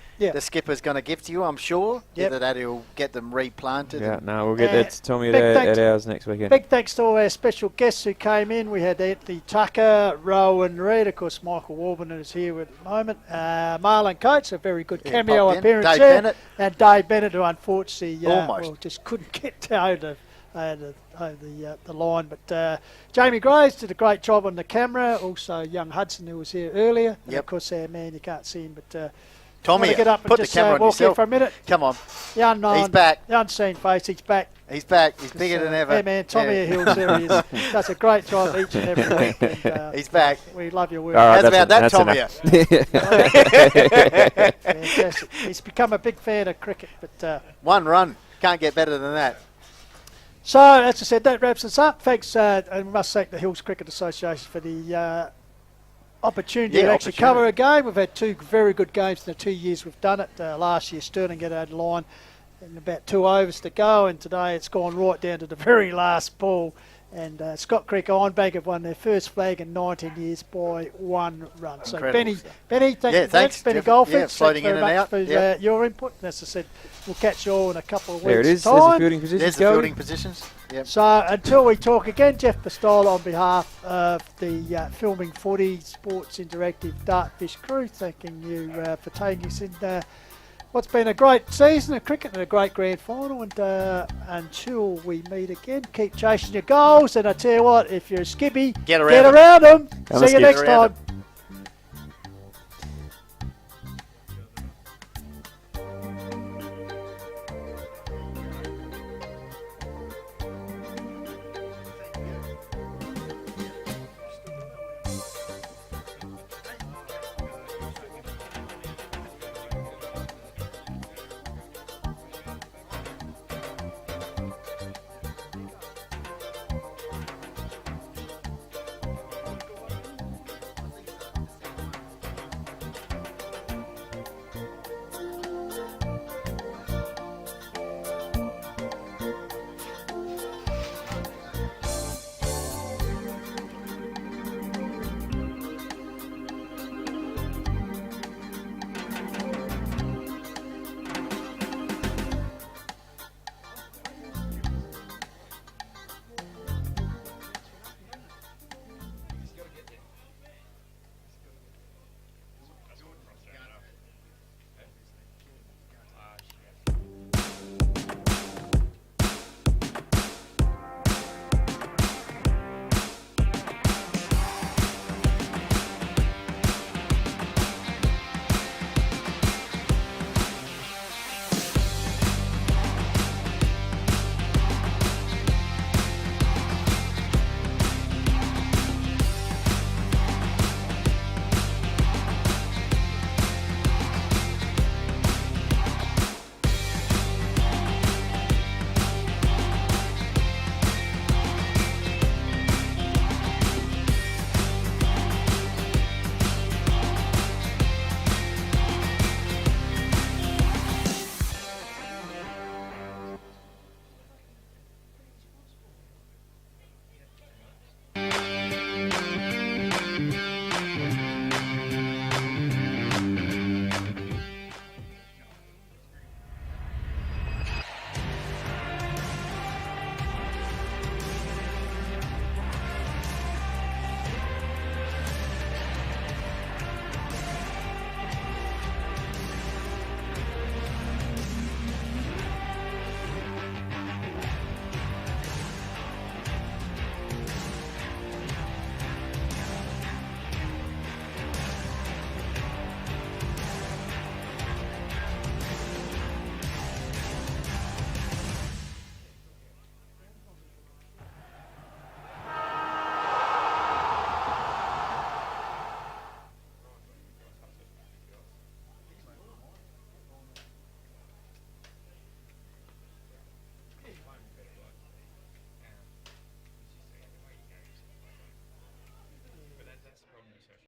skipper's going to give to you, I'm sure. Either that he'll get them replanted. We'll get that to Tommy at ours next weekend. Big thanks to all our special guests who came in. We had Anthony Tucker, Rowan Reid, of course Michael Warburton is here at the moment. Marlon Coates, a very good cameo appearance Dave there. Bennett. And Dave Bennett, who unfortunately just couldn't get down to over the line. But Jamie Graves did a great job on the camera. Also, young Hudson, who was here earlier. And of course, our man, you can't see him, but Tommy, get up put and the camera on walk yourself. here for a minute. Come on. The unknown, He's back. The unseen face, he's back. He's back. He's bigger than ever. Yeah, man, Tommy Hills, there he is. Does a great job each and every week. And, he's back. We love your work. How's about that, Tommy? Fantastic. He's become a big fan of cricket. But one run. Can't get better than that. So, as I said, that wraps us up. Thanks, and we must thank the Hills Cricket Association for the opportunity to actually cover a game. We've had 2 very good games in the 2 years we've done it. Last year, Stirling got out of line and about 2 overs to go, and today it's gone right down to the very last ball. And Scott Creek Ironbank have won their first flag in 19 years by 1 run. So Benny, thank you thanks, Benny Goldfinch. Yeah, floating thanks in and out. for your input. And as I said, we'll catch you all in a couple of weeks' There it is. time. There's the fielding positions. There's the fielding positions. Yep. So until we talk again, Jeff Pistola on behalf of the Filming Footy Sports Interactive Dartfish crew, thanking you for taking us in what's been a great season of cricket and a great grand final. And until we meet again, keep chasing your goals. And I tell you what, if you're a skibby, get around them. See you next time.